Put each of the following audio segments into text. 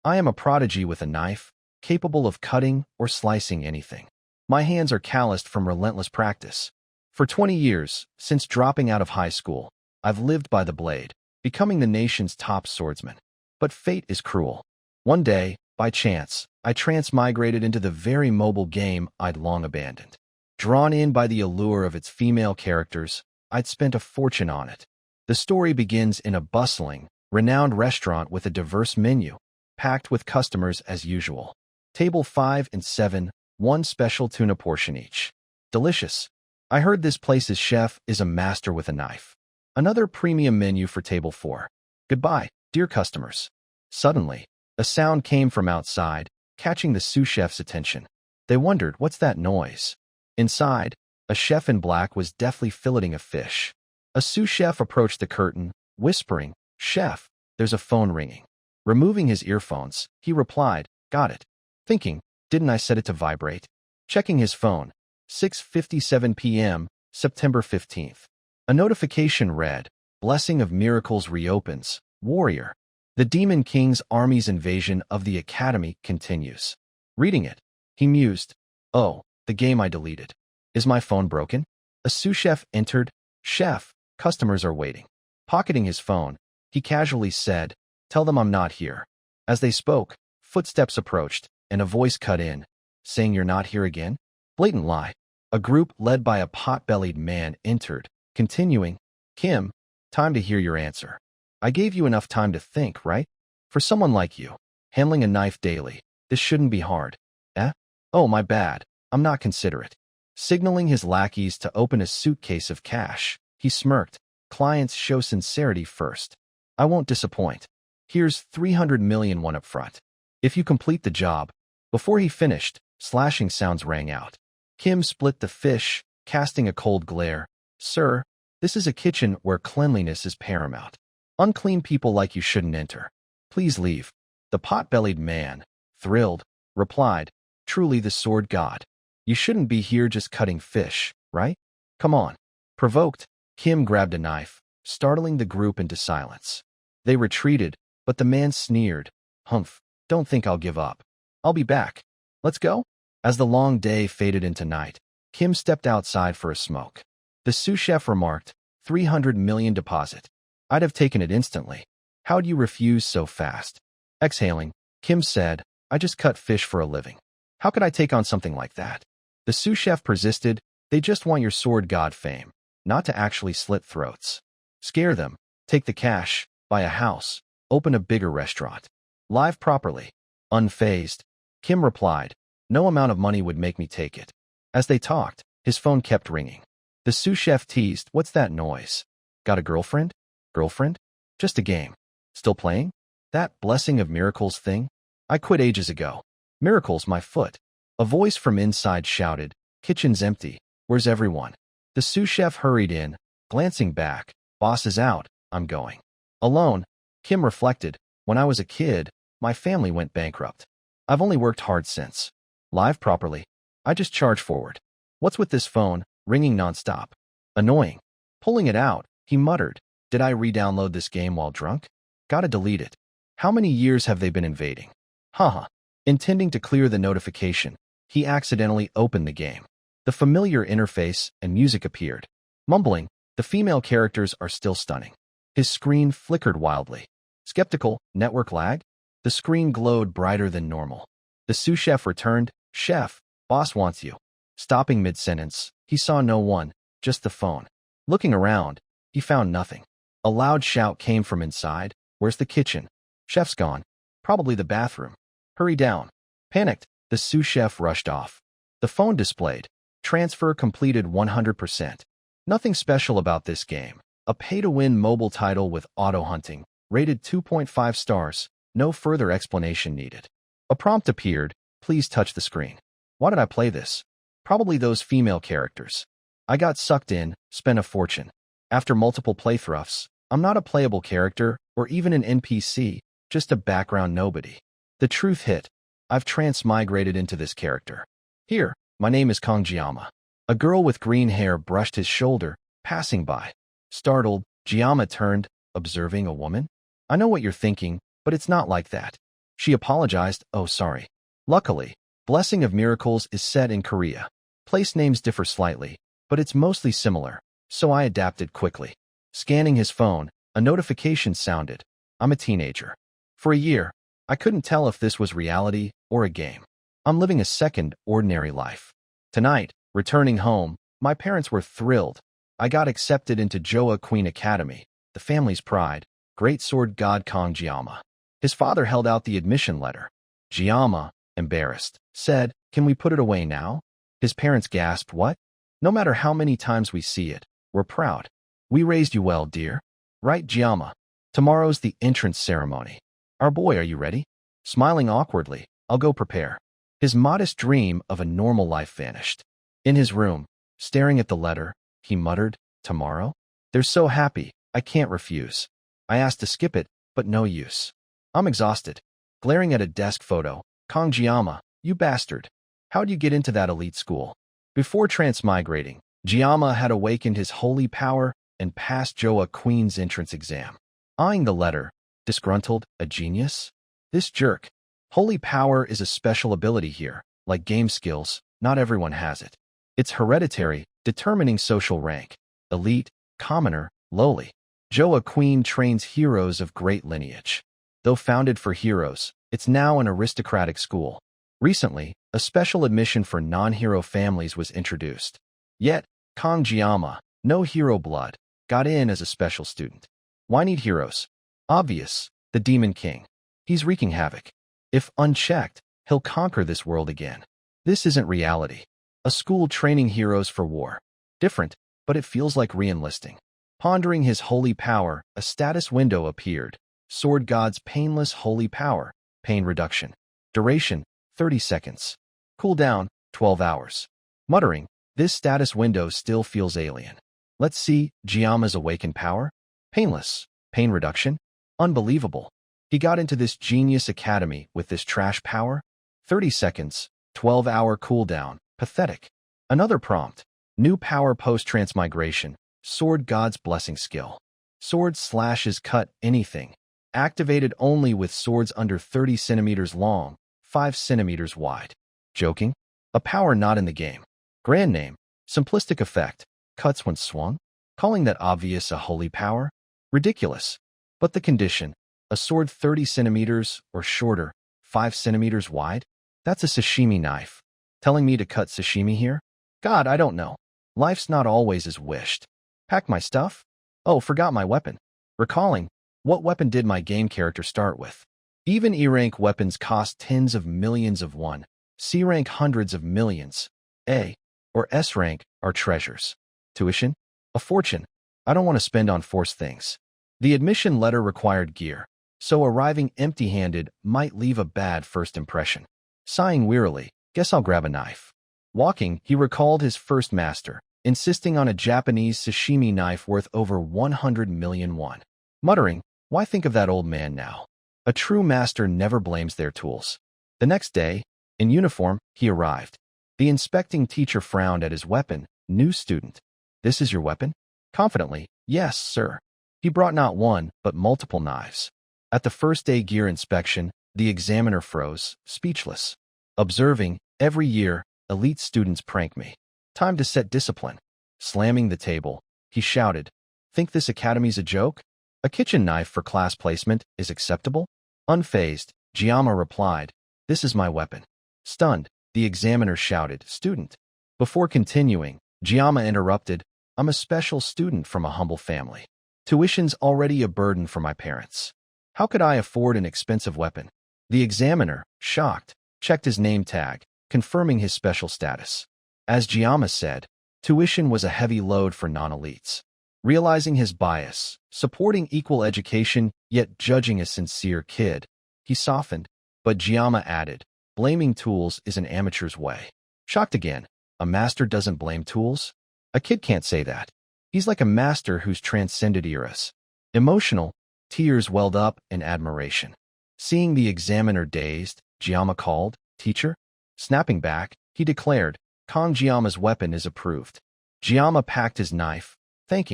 I am a prodigy with a knife, capable of cutting or slicing anything. My hands are calloused from relentless practice. For 20 years, since dropping out of high school, I've lived by the blade, becoming the nation's top swordsman. But fate is cruel. One day, by chance, I transmigrated into the very mobile game I'd long abandoned. Drawn in by the allure of its female characters, I'd spent a fortune on it. The story begins in a bustling, renowned restaurant with a diverse menu, packed with customers as usual. Table 5 and 7, one special tuna portion each. Delicious. I heard this place's chef is a master with a knife. Another premium menu for table 4. Goodbye, dear customers. Suddenly, a sound came from outside, catching the sous chef's attention. They wondered, what's that noise? Inside, a chef in black was deftly filleting a fish. A sous chef approached the curtain, whispering, "Chef, there's a phone ringing." Removing his earphones, he replied, "Got it." Thinking, didn't I set it to vibrate? Checking his phone, 6:57 p.m., September 15th. A notification read, "Blessing of Miracles reopens, Warrior. The Demon King's army's invasion of the Academy continues." Reading it, he mused, "Oh, the game I deleted. Is my phone broken?" A sous chef entered. "Chef, customers are waiting." Pocketing his phone, he casually said, "Tell them I'm not here." As they spoke, footsteps approached, and a voice cut in, saying, "You're not here again?" Blatant lie. A group led by a pot-bellied man entered, continuing, "Kim, time to hear your answer. I gave you enough time to think, right? For someone like you, handling a knife daily, this shouldn't be hard. Eh? Oh, my bad. I'm not considerate." Signaling his lackeys to open a suitcase of cash, he smirked, "Clients show sincerity first. I won't disappoint. Here's 300 million up front. If you complete the job." Before he finished, slashing sounds rang out. Kim split the fish, casting a cold glare. "Sir, this is a kitchen where cleanliness is paramount. Unclean people like you shouldn't enter. Please leave." The pot-bellied man, thrilled, replied, "Truly the sword god. You shouldn't be here just cutting fish, right? Come on." Provoked, Kim grabbed a knife, startling the group into silence. They retreated, but the man sneered, "Humph, don't think I'll give up. I'll be back. Let's go." As the long day faded into night, Kim stepped outside for a smoke. The sous chef remarked, 300 million deposit. I'd have taken it instantly. How'd you refuse so fast? Exhaling, Kim said, "I just cut fish for a living. How could I take on something like that?" The sous chef persisted, "They just want your sword god fame, not to actually slit throats. Scare them, take the cash, buy a house, open a bigger restaurant. Live properly." Unfazed, Kim replied, "No amount of money would make me take it." As they talked, his phone kept ringing. The sous chef teased, "What's that noise? Got a girlfriend? Girlfriend? Just a game. Still playing? That blessing of miracles thing? I quit ages ago. Miracles my foot." A voice from inside shouted, "Kitchen's empty. Where's everyone?" The sous chef hurried in, glancing back. "Boss is out. I'm going." Alone, Kim reflected, "When I was a kid, my family went bankrupt. I've only worked hard since. Live properly. I just charge forward. What's with this phone, ringing nonstop? Annoying." Pulling it out, he muttered, "Did I re-download this game while drunk? Gotta delete it. How many years have they been invading?" Haha. Intending to clear the notification, he accidentally opened the game. The familiar interface and music appeared. Mumbling, "The female characters are still stunning." His screen flickered wildly. Skeptical, network lag? The screen glowed brighter than normal. The sous chef returned, "Chef, boss wants you." Stopping mid-sentence, he saw no one, just the phone. Looking around, he found nothing. A loud shout came from inside, "Where's the kitchen?" "Chef's gone. Probably the bathroom. Hurry down." Panicked, the sous chef rushed off. The phone displayed, "Transfer completed 100%. Nothing special about this game. A pay-to-win mobile title with auto-hunting, rated 2.5 stars, no further explanation needed." A prompt appeared, "Please touch the screen." Why did I play this? Probably those female characters. I got sucked in, spent a fortune. After multiple playthroughs, I'm not a playable character or even an NPC, just a background nobody. The truth hit. I've transmigrated into this character. "Here, my name is Kongjiyama." A girl with green hair brushed his shoulder, passing by. Startled, Jiyama turned, observing a woman. "I know what you're thinking, but it's not like that. She apologized, oh sorry. Luckily, Blessing of Miracles is set in Korea. Place names differ slightly, but it's mostly similar, so I adapted quickly. Scanning his phone, a notification sounded. I'm a teenager. For a year, I couldn't tell if this was reality or a game. I'm living a second, ordinary life. Tonight, returning home, my parents were thrilled. I got accepted into Joa Queen Academy, the family's pride, great sword god Kong Jiama. His father held out the admission letter. Jiama, embarrassed, said, "Can we put it away now?" His parents gasped, "What?" "No matter how many times we see it, we're proud. We raised you well, dear. Right, Jiama? Tomorrow's the entrance ceremony. Our boy, are you ready?" Smiling awkwardly, "I'll go prepare." His modest dream of a normal life vanished. In his room, staring at the letter, he muttered, "Tomorrow? They're so happy, I can't refuse." I asked to skip it, but no use. I'm exhausted. Glaring at a desk photo, Kong Jiama, you bastard. How'd you get into that elite school? Before transmigrating, Jiama had awakened his holy power and passed Joa Queen's entrance exam. Eyeing the letter, disgruntled, a genius? This jerk. Holy power is a special ability here. Like game skills, not everyone has it. It's hereditary, determining social rank. Elite, commoner, lowly. Joa Queen trains heroes of great lineage. Though founded for heroes, it's now an aristocratic school. Recently, a special admission for non-hero families was introduced. Yet, Kong Jiama, no hero blood, got in as a special student. Why need heroes? Obvious, the Demon King. He's wreaking havoc. If unchecked, he'll conquer this world again. This isn't reality. A school training heroes for war. Different, but it feels like re-enlisting. Pondering his holy power, a status window appeared. Sword God's painless holy power. Pain reduction. Duration, 30 seconds. Cooldown, 12 hours. Muttering, this status window still feels alien. Let's see, Jiama's awakened power? Painless. Pain reduction? Unbelievable. He got into this genius academy with this trash power? 30 seconds, 12-hour cooldown. Pathetic. Another prompt. New power post-transmigration. Sword God's blessing skill. Sword slashes cut anything. Activated only with swords under 30 centimeters long, 5 centimeters wide. Joking? A power not in the game. Grand name. Simplistic effect. Cuts when swung? Calling that obvious a holy power? Ridiculous. But the condition. A sword 30 centimeters or shorter, 5 centimeters wide? That's a sashimi knife. Telling me to cut sashimi here? God, I don't know. Life's not always as wished. Pack my stuff? Oh, forgot my weapon. Recalling, what weapon did my game character start with? Even E-rank weapons cost tens of millions of won. C-rank hundreds of millions. A or S-rank are treasures. Tuition? A fortune. I don't want to spend on forced things. The admission letter required gear, so arriving empty-handed might leave a bad first impression. Sighing wearily, guess I'll grab a knife. Walking, he recalled his first master, insisting on a Japanese sashimi knife worth over 100 million won. Muttering, why think of that old man now? A true master never blames their tools. The next day, in uniform, he arrived. The inspecting teacher frowned at his weapon. New student. This is your weapon? Confidently, yes, sir. He brought not one, but multiple knives. At the first day gear inspection, the examiner froze, speechless. Observing, every year, elite students prank me. Time to set discipline. Slamming the table, he shouted, think this academy's a joke? A kitchen knife for class placement is acceptable? Unfazed, Jiama replied, this is my weapon. Stunned, the examiner shouted, student. Before continuing, Jiama interrupted, I'm a special student from a humble family. Tuition's already a burden for my parents. How could I afford an expensive weapon? The examiner, shocked, checked his name tag, confirming his special status. As Jiama said, tuition was a heavy load for non-elites. Realizing his bias, supporting equal education, yet judging a sincere kid, he softened, but Jiama added, blaming tools is an amateur's way. Shocked again, a master doesn't blame tools? A kid can't say that. He's like a master who's transcended eras. Emotional, tears welled up in admiration. Seeing the examiner dazed, Jiama called, teacher? Snapping back, he declared, Kong Jiama's weapon is approved. Jiama packed his knife, thank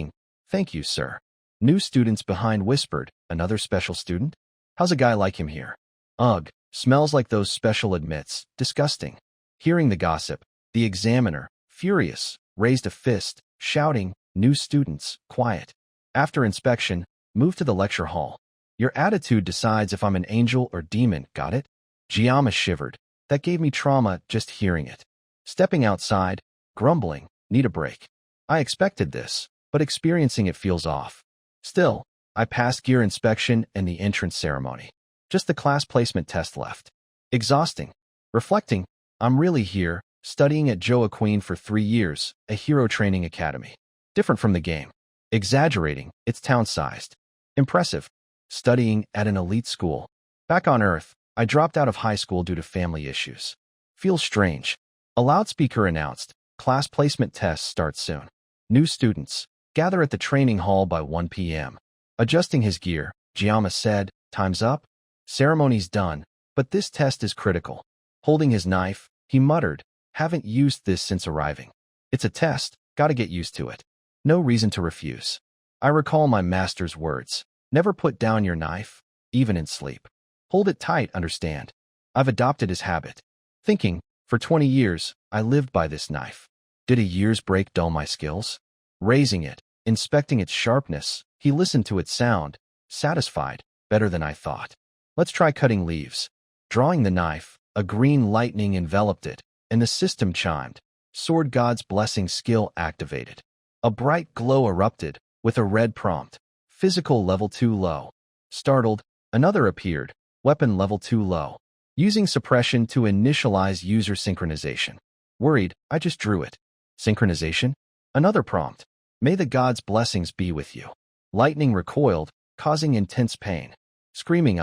you, sir. New students behind whispered, another special student? How's a guy like him here? Ugh, smells like those special admits. Disgusting. Hearing the gossip, the examiner, furious, raised a fist, shouting, "New students, quiet." After inspection, move to the lecture hall. Your attitude decides if I'm an angel or demon, got it? Giamma shivered. That gave me trauma just hearing it. Stepping outside, grumbling, need a break. I expected this, but experiencing it feels off. Still, I passed gear inspection and the entrance ceremony. Just the class placement test left. Exhausting. Reflecting, I'm really here, studying at Joaquin for 3 years, a hero training academy. Different from the game. Exaggerating, it's town-sized. Impressive. Studying at an elite school. Back on Earth, I dropped out of high school due to family issues. Feels strange. A loudspeaker announced, class placement test starts soon. New students, gather at the training hall by 1 p.m. Adjusting his gear, Giamma said, time's up. Ceremony's done, but this test is critical. Holding his knife, he muttered, haven't used this since arriving. It's a test, gotta get used to it. No reason to refuse. I recall my master's words. Never put down your knife, even in sleep. Hold it tight, understand? I've adopted his habit. Thinking, for 20 years, I lived by this knife. Did a year's break dull my skills? Raising it, inspecting its sharpness, he listened to its sound, satisfied, better than I thought. Let's try cutting leaves. Drawing the knife, a green lightning enveloped it, and the system chimed. Sword God's blessing skill activated. A bright glow erupted, with a red prompt. Physical level 2 low. Startled, another appeared. Weapon level 2 low. Using suppression to initialize user synchronization. Worried, I just drew it. Synchronization? Another prompt. May the God's blessings be with you. Lightning recoiled, causing intense pain. Screaming,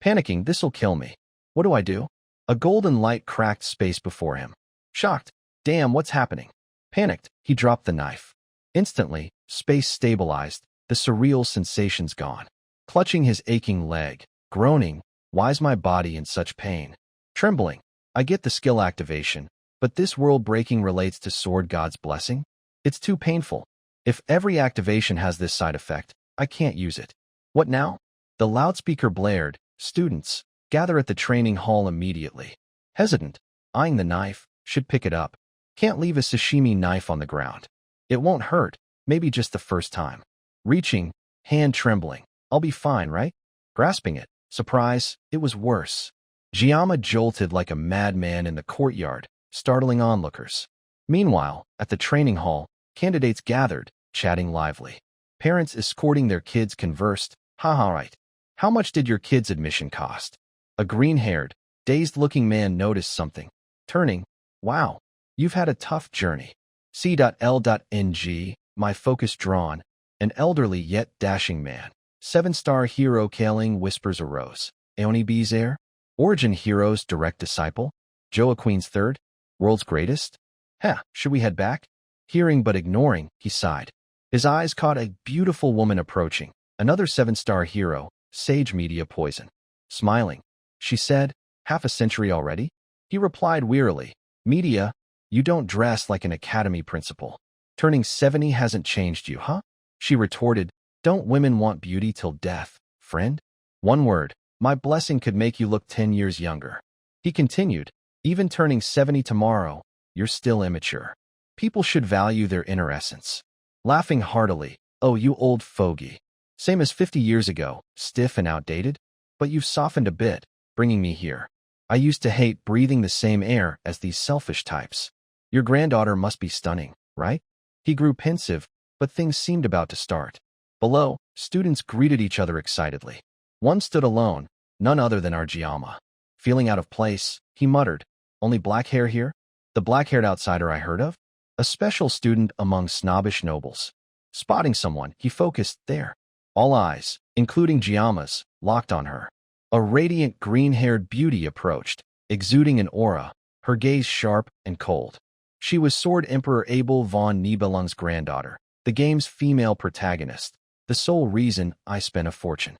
panicking, this'll kill me. What do I do? A golden light cracked space before him. Shocked, damn, what's happening? Panicked, he dropped the knife. Instantly, space stabilized, the surreal sensations gone. Clutching his aching leg, groaning, why's my body in such pain? Trembling, I get the skill activation, but this world-breaking relates to Sword God's blessing? It's too painful. If every activation has this side effect, I can't use it. What now? The loudspeaker blared, students, gather at the training hall immediately. Hesitant, eyeing the knife, should pick it up. Can't leave a sashimi knife on the ground. It won't hurt, maybe just the first time. Reaching, hand trembling. I'll be fine, right? Grasping it. Surprise, it was worse. Giamma jolted like a madman in the courtyard, startling onlookers. Meanwhile, at the training hall, candidates gathered, chatting lively. Parents escorting their kids conversed. Haha, right. How much did your kid's admission cost? A green-haired, dazed-looking man noticed something. Turning, wow, you've had a tough journey. C.L.Ng, my focus drawn, an elderly yet dashing man. 7-star hero Kaling whispers arose. Aoni B's heir? Origin hero's direct disciple? Joaquin's third? World's greatest? Should we head back? Hearing but ignoring, he sighed. His eyes caught a beautiful woman approaching. Another 7-star hero, Sage Media Poison. Smiling, she said, half a century already? He replied wearily, Media, you don't dress like an academy principal. Turning 70 hasn't changed you, huh? She retorted, don't women want beauty till death, friend? One word, my blessing could make you look 10 years younger. He continued, even turning 70 tomorrow, you're still immature. People should value their inner essence. Laughing heartily, oh, you old fogey. Same as 50 years ago, stiff and outdated? But you've softened a bit, bringing me here. I used to hate breathing the same air as these selfish types. Your granddaughter must be stunning, right? He grew pensive, but things seemed about to start. Below, students greeted each other excitedly. One stood alone, none other than our Giamma. Feeling out of place, he muttered, only black hair here? The black-haired outsider I heard of? A special student among snobbish nobles. Spotting someone, he focused there. All eyes, including Giamma's, locked on her. A radiant green-haired beauty approached, exuding an aura, her gaze sharp and cold. She was Sword Emperor Abel von Nibelung's granddaughter, the game's female protagonist, the sole reason I spent a fortune.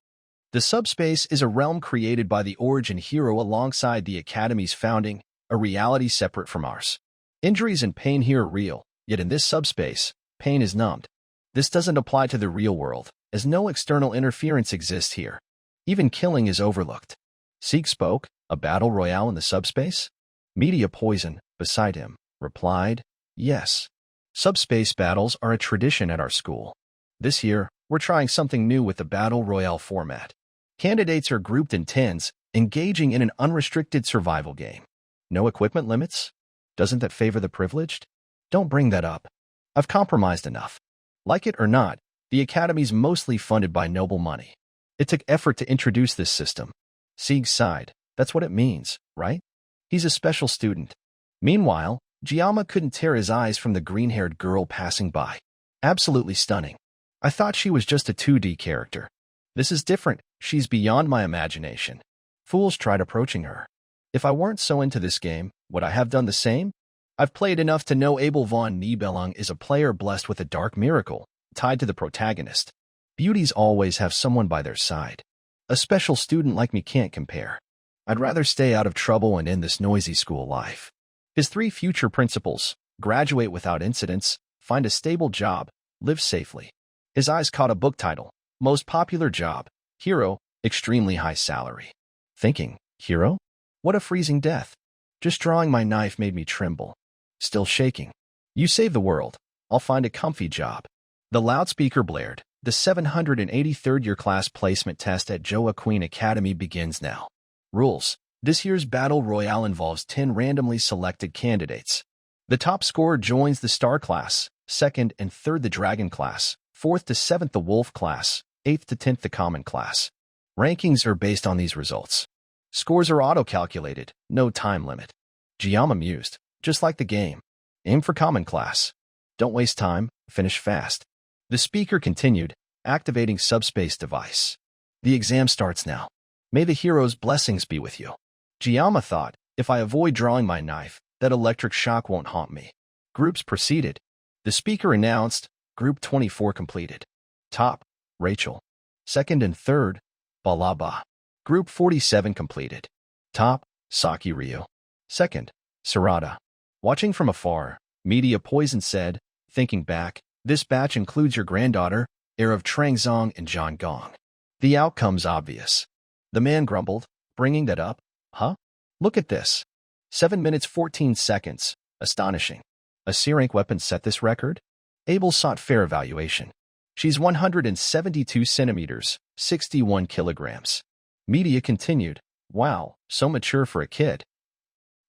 The subspace is a realm created by the Origin hero alongside the Academy's founding, a reality separate from ours. Injuries and pain here are real, yet in this subspace, pain is numbed. This doesn't apply to the real world, as no external interference exists here. Even killing is overlooked. Sieg spoke, a battle royale in the subspace? Media Poison, beside him, replied, yes. Subspace battles are a tradition at our school. This year, we're trying something new with the battle royale format. Candidates are grouped in tens, engaging in an unrestricted survival game. No equipment limits? Doesn't that favor the privileged? Don't bring that up. I've compromised enough. Like it or not, the Academy's mostly funded by noble money. It took effort to introduce this system. Sieg sighed. That's what it means, right? He's a special student. Meanwhile, Giamma couldn't tear his eyes from the green-haired girl passing by. Absolutely stunning. I thought she was just a 2D character. This is different. She's beyond my imagination. Fools tried approaching her. If I weren't so into this game, would I have done the same? I've played enough to know Abel von Nibelung is a player blessed with a dark miracle, tied to the protagonist. Beauties always have someone by their side. A special student like me can't compare. I'd rather stay out of trouble and end this noisy school life. His 3 future principles: graduate without incidents, find a stable job, live safely. His eyes caught a book title: most popular job, hero, extremely high salary. Thinking, hero? What a freezing death. Just drawing my knife made me tremble. Still shaking. You save the world. I'll find a comfy job. The loudspeaker blared. The 783rd year class placement test at Joaquin Academy begins now. Rules. This year's Battle Royale involves 10 randomly selected candidates. The top scorer joins the Star class, 2nd and 3rd the Dragon class, 4th to 7th the Wolf class, 8th to 10th the Common class. Rankings are based on these results. Scores are auto-calculated, no time limit. Giamma mused, just like the game. Aim for Common class. Don't waste time, finish fast. The speaker continued, activating subspace device. The exam starts now. May the hero's blessings be with you. Giamma thought, if I avoid drawing my knife, that electric shock won't haunt me. Groups proceeded. The speaker announced, Group 24 completed. Top, Rachel. 2nd and 3rd, Balaba. Group 47 completed. Top, Saki Ryu. 2nd, Sarada. Watching from afar, Media Poison said, thinking back, this batch includes your granddaughter, heir of Trangzong and John Gong. The outcome's obvious. The man grumbled, bringing that up. Huh? Look at this. 7 minutes 14 seconds. Astonishing. A C-rank weapon set this record? Abel sought fair evaluation. She's 172 centimeters, 61 kilograms. Media continued. Wow, so mature for a kid.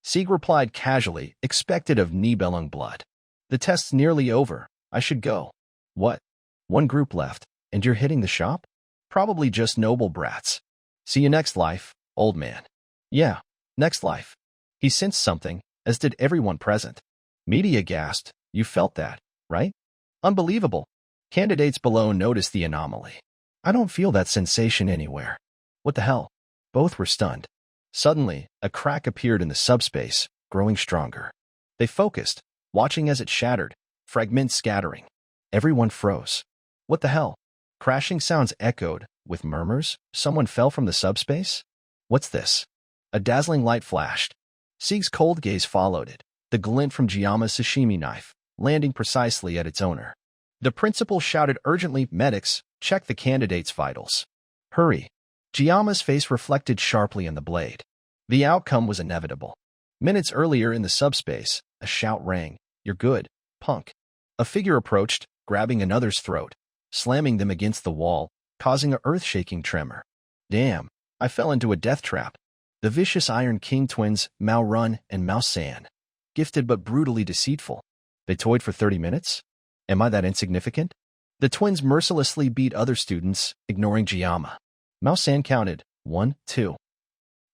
Sieg replied casually, expected of Nibelung blood. The test's nearly over. I should go. What? One group left, and you're hitting the shop? Probably just noble brats. See you next life, old man. Yeah, next life. He sensed something, as did everyone present. Media gasped. You felt that, right? Unbelievable. Candidates below noticed the anomaly. I don't feel that sensation anywhere. What the hell? Both were stunned. Suddenly, a crack appeared in the subspace, growing stronger. They focused, watching as it shattered, fragments scattering. Everyone froze. What the hell? Crashing sounds echoed, with murmurs. Someone fell from the subspace? What's this? A dazzling light flashed. Sieg's cold gaze followed it, the glint from Giamma's sashimi knife, landing precisely at its owner. The principal shouted urgently, medics, check the candidate's vitals. Hurry. Giamma's face reflected sharply in the blade. The outcome was inevitable. Minutes earlier in the subspace, a shout rang, you're good, punk. A figure approached, grabbing another's throat, slamming them against the wall, causing a earth-shaking tremor. Damn, I fell into a death trap. The vicious Iron King twins, Mao Run and Mao San. Gifted but brutally deceitful. They toyed for 30 minutes? Am I that insignificant? The twins mercilessly beat other students, ignoring Giamma. Mao San counted, 1, 2.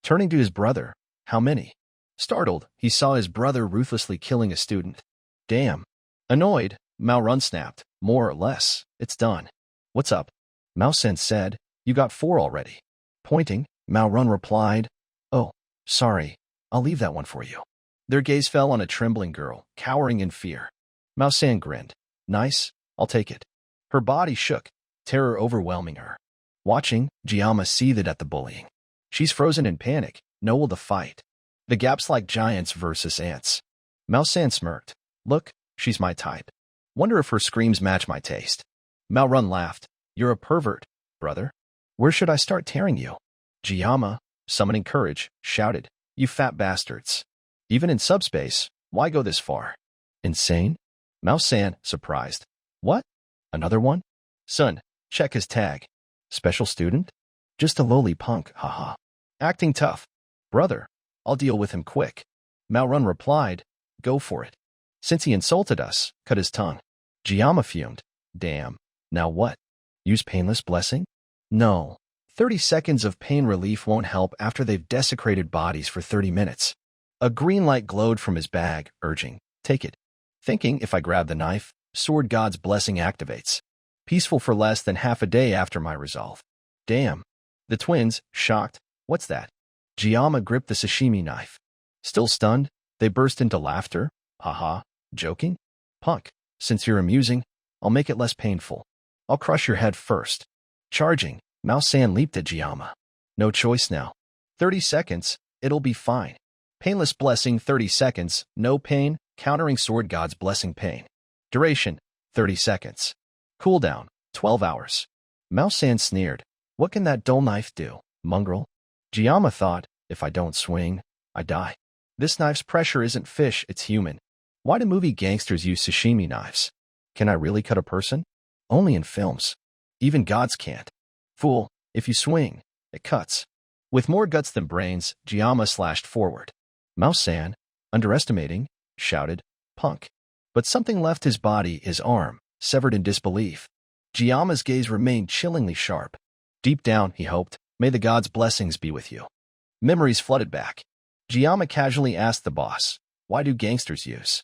Turning to his brother, how many? Startled, he saw his brother ruthlessly killing a student. Damn. Annoyed, Mao Run snapped, more or less, it's done. What's up? Mao San said, you got 4 already. Pointing, Mao Run replied, oh, sorry, I'll leave that one for you. Their gaze fell on a trembling girl, cowering in fear. Mao San grinned. Nice, I'll take it. Her body shook, terror overwhelming her. Watching, Giamma seethed at the bullying. She's frozen in panic, no will to fight. The gap's like giants versus ants. Mao San smirked. Look, she's my type. Wonder if her screams match my taste. Mao Run laughed. You're a pervert, brother. Where should I start tearing you? Giamma, summoning courage, shouted, "You fat bastards. Even in subspace, why go this far? Insane?" Mao-san, surprised. "What? Another one? Son, check his tag. Special student? Just a lowly punk, haha. Acting tough. Brother, I'll deal with him quick." Mao-run replied, "Go for it. Since he insulted us, cut his tongue." Jiyama fumed. "Damn. Now what? Use painless blessing? No. 30 seconds of pain relief won't help after they've desecrated bodies for 30 minutes. A green light glowed from his bag, urging, "Take it." Thinking if I grab the knife, Sword God's blessing activates. Peaceful for less than half a day after my resolve. Damn. The twins, shocked, "What's that?" Jiyama gripped the sashimi knife. Still stunned, they burst into laughter. "Haha, joking? Punk, since you're amusing, I'll make it less painful. I'll crush your head first." Charging, Mao-san leaped at Jiyama. "No choice now. 30 seconds, it'll be fine. Painless blessing 30 seconds, no pain, countering Sword God's blessing pain. Duration, 30 seconds. Cooldown, 12 hours. Mao-san sneered. "What can that dull knife do, mongrel?" Jiyama thought, "If I don't swing, I die. This knife's pressure isn't fish, it's human. Why do movie gangsters use sashimi knives? Can I really cut a person? Only in films. Even gods can't. Fool, if you swing, it cuts." With more guts than brains, Jiyama slashed forward. Mao-san, underestimating, shouted, "Punk." But something left his body, his arm, severed in disbelief. Jiyama's gaze remained chillingly sharp. Deep down, he hoped, "May the gods' blessings be with you." Memories flooded back. Jiyama casually asked the boss, "Why do gangsters use?"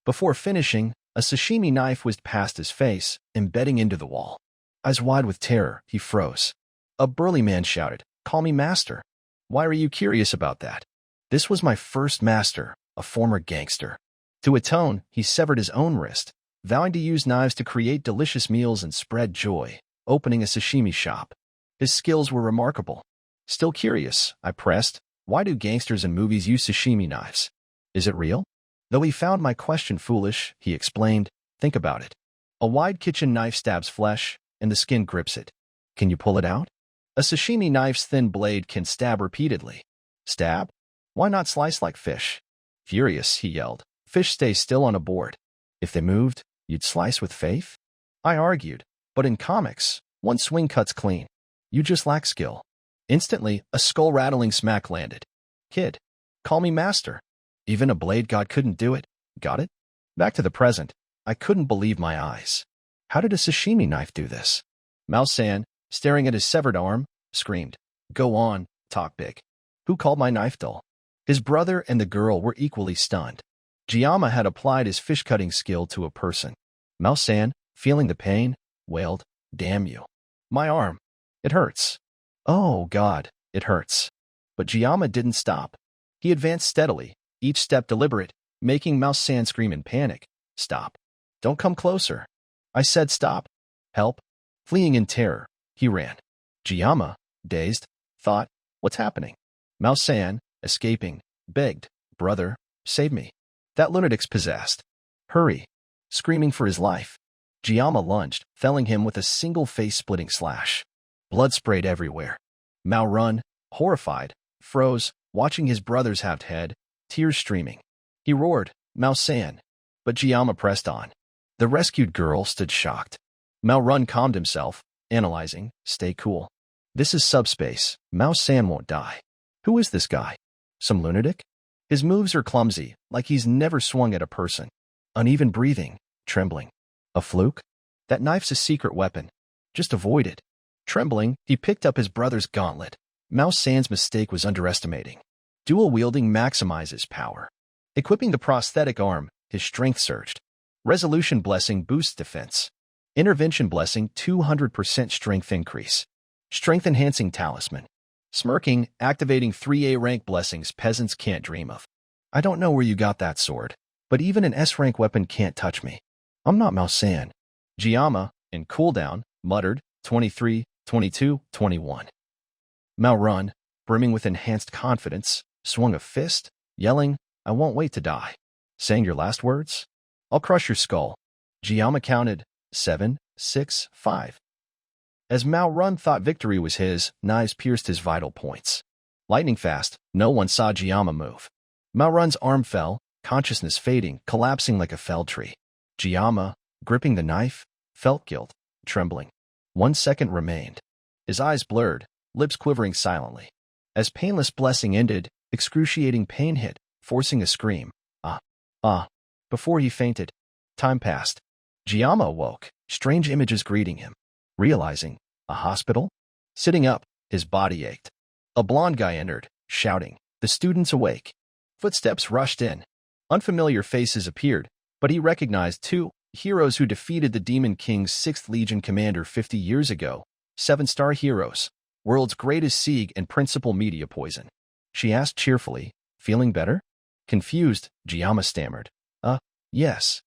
Before finishing, a sashimi knife whizzed past his face, embedding into the wall. Eyes wide with terror, he froze. A burly man shouted, "Call me master." "Why are you curious about that?" "This was my first master, a former gangster." To atone, he severed his own wrist, vowing to use knives to create delicious meals and spread joy, opening a sashimi shop. His skills were remarkable. Still curious, I pressed, "Why do gangsters in movies use sashimi knives? Is it real?" Though he found my question foolish, he explained, "Think about it. A wide kitchen knife stabs flesh, and the skin grips it. Can you pull it out? A sashimi knife's thin blade can stab repeatedly." "Stab? Why not slice like fish?" Furious, he yelled, "Fish stay still on a board. If they moved, you'd slice with faith?" I argued, "But in comics, one swing cuts clean. You just lack skill." Instantly, a skull-rattling smack landed. "Kid, call me master. Even a blade god couldn't do it. Got it?" Back to the present, I couldn't believe my eyes. How did a sashimi knife do this? Mao-san, staring at his severed arm, screamed, "Go on, talk big. Who called my knife dull?" His brother and the girl were equally stunned. Jiyama had applied his fish-cutting skill to a person. Mao-san, feeling the pain, wailed, "Damn you. My arm. It hurts. Oh, God, it hurts." But Jiyama didn't stop. He advanced steadily, each step deliberate, making Mao-san scream in panic, "Stop. Don't come closer." I said stop. "Help." Fleeing in terror, he ran. Jiyama, dazed, thought, "What's happening?" Mao-san, escaping, begged, "Brother, save me. That lunatic's possessed. Hurry." Screaming for his life, Jiyama lunged, felling him with a single face-splitting slash. Blood sprayed everywhere. Mao-run, horrified, froze, watching his brother's halved head, tears streaming. He roared, "Mao-san." But Jiyama pressed on. The rescued girl stood shocked. Mao-run calmed himself, analyzing, "Stay cool. This is subspace. Mao-san won't die. Who is this guy? Some lunatic? His moves are clumsy, like he's never swung at a person. Uneven breathing, trembling. A fluke? That knife's a secret weapon. Just avoid it." Trembling, he picked up his brother's gauntlet. Mao-san's mistake was underestimating. Dual-wielding maximizes power. Equipping the prosthetic arm, his strength surged. Resolution blessing boosts defense. Intervention blessing 200% strength increase. Strength-enhancing talisman. Smirking, activating 3A rank blessings peasants can't dream of. "I don't know where you got that sword, but even an S-rank weapon can't touch me. I'm not Mao-san." Jiyama, in cooldown, muttered, 23, 22, 21. Mao-run, brimming with enhanced confidence, swung a fist, yelling, "I won't wait to die." "Saying your last words? I'll crush your skull." Jiyama counted, 7, 6, 5. As Mao-run thought victory was his, knives pierced his vital points. Lightning fast, no one saw Giamma move. Malrun's arm fell, consciousness fading, collapsing like a felled tree. Giamma, gripping the knife, felt guilt, trembling. 1 second remained. His eyes blurred, lips quivering silently. As painless blessing ended, excruciating pain hit, forcing a scream. Before he fainted. Time passed. Giamma awoke, strange images greeting him. Realizing, a hospital? Sitting up, his body ached. A blond guy entered, shouting, "The student's awake." Footsteps rushed in. Unfamiliar faces appeared, but he recognized 2 heroes who defeated the Demon King's 6th Legion commander 50 years ago. 7-star heroes, world's greatest Sieg and principal media poison. She asked cheerfully, "Feeling better?" Confused, Giamma stammered, yes."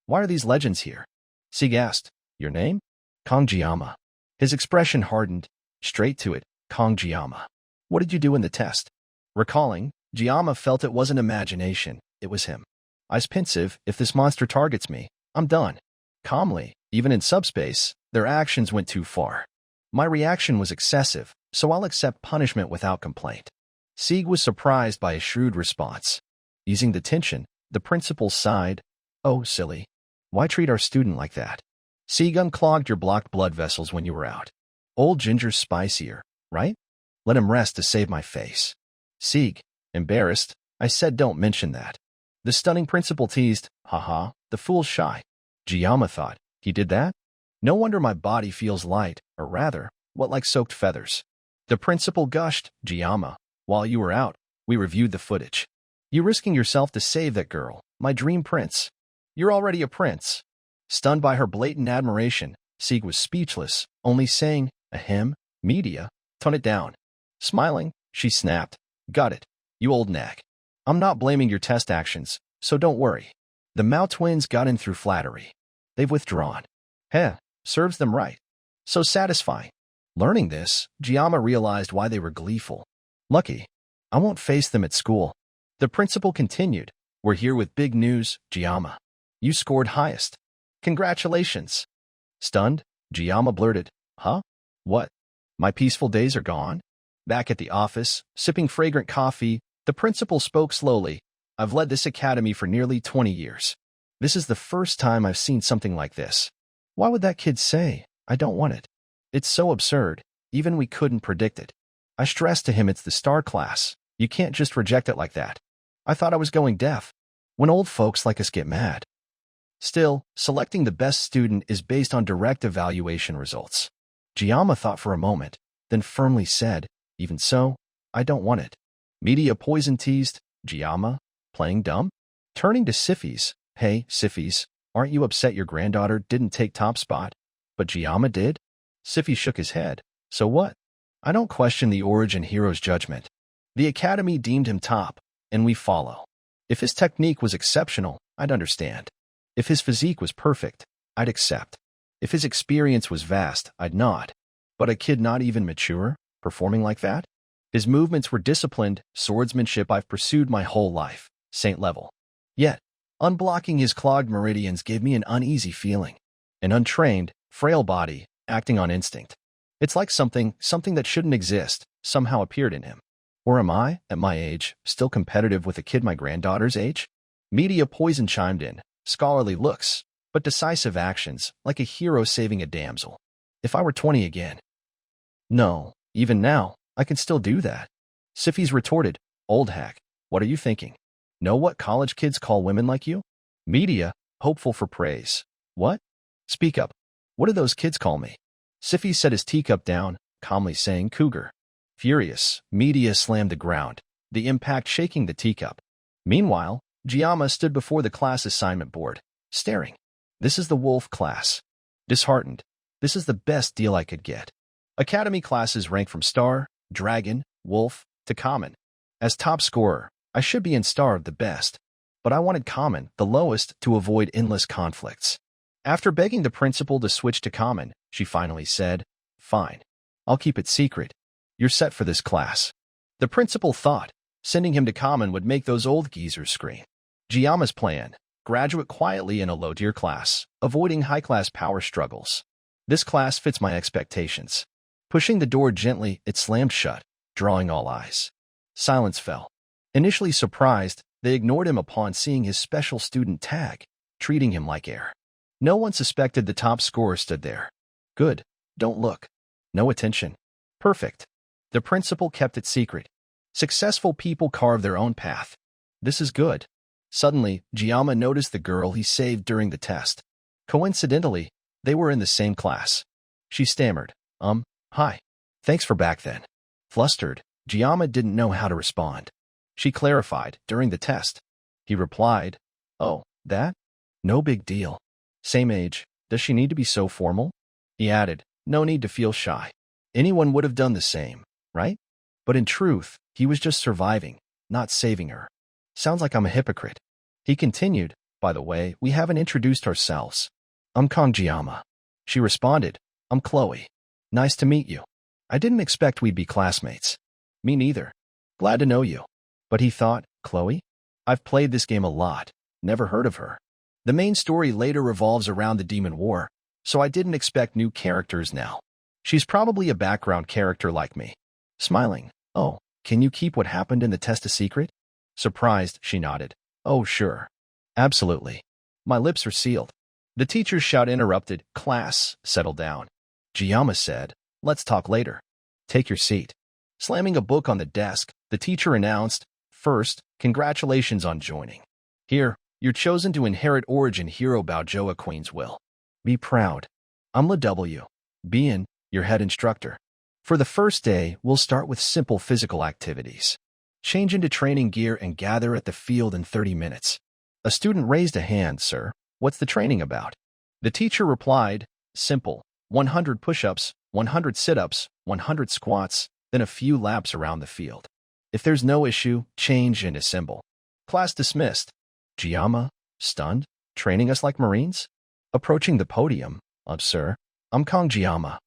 "Why are these legends here?" Sieg asked. "Your name?" "Kong Giamma." His expression hardened. Straight to it, Kong Giamma. "What did you do in the test?" Recalling, Giamma felt it wasn't imagination, it was him. "I's pensive, if this monster targets me, I'm done." Calmly, even in subspace, their actions went too far. "My reaction was excessive, so I'll accept punishment without complaint." Sieg was surprised by his shrewd response. Easing the tension, the principal sighed. "Oh, silly. Why treat our student like that? Sieg unclogged your blocked blood vessels when you were out. Old ginger's spicier, right? Let him rest to save my face." Sieg, embarrassed, "I said don't mention that." The stunning principal teased, "Haha, the fool's shy." Giamma thought, "He did that? No wonder my body feels light, or rather, what like soaked feathers." The principal gushed, "Giamma, while you were out, we reviewed the footage. You risking yourself to save that girl, my dream prince. You're already a prince." Stunned by her blatant admiration, Sieg was speechless, only saying, "Ahem, media, tone it down." Smiling, she snapped, "Got it, you old nag. I'm not blaming your test actions, so don't worry." The Mao twins got in through flattery. They've withdrawn. Serves them right. So satisfying. Learning this, Giamma realized why they were gleeful. "Lucky. I won't face them at school." The principal continued, "We're here with big news, Giamma. You scored highest. Congratulations." Stunned, Giamma blurted, "Huh? What? My peaceful days are gone?" Back at the office, sipping fragrant coffee, the principal spoke slowly. "I've led this academy for nearly 20 years. This is the first time I've seen something like this. Why would that kid say, 'I don't want it'? It's so absurd, even we couldn't predict it. I stressed to him it's the star class. You can't just reject it like that. I thought I was going deaf. When old folks like us get mad." Still, selecting the best student is based on direct evaluation results. Giamma thought for a moment, then firmly said, "Even so, I don't want it." Media poison teased, Giamma, playing dumb? Turning to Sifis, "Hey, Sifis, aren't you upset your granddaughter didn't take top spot? But Giamma did?" Sifi shook his head. "So what? I don't question the origin hero's judgment. The academy deemed him top, and we follow. If his technique was exceptional, I'd understand. If his physique was perfect, I'd accept. If his experience was vast, I'd nod. But a kid not even mature, performing like that? His movements were disciplined, swordsmanship I've pursued my whole life, saint level. Yet, unblocking his clogged meridians gave me an uneasy feeling. An untrained, frail body, acting on instinct. It's like something that shouldn't exist, somehow appeared in him. Or am I, at my age, still competitive with a kid my granddaughter's age?" Media poison chimed in, scholarly looks, but decisive actions, like a hero saving a damsel. "If I were 20 again." "No, even now, I can still do that." Sifis retorted, "Old hack, what are you thinking? Know what college kids call women like you?" Media, hopeful for praise. "What? Speak up. What do those kids call me?" Sifi set his teacup down, calmly saying, "Cougar." Furious, Media slammed the ground, the impact shaking the teacup. Meanwhile, Giamma stood before the class assignment board, staring. This is the Wolf class. Disheartened. This is the best deal I could get. Academy classes rank from Star, Dragon, Wolf, to Common. As top scorer, I should be in Star of the best. But I wanted Common, the lowest, to avoid endless conflicts. After begging the principal to switch to Common, she finally said, "Fine. I'll keep it secret. You're set for this class." The principal thought, sending him to Common would make those old geezers scream. Giamma's plan, graduate quietly in a low-tier class, avoiding high-class power struggles. This class fits my expectations. Pushing the door gently, it slammed shut, drawing all eyes. Silence fell. Initially surprised, they ignored him upon seeing his special student tag, treating him like air. No one suspected the top scorer stood there. Good. Don't look. No attention. Perfect. The principal kept it secret. Successful people carve their own path. This is good. Suddenly, Jiyama noticed the girl he saved during the test. Coincidentally, they were in the same class. She stammered, hi. Thanks for back then. Flustered, Jiyama didn't know how to respond. She clarified, during the test. He replied, oh, that? No big deal. Same age. Does she need to be so formal? He added, no need to feel shy. Anyone would have done the same, right? But in truth, he was just surviving, not saving her. Sounds like I'm a hypocrite. He continued, by the way, we haven't introduced ourselves. I'm Kong Jiyama. She responded, I'm Chloe. Nice to meet you. I didn't expect we'd be classmates. Me neither. Glad to know you. But he thought, Chloe? I've played this game a lot. Never heard of her. The main story later revolves around the Demon War, so I didn't expect new characters now. She's probably a background character like me. Smiling, oh, can you keep what happened in the test a secret? Surprised, she nodded. Oh, sure. Absolutely. My lips are sealed. The teacher's shout interrupted. Class, settle down. Jiyama said, let's talk later. Take your seat. Slamming a book on the desk, the teacher announced, first, congratulations on joining. Here, you're chosen to inherit Origin Hero Baojoa Queen's will. Be proud. I'm La W. Bien, your head instructor. For the first day, we'll start with simple physical activities. Change into training gear and gather at the field in 30 minutes. A student raised a hand, sir. What's the training about? The teacher replied, simple. 100 push-ups, 100 sit-ups, 100 squats, then a few laps around the field. If there's no issue, change and assemble. Class dismissed. Jiyama, stunned, training us like Marines? Approaching the podium, sir, I'm Kong Jiyama.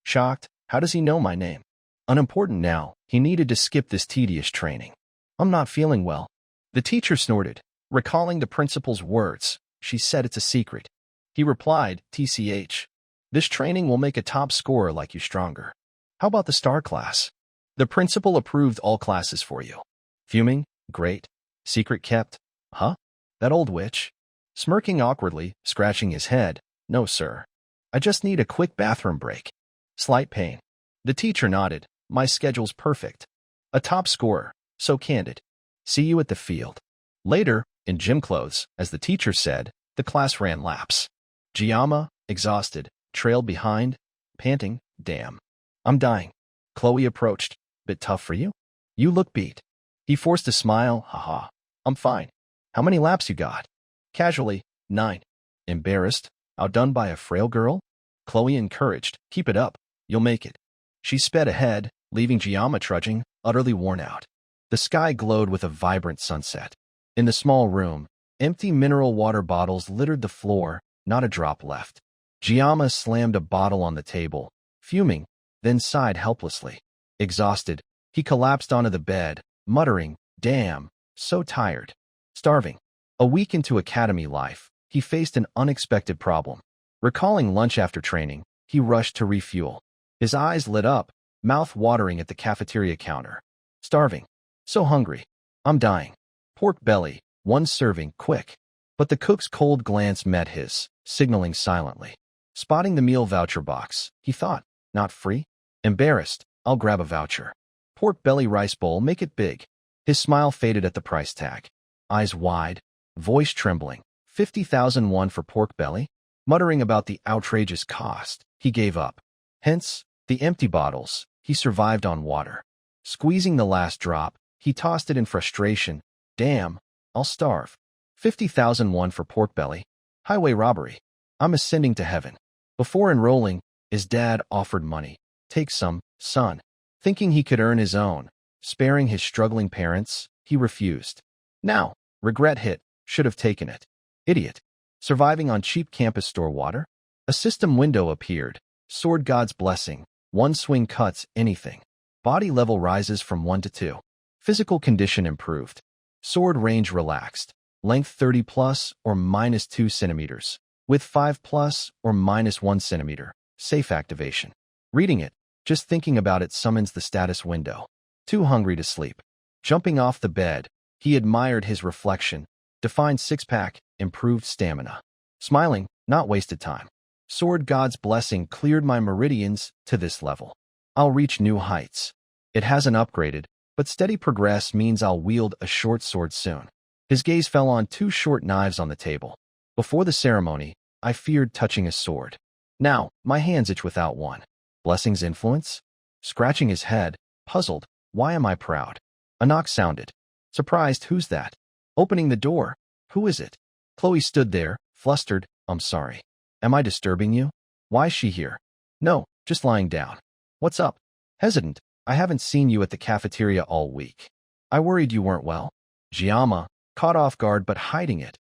Shocked, how does he know my name? Unimportant now, he needed to skip this tedious training. I'm not feeling well. The teacher snorted, recalling the principal's words. She said it's a secret. He replied, TCH. This training will make a top scorer like you stronger. How about the star class? The principal approved all classes for you. Fuming? Great. Secret kept? Huh? That old witch? Smirking awkwardly, scratching his head. No, sir. I just need a quick bathroom break. Slight pain. The teacher nodded. My schedule's perfect. A top scorer. So candid. See you at the field. Later, in gym clothes, as the teacher said, the class ran laps. Jiyama, exhausted, trailed behind, panting, damn. I'm dying. Chloe approached. Bit tough for you? You look beat. He forced a smile. Haha. I'm fine. How many laps you got? Casually, 9. Embarrassed, outdone by a frail girl? Chloe encouraged. Keep it up. You'll make it. She sped ahead, leaving Jiyama trudging, utterly worn out. The sky glowed with a vibrant sunset. In the small room, empty mineral water bottles littered the floor, not a drop left. Jiyama slammed a bottle on the table, fuming, then sighed helplessly. Exhausted, he collapsed onto the bed, muttering, damn, so tired. Starving. A week into academy life, he faced an unexpected problem. Recalling lunch after training, he rushed to refuel. His eyes lit up, mouth watering at the cafeteria counter. Starving. So hungry. I'm dying. Pork belly, 1 serving, quick. But the cook's cold glance met his, signaling silently. Spotting the meal voucher box, he thought, not free? Embarrassed, I'll grab a voucher. Pork belly rice bowl, make it big. His smile faded at the price tag. Eyes wide, voice trembling. 50,000 won for pork belly? Muttering about the outrageous cost, he gave up. Hence, the empty bottles, he survived on water. Squeezing the last drop, he tossed it in frustration. Damn, I'll starve. 50,000 won for pork belly. Highway robbery. I'm ascending to heaven. Before enrolling, his dad offered money. Take some, son. Thinking he could earn his own, sparing his struggling parents, he refused. Now, regret hit, should have taken it. Idiot. Surviving on cheap campus store water? A system window appeared. Sword God's blessing. 1 swing cuts anything. Body level rises from 1 to 2. Physical condition improved. Sword range relaxed. Length 30 plus or minus 2 centimeters. Width 5 plus or minus 1 centimeter. Safe activation. Reading it, just thinking about it summons the status window. too hungry to sleep. Jumping off the bed, he admired his reflection, defined six-pack, improved stamina. Smiling, not wasted time. Sword God's blessing cleared my meridians to this level. I'll reach new heights. It hasn't upgraded, but steady progress means I'll wield a short sword soon. His gaze fell on two short knives on the table. Before the ceremony, I feared touching a sword. Now, my hands itch without one. Blessing's influence? Scratching his head, puzzled, why am I proud? A knock sounded. Surprised, who's that? Opening the door. Who is it? Chloe stood there, flustered. I'm sorry. Am I disturbing you? Why is she here? No, just lying down. What's up? Hesitant. I haven't seen you at the cafeteria all week. I worried you weren't well. Giamma, caught off guard but hiding it.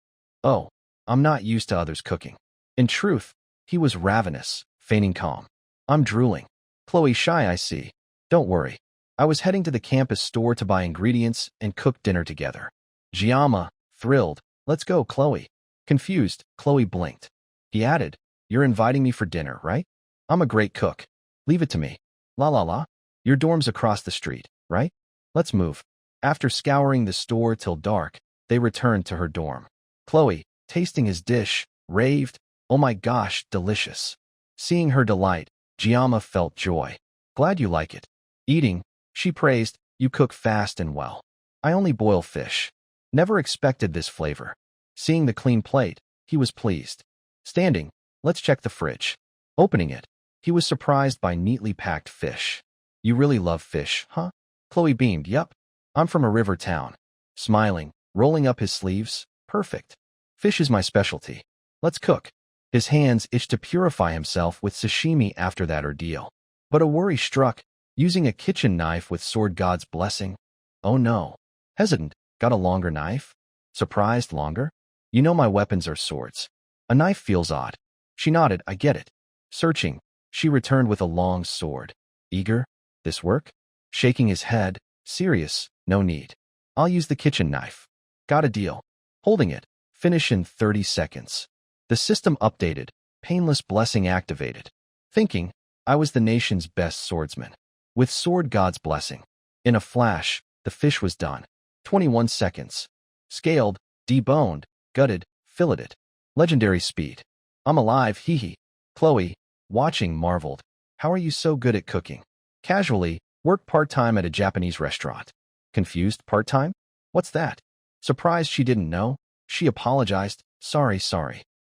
Oh, I'm not used to others cooking. In truth, he was ravenous, feigning calm. I'm drooling. Chloe, shy, I see. Don't worry. I was heading to the campus store to buy ingredients and cook dinner together. Giamma, thrilled. Let's go, Chloe. Confused, Chloe blinked. He added, you're inviting me for dinner, right? I'm a great cook. Leave it to me. La la la. Your dorm's across the street, right? Let's move. After scouring the store till dark, they returned to her dorm. Chloe, tasting his dish, raved, oh my gosh, delicious. Seeing her delight, Giamma felt joy. Glad you like it. Eating, she praised, you cook fast and well. I only boil fish. Never expected this flavor. Seeing the clean plate, he was pleased. Standing, let's check the fridge. Opening it, he was surprised by neatly packed fish. You really love fish, huh? Chloe beamed, yup. I'm from a river town. Smiling, rolling up his sleeves, perfect. Fish is my specialty. Let's cook. His hands itched to purify himself with sashimi after that ordeal. But a worry struck, using a kitchen knife with Sword God's blessing. Oh no. Hesitant, got a longer knife? Surprised, longer? You know my weapons are swords. A knife feels odd. She nodded, I get it. Searching, she returned with a long sword. Eager? This work? Shaking his head, serious, no need. I'll use the kitchen knife. Got a deal. Holding it, finish in 30 seconds. The system updated, painless blessing activated. Thinking, I was the nation's best swordsman. With Sword God's blessing. In a flash, the fish was done. 21 seconds. Scaled, deboned, gutted, filleted. Legendary speed. I'm alive, hee hee. Chloe, watching, marveled. How are you so good at cooking? Casually, worked part-time at a Japanese restaurant. Confused, part-time? What's that? Surprised she didn't know, she apologized. Sorry.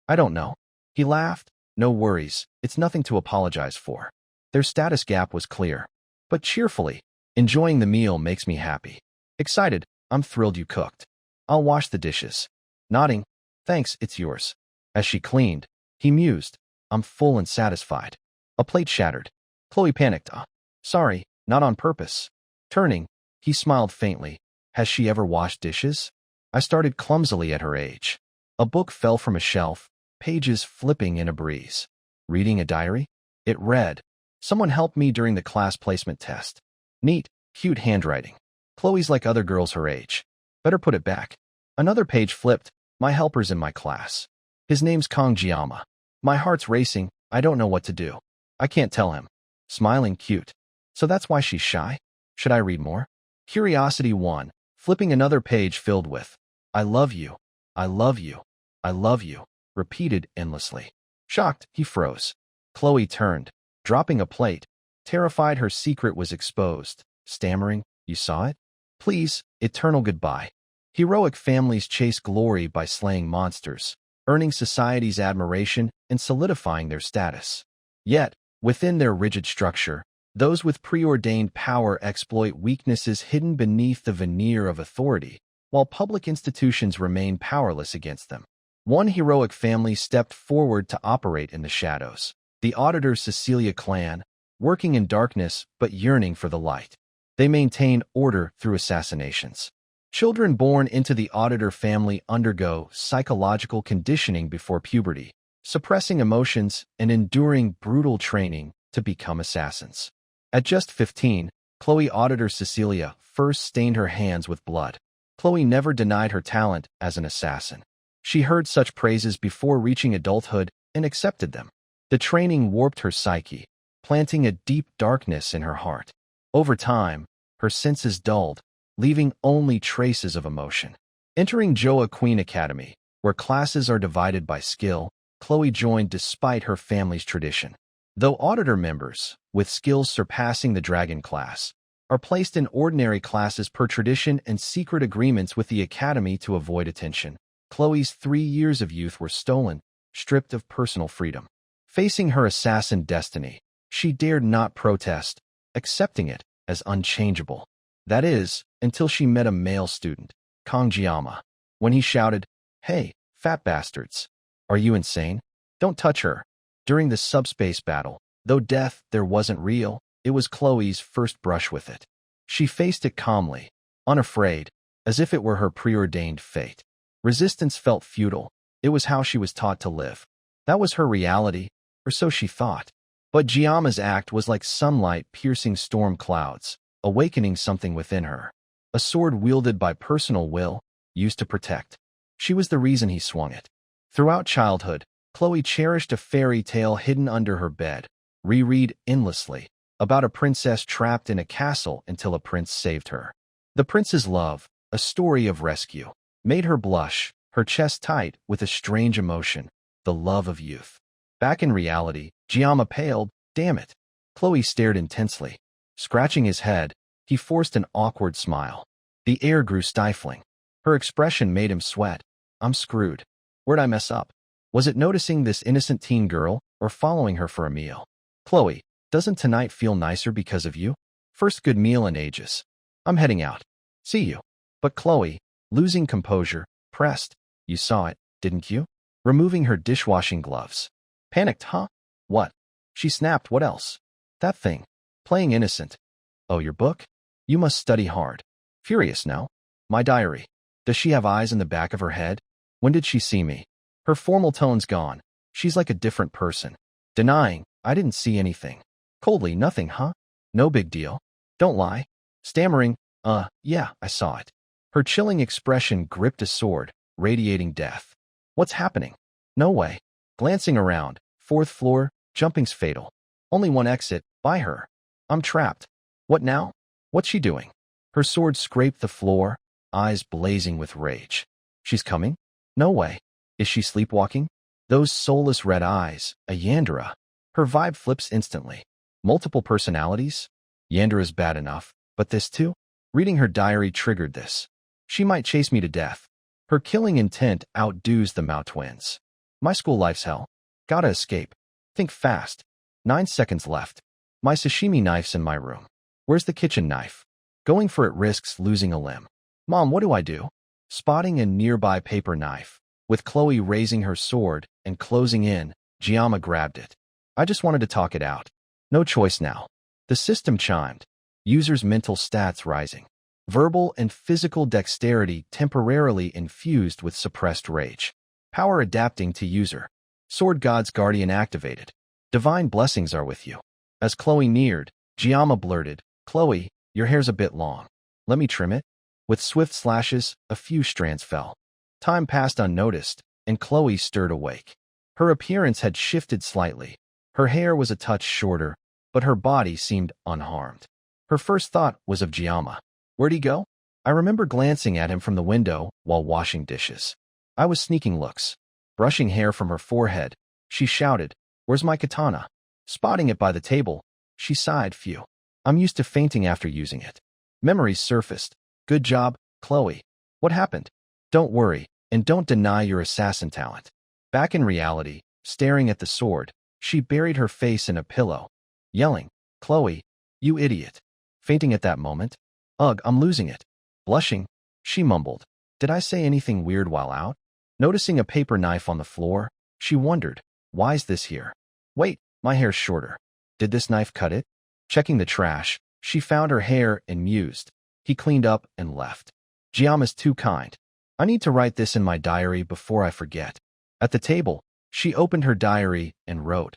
I don't know. He laughed. No worries, it's nothing to apologize for. Their status gap was clear. But cheerfully, enjoying the meal makes me happy. Excited, I'm thrilled you cooked. I'll wash the dishes. Nodding, thanks, it's yours. As she cleaned, he mused, I'm full and satisfied. A plate shattered. Chloe panicked, sorry, not on purpose. Turning, he smiled faintly. Has she ever washed dishes? I started clumsily at her age. A book fell from a shelf, pages flipping in a breeze. Reading a diary? It read, someone helped me during the class placement test. Neat, cute handwriting. Chloe's like other girls her age. Better put it back. Another page flipped, my helper's in my class. His name's Kong Giamma. My heart's racing, I don't know what to do. I can't tell him. Smiling, cute. So that's why she's shy? Should I read more? Curiosity 1, flipping another page filled with, I love you, I love you, I love you, repeated endlessly. Shocked, he froze. Chloe turned, dropping a plate, terrified her secret was exposed, stammering, you saw it? Please, eternal goodbye. Heroic families chase glory by slaying monsters, earning society's admiration and solidifying their status. Yet, within their rigid structure, those with preordained power exploit weaknesses hidden beneath the veneer of authority, while public institutions remain powerless against them. One heroic family stepped forward to operate in the shadows. The Auditor Cecilia clan, working in darkness but yearning for the light. They maintain order through assassinations. Children born into the Auditor family undergo psychological conditioning before puberty, suppressing emotions and enduring brutal training to become assassins. At just 15, Chloe Auditor Cecilia first stained her hands with blood. Chloe never denied her talent as an assassin. She heard such praises before reaching adulthood and accepted them. The training warped her psyche, planting a deep darkness in her heart. Over time, her senses dulled, leaving only traces of emotion. Entering Joa Queen Academy, where classes are divided by skill, Chloe joined despite her family's tradition. Though auditor members, with skills surpassing the dragon class, are placed in ordinary classes per tradition and secret agreements with the academy to avoid attention, Chloe's 3 years of youth were stolen, stripped of personal freedom. Facing her assassin destiny, she dared not protest, accepting it as unchangeable. That is, until she met a male student, Kangjiyama. When he shouted, "Hey, fat bastards! Are you insane? Don't touch her!" During the subspace battle, though death there wasn't real, it was Chloe's first brush with it. She faced it calmly, unafraid, as if it were her preordained fate. Resistance felt futile. It was how she was taught to live. That was her reality, or so she thought. But Giama's act was like sunlight piercing storm clouds, awakening something within her. A sword wielded by personal will, used to protect. She was the reason he swung it. Throughout childhood, Chloe cherished a fairy tale hidden under her bed, reread endlessly, about a princess trapped in a castle until a prince saved her. The prince's love, a story of rescue, made her blush, her chest tight with a strange emotion, the love of youth. Back in reality, Giama paled. Damn it. Chloe stared intensely. Scratching his head, he forced an awkward smile. The air grew stifling. Her expression made him sweat. I'm screwed. Where'd I mess up? Was it noticing this innocent teen girl, or following her for a meal? Chloe, doesn't tonight feel nicer because of you? First good meal in ages. I'm heading out. See you. But Chloe, losing composure, pressed. You saw it, didn't you? Removing her dishwashing gloves. Panicked, huh? What? She snapped. What else? That thing. Playing innocent. Oh, your book? You must study hard. Furious, no? My diary. Does she have eyes in the back of her head? When did she see me? Her formal tone's gone. She's like a different person. Denying, I didn't see anything. Coldly, nothing, huh? No big deal. Don't lie. Stammering, yeah, I saw it. Her chilling expression gripped a sword, radiating death. What's happening? No way. Glancing around, 4th floor, jumping's fatal. Only one exit, by her. I'm trapped. What now? What's she doing? Her sword scraped the floor, eyes blazing with rage. She's coming? No way. Is she sleepwalking? Those soulless red eyes, a Yandere. Her vibe flips instantly. Multiple personalities? Yandere's bad enough, but this too? Reading her diary triggered this. She might chase me to death. Her killing intent outdoes the Mao twins. My school life's hell. Gotta escape. Think fast. 9 seconds left. My sashimi knife's in my room. Where's the kitchen knife? Going for it risks losing a limb. Mom, what do I do? Spotting a nearby paper knife. With Chloe raising her sword and closing in, Giama grabbed it. I just wanted to talk it out. No choice now. The system chimed. User's mental stats rising. Verbal and physical dexterity temporarily infused with suppressed rage. Power adapting to user. Sword God's Guardian activated. Divine blessings are with you. As Chloe neared, Giama blurted, Chloe, your hair's a bit long. Let me trim it? With swift slashes, a few strands fell. Time passed unnoticed, and Chloe stirred awake. Her appearance had shifted slightly. Her hair was a touch shorter, but her body seemed unharmed. Her first thought was of Giama. Where'd he go? I remember glancing at him from the window while washing dishes. I was sneaking looks. Brushing hair from her forehead, she shouted, Where's my katana? Spotting it by the table, she sighed. Phew. I'm used to fainting after using it. Memories surfaced. Good job, Chloe. What happened? Don't worry, and don't deny your assassin talent. Back in reality, staring at the sword, she buried her face in a pillow, yelling, Chloe, you idiot. Fainting at that moment? Ugh, I'm losing it. Blushing, she mumbled, Did I say anything weird while out? Noticing a paper knife on the floor, she wondered, Why's this here? Wait, my hair's shorter. Did this knife cut it? Checking the trash, she found her hair and mused. He cleaned up and left. Giama's too kind. I need to write this in my diary before I forget. At the table, she opened her diary and wrote,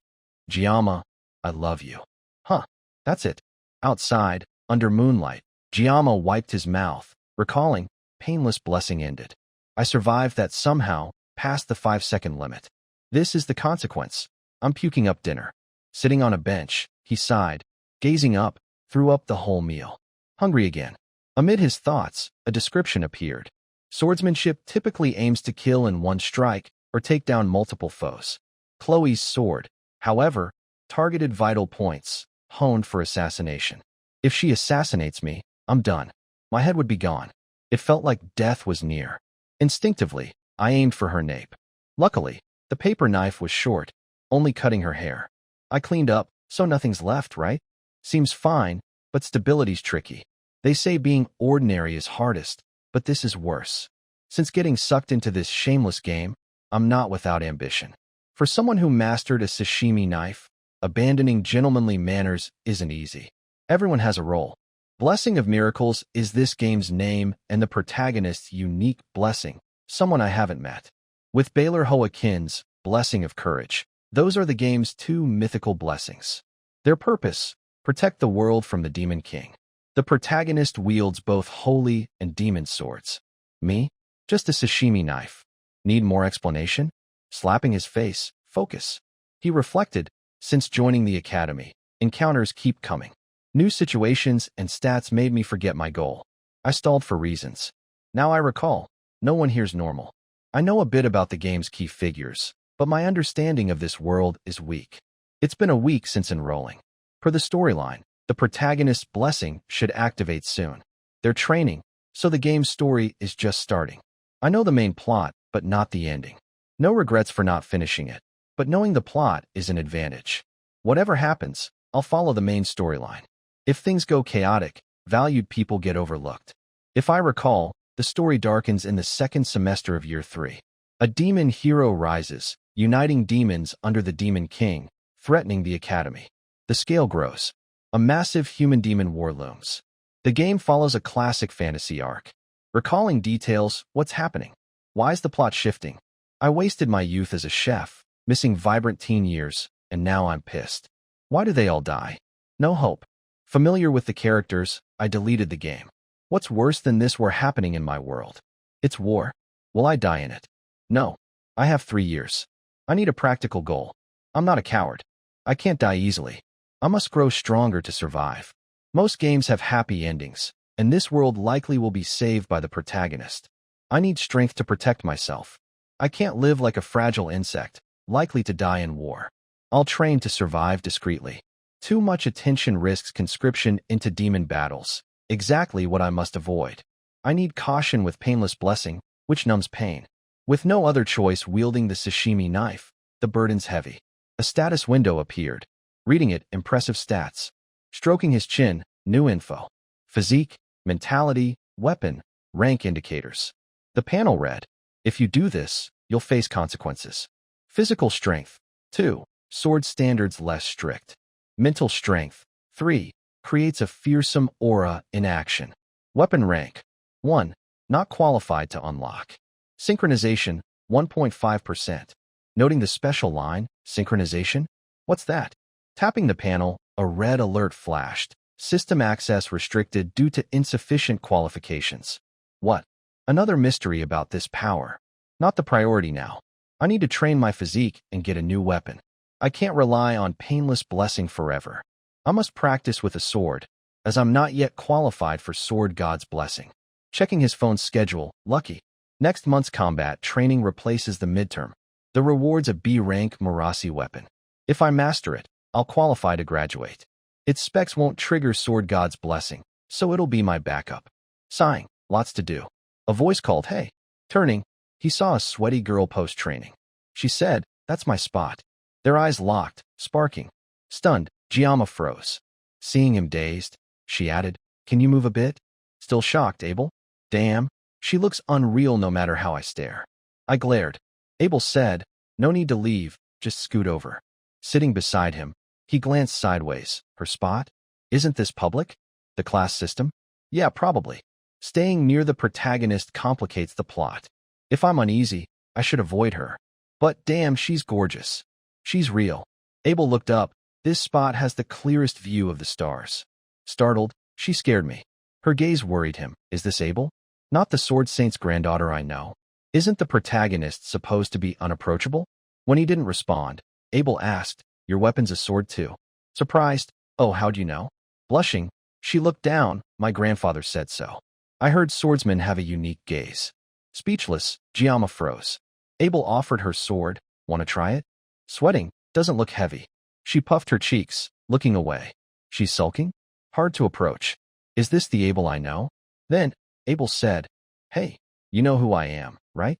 Giama, I love you. Huh, that's it. Outside, under moonlight, Giama wiped his mouth, recalling, painless blessing ended. I survived that somehow, past the 5-second limit. This is the consequence. I'm puking up dinner. Sitting on a bench, he sighed, gazing up, threw up the whole meal. Hungry again. Amid his thoughts, a description appeared. Swordsmanship typically aims to kill in one strike or take down multiple foes. Chloe's sword, however, targeted vital points, honed for assassination. If she assassinates me, I'm done. My head would be gone. It felt like death was near. Instinctively, I aimed for her nape. Luckily, the paper knife was short, only cutting her hair. I cleaned up, so nothing's left, right? Seems fine, but stability's tricky. They say being ordinary is hardest, but this is worse. Since getting sucked into this shameless game, I'm not without ambition. For someone who mastered a sashimi knife, abandoning gentlemanly manners isn't easy. Everyone has a role. Blessing of Miracles is this game's name and the protagonist's unique blessing, someone I haven't met. With Baylor Hoakin's Blessing of Courage, those are the game's two mythical blessings. Their purpose, protect the world from the Demon King. The protagonist wields both holy and demon swords. Me? Just a sashimi knife. Need more explanation? Slapping his face, focus. He reflected, since joining the academy, encounters keep coming. New situations and stats made me forget my goal. I stalled for reasons. Now I recall, no one here's normal. I know a bit about the game's key figures, but my understanding of this world is weak. It's been a week since enrolling. Per the storyline, the protagonist's blessing should activate soon. They're training, so the game's story is just starting. I know the main plot, but not the ending. No regrets for not finishing it, but knowing the plot is an advantage. Whatever happens, I'll follow the main storyline. If things go chaotic, valued people get overlooked. If I recall, the story darkens in the second semester of Year 3. A demon hero rises, uniting demons under the Demon King, threatening the academy. The scale grows. A massive human-demon war looms. The game follows a classic fantasy arc. Recalling details, what's happening? Why's the plot shifting? I wasted my youth as a chef, missing vibrant teen years, and now I'm pissed. Why do they all die? No hope. Familiar with the characters, I deleted the game. What's worse than this were happening in my world? It's war. Will I die in it? No. I have 3 years. I need a practical goal. I'm not a coward. I can't die easily. I must grow stronger to survive. Most games have happy endings, and this world likely will be saved by the protagonist. I need strength to protect myself. I can't live like a fragile insect, likely to die in war. I'll train to survive discreetly. Too much attention risks conscription into demon battles, exactly what I must avoid. I need caution with painless blessing, which numbs pain. With no other choice wielding the sashimi knife, the burden's heavy. A status window appeared. Reading it, impressive stats. Stroking his chin, new info. Physique, mentality, weapon, rank indicators. The panel read, if you do this, you'll face consequences. Physical strength, 2. Sword standards less strict. Mental strength, 3. Creates a fearsome aura in action. Weapon rank, 1. Not qualified to unlock. Synchronization, 1.5%. Noting the special line, synchronization? What's that? Tapping the panel, a red alert flashed. System access restricted due to insufficient qualifications. What? Another mystery about this power. Not the priority now. I need to train my physique and get a new weapon. I can't rely on painless blessing forever. I must practice with a sword, as I'm not yet qualified for Sword God's blessing. Checking his phone's schedule, lucky. Next month's combat training replaces the midterm. The reward's a B-rank Marasi weapon. If I master it, I'll qualify to graduate. Its specs won't trigger Sword God's blessing, so it'll be my backup. Sighing, lots to do. A voice called, hey. Turning, he saw a sweaty girl post-training. She said, that's my spot. Their eyes locked, sparking. Stunned, Giamma froze. Seeing him dazed, she added, can you move a bit? Still shocked, Abel? Damn, she looks unreal no matter how I stare. I glared. Abel said, no need to leave, just scoot over. Sitting beside him, he glanced sideways. Her spot? Isn't this public? The class system? Yeah, probably. Staying near the protagonist complicates the plot. If I'm uneasy, I should avoid her. But damn, she's gorgeous. She's real. Abel looked up. This spot has the clearest view of the stars. Startled, she scared me. Her gaze worried him. Is this Abel? Not the Sword Saint's granddaughter I know. Isn't the protagonist supposed to be unapproachable? When he didn't respond, Abel asked, your weapon's a sword too. Surprised, oh, how'd you know? Blushing, She looked down. My grandfather said so. I heard swordsmen have a unique gaze. Speechless, Giamma froze. Abel offered her sword. Want to try it? Sweating. Doesn't look heavy. She puffed her cheeks, looking away. She's sulking? Hard to approach. Is this the Abel I know? Then, Abel said, "Hey, you know who I am, right?"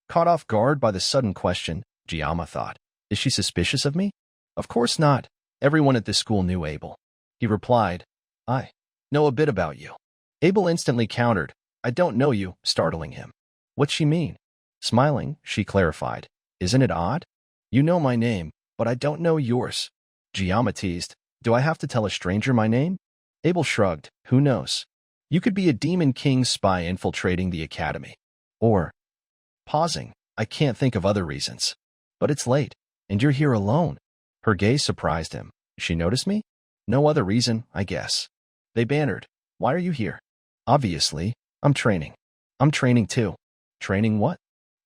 Caught off guard by the sudden question, Giamma thought, is she suspicious of me? Of course not. Everyone at this school knew Abel. He replied, I know a bit about you. Abel instantly countered, I don't know you, startling him. What's she mean? Smiling, she clarified, isn't it odd? You know my name, but I don't know yours. Giamma teased, do I have to tell a stranger my name? Abel shrugged, who knows? You could be a demon king spy infiltrating the academy. Or, pausing, I can't think of other reasons. But it's late, and you're here alone. Her gaze surprised him. She noticed me? No other reason, I guess. They bantered. Why are you here? Obviously, I'm training. I'm training too. Training what?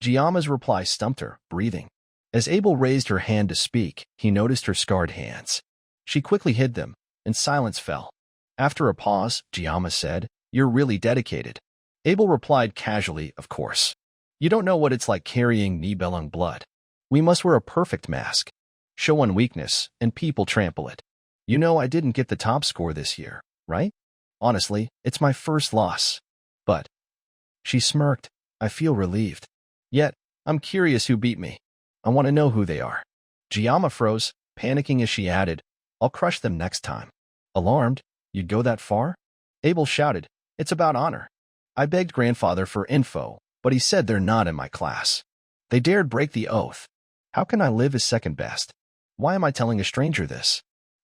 Giamma's reply stumped her, breathing. As Abel raised her hand to speak, he noticed her scarred hands. She quickly hid them, and silence fell. After a pause, Giamma said, You're really dedicated. Abel replied casually, of course. You don't know what it's like carrying Nibelung blood. We must wear a perfect mask. Show one weakness, and people trample it. You know I didn't get the top score this year, right? Honestly, it's my first loss. But, she smirked, I feel relieved. Yet, I'm curious who beat me. I want to know who they are. Giamma froze, panicking as she added, I'll crush them next time. Alarmed, you'd go that far? Abel shouted, it's about honor. I begged grandfather for info, but he said they're not in my class. They dared break the oath. How can I live as second best? Why am I telling a stranger this?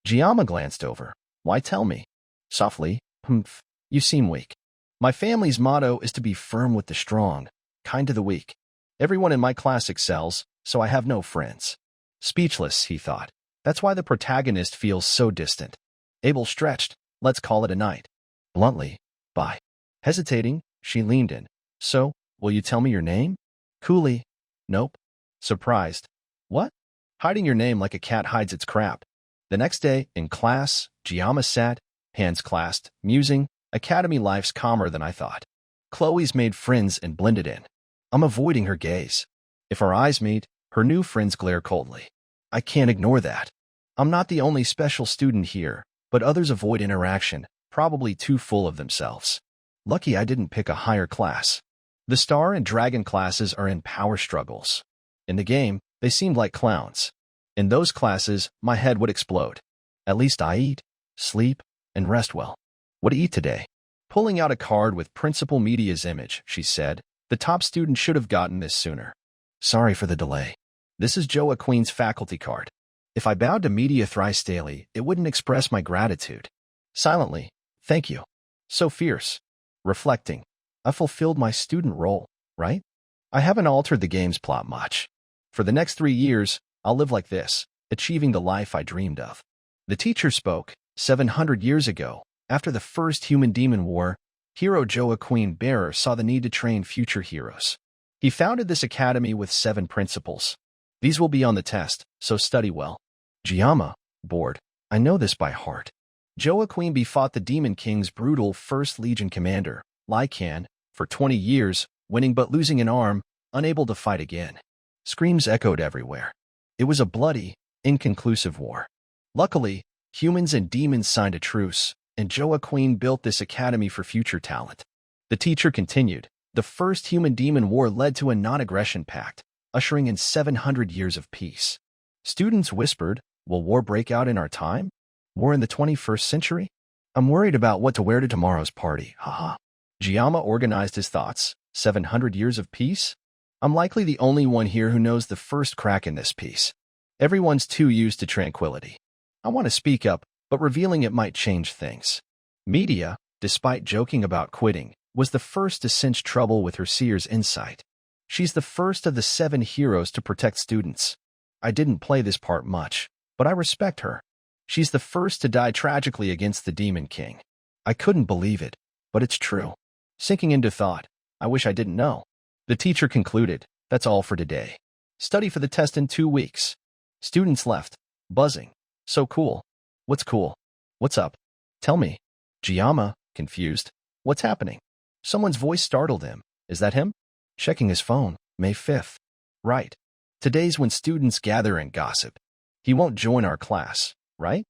Giamma glanced over. Why tell me? Softly, humph, you seem weak. My family's motto is to be firm with the strong, kind to the weak. Everyone in my class excels, so I have no friends. Speechless, he thought. That's why the protagonist feels so distant. Abel stretched. Let's call it a night. Bluntly, bye. Hesitating, she leaned in. So, will you tell me your name? Coolly. Nope. Surprised. What? Hiding your name like a cat hides its crap. The next day, in class, Giamma sat, hands clasped, musing, academy life's calmer than I thought. Chloe's made friends and blended in. I'm avoiding her gaze. If our eyes meet, her new friends glare coldly. I can't ignore that. I'm not the only special student here, but others avoid interaction, probably too full of themselves. Lucky I didn't pick a higher class. The Star and Dragon classes are in power struggles. In the game, they seemed like clowns. In those classes, my head would explode. At least I eat, sleep, and rest well. What to eat today? Pulling out a card with Principal Media's image, she said, the top student should have gotten this sooner. Sorry for the delay. This is Joa Queen's faculty card. If I bowed to Media thrice daily, it wouldn't express my gratitude. Silently, thank you. So fierce. Reflecting, I fulfilled my student role, right? I haven't altered the game's plot much. For the next 3 years, I'll live like this, achieving the life I dreamed of. The teacher spoke. 700 years ago, after the first human-demon war, hero Joa Queen Bearer saw the need to train future heroes. He founded this academy with 7 principles. These will be on the test, so study well. Giamma, bored. I know this by heart. Joa Queen fought the Demon King's brutal 1st Legion commander, Lycan, for 20 years, winning but losing an arm, unable to fight again. Screams echoed everywhere. It was a bloody, inconclusive war. Luckily, humans and demons signed a truce, and Joa Queen built this academy for future talent. The teacher continued, the first human-demon war led to a non-aggression pact, ushering in 700 years of peace. Students whispered, will war break out in our time? War in the 21st century? I'm worried about what to wear to tomorrow's party, haha. Giamma organized his thoughts. 700 years of peace? I'm likely the only one here who knows the first crack in this piece. Everyone's too used to tranquility. I want to speak up, but revealing it might change things. Media, despite joking about quitting, was the first to cinch trouble with her seer's insight. She's the first of the 7 heroes to protect students. I didn't play this part much, but I respect her. She's the first to die tragically against the Demon King. I couldn't believe it, but it's true. Sinking into thought, I wish I didn't know. The teacher concluded, that's all for today. Study for the test in 2 weeks. Students left, buzzing. So cool. What's cool? What's up? Tell me. Jiyama, confused. What's happening? Someone's voice startled him. Is that him? Checking his phone. May 5th. Right. Today's when students gather and gossip. He won't join our class, right?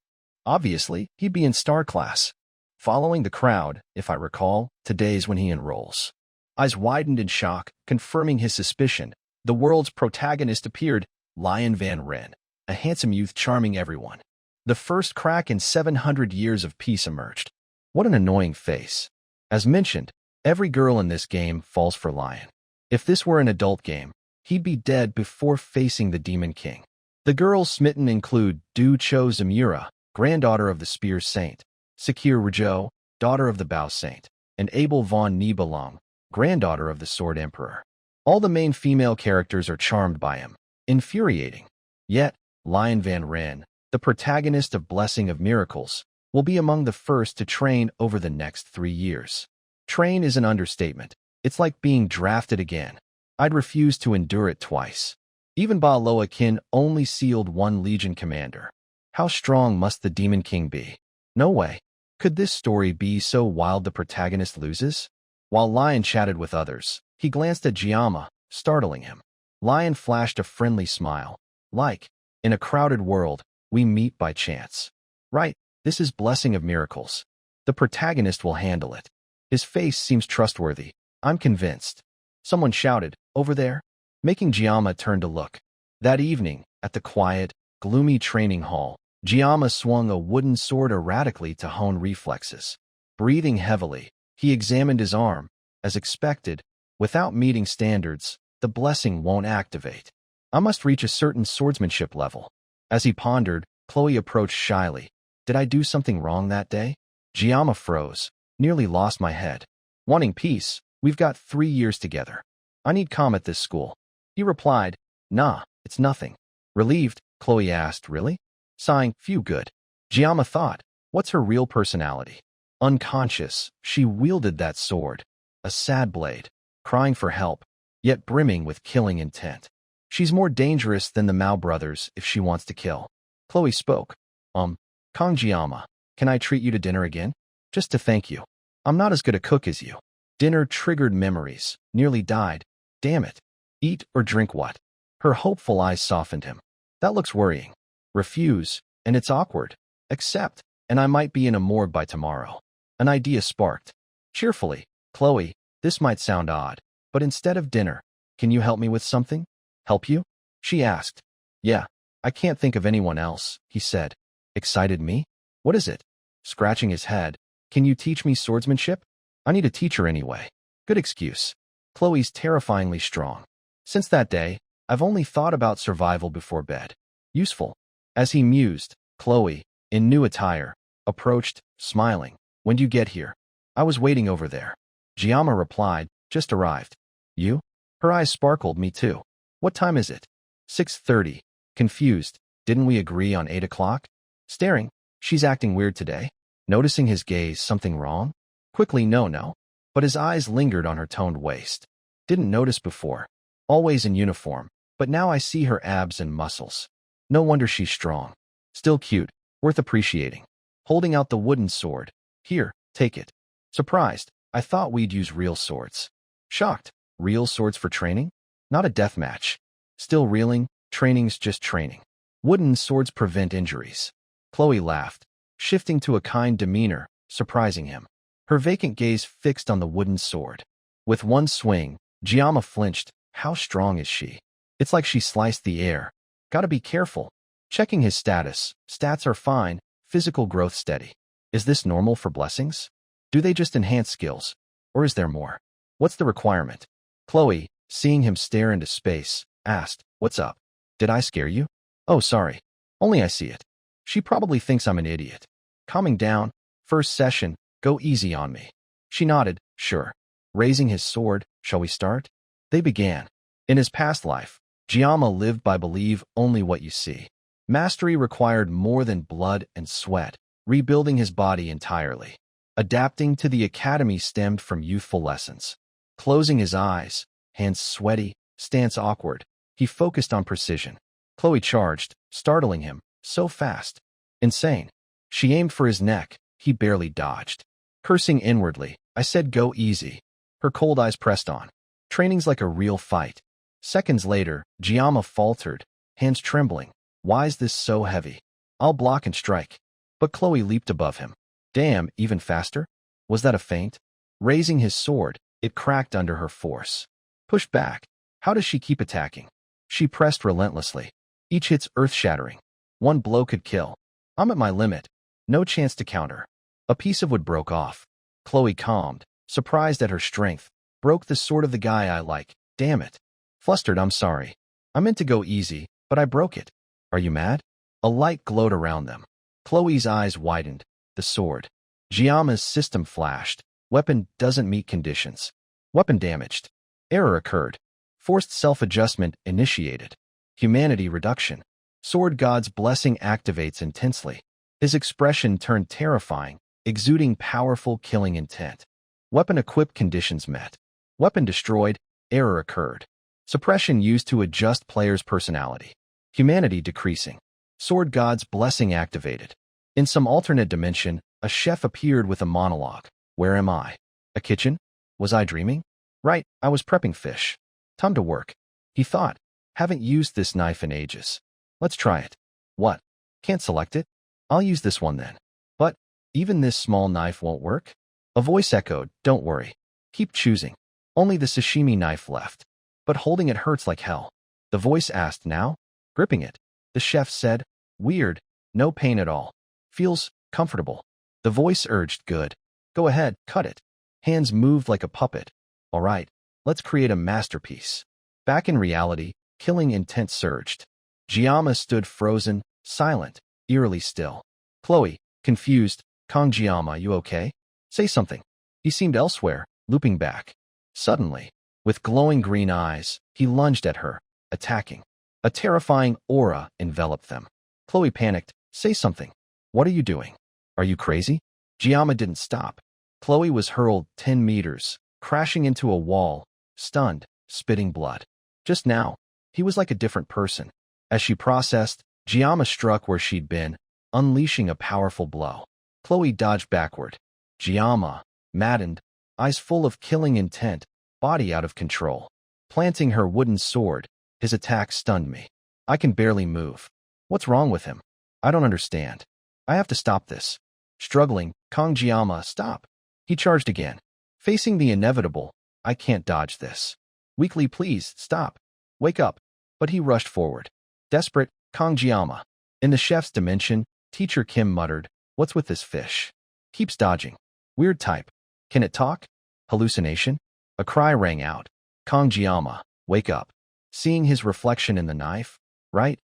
Obviously, he'd be in star class. Following the crowd, if I recall, today's when he enrolls. Eyes widened in shock, confirming his suspicion. The world's protagonist appeared, Lion Van Ren, a handsome youth charming everyone. The first crack in 700 years of peace emerged. What an annoying face. As mentioned, every girl in this game falls for Lion. If this were an adult game, he'd be dead before facing the Demon King. The girls smitten include Du Cho Zamura, granddaughter of the Spear Saint, Sakir Rajo, daughter of the Bow Saint, and Abel von Nibelung, granddaughter of the Sword Emperor. All the main female characters are charmed by him. Infuriating. Yet, Lion Van Ren, the protagonist of Blessing of Miracles, will be among the first to train over the next 3 years. Train is an understatement. It's like being drafted again. I'd refuse to endure it twice. Even Ba Loa Kin only sealed 1 Legion commander. How strong must the Demon King be? No way. Could this story be so wild the protagonist loses? While Lion chatted with others, he glanced at Jiyama, startling him. Lion flashed a friendly smile. Like, in a crowded world, we meet by chance. Right, this is Blessing of Miracles. The protagonist will handle it. His face seems trustworthy. I'm convinced. Someone shouted, over there, making Jiyama turn to look. That evening, at the quiet, gloomy training hall, Jiyama swung a wooden sword erratically to hone reflexes. Breathing heavily, he examined his arm. As expected, without meeting standards, the blessing won't activate. I must reach a certain swordsmanship level. As he pondered, Chloe approached shyly. Did I do something wrong that day? Jiyama froze. Nearly lost my head. Wanting peace, we've got 3 years together. I need calm at this school. He replied, nah, it's nothing. Relieved, Chloe asked, really? Sighing, phew, good. Jiyama thought, what's her real personality? Unconscious, she wielded that sword. A sad blade, crying for help, yet brimming with killing intent. She's more dangerous than the Mao brothers if she wants to kill. Chloe spoke. Kong Jiyama, can I treat you to dinner again? Just to thank you. I'm not as good a cook as you. Dinner triggered memories. Nearly died. Damn it. Eat or drink what? Her hopeful eyes softened him. That looks worrying. Refuse, and it's awkward. Accept, and I might be in a morgue by tomorrow. An idea sparked. Cheerfully, Chloe, this might sound odd, but instead of dinner, can you help me with something? Help you? She asked. Yeah, I can't think of anyone else, he said. Excited me? What is it? Scratching his head. Can you teach me swordsmanship? I need a teacher anyway. Good excuse. Chloe's terrifyingly strong. Since that day, I've only thought about survival before bed. Useful. As he mused, Chloe, in new attire, approached, smiling. When do you get here? I was waiting over there. Jiyama replied, just arrived. You? Her eyes sparkled. Me too. What time is it? 6:30. Confused. Didn't we agree on 8 o'clock? Staring. She's acting weird today. Noticing his gaze, something wrong? Quickly, no. But his eyes lingered on her toned waist. Didn't notice before. Always in uniform, but now I see her abs and muscles. No wonder she's strong. Still cute, worth appreciating. Holding out the wooden sword. Here, take it. Surprised, I thought we'd use real swords. Shocked, real swords for training? Not a death match. Still reeling, training's just training. Wooden swords prevent injuries. Chloe laughed, shifting to a kind demeanor, surprising him. Her vacant gaze fixed on the wooden sword. With one swing, Jiyama flinched. How strong is she? It's like she sliced the air. Gotta be careful. Checking his status. Stats are fine, physical growth steady. Is this normal for blessings? Do they just enhance skills? Or is there more? What's the requirement? Chloe, seeing him stare into space, asked, what's up? Did I scare you? Oh, sorry. Only I see it. She probably thinks I'm an idiot. Calming down. First session, go easy on me. She nodded, sure. Raising his sword, shall we start? They began. In his past life, Jiyama lived by believe only what you see. Mastery required more than blood and sweat, rebuilding his body entirely. Adapting to the academy stemmed from youthful lessons. Closing his eyes, hands sweaty, stance awkward, he focused on precision. Chloe charged, startling him, so fast. Insane. She aimed for his neck, he barely dodged. Cursing inwardly, I said go easy. Her cold eyes pressed on. Training's like a real fight. Seconds later, Giamma faltered, hands trembling. Why is this so heavy? I'll block and strike. But Chloe leaped above him. Damn, even faster? Was that a feint? Raising his sword, it cracked under her force. Pushed back. How does she keep attacking? She pressed relentlessly. Each hit's earth-shattering. One blow could kill. I'm at my limit. No chance to counter. A piece of wood broke off. Chloe calmed, surprised at her strength. Broke the sword of the guy I like. Damn it. Flustered, I'm sorry. I meant to go easy, but I broke it. Are you mad? A light glowed around them. Chloe's eyes widened. The sword. Giamma's system flashed. Weapon doesn't meet conditions. Weapon damaged. Error occurred. Forced self-adjustment initiated. Humanity reduction. Sword God's blessing activates intensely. His expression turned terrifying, exuding powerful killing intent. Weapon equipped, conditions met. Weapon destroyed, error occurred. Suppression used to adjust player's personality. Humanity decreasing. Sword God's blessing activated. In some alternate dimension, a chef appeared with a monologue. Where am I? A kitchen? Was I dreaming? Right, I was prepping fish. Time to work. He thought. Haven't used this knife in ages. Let's try it. What? Can't select it? I'll use this one then. But even this small knife won't work? A voice echoed, don't worry. Keep choosing. Only the sashimi knife left. But holding it hurts like hell. The voice asked now? Gripping it. The chef said, weird, no pain at all. Feels comfortable. The voice urged, good. Go ahead, cut it. Hands moved like a puppet. All right, let's create a masterpiece. Back in reality, killing intent surged. Giamma stood frozen, silent, eerily still. Chloe, confused, Kong Giamma, you okay? Say something. He seemed elsewhere, looping back. Suddenly, with glowing green eyes, he lunged at her, attacking. A terrifying aura enveloped them. Chloe panicked. Say something. What are you doing? Are you crazy? Giamma didn't stop. Chloe was hurled 10 meters, crashing into a wall, stunned, spitting blood. Just now, he was like a different person. As she processed, Giamma struck where she'd been, unleashing a powerful blow. Chloe dodged backward. Giamma, maddened, eyes full of killing intent, body out of control. Planting her wooden sword, his attack stunned me. I can barely move. What's wrong with him? I don't understand. I have to stop this. Struggling, Kong Giamma, stop. He charged again. Facing the inevitable, I can't dodge this. Weakly, please, stop. Wake up. But he rushed forward. Desperate, Kong Giamma. In the chef's dimension, Teacher Kim muttered, what's with this fish? Keeps dodging. Weird type. Can it talk? Hallucination? A cry rang out. Kong Giamma, wake up. Seeing his reflection in the knife. Right?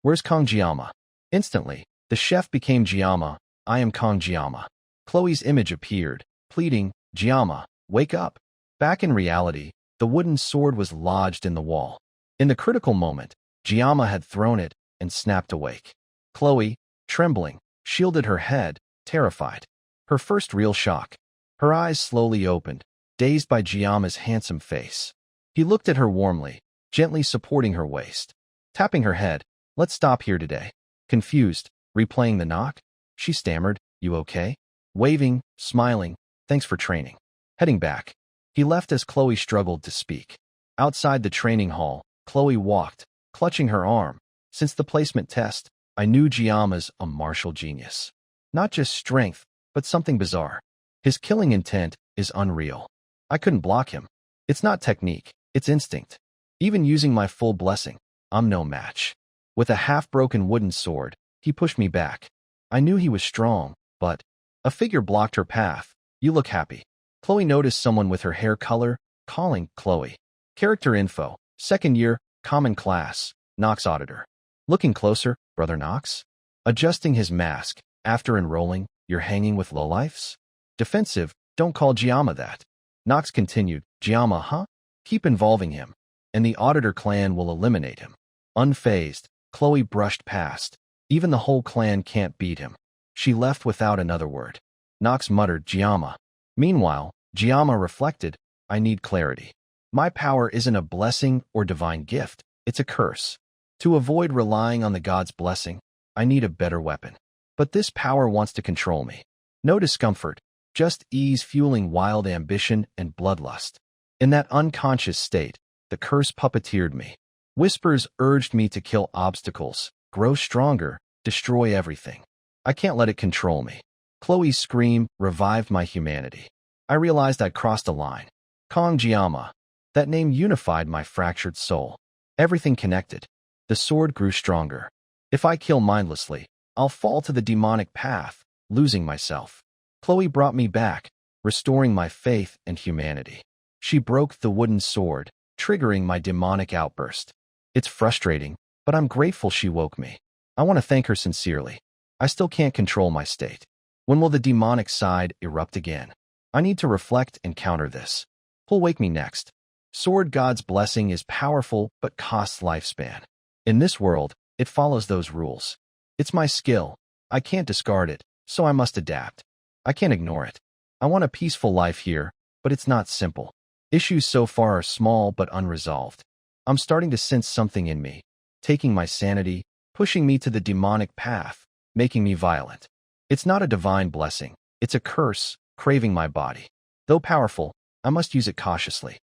Where's Kong Giamma? Instantly, the chef became Giamma. I am Kong Giamma. Chloe's image appeared, pleading, Giamma, wake up. Back in reality, the wooden sword was lodged in the wall. In the critical moment, Giamma had thrown it and snapped awake. Chloe, trembling, shielded her head, terrified. Her first real shock. Her eyes slowly opened, dazed by Giamma's handsome face. He looked at her warmly, gently supporting her waist. Tapping her head, let's stop here today. Confused, replaying the knock, she stammered, you okay? Waving, smiling, thanks for training. Heading back. He left as Chloe struggled to speak. Outside the training hall, Chloe walked, clutching her arm. Since the placement test, I knew Giamma's a martial genius. Not just strength, but something bizarre. His killing intent is unreal. I couldn't block him. It's not technique, it's instinct. Even using my full blessing, I'm no match. With a half-broken wooden sword, he pushed me back. I knew he was strong, but a figure blocked her path. You look happy. Chloe noticed someone with her hair color, calling Chloe. Character info, second year, common class, Knox auditor. Looking closer, Brother Knox? Adjusting his mask, after enrolling, you're hanging with lowlifes? Defensive, don't call Giamma that. Knox continued, Giamma, huh? Keep involving him, and the auditor clan will eliminate him. Unfazed, Chloe brushed past. Even the whole clan can't beat him. She left without another word. Knox muttered, Giamma. Meanwhile, Giamma reflected, I need clarity. My power isn't a blessing or divine gift, it's a curse. To avoid relying on the god's blessing, I need a better weapon. But this power wants to control me. No discomfort, just ease fueling wild ambition and bloodlust. In that unconscious state, the curse puppeteered me. Whispers urged me to kill obstacles, grow stronger, destroy everything. I can't let it control me. Chloe's scream revived my humanity. I realized I'd crossed a line. Kongjiyama. That name unified my fractured soul. Everything connected. The sword grew stronger. If I kill mindlessly, I'll fall to the demonic path, losing myself. Chloe brought me back, restoring my faith and humanity. She broke the wooden sword, triggering my demonic outburst. It's frustrating, but I'm grateful she woke me. I want to thank her sincerely. I still can't control my state. When will the demonic side erupt again? I need to reflect and counter this. Who'll wake me next? Sword God's blessing is powerful but costs lifespan. In this world, it follows those rules. It's my skill. I can't discard it, so I must adapt. I can't ignore it. I want a peaceful life here, but it's not simple. Issues so far are small but unresolved. I'm starting to sense something in me, taking my sanity, pushing me to the demonic path, making me violent. It's not a divine blessing. It's a curse, craving my body. Though powerful, I must use it cautiously.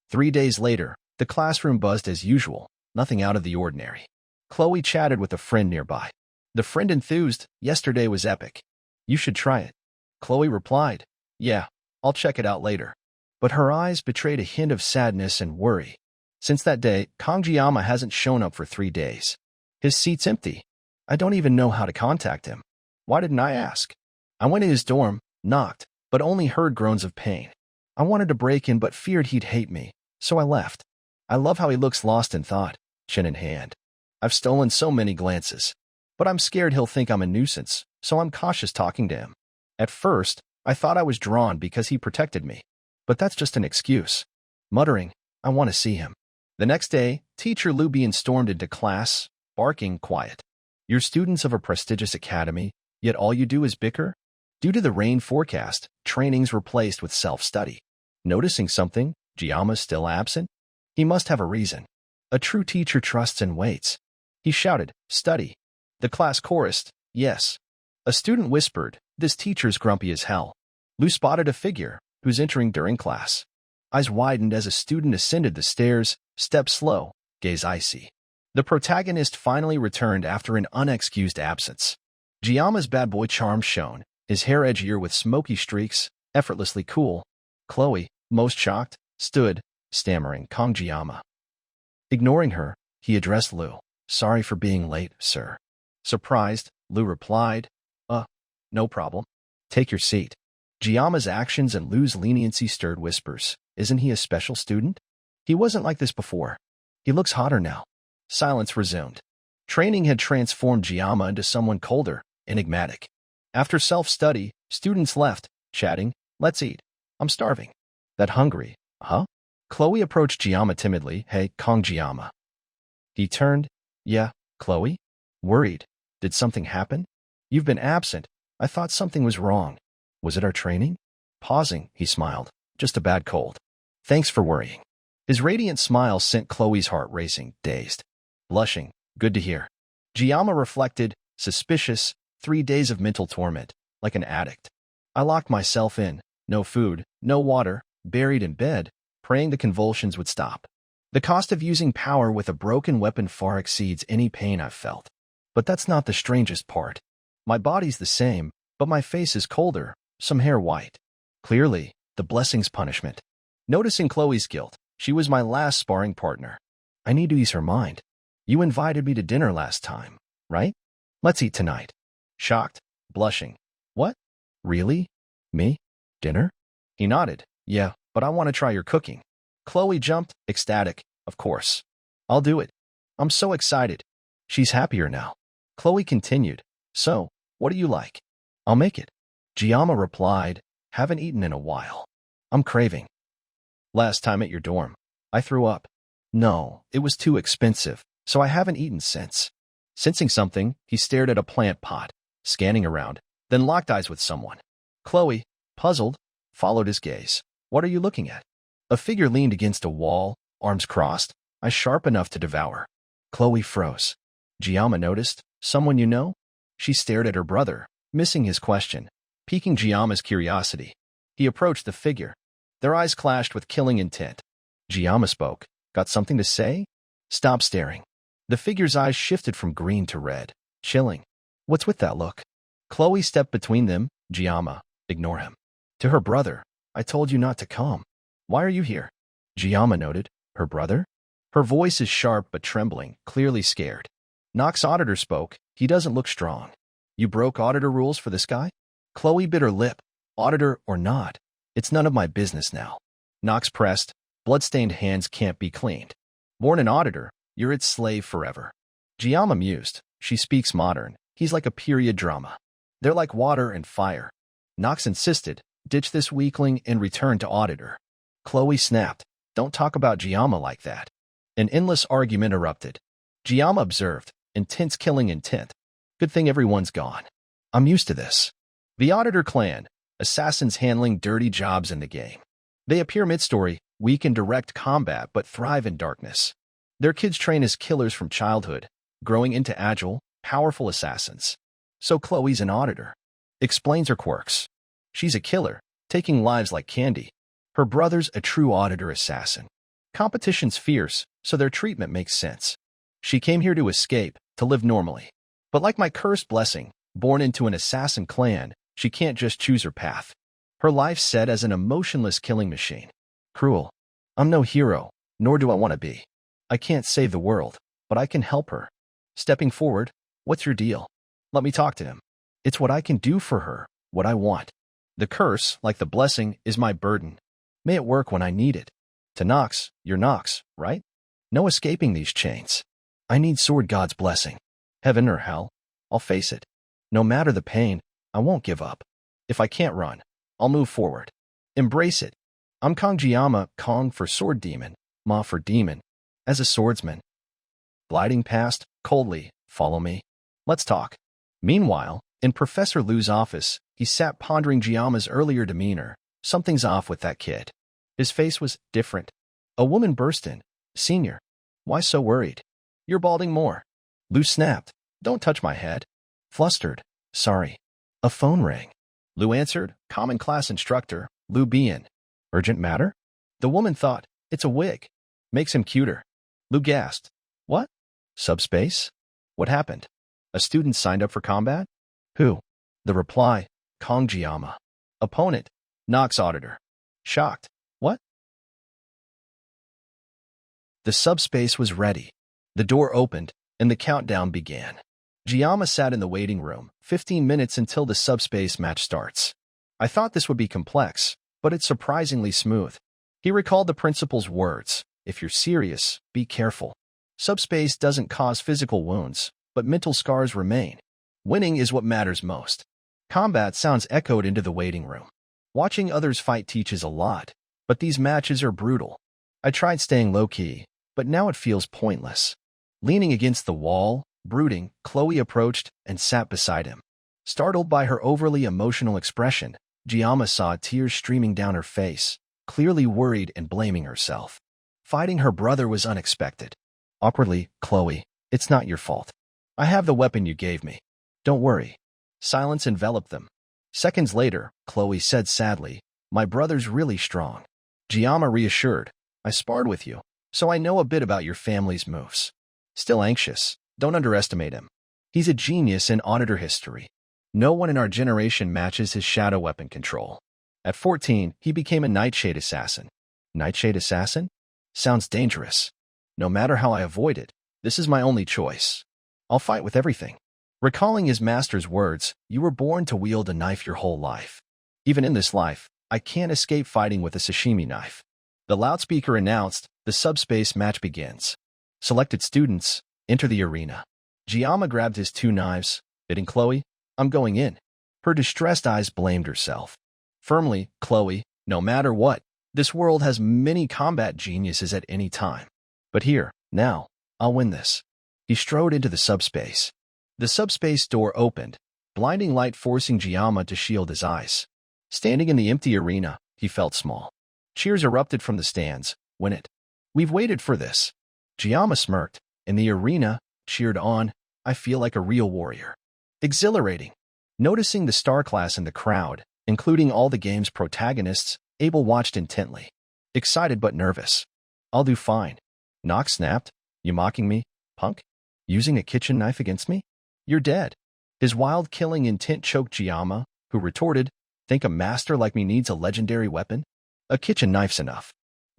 3 days later, the classroom buzzed as usual, nothing out of the ordinary. Chloe chatted with a friend nearby. The friend enthused, "Yesterday was epic. You should try it." Chloe replied, "Yeah, I'll check it out later." But her eyes betrayed a hint of sadness and worry. Since that day, Kongjiyama hasn't shown up for 3 days. His seat's empty. I don't even know how to contact him. Why didn't I ask? I went to his dorm, knocked, but only heard groans of pain. I wanted to break in but feared he'd hate me, so I left. I love how he looks lost in thought, chin in hand. I've stolen so many glances. But I'm scared he'll think I'm a nuisance, so I'm cautious talking to him. At first, I thought I was drawn because he protected me. But that's just an excuse. Muttering, I want to see him. The next day, teacher Lubian stormed into class, barking quiet. You're students of a prestigious academy, yet all you do is bicker? Due to the rain forecast, training's replaced with self-study. Noticing something, Jiyama's still absent? He must have a reason. A true teacher trusts and waits. He shouted, "Study." The class chorused, "Yes." A student whispered, "This teacher's grumpy as hell." Lu spotted a figure, who's entering during class. Eyes widened as a student ascended the stairs, step slow, gaze icy. The protagonist finally returned after an unexcused absence. Jiyama's bad boy charm shone, his hair edgier with smoky streaks, effortlessly cool. Chloe, most shocked, stood, stammering, Kongjiyama. Ignoring her, he addressed Lu. "Sorry for being late, sir." Surprised, Lu replied, No problem. Take your seat." Jiyama's actions and Lu's leniency stirred whispers. Isn't he a special student? He wasn't like this before. He looks hotter now. Silence resumed. Training had transformed Jiyama into someone colder, enigmatic. After self-study, students left, chatting, "Let's eat. I'm starving." "That hungry, huh?" Chloe approached Jiyama timidly. "Hey, Kongjiyama." He turned. "Yeah, Chloe?" Worried. "Did something happen? You've been absent. I thought something was wrong. Was it our training?" Pausing, he smiled. "Just a bad cold. Thanks for worrying." His radiant smile sent Chloe's heart racing, dazed. Blushing, "Good to hear." Jiyama reflected, suspicious, 3 days of mental torment, like an addict. I locked myself in, no food, no water, buried in bed, praying the convulsions would stop. The cost of using power with a broken weapon far exceeds any pain I've felt. But that's not the strangest part. My body's the same, but my face is colder, some hair white. Clearly, the blessing's punishment. Noticing Chloe's guilt, she was my last sparring partner. I need to ease her mind. You invited me to dinner last time, right? Let's eat tonight. Shocked, blushing. What? Really? Me? Dinner? He nodded. Yeah, but I want to try your cooking. Chloe jumped, ecstatic. Of course. I'll do it. I'm so excited. She's happier now. Chloe continued. So, what do you like? I'll make it. Jiyama replied, haven't eaten in a while. I'm craving. Last time at your dorm, I threw up. No, it was too expensive, so I haven't eaten since. Sensing something, he stared at a plant pot, scanning around, then locked eyes with someone. Chloe, puzzled, followed his gaze. What are you looking at? A figure leaned against a wall, arms crossed, eyes sharp enough to devour. Chloe froze. Jiyama noticed. Someone you know? She stared at her brother, missing his question, piquing Jiyama's curiosity. He approached the figure. Their eyes clashed with killing intent. Giyama spoke. Got something to say? Stop staring. The figure's eyes shifted from green to red, chilling. What's with that look? Chloe stepped between them. Giyama, ignore him. To her brother, I told you not to come. Why are you here? Giyama noted. Her brother? Her voice is sharp but trembling, clearly scared. Nox auditor spoke. He doesn't look strong. You broke auditor rules for this guy? Chloe bit her lip. Auditor or not, it's none of my business now. Nox pressed. Bloodstained hands can't be cleaned. Born an auditor, you're its slave forever. Giyama mused. She speaks modern. He's like a period drama. They're like water and fire. Nox insisted. Ditch this weakling and return to auditor. Chloe snapped. Don't talk about Giyama like that. An endless argument erupted. Giyama observed. Intense killing intent. Good thing everyone's gone. I'm used to this. The Auditor Clan. Assassins handling dirty jobs in the game. They appear mid-story, weak in direct combat but thrive in darkness. Their kids train as killers from childhood, growing into agile, powerful assassins. So Chloe's an auditor. Explains her quirks. She's a killer, taking lives like candy. Her brother's a true auditor assassin. Competition's fierce, so their treatment makes sense. She came here to escape, to live normally. But like my cursed blessing, born into an assassin clan, she can't just choose her path. Her life's set as an emotionless killing machine. Cruel. I'm no hero, nor do I want to be. I can't save the world, but I can help her. Stepping forward, what's your deal? Let me talk to him. It's what I can do for her, what I want. The curse, like the blessing, is my burden. May it work when I need it. To Nox, you're Nox, right? No escaping these chains. I need Sword God's blessing. Heaven or hell, I'll face it. No matter the pain, I won't give up. If I can't run, I'll move forward. Embrace it. I'm Kong Giyama, Kong for sword demon, Ma for demon. As a swordsman. Gliding past, coldly, follow me. Let's talk. Meanwhile, in Professor Liu's office, he sat pondering Giyama's earlier demeanor. Something's off with that kid. His face was different. A woman burst in. Senior. Why so worried? You're balding more. Liu snapped. Don't touch my head. Flustered. Sorry. A phone rang. Liu answered. Common class instructor, Liu Bian. Urgent matter? The woman thought. It's a wig. Makes him cuter. Liu gasped. What? Subspace? What happened? A student signed up for combat? Who? The reply. Kong Giyama. Opponent. Nox auditor. Shocked. What? The subspace was ready. The door opened, and the countdown began. Giyama sat in the waiting room, 15 minutes until the subspace match starts. I thought this would be complex, but it's surprisingly smooth. He recalled the principal's words. If you're serious, be careful. Subspace doesn't cause physical wounds, but mental scars remain. Winning is what matters most. Combat sounds echoed into the waiting room. Watching others fight teaches a lot, but these matches are brutal. I tried staying low-key, but now it feels pointless. Leaning against the wall, brooding, Chloe approached and sat beside him. Startled by her overly emotional expression, Giyama saw tears streaming down her face, clearly worried and blaming herself. Fighting her brother was unexpected. Awkwardly, Chloe, it's not your fault. I have the weapon you gave me. Don't worry. Silence enveloped them. Seconds later, Chloe said sadly, my brother's really strong. Giyama reassured, I sparred with you, so I know a bit about your family's moves. Still anxious, don't underestimate him. He's a genius in auditor history. No one in our generation matches his shadow weapon control. At 14, he became a Nightshade assassin. Nightshade assassin? Sounds dangerous. No matter how I avoid it, this is my only choice. I'll fight with everything. Recalling his master's words, you were born to wield a knife your whole life. Even in this life, I can't escape fighting with a sashimi knife. The loudspeaker announced, the subspace match begins. Selected students, enter the arena. Giyama grabbed his two knives, bidding Chloe, I'm going in. Her distressed eyes blamed herself. Firmly, Chloe, no matter what, this world has many combat geniuses at any time. But here, now, I'll win this. He strode into the subspace. The subspace door opened, blinding light forcing Giyama to shield his eyes. Standing in the empty arena, he felt small. Cheers erupted from the stands. Win it. We've waited for this. Giyama smirked, and the arena cheered on. I feel like a real warrior. Exhilarating. Noticing the star class in the crowd, including all the game's protagonists. Abel watched intently, excited but nervous. I'll do fine. Nox snapped. You mocking me, punk? Using a kitchen knife against me? You're dead. His wild killing intent choked Giamma, who retorted, think a master like me needs a legendary weapon? A kitchen knife's enough.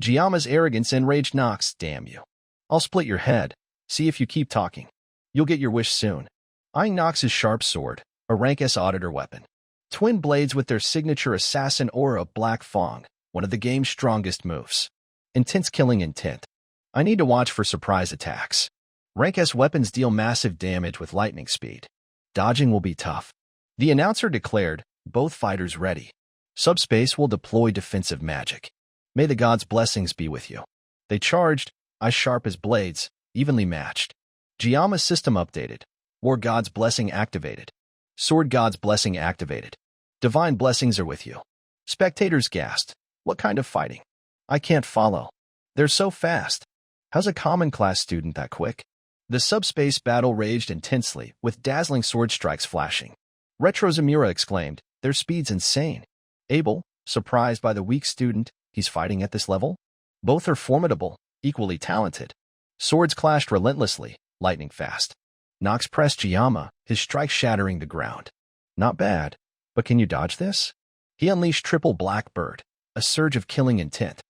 Giamma's arrogance enraged Nox. Damn you. I'll split your head. See if you keep talking. You'll get your wish soon. Eyeing Nox's sharp sword, a rank S auditor weapon. Twin blades with their signature assassin aura, Black Fong, one of the game's strongest moves. Intense killing intent. I need to watch for surprise attacks. Rank S weapons deal massive damage with lightning speed. Dodging will be tough. The announcer declared, both fighters ready. Subspace will deploy defensive magic. May the gods' blessings be with you. They charged, eyes sharp as blades, evenly matched. Giamma's system updated. War God's Blessing activated. Sword God's Blessing activated. Divine blessings are with you. Spectators gasped. What kind of fighting? I can't follow. They're so fast. How's a common class student that quick? The subspace battle raged intensely, with dazzling sword strikes flashing. Retro Zamira exclaimed, their speed's insane. Abel, surprised by the weak student he's fighting at this level? Both are formidable, equally talented. Swords clashed relentlessly, lightning fast. Nox pressed Giamma, his strike shattering the ground. Not bad, but can you dodge this? He unleashed triple Blackbird, a surge of killing intent.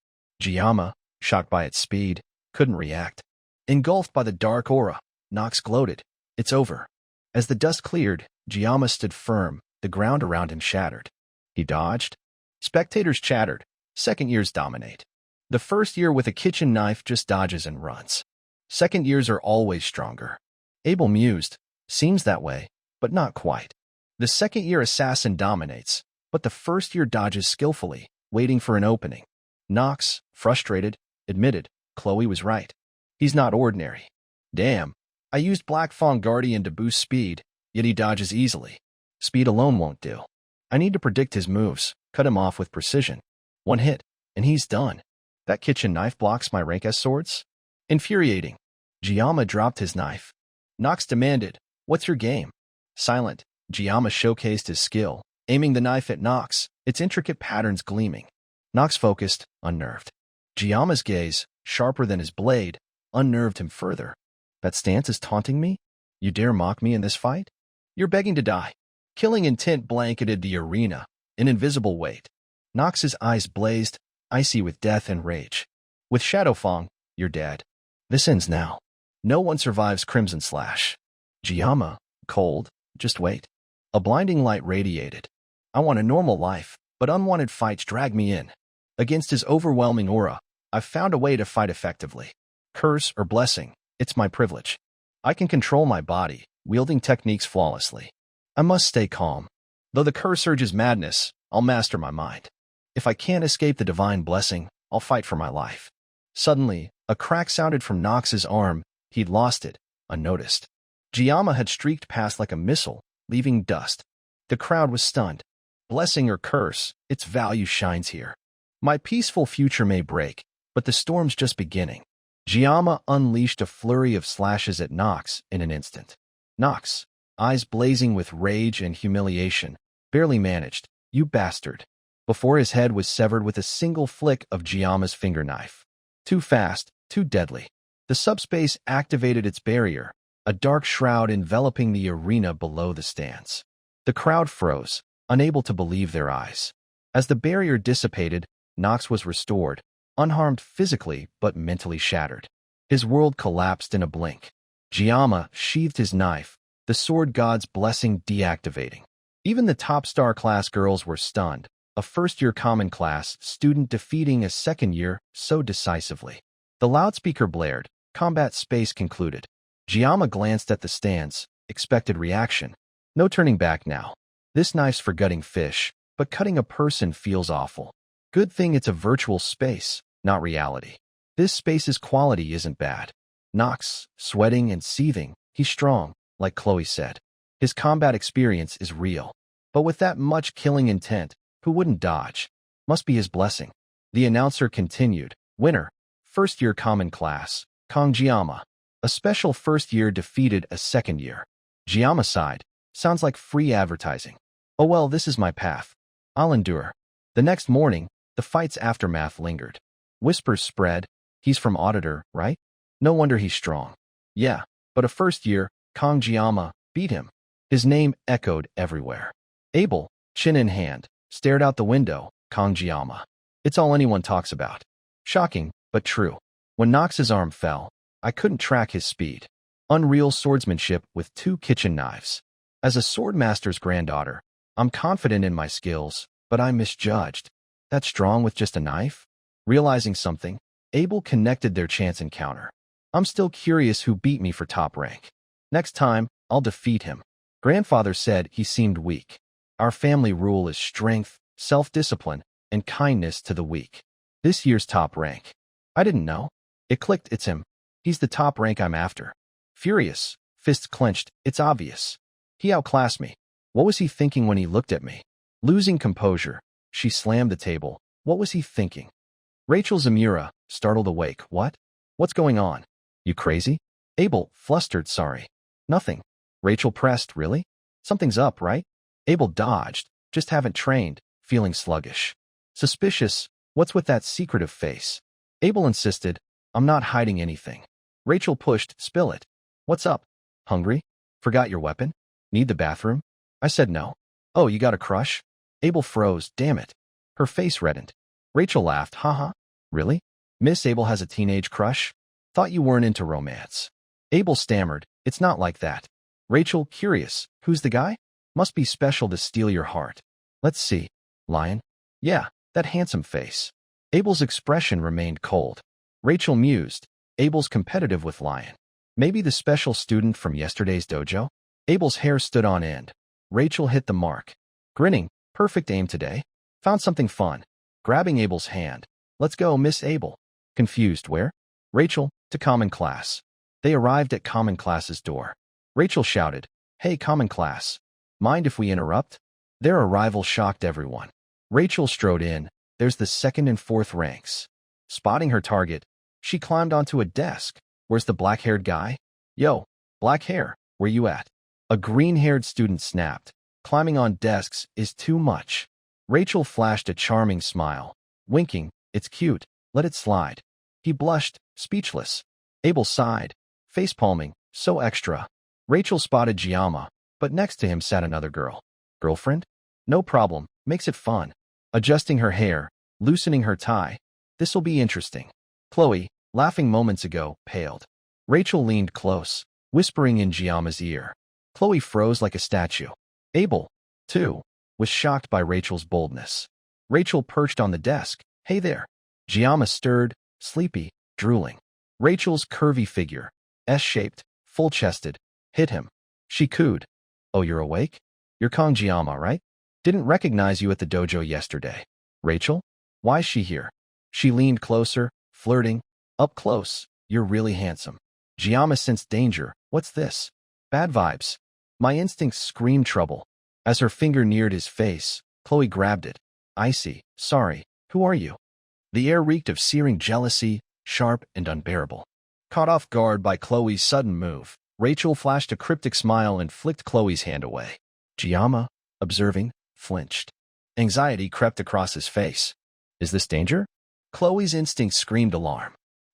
Giamma, shocked by its speed, couldn't react. Engulfed by the dark aura, Nox gloated. It's over. As the dust cleared, Giamma stood firm, the ground around him shattered. He dodged. Spectators chattered. Second years dominate. The first year with a kitchen knife just dodges and runs. Second years are always stronger. Abel mused. Seems that way, but not quite. The second year assassin dominates, but the first year dodges skillfully, waiting for an opening. Nox, frustrated, admitted, Chloe was right. He's not ordinary. Damn, I used Black Fong Guardian to boost speed, yet he dodges easily. Speed alone won't do. I need to predict his moves, cut him off with precision. One hit, and he's done. That kitchen knife blocks my rank S swords? Infuriating. Giamma dropped his knife. Nox demanded, what's your game? Silent, Giamma showcased his skill, aiming the knife at Nox, its intricate patterns gleaming. Nox focused, unnerved. Giamma's gaze, sharper than his blade, unnerved him further. That stance is taunting me? You dare mock me in this fight? You're begging to die. Killing intent blanketed the arena, an invisible weight. Nox's eyes blazed, icy with death and rage. With Shadow Fong, you're dead. This ends now. No one survives Crimson Slash. Giamma, cold, just wait. A blinding light radiated. I want a normal life, but unwanted fights drag me in. Against his overwhelming aura, I've found a way to fight effectively. Curse or blessing, it's my privilege. I can control my body, wielding techniques flawlessly. I must stay calm. Though the curse urges madness, I'll master my mind. If I can't escape the divine blessing, I'll fight for my life. Suddenly, a crack sounded from Nox's arm. He'd lost it, unnoticed. Giamma had streaked past like a missile, leaving dust. The crowd was stunned. Blessing or curse, its value shines here. My peaceful future may break, but the storm's just beginning. Giamma unleashed a flurry of slashes at Nox in an instant. Nox, eyes blazing with rage and humiliation, barely managed. You bastard. Before his head was severed with a single flick of Giamma's finger knife. Too fast, too deadly. The subspace activated its barrier, a dark shroud enveloping the arena below the stands. The crowd froze, unable to believe their eyes. As the barrier dissipated, Nox was restored, unharmed physically but mentally shattered. His world collapsed in a blink. Giamma sheathed his knife, the sword god's blessing deactivating. Even the top star class girls were stunned, a first-year common class student defeating a second-year so decisively. The loudspeaker blared, combat space concluded. Giamma glanced at the stands, expected reaction. No turning back now. This knife's for gutting fish, but cutting a person feels awful. Good thing it's a virtual space, not reality. This space's quality isn't bad. Nox, sweating and seething, he's strong, like Chloe said. His combat experience is real. But with that much killing intent, who wouldn't dodge? Must be his blessing. The announcer continued. Winner, first-year common class, Kong Giamma. A special first year defeated a second year. Giamma sighed. Sounds like free advertising. Oh well, this is my path. I'll endure. The next morning, the fight's aftermath lingered. Whispers spread. He's from Auditor, right? No wonder he's strong. Yeah, but a first-year, Kong Jiama, beat him. His name echoed everywhere. Abel, chin in hand, stared out the window. Kong Jiama. It's all anyone talks about. Shocking, but true. When Knox's arm fell, I couldn't track his speed. Unreal swordsmanship with 2 kitchen knives. As a swordmaster's granddaughter, I'm confident in my skills, but I misjudged. That strong with just a knife? Realizing something, Abel connected their chance encounter. I'm still curious who beat me for top rank. Next time, I'll defeat him. Grandfather said he seemed weak. Our family rule is strength, self-discipline, and kindness to the weak. This year's top rank. I didn't know. It clicked, it's him. He's the top rank I'm after. Furious, fists clenched, it's obvious. He outclassed me. What was he thinking when he looked at me? Losing composure, she slammed the table. What was he thinking? Rachel Zamira, startled awake. What? What's going on? You crazy? Abel, flustered, sorry. Nothing. Rachel pressed, really? Something's up, right? Abel dodged, just haven't trained, feeling sluggish. Suspicious, what's with that secretive face? Abel insisted, I'm not hiding anything. Rachel pushed, spill it. What's up? Hungry? Forgot your weapon? Need the bathroom? I said no. Oh, you got a crush? Abel froze, damn it. Her face reddened. Rachel laughed, haha. Really? Miss Abel has a teenage crush? Thought you weren't into romance. Abel stammered, it's not like that. Rachel, curious, who's the guy? Must be special to steal your heart. Let's see. Lion? Yeah, that handsome face. Abel's expression remained cold. Rachel mused, Abel's competitive with Lion. Maybe the special student from yesterday's dojo? Abel's hair stood on end. Rachel hit the mark. Grinning, perfect aim today. Found something fun. Grabbing Abel's hand. Let's go, Miss Abel. Confused, where? Rachel, to common class. They arrived at common class's door. Rachel shouted, hey, common class. Mind if we interrupt? Their arrival shocked everyone. Rachel strode in. There's the 2nd and 4th ranks. Spotting her target, she climbed onto a desk. Where's the black-haired guy? Yo, black hair, where you at? A green-haired student snapped. Climbing on desks is too much. Rachel flashed a charming smile. Winking, it's cute, let it slide. He blushed, speechless. Abel sighed, face-palming, so extra. Rachel spotted Giamma, but next to him sat another girl. Girlfriend? No problem, makes it fun. Adjusting her hair, loosening her tie. This'll be interesting. Chloe, laughing moments ago, paled. Rachel leaned close, whispering in Giamma's ear. Chloe froze like a statue. Abel, too, was shocked by Rachel's boldness. Rachel perched on the desk. Hey there. Giamma stirred, sleepy, drooling. Rachel's curvy figure, S-shaped, full-chested, hit him. She cooed. Oh, you're awake? You're Kong Giamma, right? Didn't recognize you at the dojo yesterday. Rachel? Why's she here? She leaned closer, flirting. Up close. You're really handsome. Giamma sensed danger. What's this? Bad vibes. My instincts screamed trouble. As her finger neared his face, Chloe grabbed it. Icy. Sorry. Who are you? The air reeked of searing jealousy, sharp and unbearable. Caught off guard by Chloe's sudden move, Rachel flashed a cryptic smile and flicked Chloe's hand away. Giamma, observing, flinched. Anxiety crept across his face. Is this danger? Chloe's instinct screamed alarm.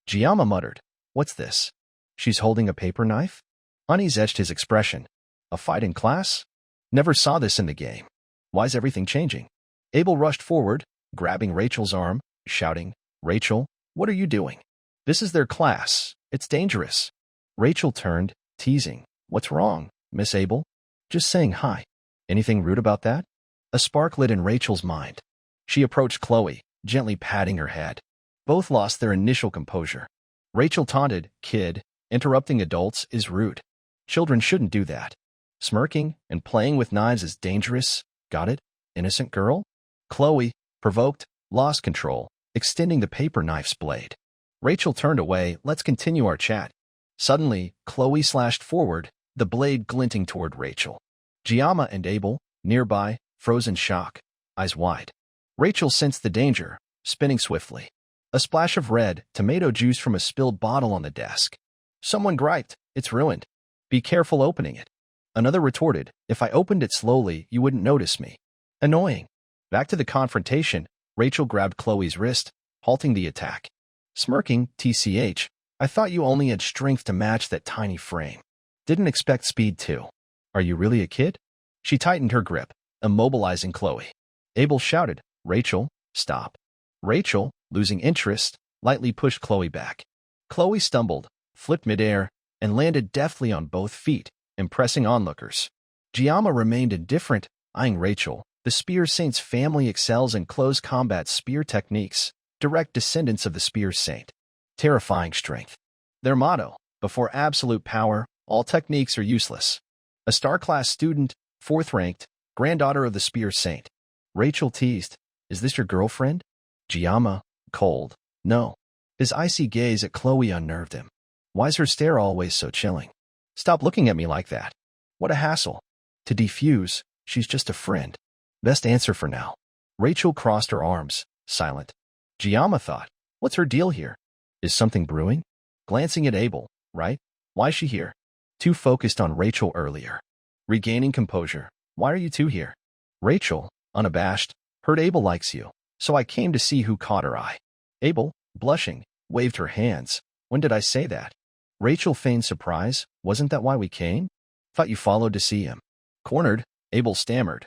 Giamma muttered, what's this? She's holding a paper knife? Unease etched his expression. A fight in class? Never saw this in the game. Why's everything changing? Abel rushed forward, grabbing Rachel's arm, shouting, Rachel, what are you doing? This is their class. It's dangerous. Rachel turned, teasing. What's wrong, Miss Abel? Just saying hi. Anything rude about that? A spark lit in Rachel's mind. She approached Chloe, gently patting her head. Both lost their initial composure. Rachel taunted, kid, interrupting adults is rude. Children shouldn't do that. Smirking and playing with knives is dangerous. Got it? Innocent girl? Chloe, provoked, lost control, extending the paper knife's blade. Rachel turned away. Let's continue our chat. Suddenly, Chloe slashed forward, the blade glinting toward Rachel. Giamma and Abel, nearby, froze in shock, eyes wide. Rachel sensed the danger, spinning swiftly. A splash of red, tomato juice from a spilled bottle on the desk. Someone griped, it's ruined. Be careful opening it. Another retorted, if I opened it slowly, you wouldn't notice me. Annoying. Back to the confrontation, Rachel grabbed Chloe's wrist, halting the attack. Smirking, TCH, I thought you only had strength to match that tiny frame. Didn't expect speed too. Are you really a kid? She tightened her grip, immobilizing Chloe. Abel shouted, Rachel, stop. Rachel, losing interest, lightly pushed Chloe back. Chloe stumbled, flipped midair, and landed deftly on both feet, impressing onlookers. Giamma remained indifferent, eyeing Rachel. The Spear Saint's family excels in close combat spear techniques, direct descendants of the Spear Saint. Terrifying strength. Their motto, before absolute power, all techniques are useless. A star-class student, 4th ranked, granddaughter of the Spear Saint. Rachel teased, is this your girlfriend? Giamma, cold, no. His icy gaze at Chloe unnerved him. Why's her stare always so chilling? Stop looking at me like that. What a hassle. To defuse, she's just a friend. Best answer for now. Rachel crossed her arms, silent. Giamma thought, what's her deal here? Is something brewing? Glancing at Abel, right? Why's she here? Too focused on Rachel earlier. Regaining composure. Why are you two here? Rachel, unabashed, heard Abel likes you, so I came to see who caught her eye. Abel, blushing, waved her hands. When did I say that? Rachel feigned surprise. Wasn't that why we came? Thought you followed to see him. Cornered, Abel stammered.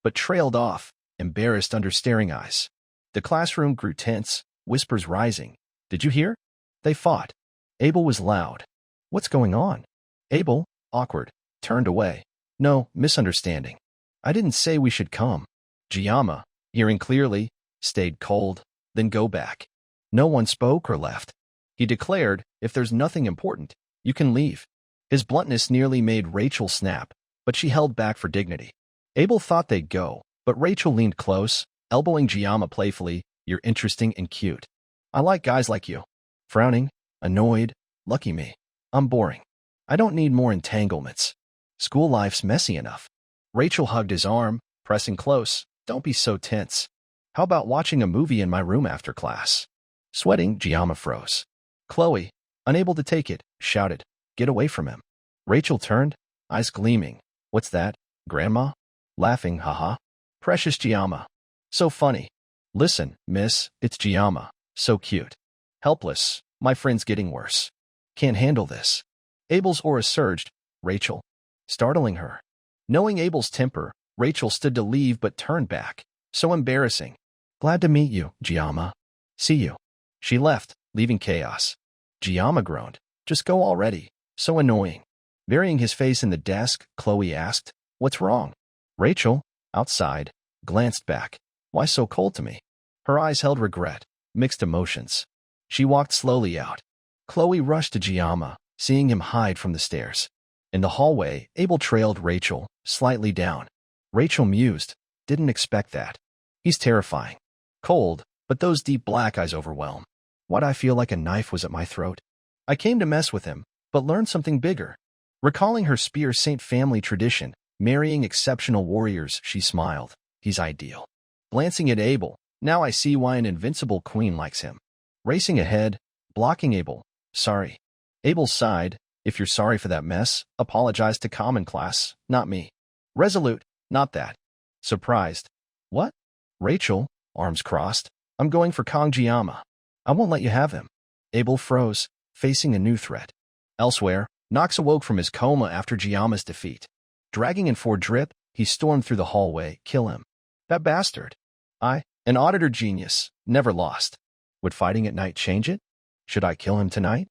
But trailed off, embarrassed under staring eyes. The classroom grew tense, whispers rising. Did you hear? They fought. Abel was loud. What's going on? Abel, awkward, turned away. No, misunderstanding. I didn't say we should come. Giamma, hearing clearly, stayed cold, then go back. No one spoke or left. He declared, if there's nothing important, you can leave. His bluntness nearly made Rachel snap, but she held back for dignity. Abel thought they'd go, but Rachel leaned close, elbowing Giamma playfully, you're interesting and cute. I like guys like you. Frowning, annoyed, lucky me. I'm boring. I don't need more entanglements. School life's messy enough. Rachel hugged his arm, pressing close. Don't be so tense. How about watching a movie in my room after class? Sweating, Giamma froze. Chloe, unable to take it, shouted, get away from him. Rachel turned, eyes gleaming. What's that, Grandma? Laughing, haha. Precious Giamma. So funny. Listen, miss, it's Giamma. So cute. Helpless. My friend's getting worse. Can't handle this. Abel's aura surged. Rachel. Startling her. Knowing Abel's temper, Rachel stood to leave but turned back. So embarrassing. Glad to meet you, Giamma. See you. She left, leaving chaos. Giamma groaned. Just go already. So annoying. Burying his face in the desk, Chloe asked, what's wrong? Rachel, outside, glanced back. Why so cold to me? Her eyes held regret, mixed emotions. She walked slowly out. Chloe rushed to Giamma, seeing him hide from the stairs. In the hallway, Abel trailed Rachel, slightly down. Rachel mused, didn't expect that. He's terrifying. Cold, but those deep black eyes overwhelm. Why'd I feel like a knife was at my throat? I came to mess with him, but learned something bigger. Recalling her Spear Saint family tradition, marrying exceptional warriors, she smiled. He's ideal. Glancing at Abel, now I see why an invincible queen likes him. Racing ahead, blocking Abel. Sorry. Abel sighed. If you're sorry for that mess, apologize to common class, not me. Resolute, not that. Surprised. What? Rachel, arms crossed. I'm going for Kong Giamma. I won't let you have him. Abel froze, facing a new threat. Elsewhere, Knox awoke from his coma after Giamma's defeat. Dragging in for drip, he stormed through the hallway. Kill him. That bastard. An auditor genius, never lost. Would fighting at night change it? Should I kill him tonight?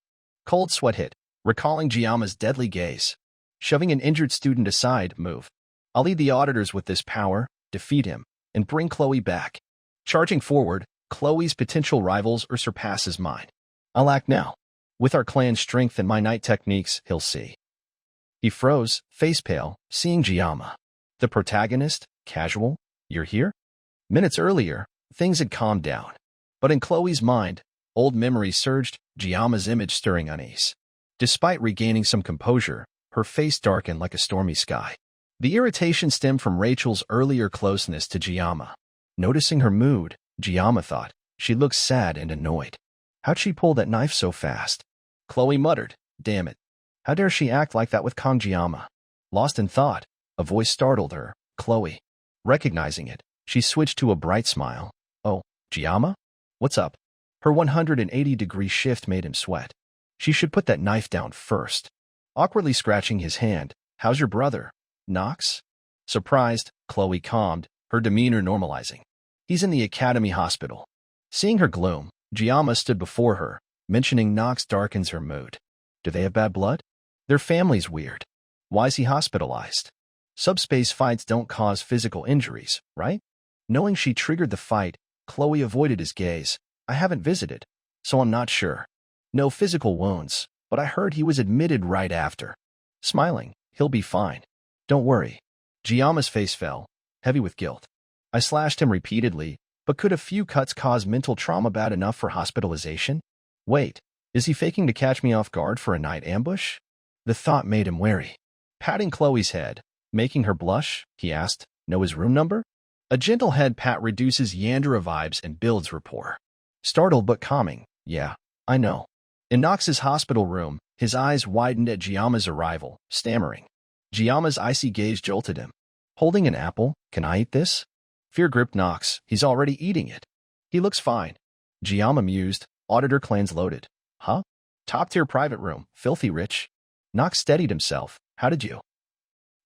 Cold sweat hit, recalling Giamma's deadly gaze. Shoving an injured student aside, move. I'll lead the auditors with this power, defeat him, and bring Chloe back. Charging forward, Chloe's potential rivals or surpasses mine. I'll act now. With our clan's strength and my night techniques, he'll see. He froze, face pale, seeing Giamma. The protagonist, casual, you're here? Minutes earlier, things had calmed down. But in Chloe's mind, old memories surged, Giamma's image stirring unease. Despite regaining some composure, her face darkened like a stormy sky. The irritation stemmed from Rachel's earlier closeness to Giamma. Noticing her mood, Giamma thought, she looked sad and annoyed. How'd she pull that knife so fast? Chloe muttered, damn it. How dare she act like that with Kong Giamma? Lost in thought, a voice startled her, Chloe. Recognizing it, She switched to a bright smile. Oh, Giamma? What's up? Her 180-degree shift made him sweat. She should put that knife down first. Awkwardly scratching his hand. How's your brother? Knox? Surprised, Chloe calmed, her demeanor normalizing. He's in the academy hospital. Seeing her gloom, Giamma stood before her, mentioning Knox darkens her mood. Do they have bad blood? Their family's weird. Why's he hospitalized? Subspace fights don't cause physical injuries, right? Knowing she triggered the fight, Chloe avoided his gaze. I haven't visited, so I'm not sure. No physical wounds, but I heard he was admitted right after. Smiling, he'll be fine. Don't worry. Giamma's face fell, heavy with guilt. I slashed him repeatedly, but could a few cuts cause mental trauma bad enough for hospitalization? Wait, is he faking to catch me off guard for a night ambush? The thought made him wary. Patting Chloe's head, making her blush, he asked, know his room number? A gentle head pat reduces Yandere vibes and builds rapport. Startled but calming, yeah, I know. In Knox's hospital room, his eyes widened at Giamma's arrival, stammering. Giamma's icy gaze jolted him. Holding an apple, can I eat this? Fear gripped Knox, he's already eating it. He looks fine. Giamma mused, auditor clans loaded. Huh? Top-tier private room, filthy rich. Knox steadied himself. How did you?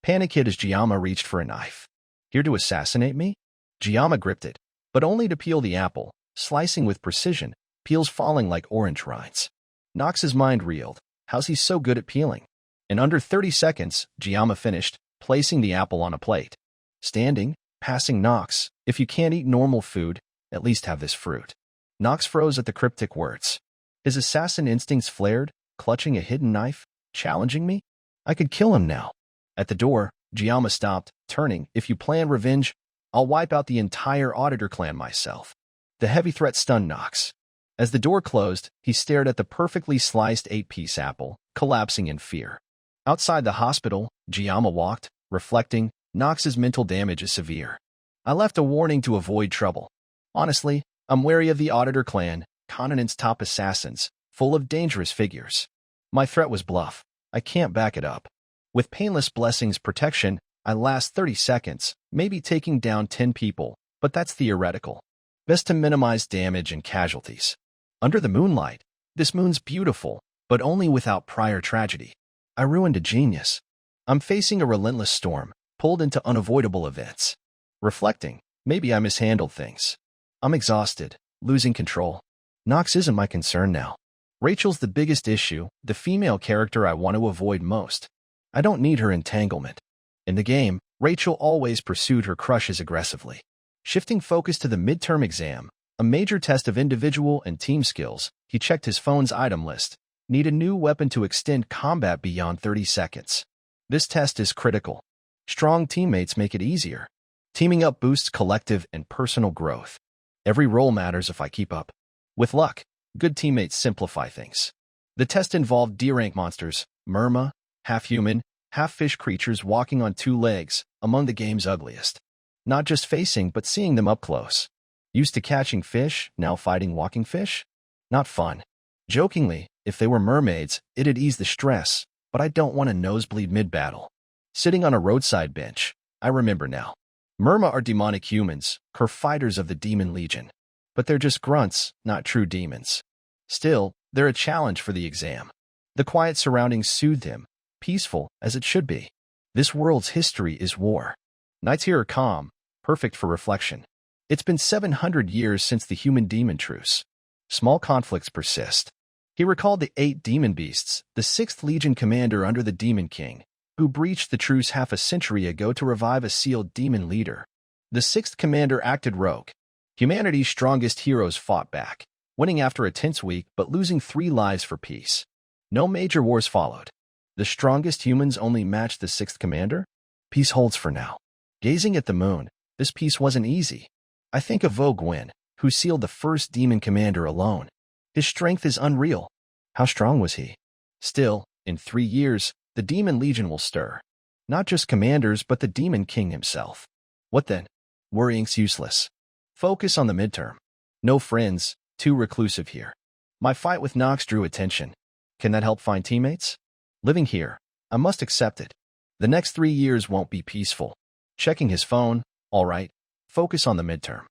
Panic hit as Giamma reached for a knife. Here to assassinate me? Giamma gripped it, but only to peel the apple, slicing with precision, peels falling like orange rinds. Knox's mind reeled. How's he so good at peeling? In under 30 seconds, Giamma finished, placing the apple on a plate. Standing, passing Knox, if you can't eat normal food, at least have this fruit. Knox froze at the cryptic words. His assassin instincts flared, clutching a hidden knife, challenging me? I could kill him now. At the door, Giamma stopped, turning. If you plan revenge, I'll wipe out the entire auditor clan myself. The heavy threat stunned Knox. As the door closed, he stared at the perfectly sliced 8-piece apple, collapsing in fear. Outside the hospital, Giamma walked, reflecting, Knox's mental damage is severe. I left a warning to avoid trouble. Honestly, I'm wary of the auditor clan, continent's top assassins, full of dangerous figures. My threat was bluff. I can't back it up. With painless blessings protection, I last 30 seconds, maybe taking down 10 people, but that's theoretical. Best to minimize damage and casualties. Under the moonlight, this moon's beautiful, but only without prior tragedy. I ruined a genius. I'm facing a relentless storm, pulled into unavoidable events. Reflecting, maybe I mishandled things. I'm exhausted, losing control. Knox isn't my concern now. Rachel's the biggest issue, the female character I want to avoid most. I don't need her entanglement. In the game, Rachel always pursued her crushes aggressively. Shifting focus to the midterm exam, a major test of individual and team skills, he checked his phone's item list. Need a new weapon to extend combat beyond 30 seconds. This test is critical. Strong teammates make it easier. Teaming up boosts collective and personal growth. Every role matters if I keep up. With luck, good teammates simplify things. The test involved D-rank monsters, merma, half-human, half-fish creatures walking on 2 legs, among the game's ugliest. Not just facing, but seeing them up close. Used to catching fish, now fighting walking fish? Not fun. Jokingly, if they were mermaids, it'd ease the stress, but I don't want a nosebleed mid-battle. Sitting on a roadside bench, I remember now. Merma are demonic humans, fighters of the demon legion. But they're just grunts, not true demons. Still, they're a challenge for the exam. The quiet surroundings soothed him, peaceful as it should be. This world's history is war. Nights here are calm, perfect for reflection. It's been 700 years since the human-demon truce. Small conflicts persist. He recalled the 8 demon beasts, the 6th Legion commander under the Demon King, who breached the truce half a century ago to revive a sealed demon leader. The 6th commander acted rogue. Humanity's strongest heroes fought back, winning after a tense week but losing 3 lives for peace. No major wars followed. The strongest humans only matched the 6th commander? Peace holds for now. Gazing at the moon, this peace wasn't easy. I think of Vogue Gwyn, who sealed the 1st demon commander alone. His strength is unreal. How strong was he? Still, in 3 years, the Demon Legion will stir. Not just commanders, but the Demon King himself. What then? Worrying's useless. Focus on the midterm. No friends, too reclusive here. My fight with Knox drew attention. Can that help find teammates? Living here, I must accept it. The next 3 years won't be peaceful. Checking his phone, all right. Focus on the midterm.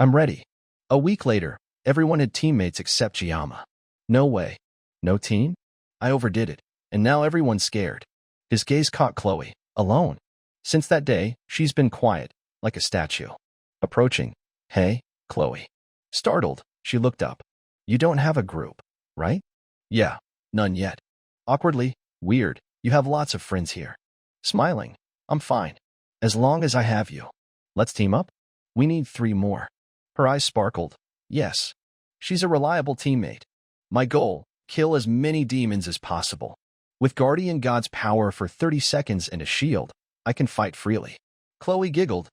I'm ready. A week later, everyone had teammates except Giamma. No way. No team? I overdid it, and now everyone's scared. His gaze caught Chloe, alone. Since that day, she's been quiet, like a statue. Approaching. Hey, Chloe. Startled, she looked up. You don't have a group, right? Yeah, none yet. Awkwardly, weird, you have lots of friends here. Smiling. I'm fine. As long as I have you. Let's team up? We need 3 more. Her eyes sparkled. Yes. She's a reliable teammate. My goal, kill as many demons as possible. With Guardian God's power for 30 seconds and a shield, I can fight freely. Chloe giggled.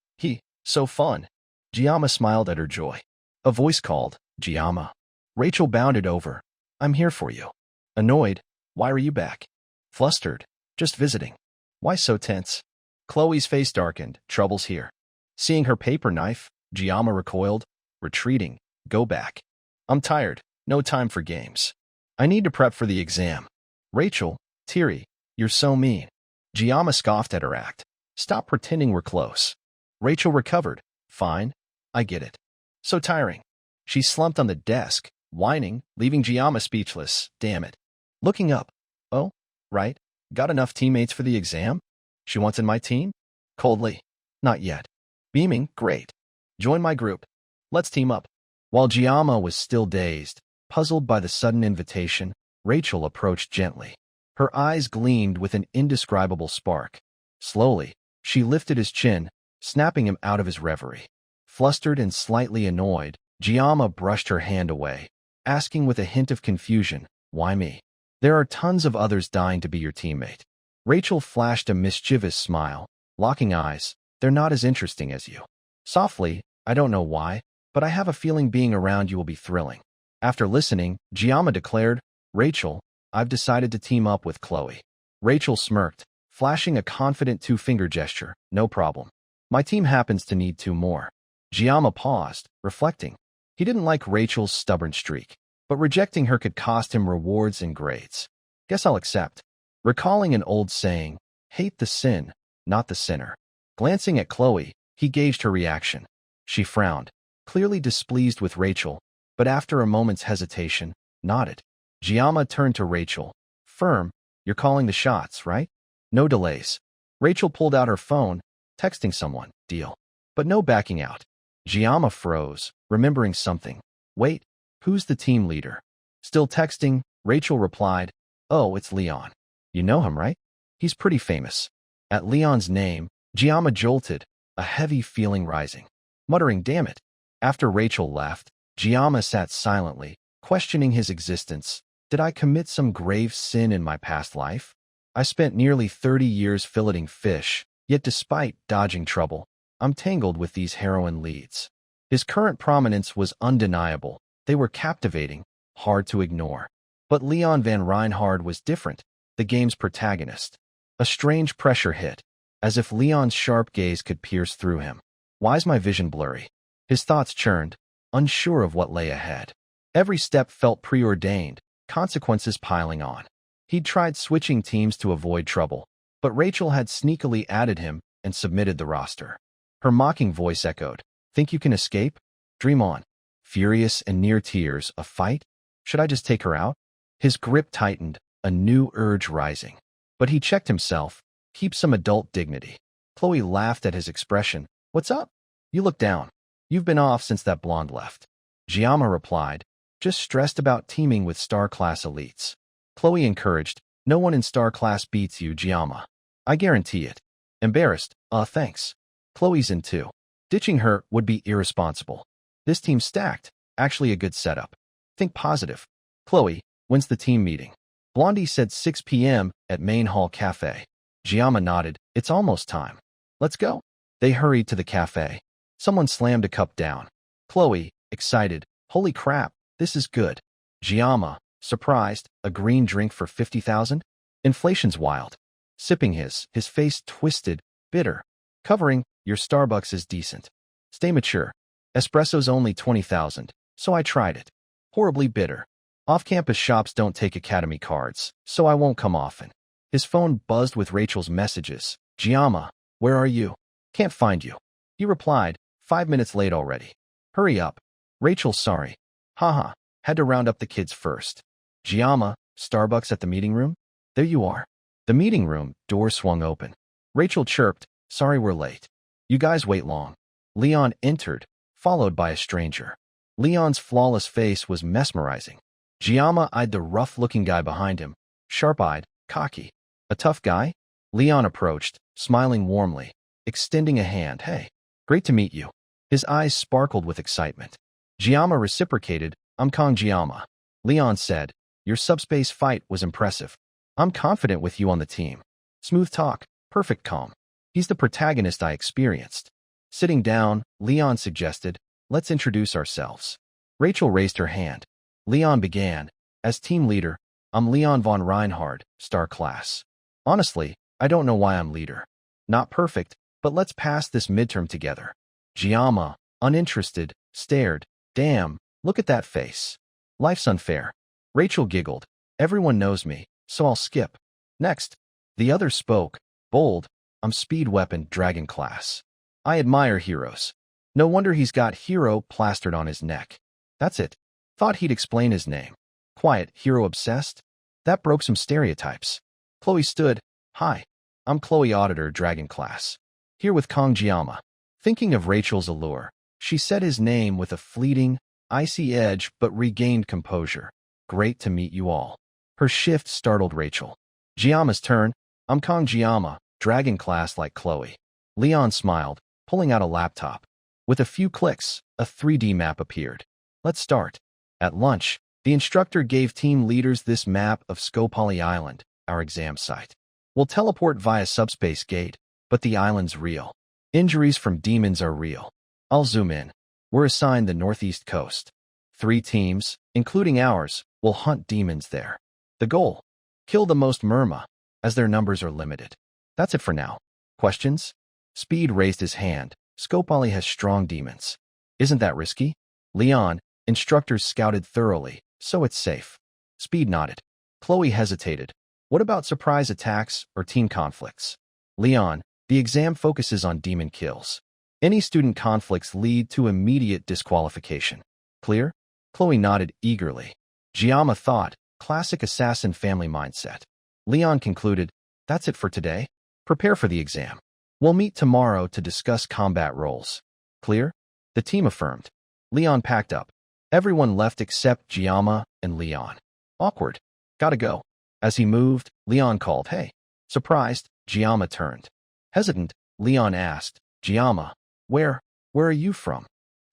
So fun. Giamma smiled at her joy. A voice called, Giamma. Rachel bounded over. I'm here for you. Annoyed. Why are you back? Flustered. Just visiting. Why so tense? Chloe's face darkened. Trouble's here. Seeing her paper knife, Giamma recoiled. Retreating. Go back. I'm tired. No time for games. I need to prep for the exam. Rachel, teary, you're so mean. Giamma scoffed at her act. Stop pretending we're close. Rachel recovered. Fine. I get it. So tiring. She slumped on the desk, whining, leaving Giamma speechless. Damn it. Looking up. Oh, right. Got enough teammates for the exam? She wants in my team? Coldly. Not yet. Beaming. Great. Join my group. Let's team up. While Giamma was still dazed, puzzled by the sudden invitation, Rachel approached gently. Her eyes gleamed with an indescribable spark. Slowly, she lifted his chin, snapping him out of his reverie. Flustered and slightly annoyed, Giamma brushed her hand away, asking with a hint of confusion, why me? There are tons of others dying to be your teammate. Rachel flashed a mischievous smile, locking eyes. They're not as interesting as you. Softly, I don't know why, but I have a feeling being around you will be thrilling. After listening, Giamma declared, Rachel, I've decided to team up with Chloe. Rachel smirked, flashing a confident 2-finger gesture. No problem. My team happens to need 2 more. Giamma paused, reflecting. He didn't like Rachel's stubborn streak, but rejecting her could cost him rewards and grades. Guess I'll accept. Recalling an old saying, hate the sin, not the sinner. Glancing at Chloe, he gauged her reaction. She frowned, clearly displeased with Rachel, but after a moment's hesitation, nodded. Giamma turned to Rachel. Firm, you're calling the shots, right? No delays. Rachel pulled out her phone, texting someone, deal. But no backing out. Giamma froze, remembering something. Wait, who's the team leader? Still texting, Rachel replied, oh, it's Leon. You know him, right? He's pretty famous. At Leon's name, Giamma jolted, a heavy feeling rising. Muttering, damn it. After Rachel left, Giamma sat silently, questioning his existence. Did I commit some grave sin in my past life? I spent nearly 30 years filleting fish, yet despite dodging trouble, I'm tangled with these heroine leads. His current prominence was undeniable. They were captivating, hard to ignore. But Leon Van Reinhard was different, the game's protagonist. A strange pressure hit, as if Leon's sharp gaze could pierce through him. Why's my vision blurry? His thoughts churned, unsure of what lay ahead. Every step felt preordained, consequences piling on. He'd tried switching teams to avoid trouble, but Rachel had sneakily added him and submitted the roster. Her mocking voice echoed, think you can escape? Dream on. Furious and near tears, a fight? Should I just take her out? His grip tightened, a new urge rising. But he checked himself. Keep some adult dignity. Chloe laughed at his expression. What's up? You look down. You've been off since that blonde left. Giamma replied, just stressed about teaming with star-class elites. Chloe encouraged, no one in star-class beats you, Giamma. I guarantee it. Embarrassed, thanks. Chloe's in too. Ditching her would be irresponsible. This team's stacked, actually a good setup. Think positive. Chloe, when's the team meeting? Blondie said 6 p.m. at Main Hall Cafe. Giamma nodded, it's almost time. Let's go. They hurried to the cafe. Someone slammed a cup down. Chloe, excited, holy crap, this is good. Giamma, surprised, a green drink for 50,000? Inflation's wild. Sipping his face twisted, bitter. Covering, your Starbucks is decent. Stay mature. Espresso's only 20,000, so I tried it. Horribly bitter. Off-campus shops don't take Academy cards, so I won't come often. His phone buzzed with Rachel's messages. Giamma, where are you? Can't find you. He replied, 5 minutes late already. Hurry up. Rachel, sorry. Haha, had to round up the kids first. Giamma, Starbucks at the meeting room? There you are. The meeting room door swung open. Rachel chirped, sorry we're late. You guys wait long. Leon entered, followed by a stranger. Leon's flawless face was mesmerizing. Giamma eyed the rough-looking guy behind him, sharp-eyed, cocky. A tough guy? Leon approached, smiling warmly, extending a hand. Hey, great to meet you. His eyes sparkled with excitement. Giamma reciprocated, I'm Kong Giamma. Leon said, your subspace fight was impressive. I'm confident with you on the team. Smooth talk, perfect calm. He's the protagonist I experienced. Sitting down, Leon suggested, let's introduce ourselves. Rachel raised her hand. Leon began, as team leader, I'm Leon von Reinhard, star class. Honestly, I don't know why I'm leader. Not perfect, but let's pass this midterm together. Giamma, uninterested, stared. Damn, look at that face. Life's unfair. Rachel giggled. Everyone knows me, so I'll skip. Next. The other spoke, bold, I'm speed weapon dragon class. I admire heroes. No wonder he's got hero plastered on his neck. That's it. Thought he'd explain his name. Quiet, hero obsessed? That broke some stereotypes. Chloe stood. Hi. I'm Chloe Auditor Dragon Class. Here with Kong Giamma. Thinking of Rachel's allure, she said his name with a fleeting, icy edge but regained composure. Great to meet you all. Her shift startled Rachel. Giamma's turn. I'm Kong Giamma, Dragon Class like Chloe. Leon smiled, pulling out a laptop. With a few clicks, a 3D map appeared. Let's start. At lunch, the instructor gave team leaders this map of Skopali Island, our exam site. We'll teleport via subspace gate, but the island's real. Injuries from demons are real. I'll zoom in. We're assigned the northeast coast. 3 teams, including ours, will hunt demons there. The goal? Kill the most merma, as their numbers are limited. That's it for now. Questions? Speed raised his hand. Skopali has strong demons. Isn't that risky? Leon, instructors scouted thoroughly, so it's safe. Speed nodded. Chloe hesitated. What about surprise attacks or team conflicts? Leon, the exam focuses on demon kills. Any student conflicts lead to immediate disqualification. Clear? Chloe nodded eagerly. Giamma thought, classic assassin family mindset. Leon concluded, that's it for today. Prepare for the exam. We'll meet tomorrow to discuss combat roles. Clear? The team affirmed. Leon packed up. Everyone left except Giamma and Leon. Awkward. Gotta go. As he moved, Leon called, hey. Surprised, Giamma turned. Hesitant, Leon asked, Giamma, where are you from?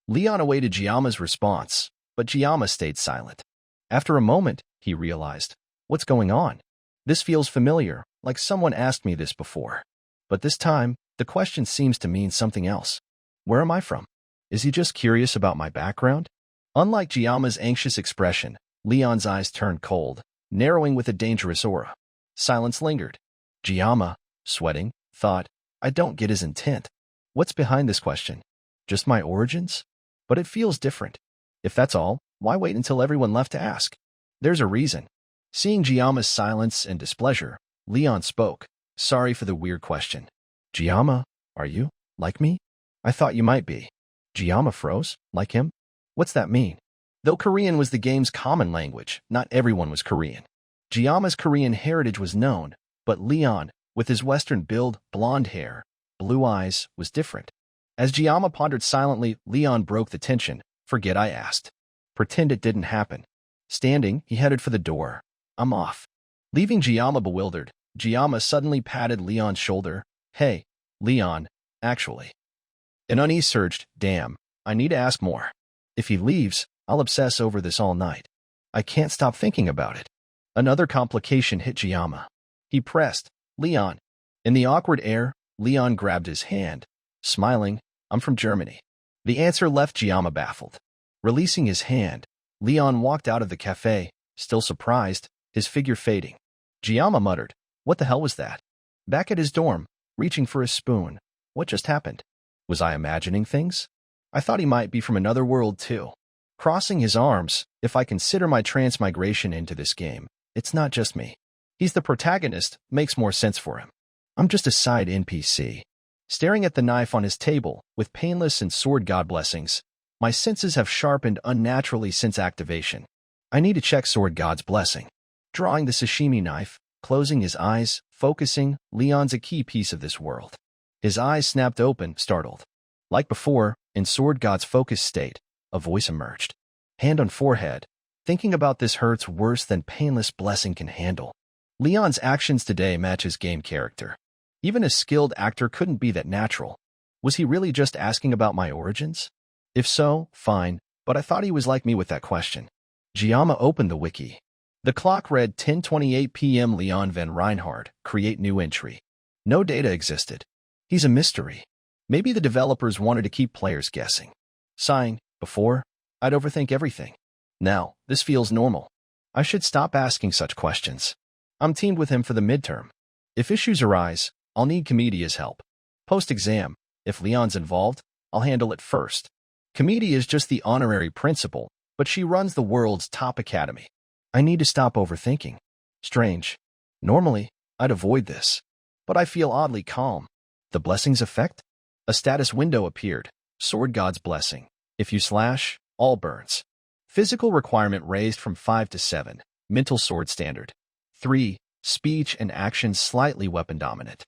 Leon awaited Giamma's response, but Giamma stayed silent. After a moment, he realized, what's going on? This feels familiar, like someone asked me this before. But this time, the question seems to mean something else. Where am I from? Is he just curious about my background? Unlike Giamma's anxious expression, Leon's eyes turned cold, narrowing with a dangerous aura. Silence lingered. Giamma, sweating, thought, I don't get his intent. What's behind this question? Just my origins? But it feels different. If that's all, why wait until everyone left to ask? There's a reason. Seeing Giamma's silence and displeasure, Leon spoke. Sorry for the weird question. Giamma, are you, like me? I thought you might be. Giamma froze, like him? What's that mean? Though Korean was the game's common language, not everyone was Korean. Giamma's Korean heritage was known, but Leon, with his Western build, blonde hair, blue eyes, was different. As Giamma pondered silently, Leon broke the tension. Forget I asked. Pretend it didn't happen. Standing, he headed for the door. I'm off. Leaving Giamma bewildered, Giamma suddenly patted Leon's shoulder. Hey, Leon, actually. An unease surged. Damn, I need to ask more. If he leaves, I'll obsess over this all night. I can't stop thinking about it. Another complication hit Giamma. He pressed, Leon. In the awkward air, Leon grabbed his hand. Smiling, I'm from Germany. The answer left Giamma baffled. Releasing his hand, Leon walked out of the cafe, still surprised, his figure fading. Giamma muttered, what the hell was that? Back at his dorm, reaching for his spoon. What just happened? Was I imagining things? I thought he might be from another world too. Crossing his arms, if I consider my transmigration into this game, it's not just me. He's the protagonist, makes more sense for him. I'm just a side NPC. Staring at the knife on his table, with painless and sword god blessings, my senses have sharpened unnaturally since activation. I need to check sword god's blessing. Drawing the sashimi knife, closing his eyes, focusing, Leon's a key piece of this world. His eyes snapped open, startled. Like before, in sword god's focus state, a voice emerged. Hand on forehead. Thinking about this hurts worse than painless blessing can handle. Leon's actions today match his game character. Even a skilled actor couldn't be that natural. Was he really just asking about my origins? If so, fine, but I thought he was like me with that question. Giamma opened the wiki. The clock read 10:28 p.m. Leon van Reinhardt, create new entry. No data existed. He's a mystery. Maybe the developers wanted to keep players guessing. Sighing, before, I'd overthink everything. Now, this feels normal. I should stop asking such questions. I'm teamed with him for the midterm. If issues arise, I'll need Comedia's help. Post-exam, if Leon's involved, I'll handle it first. Comedia is just the honorary principal, but she runs the world's top academy. I need to stop overthinking. Strange. Normally, I'd avoid this. But I feel oddly calm. The blessing's effect? A status window appeared. Sword God's blessing. If you slash, all burns. Physical requirement raised from 5 to 7. Mental sword standard. 3. Speech and action slightly weapon dominant.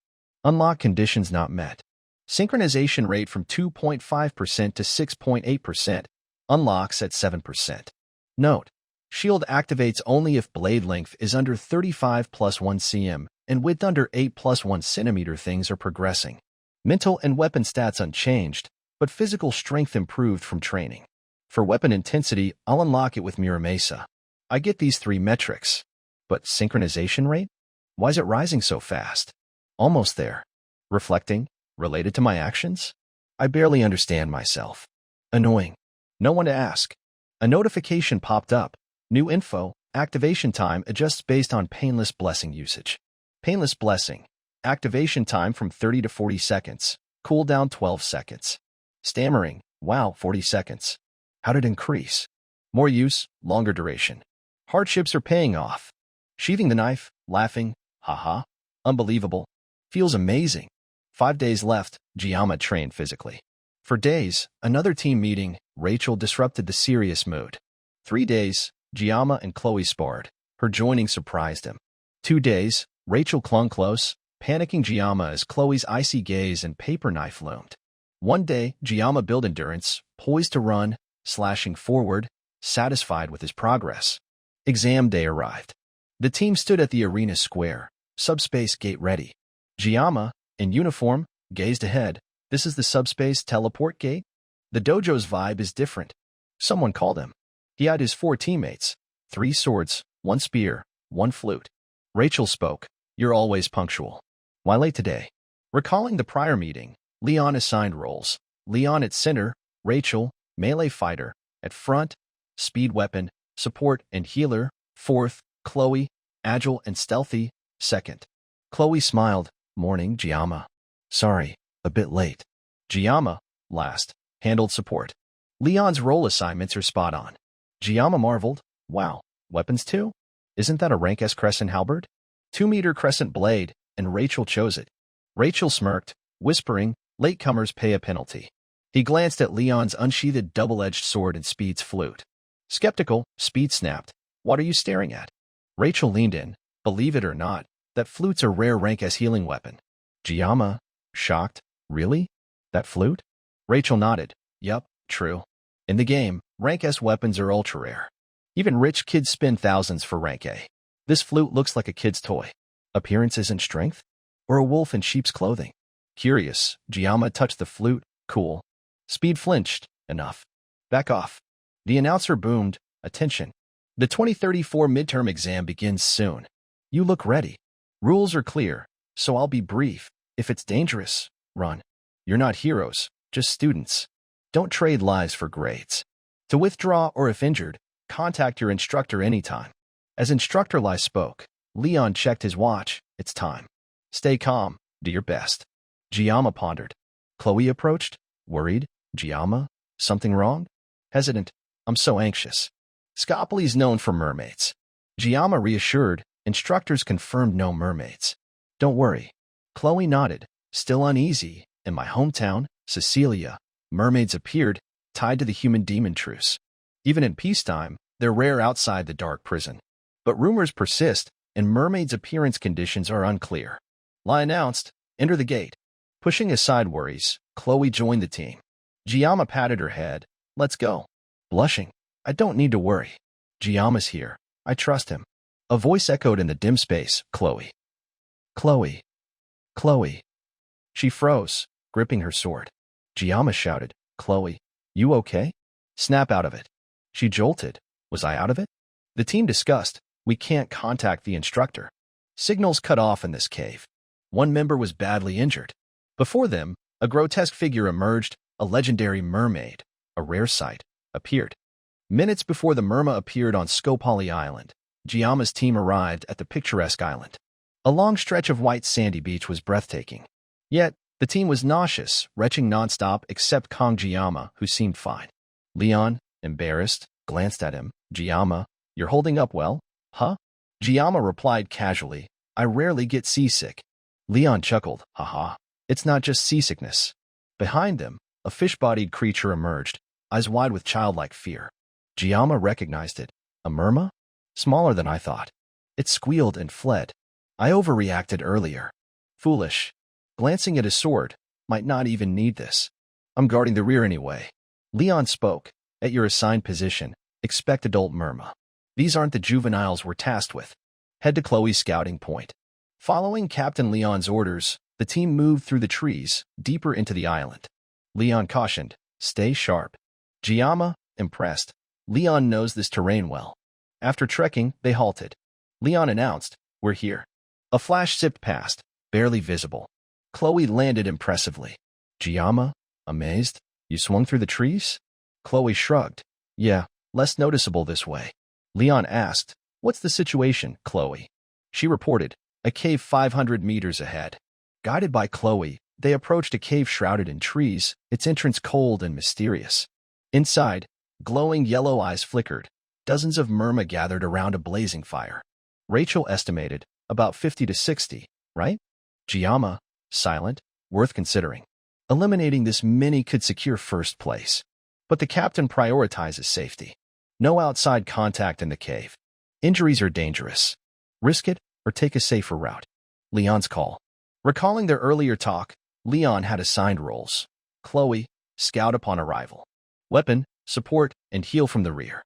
Unlock conditions not met. Synchronization rate from 2.5% to 6.8%. Unlocks at 7%. Note: shield activates only if blade length is under 35 plus 1 cm and width under 8 plus 1 cm. Things are progressing. Mental and weapon stats unchanged, but physical strength improved from training. For weapon intensity, I'll unlock it with Muramasa. I get these 3 metrics. But synchronization rate? Why is it rising so fast? Almost there. Reflecting, related to my actions? I barely understand myself. Annoying. No one to ask. A notification popped up. New info, activation time adjusts based on painless blessing usage. Painless blessing. Activation time from 30 to 40 seconds. Cooldown 12 seconds. Stammering, wow, 40 seconds. How did it increase? More use, longer duration. Hardships are paying off. Sheathing the knife, laughing, haha. Unbelievable. Feels amazing. 5 days left, Giamma trained physically. For days, another team meeting, Rachel disrupted the serious mood. 3 days, Giamma and Chloe sparred. Her joining surprised him. 2 days, Rachel clung close, panicking Giamma as Chloe's icy gaze and paper knife loomed. 1 day, Giamma built endurance, poised to run, slashing forward, satisfied with his progress. Exam day arrived. The team stood at the arena square, subspace gate ready. Giamma, in uniform, gazed ahead. This is the subspace teleport gate? The dojo's vibe is different. Someone called him. He had his 4 teammates. 3 swords, 1 spear, 1 flute. Rachel spoke. You're always punctual. Why late today? Recalling the prior meeting, Leon assigned roles. Leon at center, Rachel, melee fighter, at front, speed weapon, support and healer, 4th, Chloe, agile and stealthy, 2nd. Chloe smiled. Morning, Giamma. Sorry, a bit late. Giamma, last, handled support. Leon's role assignments are spot on. Giamma marveled. Wow, weapons too? Isn't that a rank S crescent halberd? 2-meter crescent blade, and Rachel chose it. Rachel smirked, whispering, latecomers pay a penalty. He glanced at Leon's unsheathed double-edged sword and Speed's flute. Skeptical, Speed snapped. What are you staring at? Rachel leaned in. Believe it or not, that flute's a rare rank S healing weapon. Giamma, shocked. Really? That flute? Rachel nodded. Yup, true. In the game, rank S weapons are ultra rare. Even rich kids spend thousands for rank A. This flute looks like a kid's toy. Appearance isn't strength? Or a wolf in sheep's clothing? Curious, Giamma touched the flute. Cool. Speed flinched. Enough. Back off. The announcer boomed. Attention. The 2034 midterm exam begins soon. You look ready. Rules are clear, so I'll be brief. If it's dangerous, run. You're not heroes, just students. Don't trade lives for grades. To withdraw or if injured, contact your instructor anytime. As Instructor Lai spoke, Leon checked his watch. It's time. Stay calm. Do your best. Giamma pondered. Chloe approached. Worried. Giamma? Something wrong? Hesitant. I'm so anxious. Scopoly's known for mermaids. Giamma reassured. Instructors confirmed no mermaids. Don't worry. Chloe nodded, still uneasy. In my hometown, Cecilia, mermaids appeared, tied to the human-demon truce. Even in peacetime, they're rare outside the dark prison. But rumors persist, and mermaids' appearance conditions are unclear. Lai announced, "Enter the gate." Pushing aside worries, Chloe joined the team. Giamma patted her head. "Let's go." Blushing, "I don't need to worry. Giamma's here. I trust him." A voice echoed in the dim space, "Chloe. Chloe. Chloe." She froze, gripping her sword. Giamma shouted, "Chloe, you okay?" "Snap out of it." She jolted. "Was I out of it?" The team discussed, "We can't contact the instructor. Signals cut off in this cave." One member was badly injured. Before them, a grotesque figure emerged, a legendary mermaid, a rare sight, appeared. Minutes before the Merma appeared on Skopali Island, Giamma's team arrived at the picturesque island. A long stretch of white sandy beach was breathtaking. Yet, the team was nauseous, retching nonstop except Kong Giamma, who seemed fine. Leon, embarrassed, glanced at him. "Giamma, you're holding up well, huh?" Giamma replied casually, "I rarely get seasick." Leon chuckled, "Haha, it's not just seasickness." Behind them, a fish-bodied creature emerged, eyes wide with childlike fear. Giamma recognized it. A merma? Smaller than I thought. It squealed and fled. I overreacted earlier. Foolish. Glancing at his sword, might not even need this. I'm guarding the rear anyway. Leon spoke. At your assigned position, expect adult merma. These aren't the juveniles we're tasked with. Head to Chloe's scouting point. Following Captain Leon's orders, the team moved through the trees, deeper into the island. Leon cautioned, "Stay sharp." Giamma, impressed. Leon knows this terrain well. After trekking, they halted. Leon announced, "We're here." A flash zipped past, barely visible. Chloe landed impressively. Giamma, amazed, "You swung through the trees?" Chloe shrugged. "Yeah, less noticeable this way." Leon asked, "What's the situation, Chloe?" She reported, "A cave 500 meters ahead." Guided by Chloe, they approached a cave shrouded in trees, its entrance cold and mysterious. Inside, glowing yellow eyes flickered. Dozens of merma gathered around a blazing fire. Rachel estimated, about 50 to 60, right? Giamma, silent, worth considering. Eliminating this many could secure first place. But the captain prioritizes safety. No outside contact in the cave. Injuries are dangerous. Risk it or take a safer route. Leon's call. Recalling their earlier talk, Leon had assigned roles. Chloe, scout upon arrival. Weapon, support, and heal from the rear.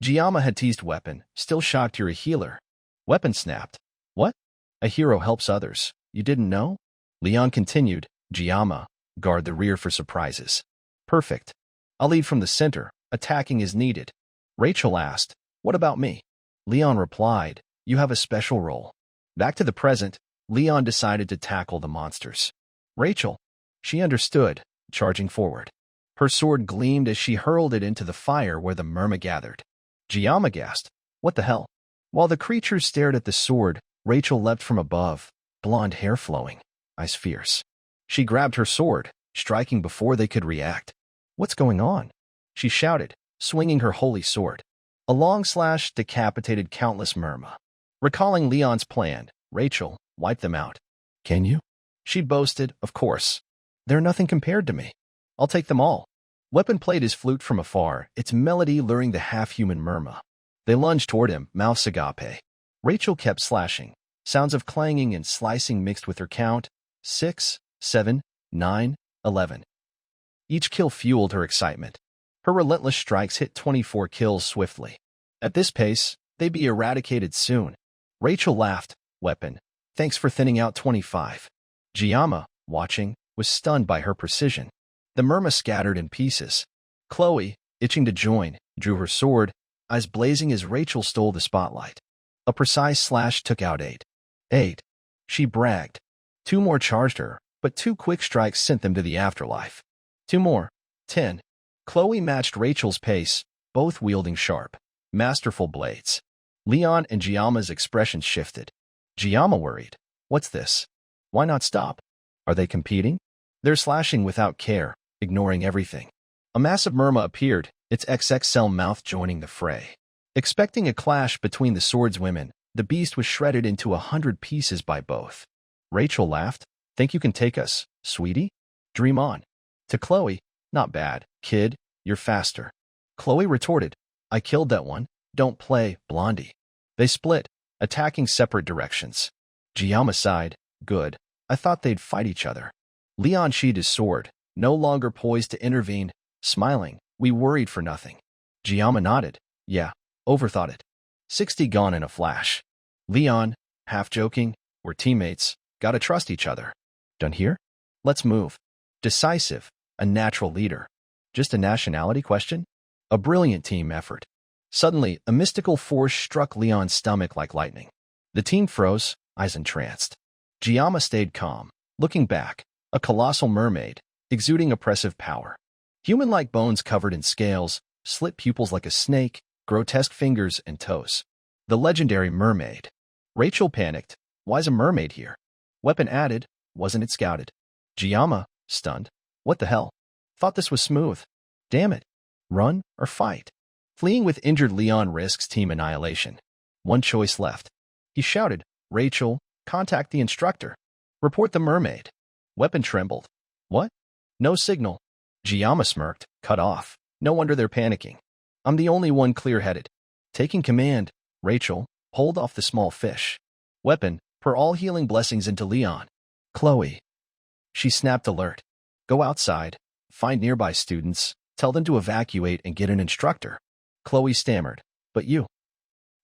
Giamma had teased Weapon, still shocked you're a healer. Weapon snapped. What? A hero helps others. You didn't know? Leon continued, Giamma, guard the rear for surprises. Perfect. I'll lead from the center. Attacking is needed. Rachel asked, what about me? Leon replied, you have a special role. Back to the present, Leon decided to tackle the monsters. Rachel. She understood, charging forward. Her sword gleamed as she hurled it into the fire where the merma gathered. Giamma gasped, what the hell? While the creatures stared at the sword, Rachel leapt from above, blonde hair flowing, eyes fierce. She grabbed her sword, striking before they could react. What's going on? She shouted, swinging her holy sword. A long slash decapitated countless merma. Recalling Leon's plan, Rachel wiped them out. Can you? She boasted, of course. They're nothing compared to me. I'll take them all. Weapon played his flute from afar, its melody luring the half-human merma. They lunged toward him, mouths agape. Rachel kept slashing, sounds of clanging and slicing mixed with her count, 6, 7, 9, 11. Each kill fueled her excitement. Her relentless strikes hit 24 kills swiftly. At this pace, they'd be eradicated soon. Rachel laughed, Weapon, thanks for thinning out 25. Giamma, watching, was stunned by her precision. The merma scattered in pieces. Chloe, itching to join, drew her sword, eyes blazing as Rachel stole the spotlight. A precise slash took out 8. 8. She bragged. 2 more charged her, but 2 quick strikes sent them to the afterlife. 2 more. 10. Chloe matched Rachel's pace, both wielding sharp, masterful blades. Leon and Giamma's expressions shifted. Giamma worried. What's this? Why not stop? Are they competing? They're slashing without care, ignoring everything. A massive merma appeared, its XXL mouth joining the fray. Expecting a clash between the swordswomen, the beast was shredded into 100 pieces by both. Rachel laughed. Think you can take us, sweetie? Dream on. To Chloe, not bad. Kid, you're faster. Chloe retorted, I killed that one. Don't play, Blondie. They split, attacking separate directions. Giamma sighed, good. I thought they'd fight each other. Leon sheathed his sword, no longer poised to intervene, smiling. We worried for nothing. Giamma nodded. Yeah, overthought it. 60 gone in a flash. Leon, half joking, we're teammates, gotta trust each other. Done here? Let's move. Decisive, a natural leader. Just a nationality question? A brilliant team effort. Suddenly, a mystical force struck Leon's stomach like lightning. The team froze, eyes entranced. Giamma stayed calm, looking back, a colossal mermaid, exuding oppressive power. Human-like bones covered in scales, slit pupils like a snake, grotesque fingers and toes. The legendary mermaid. Rachel panicked. Why's a mermaid here? Weapon added. Wasn't it scouted? Giamma, stunned. What the hell? Thought this was smooth. Damn it. Run or fight? Fleeing with injured Leon risks team annihilation. One choice left. He shouted, Rachel, contact the instructor. Report the mermaid. Weapon trembled. What? No signal. Giamma smirked, cut off. No wonder they're panicking. I'm the only one clear-headed. Taking command, Rachel, hold off the small fish. Weapon, pour all healing blessings into Leon. Chloe. She snapped alert. Go outside, find nearby students, tell them to evacuate and get an instructor. Chloe stammered. But you.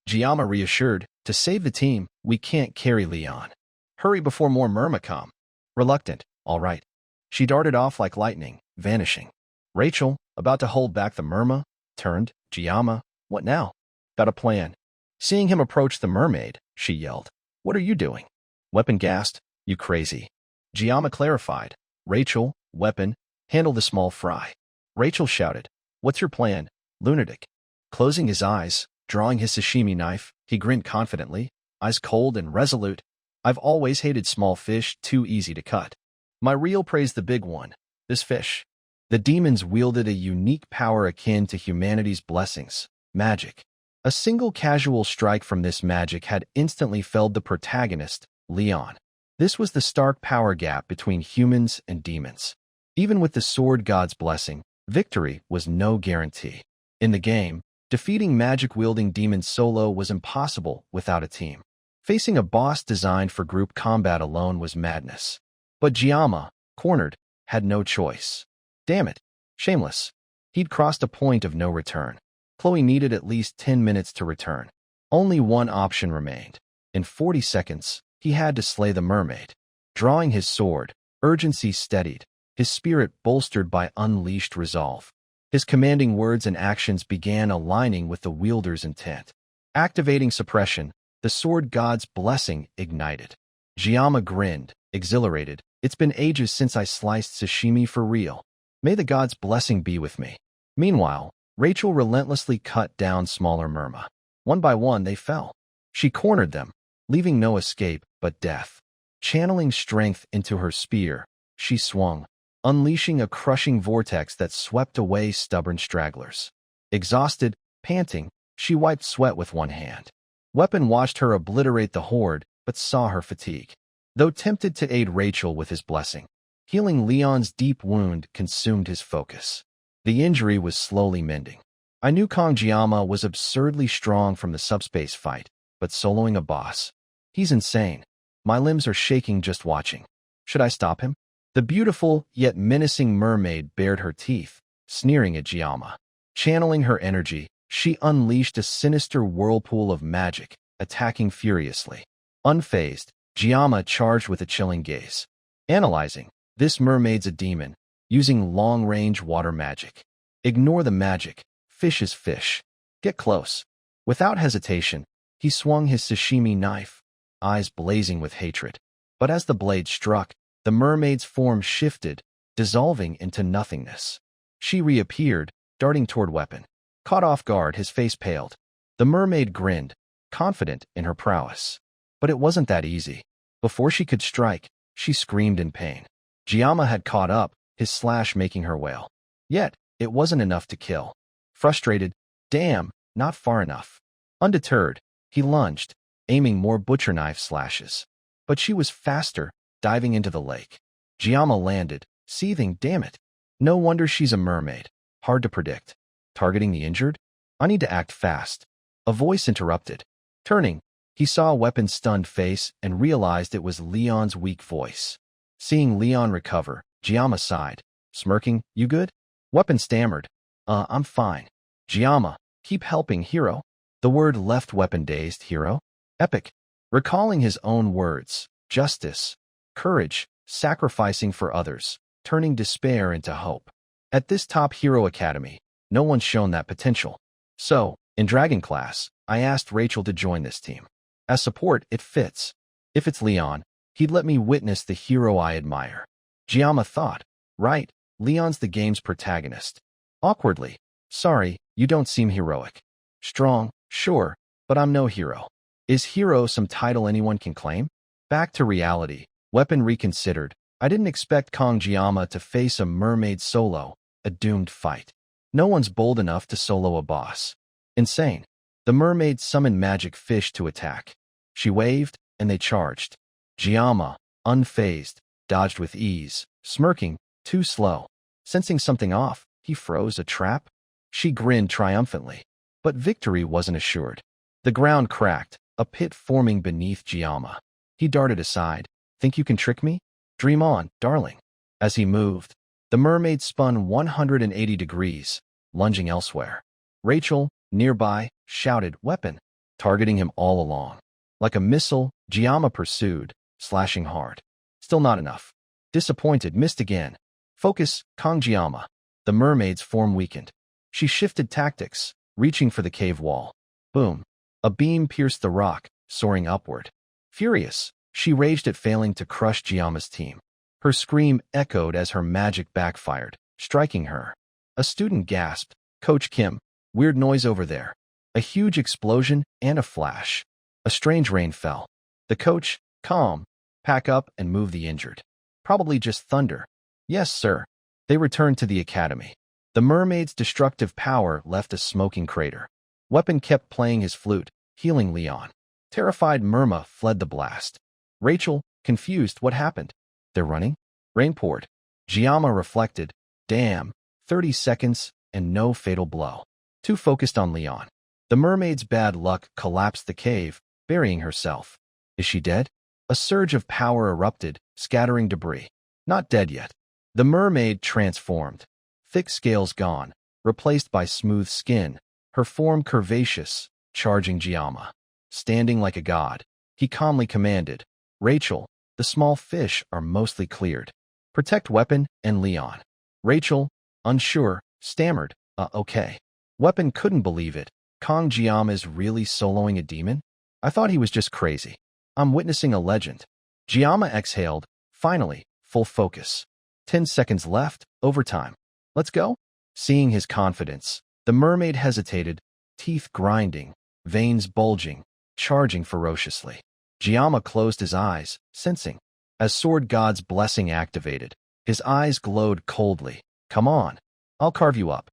Giamma reassured, to save the team, we can't carry Leon. Hurry before more merma come. Reluctant, all right. She darted off like lightning, vanishing. Rachel, about to hold back the merma, turned. Giamma, what now? Got a plan. Seeing him approach the mermaid, she yelled. What are you doing? Weapon gasped. You crazy. Giamma clarified. Rachel, Weapon, handle the small fry. Rachel shouted. What's your plan, lunatic? Closing his eyes, drawing his sashimi knife, he grinned confidently, eyes cold and resolute. I've always hated small fish, too easy to cut. My real prey's the big one, this fish. The demons wielded a unique power akin to humanity's blessings, magic. A single casual strike from this magic had instantly felled the protagonist, Leon. This was the stark power gap between humans and demons. Even with the sword god's blessing, victory was no guarantee. In the game, defeating magic-wielding demons solo was impossible without a team. Facing a boss designed for group combat alone was madness. But Giamma, cornered, had no choice. Damn it. Shameless. He'd crossed a point of no return. Chloe needed at least 10 minutes to return. Only one option remained. In 40 seconds, he had to slay the mermaid. Drawing his sword, urgency steadied, his spirit bolstered by unleashed resolve. His commanding words and actions began aligning with the wielder's intent. Activating suppression, the sword god's blessing ignited. Giamma grinned, exhilarated. It's been ages since I sliced sashimi for real. May the god's blessing be with me. Meanwhile, Rachel relentlessly cut down smaller merma. One by one they fell. She cornered them, leaving no escape but death. Channeling strength into her spear, she swung, unleashing a crushing vortex that swept away stubborn stragglers. Exhausted, panting, she wiped sweat with one hand. Weapon watched her obliterate the horde, but saw her fatigue. Though tempted to aid Rachel with his blessing, healing Leon's deep wound consumed his focus. The injury was slowly mending. I knew Kong Giamma was absurdly strong from the subspace fight, but soloing a boss? He's insane. My limbs are shaking just watching. Should I stop him? The beautiful, yet menacing mermaid bared her teeth, sneering at Giamma. Channeling her energy, she unleashed a sinister whirlpool of magic, attacking furiously. Unfazed, Giamma charged with a chilling gaze. Analyzing, this mermaid's a demon, using long-range water magic. Ignore the magic. Fish is fish. Get close. Without hesitation, he swung his sashimi knife, eyes blazing with hatred. But as the blade struck, the mermaid's form shifted, dissolving into nothingness. She reappeared, darting toward Weapon. Caught off guard, his face paled. The mermaid grinned, confident in her prowess. But it wasn't that easy. Before she could strike, she screamed in pain. Giamma had caught up, his slash making her wail. Yet, it wasn't enough to kill. Frustrated, damn, not far enough. Undeterred, he lunged, aiming more butcher knife slashes. But she was faster, diving into the lake. Giamma landed, Seething, damn it. No wonder she's a mermaid. Hard to predict. Targeting the injured? I need to act fast. A voice interrupted. Turning, he saw a weapon's stunned face and realized it was Leon's weak voice. Seeing Leon recover, Giamma sighed. Smirking, you good? Weapon stammered. I'm fine. Giamma, keep helping, hero. The word left weapon dazed, hero. Epic. Recalling his own words. Justice. Courage. Sacrificing for others. Turning despair into hope. At this top hero academy, no one's shown that potential. So, in Dragon class, I asked Rachel to join this team. As support, it fits. If it's Leon, he'd let me witness the hero I admire. Giamma thought. Right, Leon's the game's protagonist. Awkwardly. Sorry, you don't seem heroic. Strong, sure, but I'm no hero. Is hero some title anyone can claim? Back to reality. Weapon reconsidered. I didn't expect Kong Giamma to face a mermaid solo, a doomed fight. No one's bold enough to solo a boss. Insane. The mermaid summoned magic fish to attack. She waved, and they charged. Giamma, unfazed, dodged with ease, smirking, too slow. Sensing something off, he froze. A trap? She grinned triumphantly. But victory wasn't assured. The ground cracked, a pit forming beneath Giamma. He darted aside. Think you can trick me? Dream on, darling. As he moved, the mermaid spun 180 degrees, lunging elsewhere. Rachel, nearby, shouted, weapon, targeting him all along. Like a missile, Giamma pursued, slashing hard. Still not enough. Disappointed, missed again. Focus, Kong Giamma. The mermaid's form weakened. She shifted tactics, reaching for the cave wall. Boom. A beam pierced the rock, soaring upward. Furious, she raged at failing to crush Giamma's team. Her scream echoed as her magic backfired, striking her. A student gasped, Coach Kim, weird noise over there. A huge explosion and a flash. A strange rain fell. The coach, calm, pack up and move the injured. Probably just thunder. Yes, sir. They returned to the academy. The mermaid's destructive power left a smoking crater. Weapon kept playing his flute, healing Leon. Terrified Myrma fled the blast. Rachel, confused, what happened? They're running? Rain poured. Giamma reflected. Damn, 30 seconds and no fatal blow. Too focused on Leon. The mermaid's bad luck collapsed the cave, burying herself. Is she dead? A surge of power erupted, scattering debris. Not dead yet. The mermaid transformed. Thick scales gone, replaced by smooth skin, her form curvaceous, charging Giamma. Standing like a god, he calmly commanded, Rachel, the small fish are mostly cleared. Protect Weapon and Leon. Rachel, unsure, stammered, okay. Weapon couldn't believe it. Kong Giamma is really soloing a demon? I thought he was just crazy. I'm witnessing a legend. Giamma exhaled, finally, full focus. 10 seconds left, overtime. Let's go? Seeing his confidence, the mermaid hesitated, teeth grinding, veins bulging, charging ferociously. Giamma closed his eyes, sensing. As Sword God's blessing activated, his eyes glowed coldly. Come on, I'll carve you up.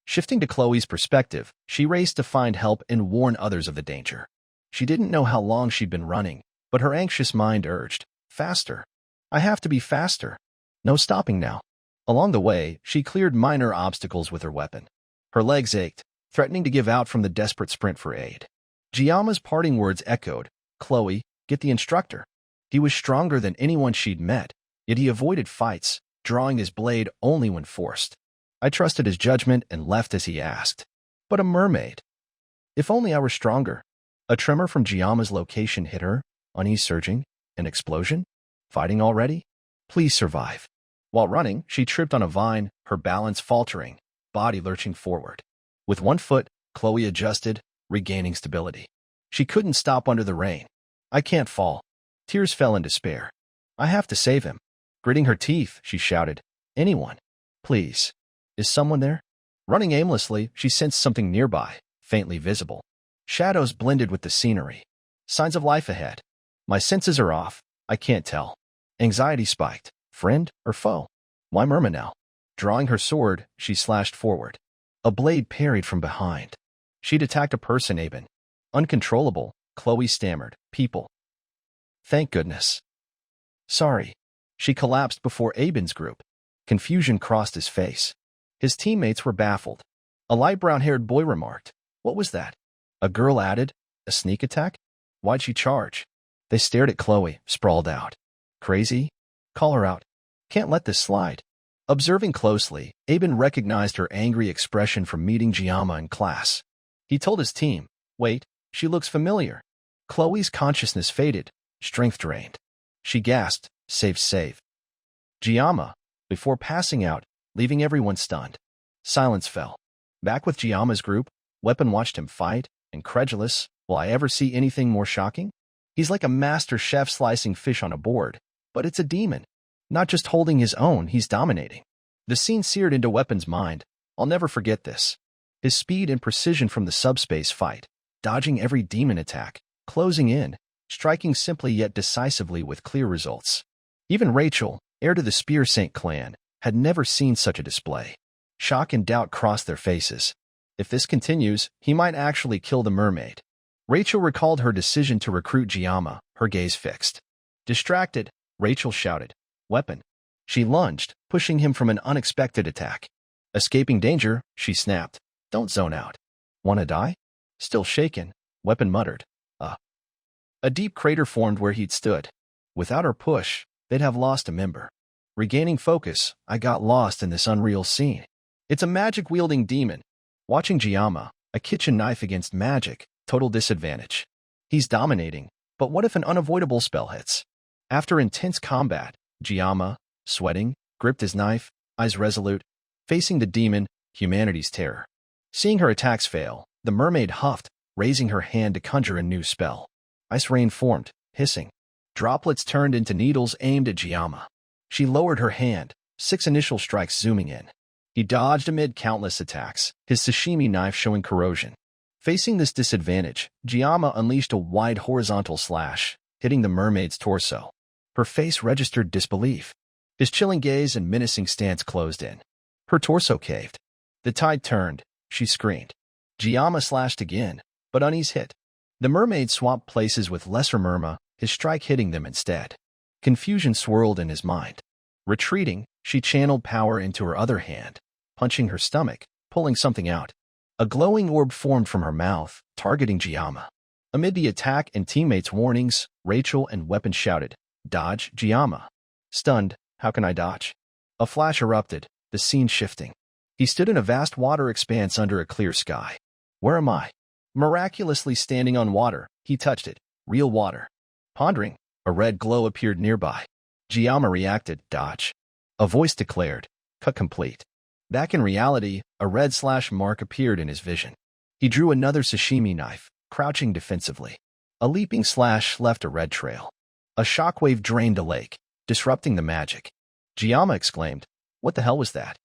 Shifting to Chloe's perspective, she raced to find help and warn others of the danger. She didn't know how long she'd been running, but her anxious mind urged, faster. I have to be faster. No stopping now. Along the way, she cleared minor obstacles with her weapon. Her legs ached, threatening to give out from the desperate sprint for aid. Giamma's parting words echoed, Chloe, get the instructor. He was stronger than anyone she'd met, yet he avoided fights, drawing his blade only when forced. I trusted his judgment and left as he asked. But a mermaid. If only I were stronger. A tremor from Giamma's location hit her, unease surging, an explosion. Fighting already? Please survive. While running, she tripped on a vine, her balance faltering, body lurching forward. With one foot, Chloe adjusted, regaining stability. She couldn't stop under the rain. I can't fall. Tears fell in despair. I have to save him. Gritting her teeth, she shouted, anyone. Please. Is someone there? Running aimlessly, she sensed something nearby, faintly visible. Shadows blended with the scenery. Signs of life ahead. My senses are off. I can't tell. Anxiety spiked. Friend or foe? Why Myrma now? Drawing her sword, she slashed forward. A blade parried from behind. She'd attacked a person, Aben. Uncontrollable, Chloe stammered. People. Thank goodness. Sorry. She collapsed before Aben's group. Confusion crossed his face. His teammates were baffled. A light brown-haired boy remarked, "What was that?" A girl added, "A sneak attack? Why'd she charge?" They stared at Chloe, sprawled out. "Crazy? Call her out. Can't let this slide." Observing closely, Aben recognized her angry expression from meeting Giamma in class. He told his team, "Wait, she looks familiar." Chloe's consciousness faded, strength drained. She gasped, Save. Giamma," before passing out, leaving everyone stunned. Silence fell. Back with Giamma's group, Weapon watched him fight, incredulous. Will I ever see anything more shocking? He's like a master chef slicing fish on a board, but it's a demon. Not just holding his own, he's dominating. The scene seared into Weapon's mind. I'll never forget this. His speed and precision from the subspace fight, dodging every demon attack, closing in, striking simply yet decisively with clear results. Even Rachel, heir to the Spear Saint clan, had never seen such a display. Shock and doubt crossed their faces. If this continues, he might actually kill the mermaid. Rachel recalled her decision to recruit Giamma, her gaze fixed. Distracted, Rachel shouted, "Weapon." She lunged, pushing him from an unexpected attack. Escaping danger, she snapped, "Don't zone out." "Wanna die?" Still shaken, Weapon muttered, A deep crater formed where he'd stood. Without her push, they'd have lost a member. Regaining focus, I got lost in this unreal scene. It's a magic-wielding demon. Watching Giamma, a kitchen knife against magic, total disadvantage. He's dominating, but what if an unavoidable spell hits? After intense combat, Giamma, sweating, gripped his knife, eyes resolute, facing the demon, humanity's terror. Seeing her attacks fail, the mermaid huffed, raising her hand to conjure a new spell. Ice rain formed, hissing. Droplets turned into needles aimed at Giamma. She lowered her hand, 6 initial strikes zooming in. He dodged amid countless attacks, his sashimi knife showing corrosion. Facing this disadvantage, Giamma unleashed a wide horizontal slash, hitting the mermaid's torso. Her face registered disbelief. His chilling gaze and menacing stance closed in. Her torso caved. The tide turned. She screamed. Giamma slashed again, but unease hit. The mermaid swapped places with lesser merma, his strike hitting them instead. Confusion swirled in his mind. Retreating, she channeled power into her other hand, punching her stomach, pulling something out. A glowing orb formed from her mouth, targeting Giamma. Amid the attack and teammates' warnings, Rachel and Weapon shouted, "Dodge, Giamma." Stunned, how can I dodge? A flash erupted, the scene shifting. He stood in a vast water expanse under a clear sky. Where am I? Miraculously standing on water, he touched it. Real water. Pondering, a red glow appeared nearby. Giamma reacted, "Dodge." A voice declared, "Cut complete." Back in reality, a red slash mark appeared in his vision. He drew another sashimi knife, crouching defensively. A leaping slash left a red trail. A shockwave drained a lake, disrupting the magic. Giamma exclaimed, "What the hell was that?"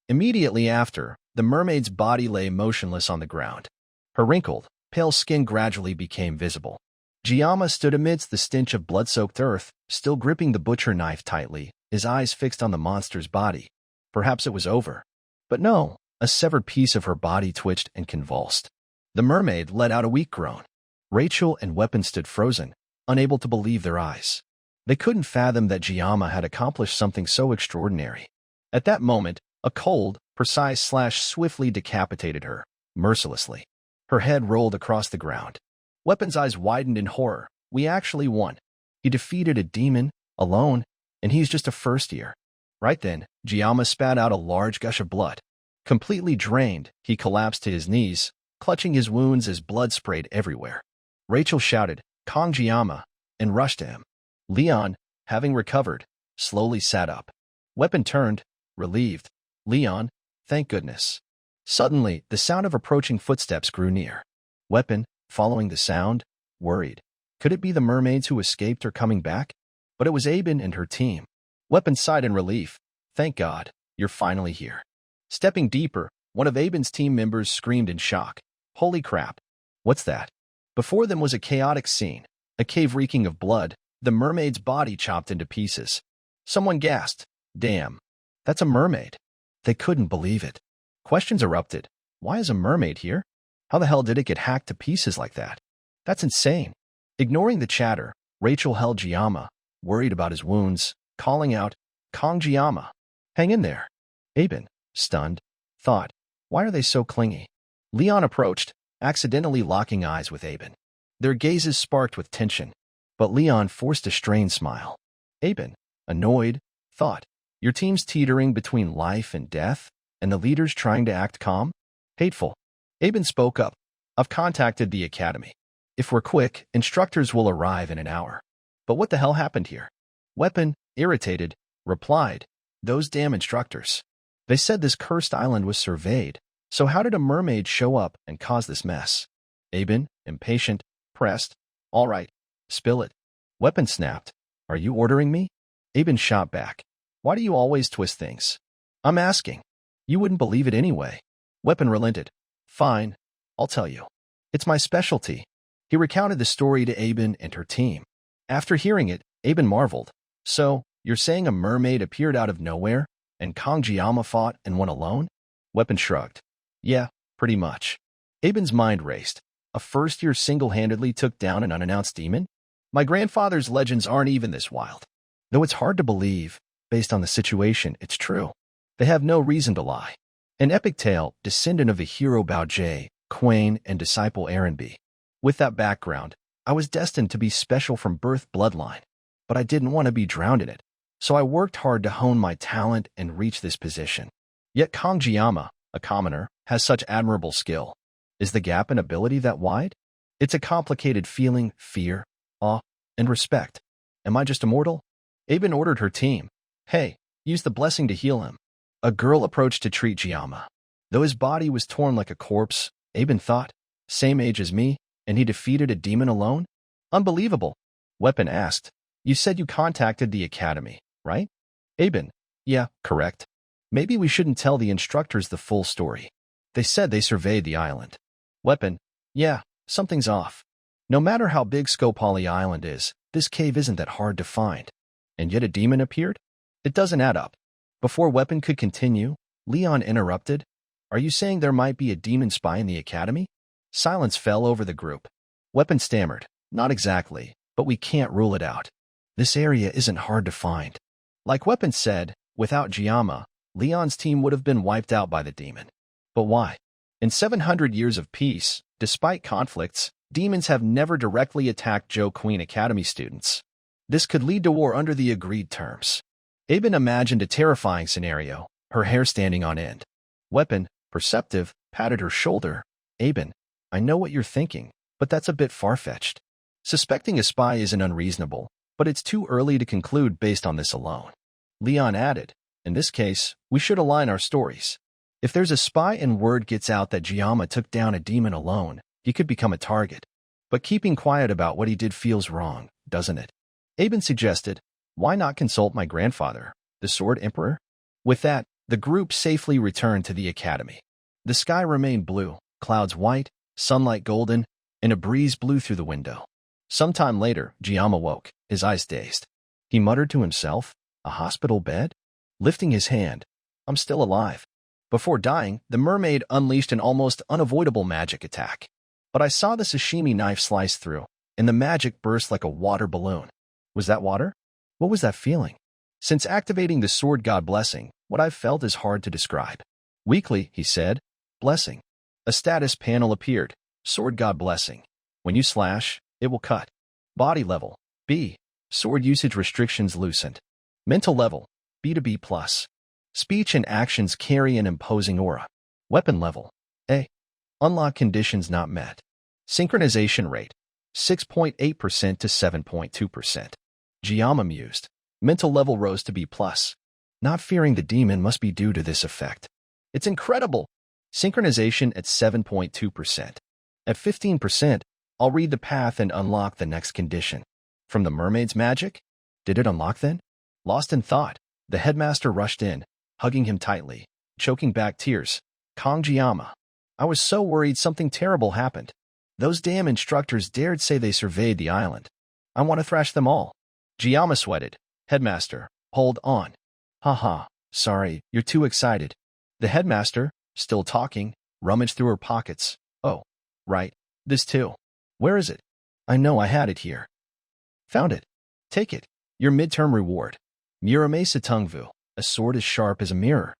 Immediately after, the mermaid's body lay motionless on the ground. Her wrinkled, pale skin gradually became visible. Giamma stood amidst the stench of blood-soaked earth, still gripping the butcher knife tightly, his eyes fixed on the monster's body. Perhaps it was over. But no, a severed piece of her body twitched and convulsed. The mermaid let out a weak groan. Rachel and Weapon stood frozen, unable to believe their eyes. They couldn't fathom that Giamma had accomplished something so extraordinary. At that moment, a cold, precise slash swiftly decapitated her, mercilessly. Her head rolled across the ground. Weapon's eyes widened in horror. We actually won. He defeated a demon, alone, and he's just a first year. Right then, Giamma spat out a large gush of blood. Completely drained, he collapsed to his knees, clutching his wounds as blood sprayed everywhere. Rachel shouted, "Kong Giamma," and rushed to him. Leon, having recovered, slowly sat up. Weapon turned, relieved. "Leon, thank goodness." Suddenly, the sound of approaching footsteps grew near. Weapon, following the sound, worried. Could it be the mermaids who escaped or coming back? But it was Aben and her team. Weapon sighed in relief. "Thank God, you're finally here." Stepping deeper, one of Aben's team members screamed in shock. "Holy crap. What's that?" Before them was a chaotic scene, a cave reeking of blood, the mermaid's body chopped into pieces. Someone gasped, "Damn, that's a mermaid." They couldn't believe it. Questions erupted. Why is a mermaid here? How the hell did it get hacked to pieces like that? That's insane. Ignoring the chatter, Rachel held Giamma, worried about his wounds, calling out, "Kong Giamma." Hang in there. Aben, stunned, thought, why are they so clingy? Leon approached, accidentally locking eyes with Aben. Their gazes sparked with tension, but Leon forced a strained smile. Aben, annoyed, thought, your team's teetering between life and death, and the leader's trying to act calm? Hateful. Aben spoke up. I've contacted the academy. If we're quick, instructors will arrive in an hour. But what the hell happened here? Weapon, irritated, replied, those damn instructors. They said this cursed island was surveyed, so how did a mermaid show up and cause this mess? Aben, impatient, pressed, all right, spill it. Weapon snapped, are you ordering me? Aben shot back, why do you always twist things? I'm asking. You wouldn't believe it anyway. Weapon relented, fine, I'll tell you. It's my specialty. He recounted the story to Aben and her team. After hearing it, Aben marveled. So, you're saying a mermaid appeared out of nowhere, and Kangjiyama fought and won alone? Weapon shrugged. Yeah, pretty much. Aben's mind raced. A first-year single-handedly took down an unannounced demon? My grandfather's legends aren't even this wild. Though it's hard to believe, based on the situation, it's true. They have no reason to lie. An epic tale, descendant of the hero Bao Jie, Quain, and disciple Arenby. With that background, I was destined to be special from birth bloodline, but I didn't want to be drowned in it, so I worked hard to hone my talent and reach this position. Yet Kangjiyama, a commoner, has such admirable skill. Is the gap in ability that wide? It's a complicated feeling, fear, awe, and respect. Am I just immortal? Aben ordered her team. Hey, use the blessing to heal him. A girl approached to treat Jiyama. Though his body was torn like a corpse, Aben thought, same age as me, and he defeated a demon alone? Unbelievable. Weapon asked, you said you contacted the academy, right? Aben, yeah, correct. Maybe we shouldn't tell the instructors the full story. They said they surveyed the island. Weapon, yeah, something's off. No matter how big Skopali Island is, this cave isn't that hard to find. And yet a demon appeared? It doesn't add up. Before Weapon could continue, Leon interrupted. Are you saying there might be a demon spy in the academy? Silence fell over the group. Weapon stammered. Not exactly, but we can't rule it out. This area isn't hard to find. Like Weapon said, without Jiyama, Leon's team would have been wiped out by the demon. But why? In 700 years of peace, despite conflicts, demons have never directly attacked Joe Queen Academy students. This could lead to war under the agreed terms. Aben imagined a terrifying scenario, her hair standing on end. Weapon, perceptive, patted her shoulder. Aben, I know what you're thinking, but that's a bit far-fetched. Suspecting a spy isn't unreasonable, but it's too early to conclude based on this alone. Leon added, in this case, we should align our stories. If there's a spy and word gets out that Jiyama took down a demon alone, he could become a target. But keeping quiet about what he did feels wrong, doesn't it? Aben suggested, why not consult my grandfather, the Sword Emperor? With that, the group safely returned to the academy. The sky remained blue, clouds white, sunlight golden, and a breeze blew through the window. Sometime later, Jiyama woke, his eyes dazed. He muttered to himself, a hospital bed? Lifting his hand, I'm still alive. Before dying, the mermaid unleashed an almost unavoidable magic attack. But I saw the sashimi knife slice through, and the magic burst like a water balloon. Was that water? What was that feeling? Since activating the Sword God Blessing, what I've felt is hard to describe. Weakly, he said, Blessing. A status panel appeared. Sword God Blessing. When you slash, it will cut. Body level, B. Sword usage restrictions loosened. Mental level, B to B+. Speech and actions carry an imposing aura. Weapon level, A. Unlock conditions not met. Synchronization rate, 6.8% to 7.2%. Jiyama mused. Mental level rose to B+. Not fearing the demon must be due to this effect. It's incredible. Synchronization at 7.2%. At 15%, I'll read the path and unlock the next condition. From the mermaid's magic? Did it unlock then? Lost in thought, the headmaster rushed in, hugging him tightly, choking back tears. Kangjiyama. I was so worried something terrible happened. Those damn instructors dared say they surveyed the island. I want to thrash them all. Jiyama sweated. Headmaster, hold on. Haha, sorry, you're too excited. The headmaster, still talking, rummaged through her pockets. Oh, right, this too. Where is it? I know I had it here. Found it. Take it. Your midterm reward. Muramesa Tungvu, a sword as sharp as a mirror.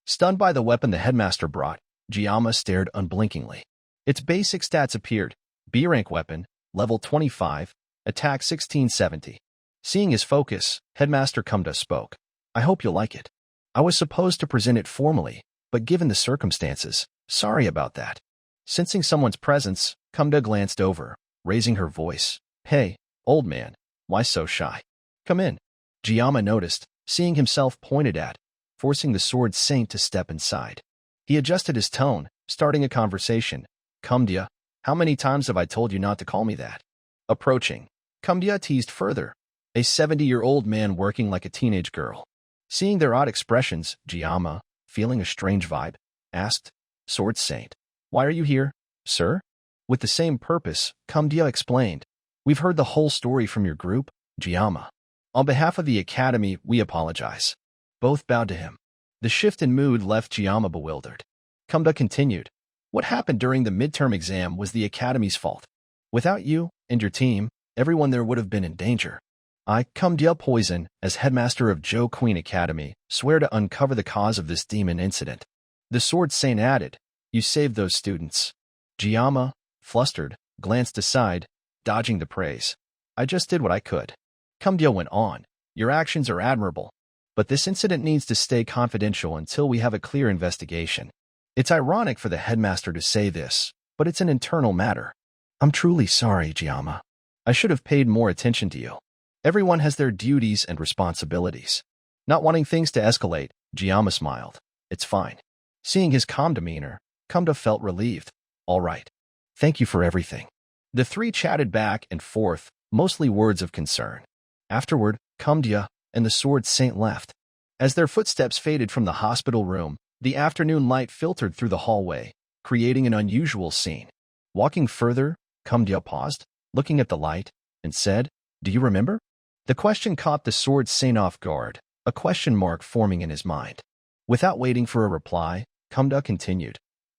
Stunned by the weapon the headmaster brought, Giamma stared unblinkingly. Its basic stats appeared: B-rank weapon, level 25, attack 1670. Seeing his focus, Headmaster Kumda spoke. I hope you'll like it. I was supposed to present it formally, but given the circumstances, sorry about that. Sensing someone's presence, Kumda glanced over, raising her voice. Hey, old man, why so shy? Come in. Giamma noticed, seeing himself pointed at, forcing the sword saint to step inside. He adjusted his tone, starting a conversation. Kumdia, how many times have I told you not to call me that? Approaching, Kumdia teased further. A 70-year-old man working like a teenage girl. Seeing their odd expressions, Giamma, feeling a strange vibe, asked, Sword Saint, why are you here, sir? With the same purpose, Kumdia explained. We've heard the whole story from your group, Giamma. On behalf of the academy, we apologize. Both bowed to him. The shift in mood left Giamma bewildered. Kumda continued. What happened during the midterm exam was the academy's fault. Without you and your team, everyone there would have been in danger. I, Kumdia Poison, as headmaster of Jo Queen Academy, swear to uncover the cause of this demon incident. The Sword Saint added, You saved those students. Giamma, flustered, glanced aside, dodging the praise. I just did what I could. Kumdia went on. Your actions are admirable, but this incident needs to stay confidential until we have a clear investigation. It's ironic for the headmaster to say this, but it's an internal matter. I'm truly sorry, Giamma. I should have paid more attention to you. Everyone has their duties and responsibilities. Not wanting things to escalate, Giamma smiled. It's fine. Seeing his calm demeanor, Kumda felt relieved. All right. Thank you for everything. The three chatted back and forth, mostly words of concern. Afterward, Kumdia and the Sword Saint left. As their footsteps faded from the hospital room, the afternoon light filtered through the hallway, creating an unusual scene. Walking further, Kumdia paused, looking at the light, and said, Do you remember? The question caught the Sword Saint off guard, a question mark forming in his mind. Without waiting for a reply, Kumda continued.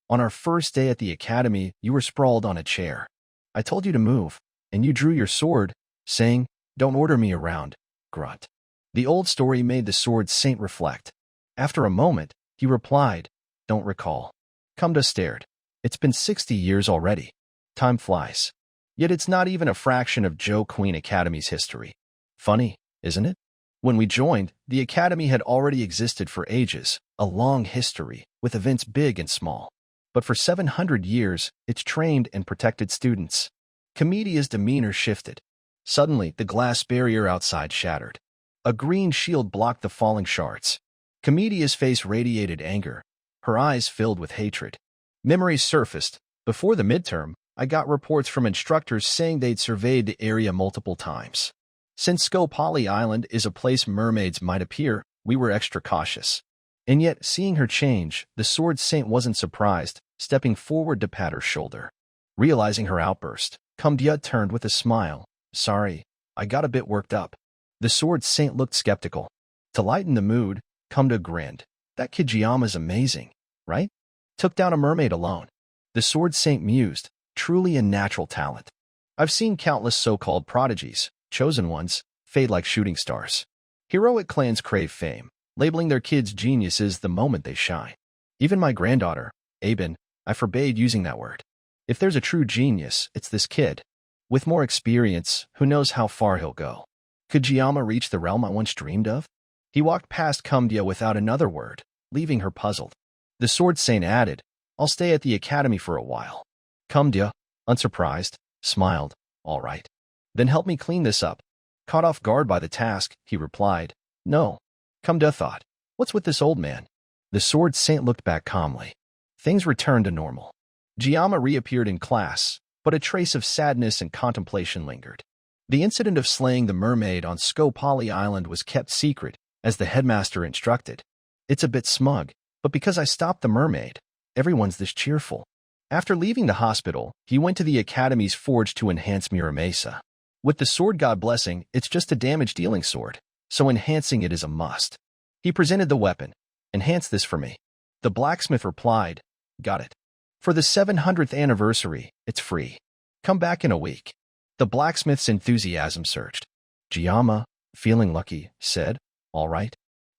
On our first day at the academy, you were sprawled on a chair. I told you to move, and you drew your sword, saying, Don't order me around, grunt. The old story made the Sword Saint reflect. After a moment, he replied, Don't recall. Kumda stared. It's been 60 years already. Time flies. Yet it's not even a fraction of Jo Queen Academy's history. Funny, isn't it? When we joined, the academy had already existed for ages, a long history, with events big and small. But for 700 years, it's trained and protected students. Comedia's demeanor shifted. Suddenly, the glass barrier outside shattered. A green shield blocked the falling shards. Comedia's face radiated anger. Her eyes filled with hatred. Memories surfaced. Before the midterm, I got reports from instructors saying they'd surveyed the area multiple times. Since Skopali Island is a place mermaids might appear, we were extra cautious. And yet, seeing her change, the Sword Saint wasn't surprised, stepping forward to pat her shoulder. Realizing her outburst, Kumdia turned with a smile. Sorry, I got a bit worked up. The Sword Saint looked skeptical. To lighten the mood, Kumda grinned. That kid Giamma's amazing, right? Took down a mermaid alone. The Sword Saint mused. Truly a natural talent. I've seen countless so-called prodigies, chosen ones, fade like shooting stars. Heroic clans crave fame, labeling their kids geniuses the moment they shine. Even my granddaughter, Aben, I forbade using that word. If there's a true genius, it's this kid. With more experience, who knows how far he'll go. Could Giamma reach the realm I once dreamed of? He walked past Kumdia without another word, leaving her puzzled. The Sword Saint added, I'll stay at the academy for a while. Kumdia, unsurprised, smiled. All right. Then help me clean this up. Caught off guard by the task, he replied. No. Kumdia thought. What's with this old man? The Sword Saint looked back calmly. Things returned to normal. Giamma reappeared in class, but a trace of sadness and contemplation lingered. The incident of slaying the mermaid on Skopali Island was kept secret, as the headmaster instructed. It's a bit smug, but because I stopped the mermaid, everyone's this cheerful. After leaving the hospital, he went to the academy's forge to enhance Muramesa. With the sword god blessing, it's just a damage-dealing sword, so enhancing it is a must. He presented the weapon. Enhance this for me. The blacksmith replied, Got it. For the 700th anniversary, it's free. Come back in a week. The blacksmith's enthusiasm surged. Giamma, feeling lucky, said, All right.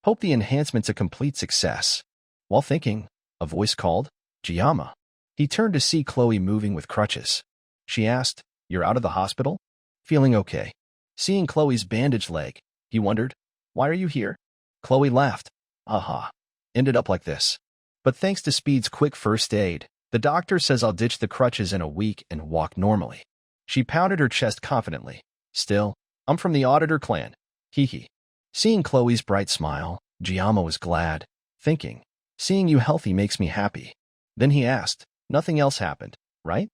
Hope the enhancement's a complete success. While thinking, a voice called, Giamma. He turned to see Chloe moving with crutches. She asked, "You're out of the hospital?" Feeling okay. Seeing Chloe's bandaged leg, he wondered, "Why are you here?" Chloe laughed. Aha. Ended up like this. But thanks to Speed's quick first aid, the doctor says I'll ditch the crutches in a week and walk normally. She pounded her chest confidently. Still, I'm from the Auditor clan. Hee hee. Seeing Chloe's bright smile, Giamma was glad, thinking, seeing you healthy makes me happy. Then he asked, nothing else happened, right?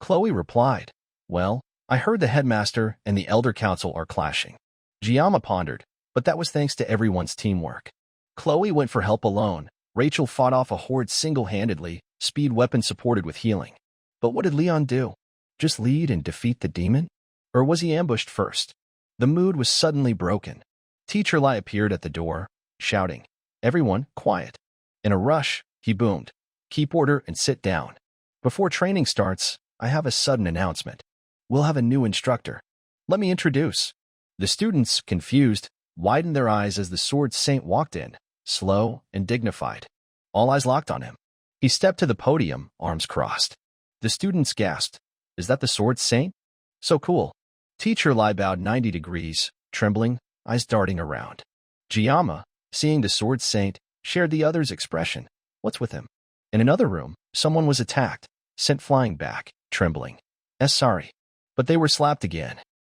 Chloe replied, well, I heard the headmaster and the elder council are clashing. Giamma pondered, but that was thanks to everyone's teamwork. Chloe went for help alone. Rachel fought off a horde single-handedly, Speed weapon supported with healing. But what did Leon do? Just lead and defeat the demon? Or was he ambushed first? The mood was suddenly broken. Teacher Lai appeared at the door, shouting, everyone, quiet. In a rush, he boomed, keep order and sit down. Before training starts, I have a sudden announcement. We'll have a new instructor. Let me introduce. The students, confused, widened their eyes as the Sword Saint walked in, slow and dignified. All eyes locked on him. He stepped to the podium, arms crossed. The students gasped, is that the Sword Saint? So cool. Teacher Lai bowed 90 degrees, trembling, eyes darting around. Giamma, seeing the Sword Saint, shared the other's expression. What's with him? In another room, someone was attacked, sent flying back, trembling. Sorry. But they were slapped again.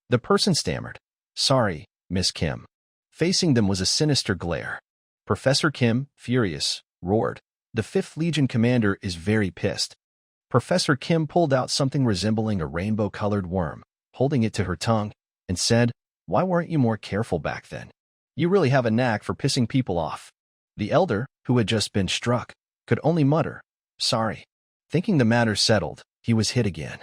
The person stammered. Sorry, Miss Kim. Facing them was a sinister glare. Professor Kim, furious, roared. The 5th Legion commander is very pissed. Professor Kim pulled out something resembling a rainbow-colored worm, holding it to her tongue, and said, why weren't you more careful back then? You really have a knack for pissing people off. The elder, who had just been struck, could only mutter, sorry. Thinking the matter settled, he was hit again.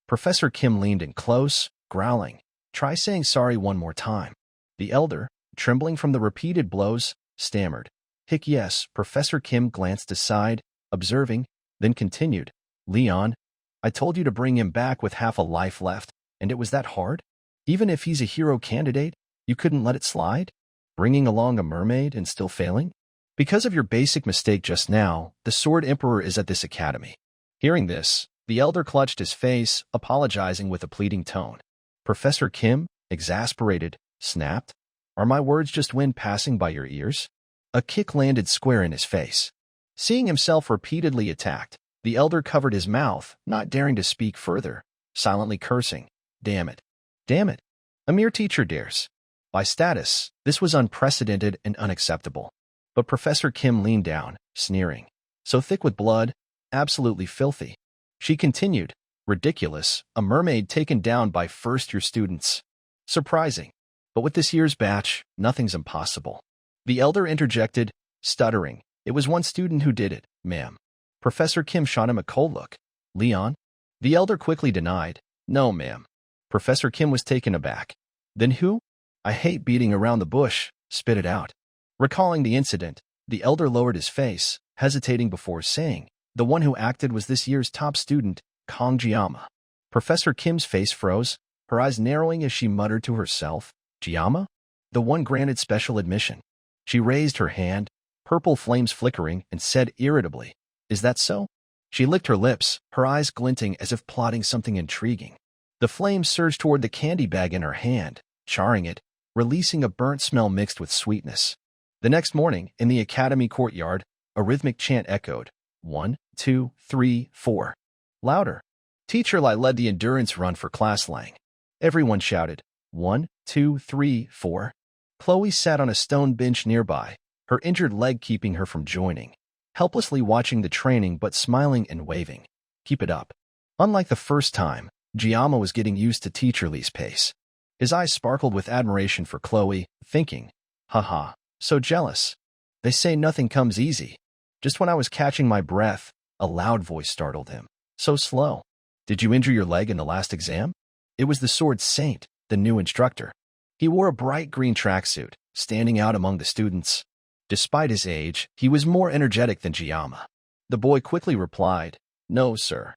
Professor Kim leaned in close, growling, try saying sorry one more time. The elder, trembling from the repeated blows, stammered. Hick yes. Professor Kim glanced aside, observing, then continued. Leon, I told you to bring him back with half a life left, and it was that hard? Even if he's a hero candidate, you couldn't let it slide? Bringing along a mermaid and still failing? Because of your basic mistake just now, the Sword Emperor is at this academy. Hearing this, the elder clutched his face, apologizing with a pleading tone. Professor Kim, exasperated, snapped, are my words just wind passing by your ears? A kick landed square in his face. Seeing himself repeatedly attacked, the elder covered his mouth, not daring to speak further, silently cursing. Damn it. Damn it. A mere teacher dares. By status, this was unprecedented and unacceptable. But Professor Kim leaned down, sneering. So thick with blood, absolutely filthy. She continued, ridiculous, a mermaid taken down by first-year students. Surprising. But with this year's batch, nothing's impossible. The elder interjected, stuttering. It was one student who did it, ma'am. Professor Kim shot him a cold look. Leon? The elder quickly denied. No, ma'am. Professor Kim was taken aback. Then who? I hate beating around the bush, spit it out. Recalling the incident, the elder lowered his face, hesitating before saying, the one who acted was this year's top student, Kong Giamma. Professor Kim's face froze, her eyes narrowing as she muttered to herself, Giamma? The one granted special admission. She raised her hand, purple flames flickering, and said irritably, is that so? She licked her lips, her eyes glinting as if plotting something intriguing. The flames surged toward the candy bag in her hand, charring it, releasing a burnt smell mixed with sweetness. The next morning, in the academy courtyard, a rhythmic chant echoed. 1, 2, 3, 4. Louder. Teacher Lai led the endurance run for class Lang. Everyone shouted, 1, 2, 3, 4. Chloe sat on a stone bench nearby, her injured leg keeping her from joining, helplessly watching the training but smiling and waving. Keep it up. Unlike the first time, Giamma was getting used to Teacher Lei's pace. His eyes sparkled with admiration for Chloe, thinking, haha, so jealous. They say nothing comes easy. Just when I was catching my breath, a loud voice startled him. So slow. Did you injure your leg in the last exam? It was the Sword Saint, the new instructor. He wore a bright green tracksuit, standing out among the students. Despite his age, he was more energetic than Giamma. The boy quickly replied, no, sir.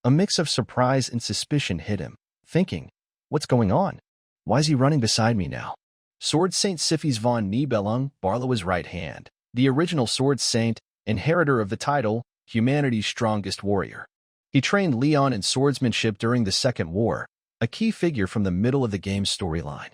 A mix of surprise and suspicion hit him, thinking, what's going on? Why is he running beside me now? Sword Saint Sifis von Nibelung, Barlowa's right hand, the original Sword Saint, inheritor of the title, humanity's strongest warrior. He trained Leon in swordsmanship during the Second War, a key figure from the middle of the game's storyline.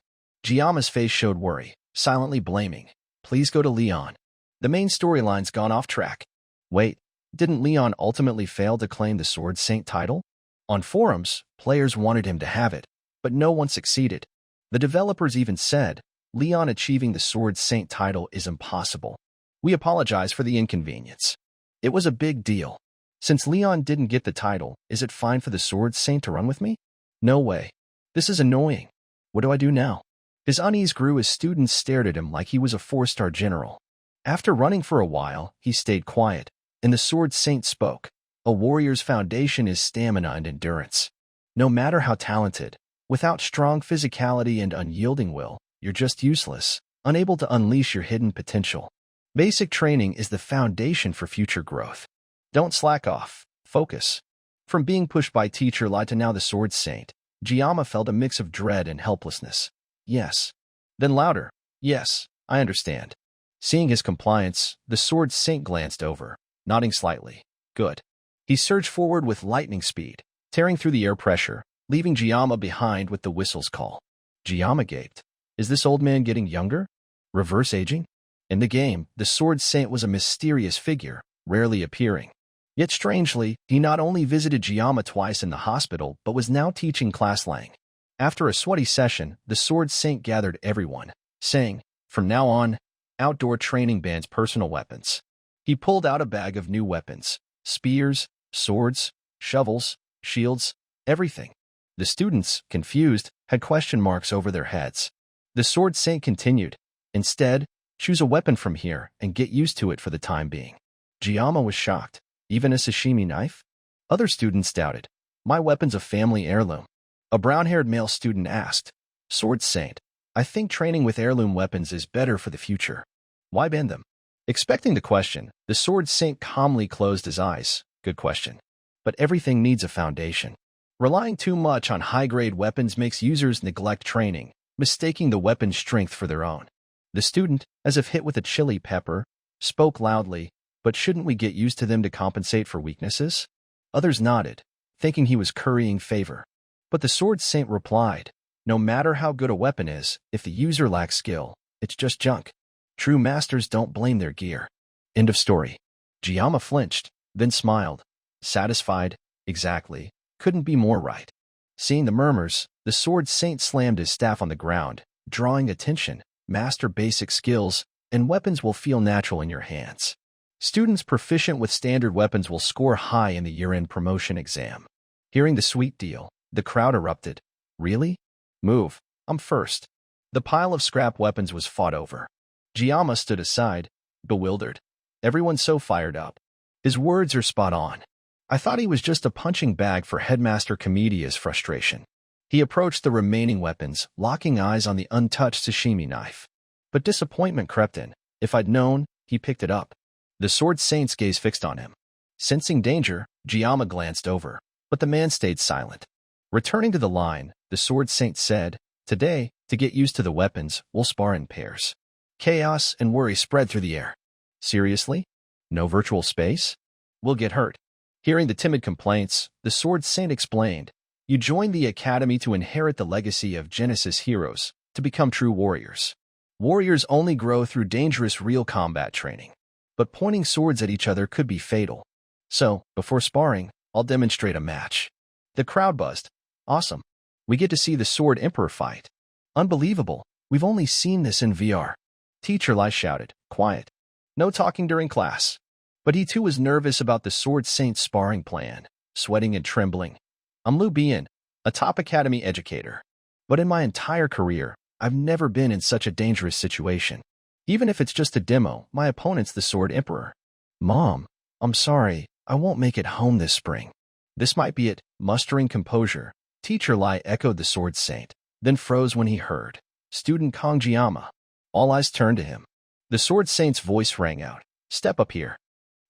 Giama's face showed worry, silently blaming. Please go to Leon. The main storyline's gone off track. Wait, didn't Leon ultimately fail to claim the Sword Saint title? On forums, players wanted him to have it, but no one succeeded. The developers even said, Leon achieving the Sword Saint title is impossible. We apologize for the inconvenience. It was a big deal. Since Leon didn't get the title, is it fine for the Sword Saint to run with me? No way. This is annoying. What do I do now? His unease grew as students stared at him like he was a 4-star general. After running for a while, he stayed quiet, and the Sword Saint spoke. A warrior's foundation is stamina and endurance. No matter how talented, without strong physicality and unyielding will, you're just useless, unable to unleash your hidden potential. Basic training is the foundation for future growth. Don't slack off. Focus. From being pushed by Teacher Lai to now the Sword Saint, Giama felt a mix of dread and helplessness. Yes. Then louder. Yes, I understand. Seeing his compliance, the Sword Saint glanced over, nodding slightly. Good. He surged forward with lightning speed, tearing through the air pressure, leaving Giama behind with the whistle's call. Giama gaped. Is this old man getting younger? Reverse aging? In the game, the Sword Saint was a mysterious figure, rarely appearing. Yet strangely, he not only visited Giama twice in the hospital, but was now teaching class Lang. After a sweaty session, the Sword Saint gathered everyone, saying, from now on, outdoor training bans personal weapons. He pulled out a bag of new weapons, spears, swords, shovels, shields, everything. The students, confused, had question marks over their heads. The Sword Saint continued, instead, choose a weapon from here and get used to it for the time being. Giama was shocked. Even a sashimi knife? Other students doubted. My weapon's a family heirloom. A brown-haired male student asked, Sword Saint, I think training with heirloom weapons is better for the future. Why ban them? Expecting the question, the Sword Saint calmly closed his eyes. Good question. But everything needs a foundation. Relying too much on high-grade weapons makes users neglect training, mistaking the weapon's strength for their own. The student, as if hit with a chili pepper, spoke loudly, but shouldn't we get used to them to compensate for weaknesses? Others nodded, thinking he was currying favor. But the Sword Saint replied, no matter how good a weapon is, if the user lacks skill, it's just junk. True masters don't blame their gear. End of story. Giama flinched, then smiled. Satisfied, exactly, couldn't be more right. Seeing the murmurs, the Sword Saint slammed his staff on the ground, drawing attention. Master basic skills, and weapons will feel natural in your hands. Students proficient with standard weapons will score high in the year-end promotion exam. Hearing the sweet deal, the crowd erupted. Really? Move. I'm first. The pile of scrap weapons was fought over. Giama stood aside, bewildered. Everyone's so fired up. His words are spot on. I thought he was just a punching bag for Headmaster Comedia's frustration. He approached the remaining weapons, locking eyes on the untouched sashimi knife. But disappointment crept in. If I'd known, he picked it up. The Sword Saint's gaze fixed on him. Sensing danger, Giama glanced over, but the man stayed silent. Returning to the line, the Sword Saint said, today, to get used to the weapons, we'll spar in pairs. Chaos and worry spread through the air. Seriously? No virtual space? We'll get hurt. Hearing the timid complaints, the Sword Saint explained, you joined the academy to inherit the legacy of Genesis heroes, to become true warriors. Warriors only grow through dangerous real combat training. But pointing swords at each other could be fatal. So, before sparring, I'll demonstrate a match. The crowd buzzed. Awesome. We get to see the Sword Emperor fight. Unbelievable. We've only seen this in VR. Teacher Lai shouted, quiet. No talking during class. But he too was nervous about the Sword Saint's sparring plan, sweating and trembling. I'm Lu Bian, a top academy educator. But in my entire career, I've never been in such a dangerous situation. Even if it's just a demo, my opponent's the Sword Emperor. Mom, I'm sorry, I won't make it home this spring. This might be it. Mustering composure, Teacher Lai echoed the Sword Saint, then froze when he heard. Student Kong Giama. All eyes turned to him. The Sword Saint's voice rang out. Step up here.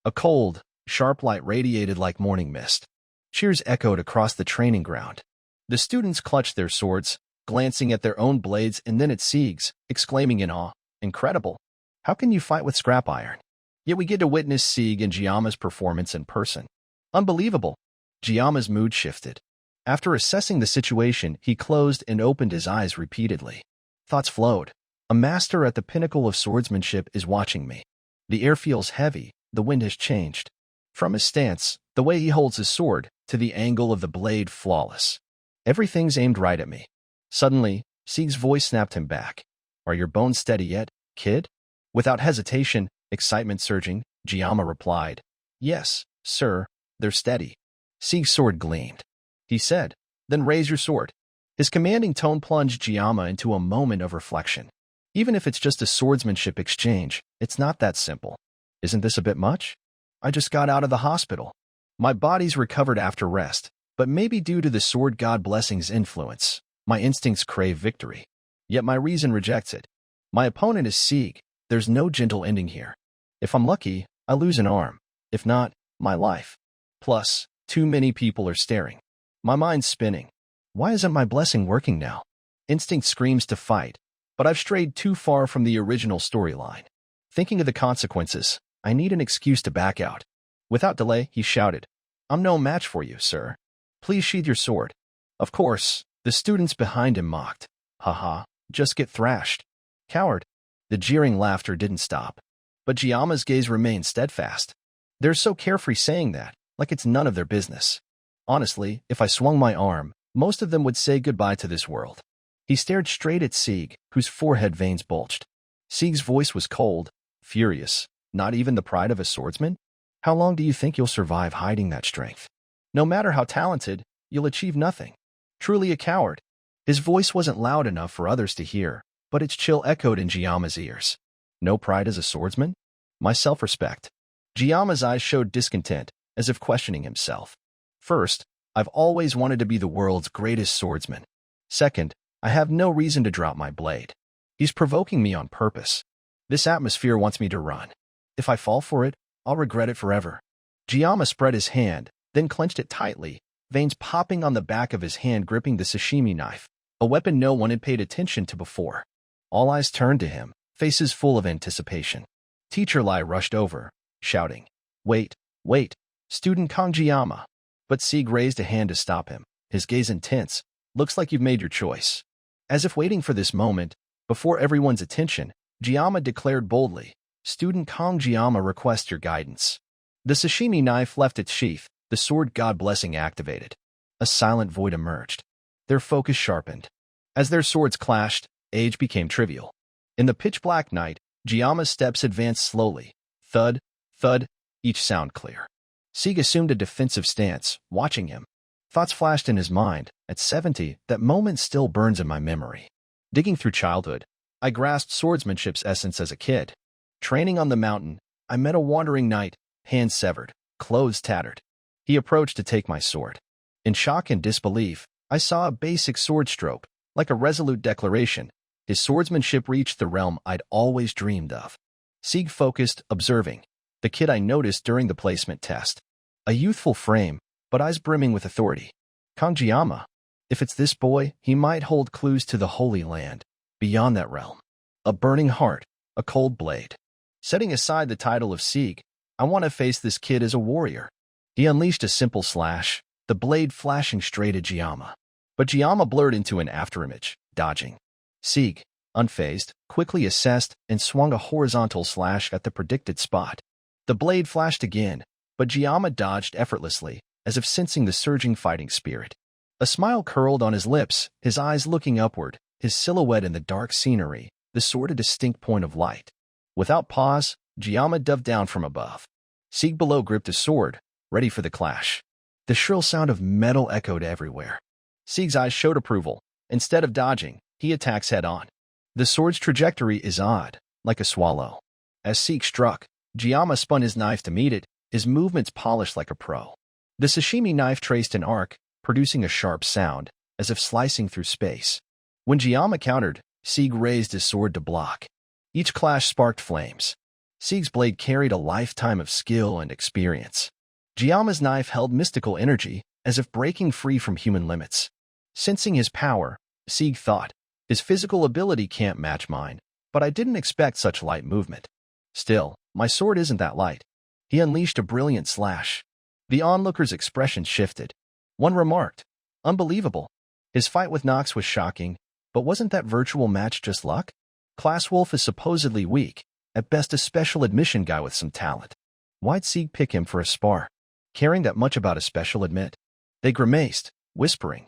A cold, sharp light radiated like morning mist. Cheers echoed across the training ground. The students clutched their swords, glancing at their own blades and then at Sieg's, exclaiming in awe, "Incredible! How can you fight with scrap iron?" Yet we get to witness Sieg and Giamma's performance in person. Unbelievable! Giamma's mood shifted. After assessing the situation, he closed and opened his eyes repeatedly. Thoughts flowed. A master at the pinnacle of swordsmanship is watching me. The air feels heavy, the wind has changed. From his stance, the way he holds his sword, to the angle of the blade flawless. Everything's aimed right at me. Suddenly, Sieg's voice snapped him back. "Are your bones steady yet, kid?" Without hesitation, excitement surging, Giamma replied, "Yes, sir, they're steady." Sieg's sword gleamed. He said, "Then raise your sword." His commanding tone plunged Giamma into a moment of reflection. Even if it's just a swordsmanship exchange, it's not that simple. Isn't this a bit much? I just got out of the hospital. My body's recovered after rest, but maybe due to the sword god blessing's influence, my instincts crave victory. Yet my reason rejects it. My opponent is Sieg. There's no gentle ending here. If I'm lucky, I lose an arm. If not, my life. Plus, too many people are staring. My mind's spinning. Why isn't my blessing working now? Instinct screams to fight, but I've strayed too far from the original storyline. Thinking of the consequences, I need an excuse to back out. Without delay, he shouted, "I'm no match for you, sir. Please sheath your sword." Of course, the students behind him mocked. "Haha, just get thrashed. Coward." The jeering laughter didn't stop. But Giamma's gaze remained steadfast. They're so carefree saying that, like it's none of their business. Honestly, if I swung my arm, most of them would say goodbye to this world. He stared straight at Sieg, whose forehead veins bulged. Sieg's voice was cold, furious. Not even the pride of a swordsman? How long do you think you'll survive hiding that strength? No matter how talented, you'll achieve nothing. Truly a coward. His voice wasn't loud enough for others to hear, but its chill echoed in Giamma's ears. No pride as a swordsman? My self-respect. Giamma's eyes showed discontent, as if questioning himself. First, I've always wanted to be the world's greatest swordsman. Second, I have no reason to drop my blade. He's provoking me on purpose. This atmosphere wants me to run. If I fall for it, I'll regret it forever. Giamma spread his hand, then clenched it tightly, veins popping on the back of his hand gripping the sashimi knife, a weapon no one had paid attention to before. All eyes turned to him, faces full of anticipation. Teacher Lai rushed over, shouting, "Wait, wait, student Kang Giamma." But Sieg raised a hand to stop him, his gaze intense. "Looks like you've made your choice." As if waiting for this moment, before everyone's attention, Giamma declared boldly, "Student Kang Giamma requests your guidance." The sashimi knife left its sheath, the sword god blessing activated. A silent void emerged. Their focus sharpened. As their swords clashed, age became trivial. In the pitch-black night, Giamma's steps advanced slowly. Thud, thud, each sound clear. Sieg assumed a defensive stance, watching him. Thoughts flashed in his mind. At 70, that moment still burns in my memory. Digging through childhood, I grasped swordsmanship's essence as a kid. Training on the mountain, I met a wandering knight, hands severed, clothes tattered. He approached to take my sword. In shock and disbelief, I saw a basic sword stroke, like a resolute declaration. His swordsmanship reached the realm I'd always dreamed of. Sieg focused, observing. The kid I noticed during the placement test. A youthful frame, but eyes brimming with authority. Kang Giamma. If it's this boy, he might hold clues to the Holy Land. Beyond that realm. A burning heart, a cold blade. Setting aside the title of Sieg, I want to face this kid as a warrior. He unleashed a simple slash, the blade flashing straight at Giamma. But Giamma blurred into an afterimage, dodging. Sieg, unfazed, quickly assessed and swung a horizontal slash at the predicted spot. The blade flashed again, but Giamma dodged effortlessly, as if sensing the surging fighting spirit. A smile curled on his lips, his eyes looking upward, his silhouette in the dark scenery, the sword a distinct point of light. Without pause, Giamma dove down from above. Sieg below gripped his sword, ready for the clash. The shrill sound of metal echoed everywhere. Sieg's eyes showed approval. Instead of dodging, he attacks head-on. The sword's trajectory is odd, like a swallow. As Sieg struck, Giamma spun his knife to meet it, his movements polished like a pro. The sashimi knife traced an arc, producing a sharp sound, as if slicing through space. When Giamma countered, Sieg raised his sword to block. Each clash sparked flames. Sieg's blade carried a lifetime of skill and experience. Giamma's knife held mystical energy, as if breaking free from human limits. Sensing his power, Sieg thought. His physical ability can't match mine, but I didn't expect such light movement. Still, my sword isn't that light. He unleashed a brilliant slash. The onlookers' expression shifted. One remarked, "Unbelievable." His fight with Nox was shocking, but wasn't that virtual match just luck? Class Wolf is supposedly weak, at best a special admission guy with some talent. Why'd Sieg pick him for a spar? Caring that much about a special admit? They grimaced, whispering.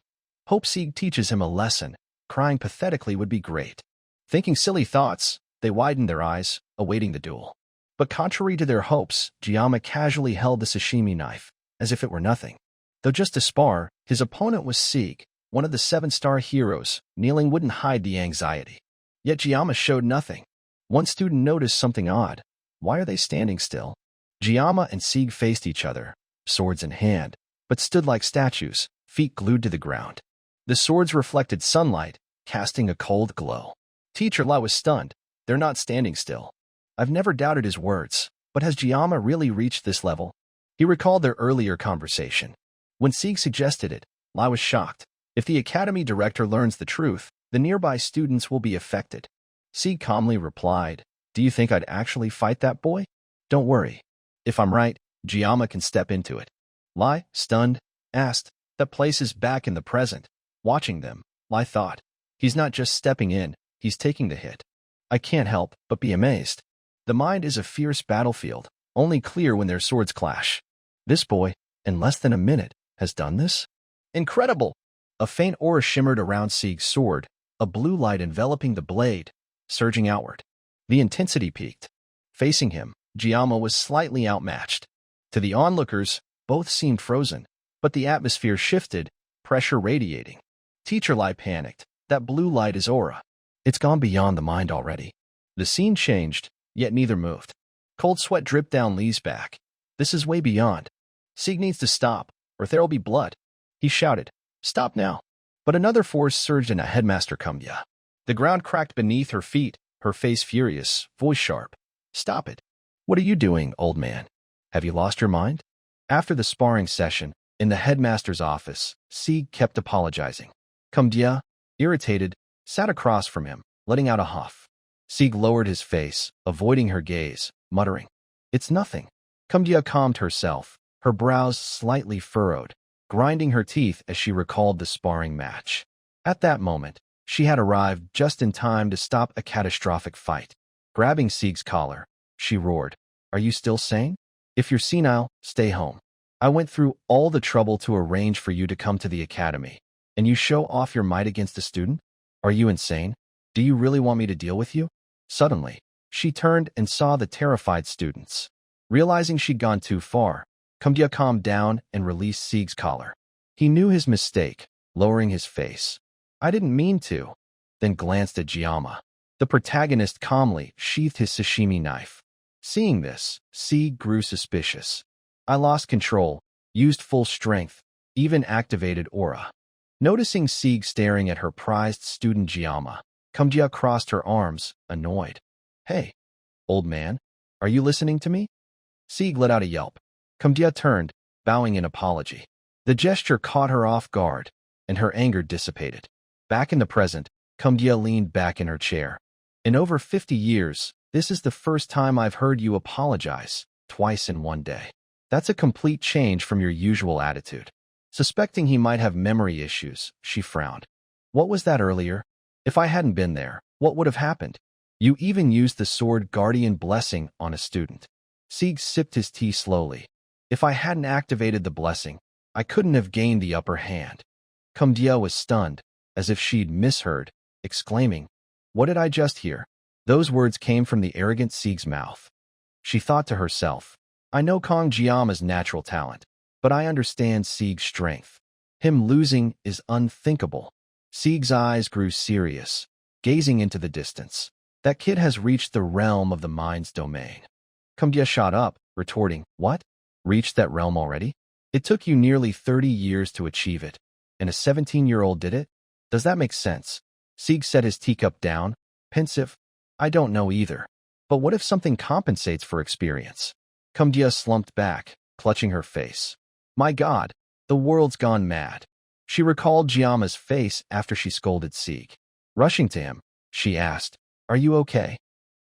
Hope Sieg teaches him a lesson. Crying pathetically would be great. Thinking silly thoughts, they widened their eyes, awaiting the duel. But contrary to their hopes, Giamma casually held the sashimi knife, as if it were nothing. Though just a spar, his opponent was Sieg, one of the 7-star heroes. Kneeling wouldn't hide the anxiety. Yet Giamma showed nothing. One student noticed something odd. Why are they standing still? Giamma and Sieg faced each other, swords in hand, but stood like statues, feet glued to the ground. The swords reflected sunlight, casting a cold glow. Teacher Lai was stunned. They're not standing still. I've never doubted his words, but has Giamma really reached this level? He recalled their earlier conversation. When Sieg suggested it, Lai was shocked. If the academy director learns the truth, the nearby students will be affected. Sieg calmly replied, "Do you think I'd actually fight that boy? Don't worry. If I'm right, Giamma can step into it." Lai, stunned, asked. That place is back in the present. Watching them, Lai thought, he's not just stepping in, he's taking the hit. I can't help but be amazed. The mind is a fierce battlefield, only clear when their swords clash. This boy, in less than a minute, has done this? Incredible! A faint aura shimmered around Sieg's sword, a blue light enveloping the blade, surging outward. The intensity peaked. Facing him, Giamma was slightly outmatched. To the onlookers, both seemed frozen, but the atmosphere shifted, pressure radiating. Teacher Lai panicked. That blue light is aura. It's gone beyond the mind already. The scene changed, yet neither moved. Cold sweat dripped down Li's back. This is way beyond. Sieg needs to stop, or there'll be blood. He shouted, "Stop now." But another force surged in a headmaster Kumya. The ground cracked beneath her feet, her face furious, voice sharp. "Stop it. What are you doing, old man? Have you lost your mind?" After the sparring session, in the headmaster's office, Sieg kept apologizing. Kumya, irritated, sat across from him, letting out a huff. Sieg lowered his face, avoiding her gaze, muttering, "It's nothing." Kumya calmed herself, her brows slightly furrowed, grinding her teeth as she recalled the sparring match. At that moment, she had arrived just in time to stop a catastrophic fight. Grabbing Sieg's collar, she roared, "Are you still sane? If you're senile, stay home. I went through all the trouble to arrange for you to come to the academy, and you show off your might against a student? Are you insane? Do you really want me to deal with you?" Suddenly, she turned and saw the terrified students. Realizing she'd gone too far, Kumya calmed down and released Sieg's collar. He knew his mistake, lowering his face. "I didn't mean to," then glanced at Giamma. The protagonist calmly sheathed his sashimi knife. Seeing this, Sieg grew suspicious. "I lost control, used full strength, even activated aura." Noticing Sieg staring at her prized student Giamma, Kumya crossed her arms, annoyed. "Hey, old man, are you listening to me?" Sieg let out a yelp. Kumya turned, bowing in apology. The gesture caught her off guard, and her anger dissipated. Back in the present, Kumya leaned back in her chair. "In over 50 years, this is the first time I've heard you apologize, twice in one day. That's a complete change from your usual attitude." Suspecting he might have memory issues, she frowned. "What was that earlier? If I hadn't been there, what would have happened? You even used the sword guardian blessing on a student." Sieg sipped his tea slowly. "If I hadn't activated the blessing, I couldn't have gained the upper hand." Kumya was stunned, as if she'd misheard, exclaiming, "What did I just hear?" Those words came from the arrogant Sieg's mouth. She thought to herself, "I know Kong Giamma's natural talent, but I understand Sieg's strength. Him losing is unthinkable." Sieg's eyes grew serious, gazing into the distance. That kid has reached the realm of the mind's domain. Kumya shot up, retorting, "What? Reached that realm already? It took you nearly 30 years to achieve it, and a 17-year-old did it? Does that make sense?" Sieg set his teacup down, pensive. "I don't know either. But what if something compensates for experience?" Kumya slumped back, clutching her face. "My God, the world's gone mad." She recalled Giamma's face after she scolded Sieg. Rushing to him, she asked, "Are you okay?"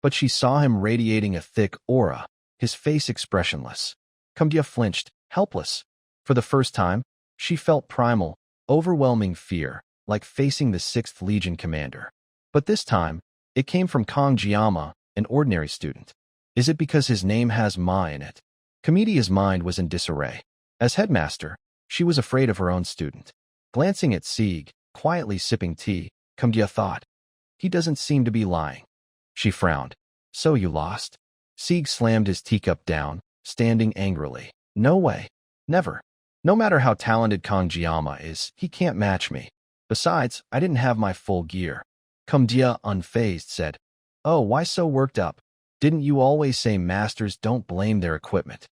But she saw him radiating a thick aura, his face expressionless. Kumdia flinched, helpless. For the first time, she felt primal, overwhelming fear, like facing the 6th Legion commander. But this time, it came from Kang Jiama, an ordinary student. Is it because his name has Ma in it? Comedia's mind was in disarray. As headmaster, she was afraid of her own student. Glancing at Sieg, quietly sipping tea, Kumdia thought, "He doesn't seem to be lying." She frowned. "So you lost?" Sieg slammed his teacup down, standing angrily. "No way. Never. No matter how talented Kang Jiama is, he can't match me. Besides, I didn't have my full gear." Kumdia, unfazed, said, "Oh, why so worked up? Didn't you always say masters don't blame their equipment?"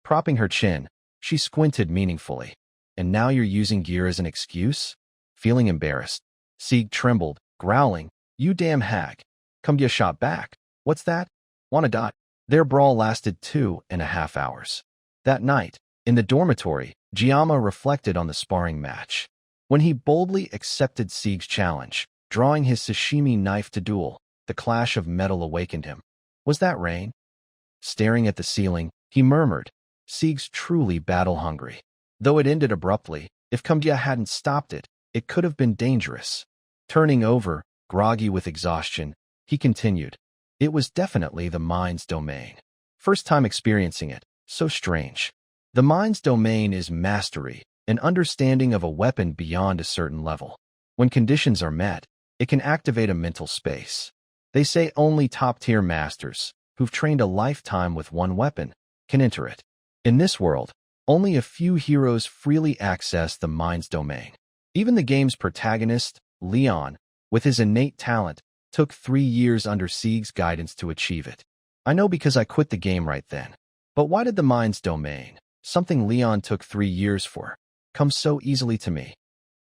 Propping her chin, she squinted meaningfully. "And now you're using gear as an excuse?" Feeling embarrassed, Sieg trembled, growling, "You damn hag." Kumdia shot back, "What's that? Wanna dot?" Their brawl lasted 2.5 hours. That night, in the dormitory, Giamma reflected on the sparring match. When he boldly accepted Sieg's challenge, drawing his sashimi knife to duel, the clash of metal awakened him. Was that rain? Staring at the ceiling, he murmured, "Sieg's truly battle-hungry." Though it ended abruptly, if Kumdia hadn't stopped it, it could have been dangerous. Turning over, groggy with exhaustion, he continued, "It was definitely the mind's domain. First time experiencing it, so strange. The mind's domain is mastery, an understanding of a weapon beyond a certain level. When conditions are met, it can activate a mental space. They say only top-tier masters, who've trained a lifetime with one weapon, can enter it. In this world, only a few heroes freely access the mind's domain. Even the game's protagonist, Leon, with his innate talent, took 3 years under Sieg's guidance to achieve it. I know because I quit the game right then. But why did the mind's domain, something Leon took 3 years for, come so easily to me?"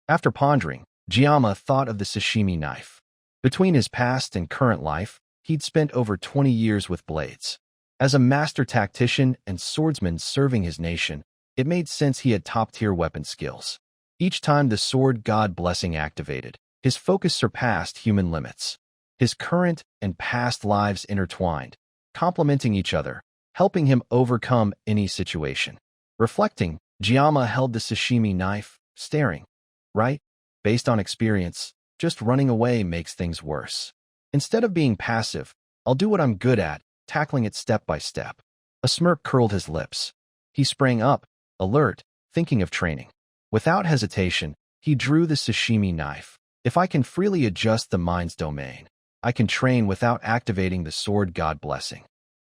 After pondering, Giamma thought of the sashimi knife. Between his past and current life, he'd spent over 20 years with blades. As a master tactician and swordsman serving his nation, it made sense he had top-tier weapon skills. Each time the sword god blessing activated, his focus surpassed human limits. His current and past lives intertwined, complementing each other, helping him overcome any situation. Reflecting, Giamma held the sashimi knife, staring. Right? Based on experience, just running away makes things worse. Instead of being passive, I'll do what I'm good at, tackling it step by step. A smirk curled his lips. He sprang up, alert, thinking of training. Without hesitation, he drew the sashimi knife. If I can freely adjust the mind's domain, I can train without activating the sword god blessing.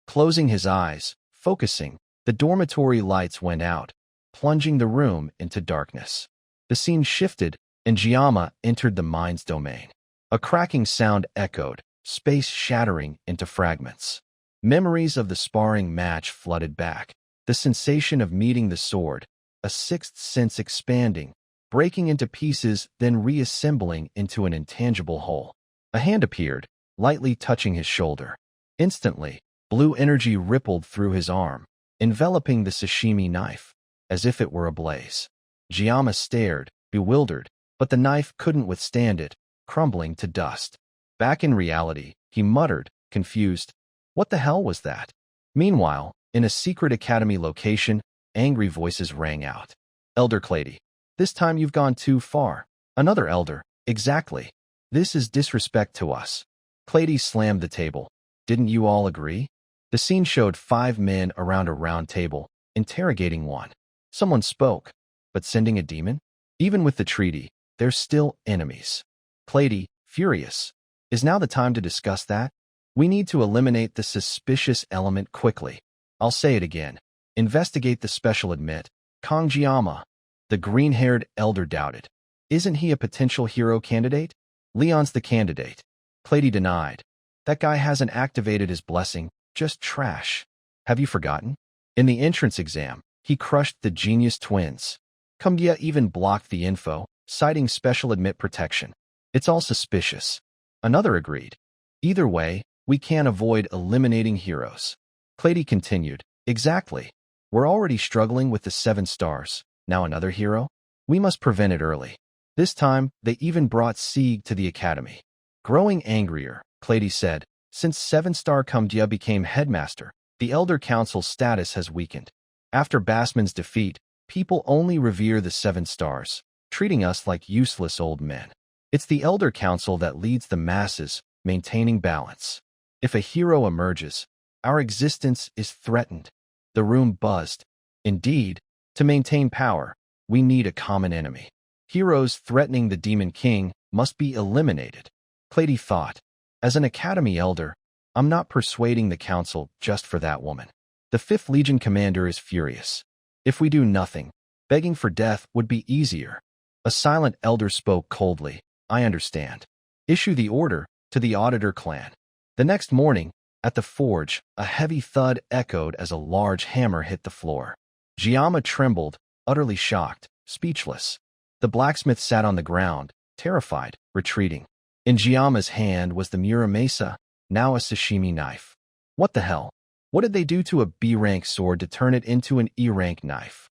Closing his eyes, focusing, the dormitory lights went out, plunging the room into darkness. The scene shifted, and Giamma entered the mind's domain. A cracking sound echoed, space shattering into fragments. Memories of the sparring match flooded back. The sensation of meeting the sword, a sixth sense expanding, breaking into pieces, then reassembling into an intangible whole. A hand appeared, lightly touching his shoulder. Instantly, blue energy rippled through his arm, enveloping the sashimi knife, as if it were ablaze. Giamma stared, bewildered, but the knife couldn't withstand it, crumbling to dust. Back in reality, he muttered, confused, "What the hell was that?" Meanwhile, in a secret academy location, angry voices rang out. "Elder Clady, this time you've gone too far." Another elder, "Exactly. This is disrespect to us." Clady slammed the table. "Didn't you all agree?" The scene showed 5 men around a round table, interrogating one. Someone spoke, "But sending a demon? Even with the treaty, they're still enemies." Clady, furious, "Is now the time to discuss that? We need to eliminate the suspicious element quickly. I'll say it again. Investigate the special admit, Kang Jiama." The green-haired elder doubted. "Isn't he a potential hero candidate?" "Leon's the candidate." Clady denied. "That guy hasn't activated his blessing, just trash. Have you forgotten? In the entrance exam, he crushed the genius twins. Kumdia even blocked the info, citing special admit protection. It's all suspicious." Another agreed. "Either way, we can't avoid eliminating heroes." Clady continued, "Exactly. We're already struggling with the 7 stars. Now another hero? We must prevent it early. This time, they even brought Sieg to the academy. Growing angrier, Clady said, since 7-star Kumdia became headmaster, the Elder Council's status has weakened. After Basman's defeat, people only revere the 7 stars, treating us like useless old men. It's the Elder Council that leads the masses, maintaining balance. If a hero emerges, our existence is threatened. The room buzzed. Indeed, to maintain power, we need a common enemy. Heroes threatening the Demon King must be eliminated. Clady thought, as an academy elder, I'm not persuading the council just for that woman. The 5th Legion commander is furious. If we do nothing, begging for death would be easier. A silent elder spoke coldly. I understand. Issue the order to the Auditor clan. The next morning, at the forge, a heavy thud echoed as a large hammer hit the floor. Giamma trembled, utterly shocked, speechless. The blacksmith sat on the ground, terrified, retreating. In Giamma's hand was the muramesa, now a sashimi knife. What the hell? What did they do to a B-rank sword to turn it into an E-rank knife?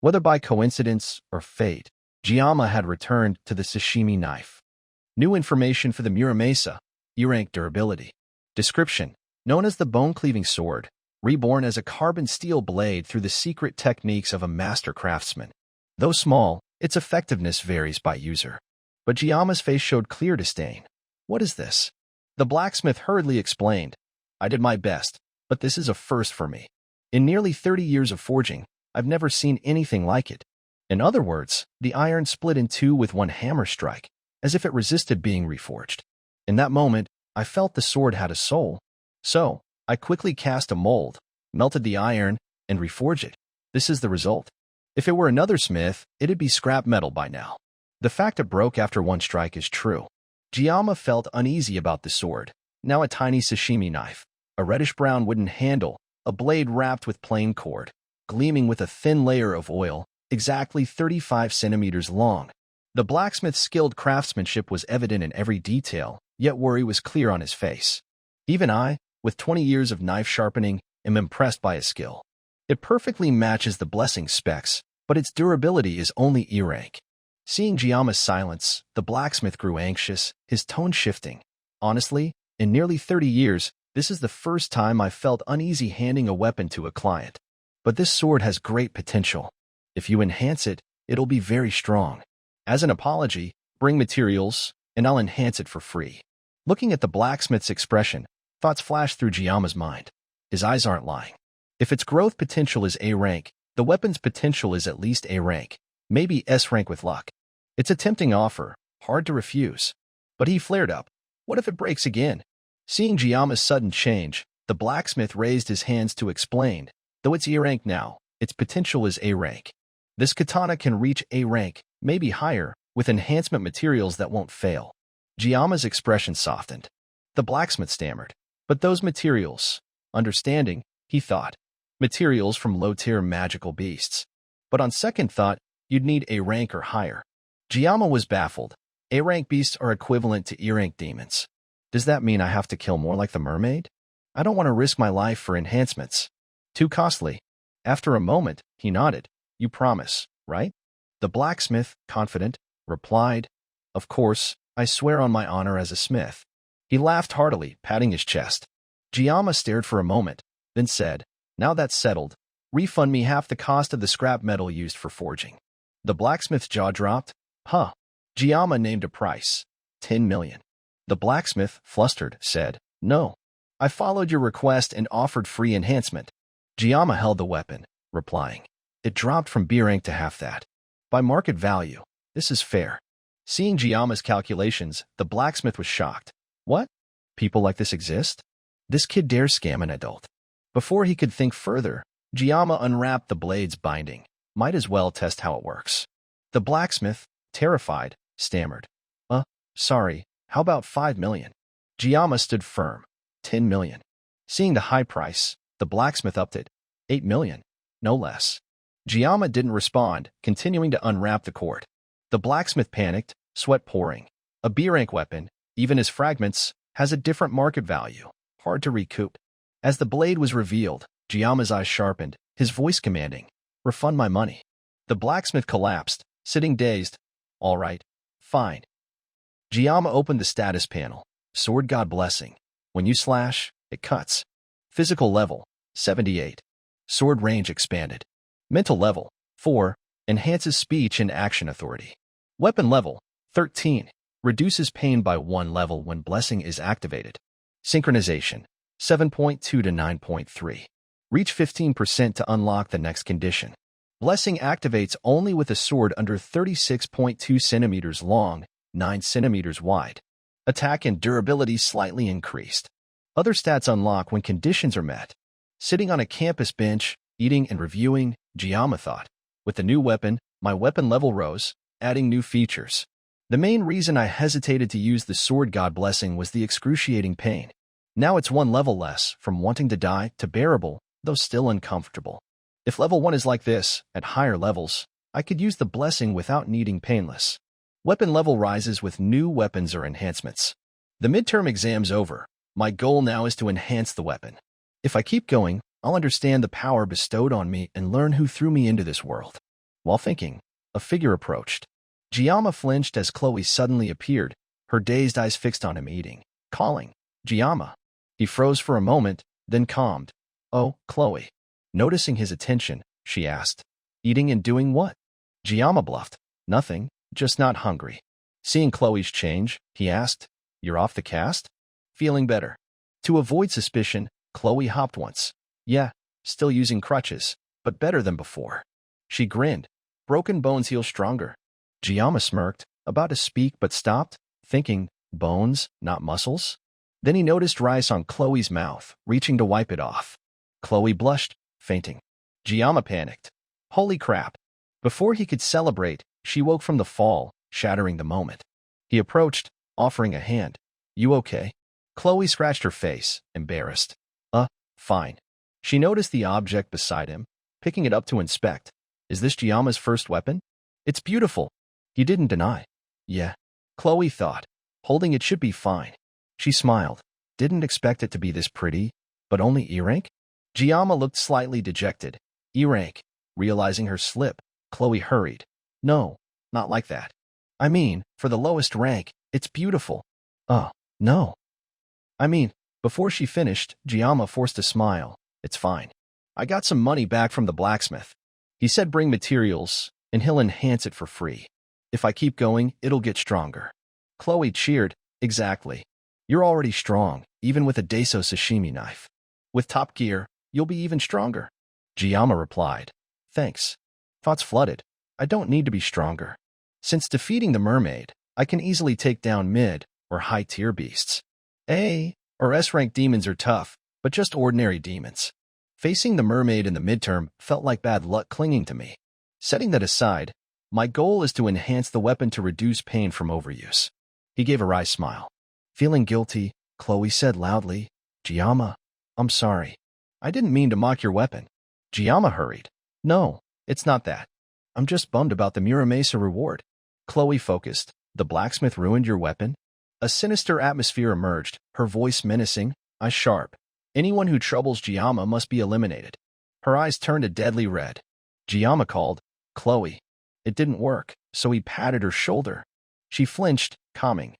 Whether by coincidence or fate, Giamma had returned to the sashimi knife. New information for the muramesa, E-rank durability. Description: known as the bone-cleaving sword, reborn as a carbon steel blade through the secret techniques of a master craftsman. Though small, its effectiveness varies by user. But Giamma's face showed clear disdain. What is this? The blacksmith hurriedly explained. I did my best, but this is a first for me. In nearly 30 years of forging, I've never seen anything like it. In other words, the iron split in two with one hammer strike, as if it resisted being reforged. In that moment, I felt the sword had a soul. So, I quickly cast a mold, melted the iron, and reforged it. This is the result. If it were another smith, it'd be scrap metal by now. The fact it broke after one strike is true. Giamma felt uneasy about the sword, now a tiny sashimi knife, a reddish-brown wooden handle, a blade wrapped with plain cord, gleaming with a thin layer of oil, exactly 35 centimeters long. The blacksmith's skilled craftsmanship was evident in every detail, yet worry was clear on his face. Even I, with 20 years of knife sharpening, am impressed by his skill. It perfectly matches the blessing specs, but its durability is only E-rank. Seeing Giamma's silence, the blacksmith grew anxious, his tone shifting. Honestly, in nearly 30 years, this is the first time I've felt uneasy handing a weapon to a client. But this sword has great potential. If you enhance it, it'll be very strong. As an apology, bring materials, and I'll enhance it for free. Looking at the blacksmith's expression, thoughts flashed through Giamma's mind. His eyes aren't lying. If its growth potential is A-rank, the weapon's potential is at least A-rank, maybe S-rank with luck. It's a tempting offer, hard to refuse. But he flared up. What if it breaks again? Seeing Giamma's sudden change, the blacksmith raised his hands to explain. Though it's E-rank now, its potential is A-rank. This katana can reach A-rank, maybe higher, with enhancement materials that won't fail. Giamma's expression softened. The blacksmith stammered. But those materials, understanding, he thought, materials from low-tier magical beasts. But on second thought, you'd need A-rank or higher. Giamma was baffled. A-rank beasts are equivalent to E-rank demons. Does that mean I have to kill more like the mermaid? I don't want to risk my life for enhancements. Too costly. After a moment, he nodded. You promise, right? The blacksmith, confident, replied, Of course, I swear on my honor as a smith. He laughed heartily, patting his chest. Giamma stared for a moment, then said, Now that's settled, refund me half the cost of the scrap metal used for forging. The blacksmith's jaw dropped. Huh. Giamma named a price. 10 million. The blacksmith, flustered, said, No. I followed your request and offered free enhancement. Giamma held the weapon, replying, It dropped from B rank to half that. By market value, this is fair. Seeing Giamma's calculations, the blacksmith was shocked. What? People like this exist? This kid dares scam an adult. Before he could think further, Giamma unwrapped the blade's binding. Might as well test how it works. The blacksmith, terrified, stammered. Sorry, how about 5 million? Giamma stood firm. 10 million. Seeing the high price, the blacksmith upped it. 8 million. No less. Giamma didn't respond, continuing to unwrap the cord. The blacksmith panicked, sweat pouring. A B-rank weapon, even as fragments, has a different market value, hard to recoup. As the blade was revealed, Giamma's eyes sharpened, his voice commanding, Refund my money. The blacksmith collapsed, Sitting dazed. All right. Fine. Giamma opened the status panel. Sword God Blessing. When you slash, it cuts. Physical level, 78. Sword range expanded. Mental level, 4. Enhances speech and action authority. Weapon level, 13. Reduces pain by 1 level when Blessing is activated. Synchronization, 7.2 to 9.3. Reach 15% to unlock the next condition. Blessing activates only with a sword under 36.2 centimeters long, 9 centimeters wide. Attack and durability slightly increased. Other stats unlock when conditions are met. Sitting on a campus bench, eating and reviewing, Giamma thought. With the new weapon, my weapon level rose, adding new features. The main reason I hesitated to use the Sword God Blessing was the excruciating pain. Now it's 1 level less, from wanting to die to bearable, though still uncomfortable. If level 1 is like this, at higher levels, I could use the blessing without needing painless. Weapon level rises with new weapons or enhancements. The midterm exam's over. My goal now is to enhance the weapon. If I keep going, I'll understand the power bestowed on me and learn who threw me into this world. While thinking, a figure approached. Giamma flinched as Chloe suddenly appeared, her dazed eyes fixed on him eating, calling, Giamma. He froze for a moment, then calmed. Oh, Chloe. Noticing his attention, she asked, eating and doing what? Giamma bluffed, nothing, just not hungry. Seeing Chloe's change, he asked, You're off the cast? Feeling better. To avoid suspicion, Chloe hopped once. Yeah, still using crutches, but better than before. She grinned. Broken bones heal stronger. Giamma smirked, about to speak but stopped, thinking, bones, not muscles? Then he noticed rice on Chloe's mouth, reaching to wipe it off. Chloe blushed, fainting. Giamma panicked. Holy crap. Before he could celebrate, she woke from the fall, shattering the moment. He approached, offering a hand. You okay? Chloe scratched her face, embarrassed. Fine. She noticed the object beside him, picking it up to inspect. Is this Giamma's first weapon? It's beautiful. He didn't deny. Yeah. Chloe thought. Holding it should be fine. She smiled. Didn't expect it to be this pretty, but only E rank? Giamma looked slightly dejected. E rank. Realizing her slip, Chloe hurried. No, not like that. I mean, for the lowest rank, it's beautiful. No. Before she finished, Giamma forced a smile. It's fine. I got some money back from the blacksmith. He said bring materials, and he'll enhance it for free. If I keep going, it'll get stronger. Chloe cheered. Exactly. You're already strong, even with a Deso sashimi knife. With top gear, you'll be even stronger. Giamma replied. Thanks. Thoughts flooded. I don't need to be stronger. Since defeating the mermaid, I can easily take down mid or high-tier beasts. A or S-rank demons are tough, but just ordinary demons. Facing the mermaid in the midterm felt like bad luck clinging to me. Setting that aside, my goal is to enhance the weapon to reduce pain from overuse. He gave a wry smile. Feeling guilty, Chloe said loudly, Giamma, I'm sorry. I didn't mean to mock your weapon. Giamma hurried. No, it's not that. I'm just bummed about the Muramesa reward. Chloe focused. The blacksmith ruined your weapon? A sinister atmosphere emerged, her voice menacing, eyes sharp. Anyone who troubles Giamma must be eliminated. Her eyes turned a deadly red. Giamma called, Chloe. It didn't work, so he patted her shoulder. She flinched, calming.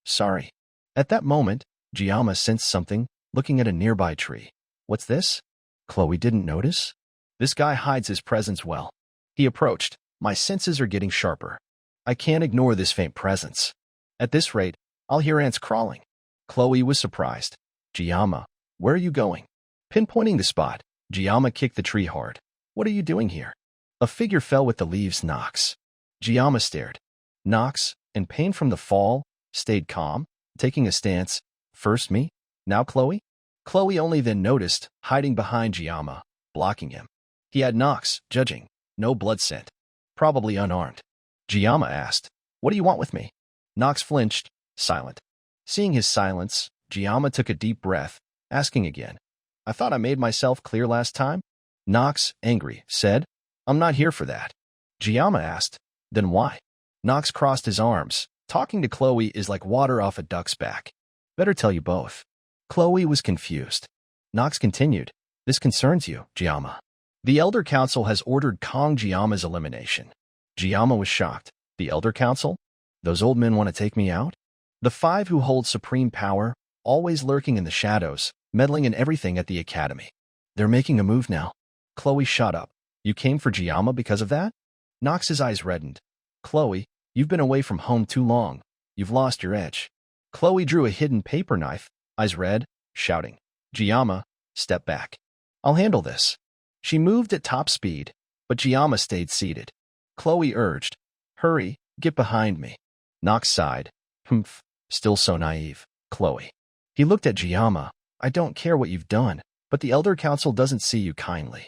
Sorry. At that moment, Giamma sensed something, looking at a nearby tree. What's this? Chloe didn't notice. This guy hides his presence well. He approached. My senses are getting sharper. I can't ignore this faint presence. At this rate, I'll hear ants crawling. Chloe was surprised. Giamma, where are you going? Pinpointing the spot, Giamma kicked the tree hard. What are you doing here? A figure fell with the leaves. Nox. Giamma stared. Nox, in pain from the fall, stayed calm, taking a stance. First me, now Chloe? Chloe only then noticed, hiding behind Giamma, blocking him. He had Nox, judging. No blood scent. Probably unarmed. Giamma asked, What do you want with me? Nox flinched, silent. Seeing his silence, Giamma took a deep breath, asking again. I thought I made myself clear last time? Nox, angry, said, I'm not here for that. Giamma asked, Then why? Nox crossed his arms. Talking to Chloe is like water off a duck's back. Better tell you both. Chloe was confused. Nox continued, This concerns you, Giamma. The Elder Council has ordered Kong Giamma's elimination. Jiyama was shocked. The Elder Council? Those old men want to take me out? The five who hold supreme power, always lurking in the shadows, meddling in everything at the academy. They're making a move now. Chloe shot up. You came for Jiyama because of that? Nox's eyes reddened. Chloe, you've been away from home too long. You've lost your edge. Chloe drew a hidden paper knife, eyes red, shouting. Jiyama, step back. I'll handle this. She moved at top speed, but Jiyama stayed seated. Chloe urged. Hurry, get behind me. Nox sighed. Humph, still so naive. Chloe. He looked at Jiyama. I don't care what you've done, but the Elder Council doesn't see you kindly.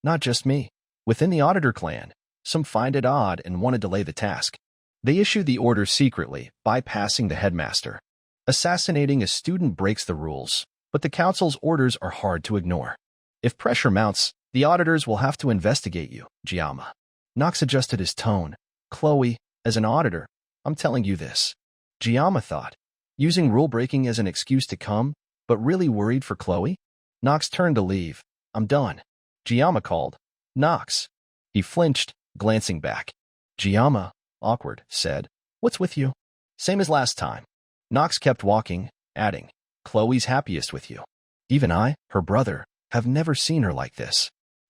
Not just me. Within the Auditor clan, some find it odd and want to delay the task. They issue the order secretly, bypassing the headmaster. Assassinating a student breaks the rules, but the council's orders are hard to ignore. If pressure mounts, the auditors will have to investigate you, Jiyama. Nox adjusted his tone. Chloe, as an auditor, I'm telling you this. Jiyama thought, using rule-breaking as an excuse to come, but really worried for Chloe? Nox turned to leave. I'm done. Jiyama called. Nox. He flinched, glancing back. Jiyama, awkward, said, What's with you? Same as last time. Nox kept walking, adding, Chloe's happiest with you. Even I, her brother, have never seen her like this.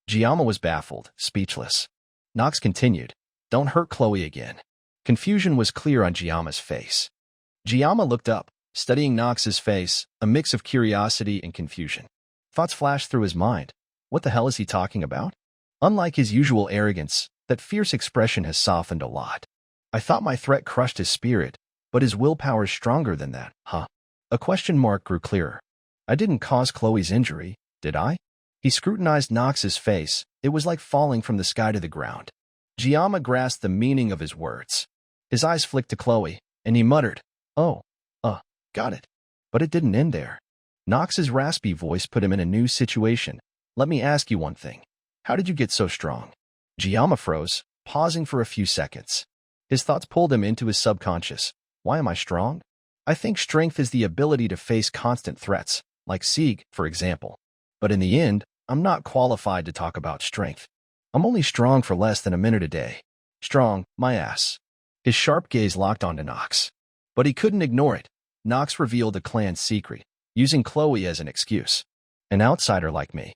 Jiyama was baffled, speechless. Nox continued, Don't hurt Chloe again. Confusion was clear on Jiyama's face. Jiyama looked up, studying Nox's face, a mix of curiosity and confusion. Thoughts flashed through his mind. What the hell is he talking about? Unlike his usual arrogance, that fierce expression has softened a lot. I thought my threat crushed his spirit, but his willpower's stronger than that, huh? A question mark grew clearer. I didn't cause Chloe's injury, did I? He scrutinized Nox's face. It was like falling from the sky to the ground. Jiyama grasped the meaning of his words. His eyes flicked to Chloe, and he muttered, Oh, got it. But it didn't end there. Nox's raspy voice put him in a new situation. Let me ask you one thing. How did you get so strong? Jiyama froze, pausing for a few seconds. His thoughts pulled him into his subconscious. Why am I strong? I think strength is the ability to face constant threats, like Sieg, for example. But in the end, I'm not qualified to talk about strength. I'm only strong for less than a minute a day. Strong, my ass. His sharp gaze locked onto Nox. But he couldn't ignore it. Nox revealed the clan's secret, using Chloe as an excuse. An outsider like me.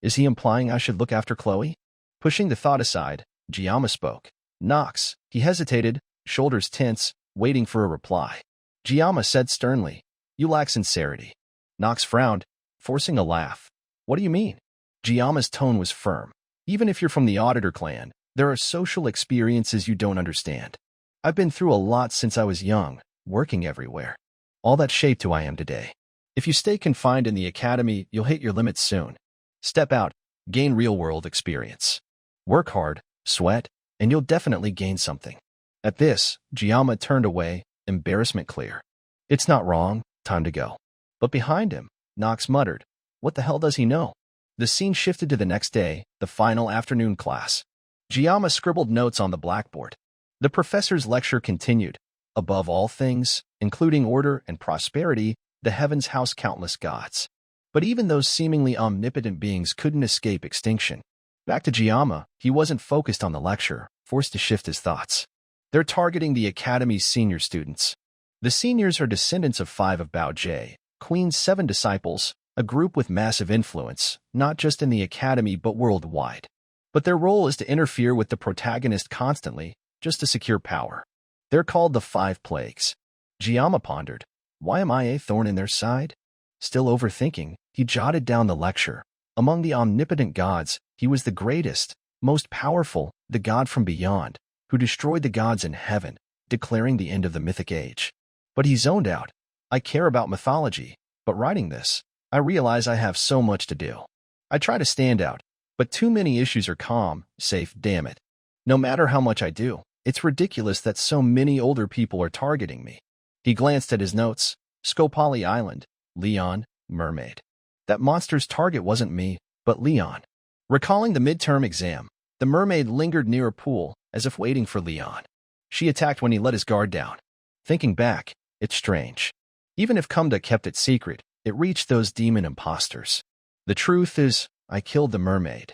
Is he implying I should look after Chloe? Pushing the thought aside, Jiyama spoke. Nox. He hesitated, shoulders tense, waiting for a reply. Jiyama said sternly, You lack sincerity. Nox frowned, forcing a laugh. What do you mean? Jiyama's tone was firm. Even if you're from the Auditor clan, there are social experiences you don't understand. I've been through a lot since I was young, working everywhere. All that shaped who I am today. If you stay confined in the academy, you'll hit your limits soon. Step out, gain real-world experience. Work hard, sweat, and you'll definitely gain something. At this, Jiyama turned away, embarrassment clear. It's not wrong, time to go. But behind him, Nox muttered, What the hell does he know? The scene shifted to the next day, the final afternoon class. Jiyama scribbled notes on the blackboard. The professor's lecture continued. Above all things, including order and prosperity, the heavens house countless gods. But even those seemingly omnipotent beings couldn't escape extinction. Back to Jiyama, he wasn't focused on the lecture, forced to shift his thoughts. They're targeting the academy's senior students. The seniors are descendants of 5 of Bao Jie, Queen's 7 disciples, a group with massive influence, not just in the academy but worldwide. But their role is to interfere with the protagonist constantly, just to secure power. They're called the 5 Plagues. Jiyama pondered, Why am I a thorn in their side? Still overthinking, he jotted down the lecture. Among the omnipotent gods, he was the greatest, most powerful, the god from beyond, who destroyed the gods in heaven, declaring the end of the mythic age. But he zoned out. I care about mythology, but writing this, I realize I have so much to do. I try to stand out, but too many issues are calm, safe, damn it. No matter how much I do, it's ridiculous that so many older people are targeting me. He glanced at his notes. Skopali Island, Leon, mermaid. That monster's target wasn't me, but Leon. Recalling the midterm exam, the mermaid lingered near a pool, as if waiting for Leon. She attacked when he let his guard down. Thinking back, it's strange. Even if Kumda kept it secret, it reached those demon imposters. The truth is, I killed the mermaid.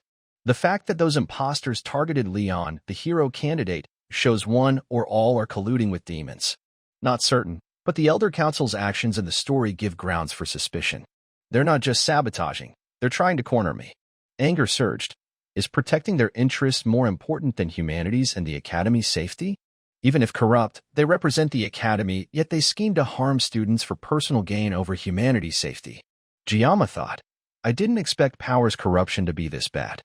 The fact that those imposters targeted Leon, the hero candidate, shows one or all are colluding with demons. Not certain, but the Elder Council's actions in the story give grounds for suspicion. They're not just sabotaging, they're trying to corner me. Anger surged. Is protecting their interests more important than humanity's and the Academy's safety? Even if corrupt, they represent the Academy, yet they scheme to harm students for personal gain over humanity's safety. Jiyama thought, I didn't expect Power's corruption to be this bad.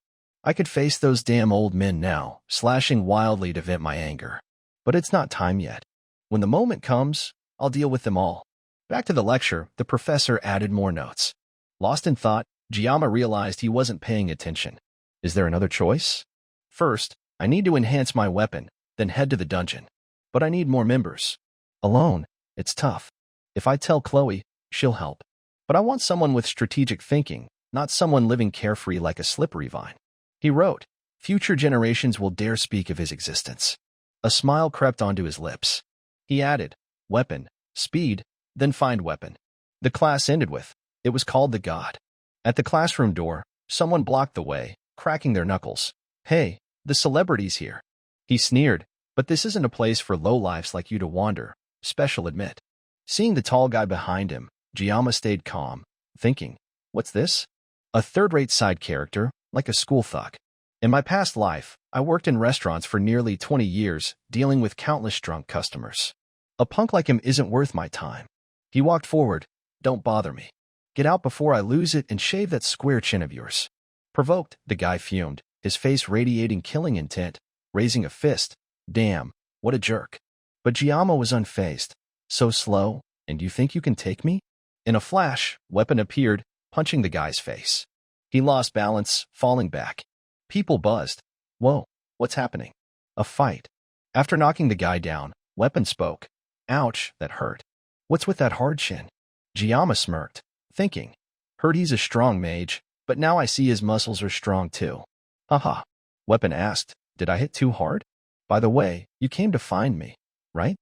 I could face those damn old men now, slashing wildly to vent my anger. But it's not time yet. When the moment comes, I'll deal with them all. Back to the lecture, the professor added more notes. Lost in thought, Jiyama realized he wasn't paying attention. Is there another choice? First, I need to enhance my weapon, then head to the dungeon. But I need more members. Alone, it's tough. If I tell Chloe, she'll help. But I want someone with strategic thinking, not someone living carefree like a slippery vine. He wrote, future generations will dare speak of his existence. A smile crept onto his lips. He added, weapon, speed, then find weapon. The class ended with, it was called the God. At the classroom door, someone blocked the way, cracking their knuckles. Hey, the celebrity's here. He sneered, but this isn't a place for lowlifes like you to wander, special admit. Seeing the tall guy behind him, Jiyama stayed calm, thinking, what's this? A third-rate side character, like a school thug. In my past life, I worked in restaurants for nearly 20 years, dealing with countless drunk customers. A punk like him isn't worth my time. He walked forward. Don't bother me. Get out before I lose it and shave that square chin of yours. Provoked, the guy fumed, his face radiating killing intent, raising a fist. Damn, what a jerk. But Jiyama was unfazed. So slow, and you think you can take me? In a flash, weapon appeared, punching the guy's face. He lost balance, falling back. People buzzed. Whoa, what's happening? A fight. After knocking the guy down, weapon spoke. Ouch, that hurt. What's with that hard chin? Jiyama smirked, thinking. Heard he's a strong mage, but now I see his muscles are strong too. Haha. Weapon asked, did I hit too hard? By the way, you came to find me, right?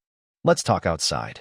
Let's talk outside.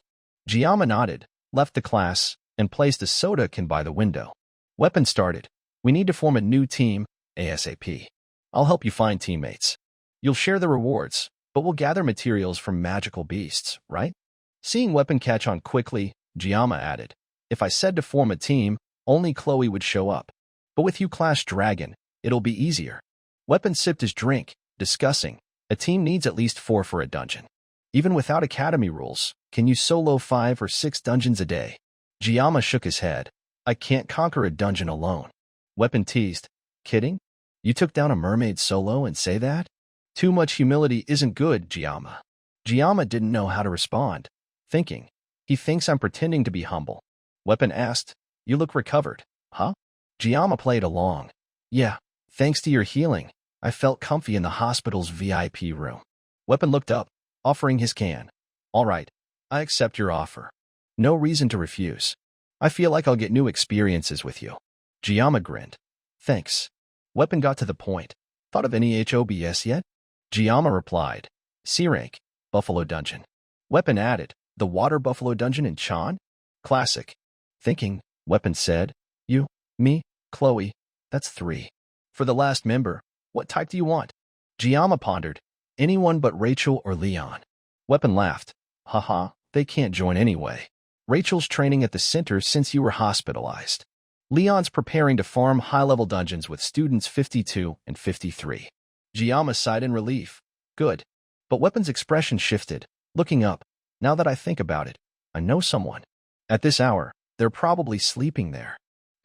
Jiyama nodded, left the class, and placed a soda can by the window. Weapon started. We need to form a new team, ASAP. I'll help you find teammates. You'll share the rewards, but we'll gather materials from magical beasts, right? Seeing Weapon catch on quickly, Jiyama added, if I said to form a team, only Chloe would show up. But with you Clash Dragon, it'll be easier. Weapon sipped his drink, discussing, a team needs at least 4 for a dungeon. Even without academy rules, can you solo 5 or 6 dungeons a day? Jiyama shook his head. I can't conquer a dungeon alone. Weapon teased. Kidding? You took down a mermaid solo and say that? Too much humility isn't good, Jiyama. Jiyama didn't know how to respond, thinking, he thinks I'm pretending to be humble. Weapon asked, you look recovered, huh? Jiyama played along. Yeah, thanks to your healing, I felt comfy in the hospital's VIP room. Weapon looked up, offering his can. All right, I accept your offer. No reason to refuse. I feel like I'll get new experiences with you. Jiyama grinned. Thanks. Weapon got to the point. Thought of any HOBS yet? Jiyama replied. C-Rank, Buffalo Dungeon. Weapon added, the Water Buffalo Dungeon in Chan? Classic. Thinking, Weapon said, you, me, Chloe, that's 3. For the last member, what type do you want? Jiyama pondered, anyone but Rachel or Leon. Weapon laughed. Haha, they can't join anyway. Rachel's training at the center since you were hospitalized. Leon's preparing to farm high-level dungeons with students 52 and 53. Jiyama sighed in relief. Good. But Weapon's expression shifted, looking up. Now that I think about it, I know someone. At this hour, they're probably sleeping there.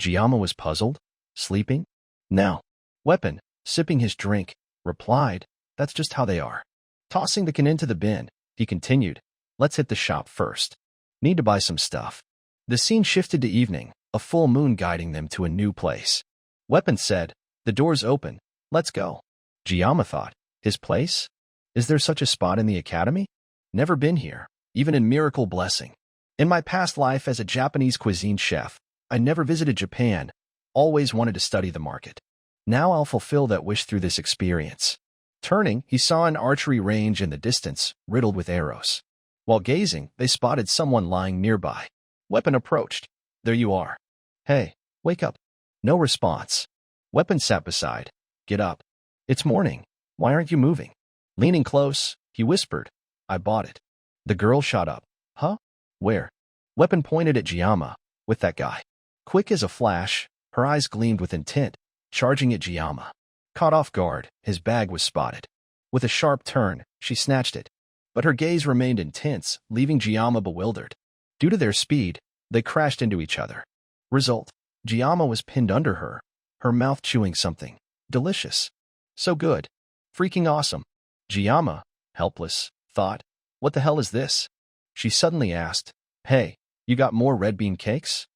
Jiyama was puzzled. Sleeping? No. Weapon, sipping his drink, replied, that's just how they are. Tossing the can into the bin, he continued, let's hit the shop first. Need to buy some stuff. The scene shifted to evening, a full moon guiding them to a new place. Weapon said, the door's open, let's go. Jiyama thought, his place? Is there such a spot in the academy? Never been here, even in Miracle Blessing. In my past life as a Japanese cuisine chef, I never visited Japan, always wanted to study the market. Now I'll fulfill that wish through this experience. Turning, he saw an archery range in the distance, riddled with arrows. While gazing, they spotted someone lying nearby. Weapon approached. There you are. Hey, wake up. No response. Weapon sat beside. Get up. It's morning. Why aren't you moving? Leaning close, he whispered. I bought it. The girl shot up. Huh? Where? Weapon pointed at Giamma. With that guy. Quick as a flash, her eyes gleamed with intent, charging at Giamma. Caught off guard, his bag was spotted. With a sharp turn, she snatched it. But her gaze remained intense, leaving Giamma bewildered. Due to their speed, they crashed into each other. Result: Giamma was pinned under her mouth chewing something. Delicious. So good. Freaking awesome. Giamma, helpless, thought, what the hell is this? She suddenly asked, Hey, you got more red bean cakes?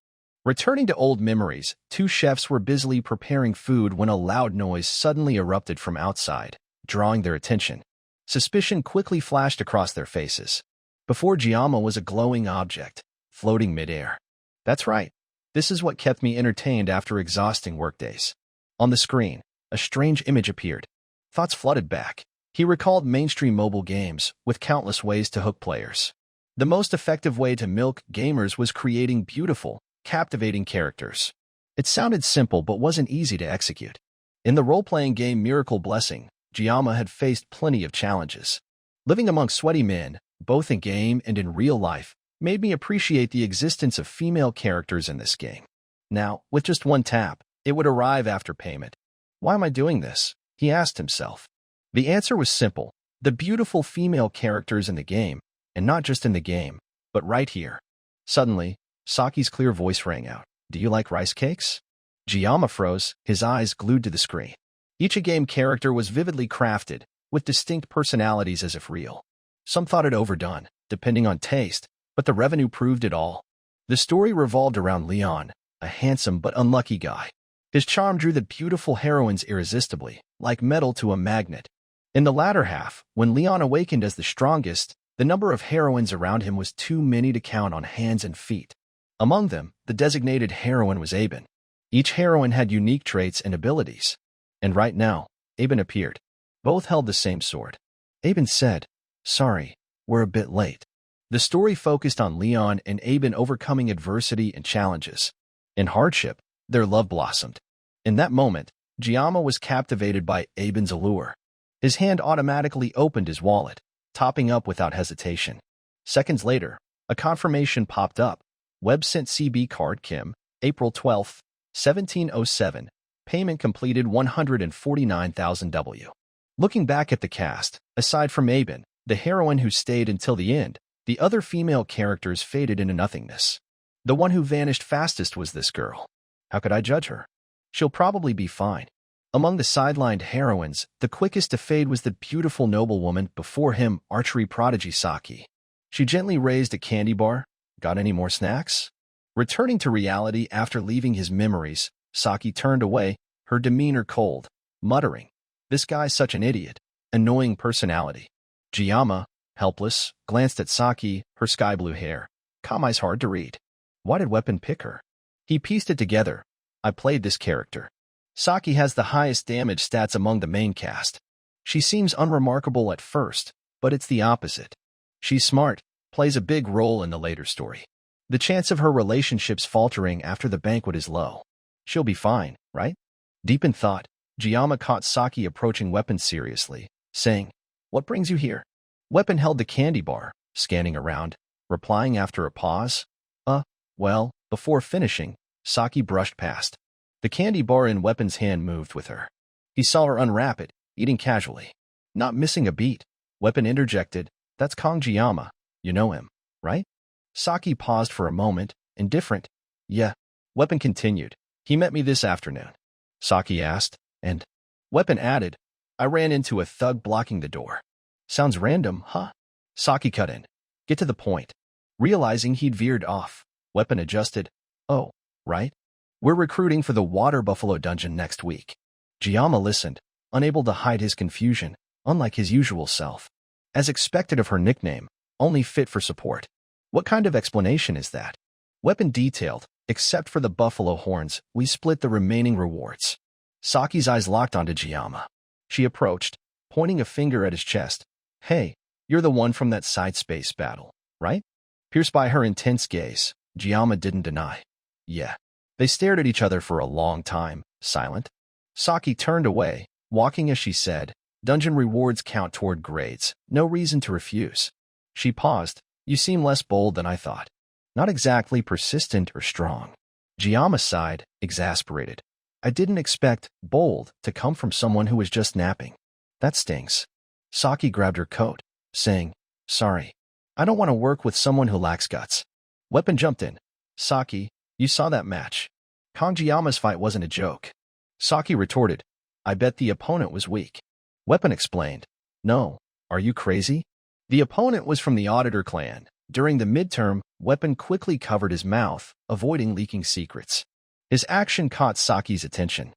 Returning to old memories, two chefs were busily preparing food when a loud noise suddenly erupted from outside, drawing their attention. Suspicion quickly flashed across their faces. Before Giamma was a glowing object, floating midair. That's right. This is what kept me entertained after exhausting workdays. On the screen, a strange image appeared. Thoughts flooded back. He recalled mainstream mobile games, with countless ways to hook players. The most effective way to milk gamers was creating beautiful, captivating characters. It sounded simple but wasn't easy to execute. In the role-playing game Miracle Blessing, Giamma had faced plenty of challenges. Living among sweaty men, both in game and in real life, made me appreciate the existence of female characters in this game. Now, with just one tap, it would arrive after payment. Why am I doing this? He asked himself. The answer was simple. The beautiful female characters in the game, and not just in the game, but right here. Suddenly, Saki's clear voice rang out. Do you like rice cakes? Giamma froze, his eyes glued to the screen. Each game character was vividly crafted, with distinct personalities as if real. Some thought it overdone, depending on taste, but the revenue proved it all. The story revolved around Leon, a handsome but unlucky guy. His charm drew the beautiful heroines irresistibly, like metal to a magnet. In the latter half, when Leon awakened as the strongest, the number of heroines around him was too many to count on hands and feet. Among them, the designated heroine was Aben. Each heroine had unique traits and abilities. And right now, Aben appeared. Both held the same sword. Aben said, Sorry, we're a bit late. The story focused on Leon and Aben overcoming adversity and challenges. In hardship, their love blossomed. In that moment, Giamma was captivated by Aben's allure. His hand automatically opened his wallet, topping up without hesitation. Seconds later, a confirmation popped up. Web sent CB card Kim, April 12, 1707. Payment completed 149,000 W. Looking back at the cast, aside from Aben, the heroine who stayed until the end, the other female characters faded into nothingness. The one who vanished fastest was this girl. How could I judge her? She'll probably be fine. Among the sidelined heroines, the quickest to fade was the beautiful noblewoman before him, archery prodigy Saki. She gently raised a candy bar. Got any more snacks? Returning to reality after leaving his memories, Saki turned away, her demeanor cold, muttering, This guy's such an idiot. Annoying personality. Giamma, helpless, glanced at Saki, her sky-blue hair. Kamai's hard to read. Why did Weapon pick her? He pieced it together. I played this character. Saki has the highest damage stats among the main cast. She seems unremarkable at first, but it's the opposite. She's smart, plays a big role in the later story. The chance of her relationships faltering after the banquet is low. She'll be fine, right? Deep in thought, Giamma caught Saki approaching Weapon seriously, saying, What brings you here? Weapon held the candy bar, scanning around, replying after a pause. Well, before finishing, Saki brushed past. The candy bar in Weapon's hand moved with her. He saw her unwrap it, eating casually. Not missing a beat, Weapon interjected, That's Kong Giamma. You know him, right? Saki paused for a moment, indifferent. Yeah. Weapon continued. He met me this afternoon. Saki asked, and Weapon added, I ran into a thug blocking the door. Sounds random, huh? Saki cut in. Get to the point. Realizing he'd veered off, Weapon adjusted. Oh, right. We're recruiting for the Water Buffalo Dungeon next week. Giamma listened, unable to hide his confusion, unlike his usual self. As expected of her nickname, only fit for support. What kind of explanation is that? Weapon detailed, except for the buffalo horns, we split the remaining rewards. Saki's eyes locked onto Giamma. She approached, pointing a finger at his chest. Hey, you're the one from that side space battle, right? Pierced by her intense gaze, Giamma didn't deny. Yeah. They stared at each other for a long time, silent. Saki turned away, Walking as she said, dungeon rewards count toward grades. No reason to refuse. She paused. You seem less bold than I thought. Not exactly persistent or strong. Giamma sighed, exasperated. I didn't expect bold to come from someone who was just napping. That stings. Saki grabbed her coat, saying, sorry. I don't want to work with someone who lacks guts. Weapon jumped in. Saki, you saw that match. Kong Giamma's fight wasn't a joke. Saki retorted, I bet the opponent was weak. Weapon explained, no, are you crazy? The opponent was from the Auditor clan. During the midterm, Weapon quickly covered his mouth, avoiding leaking secrets. His action caught Saki's attention.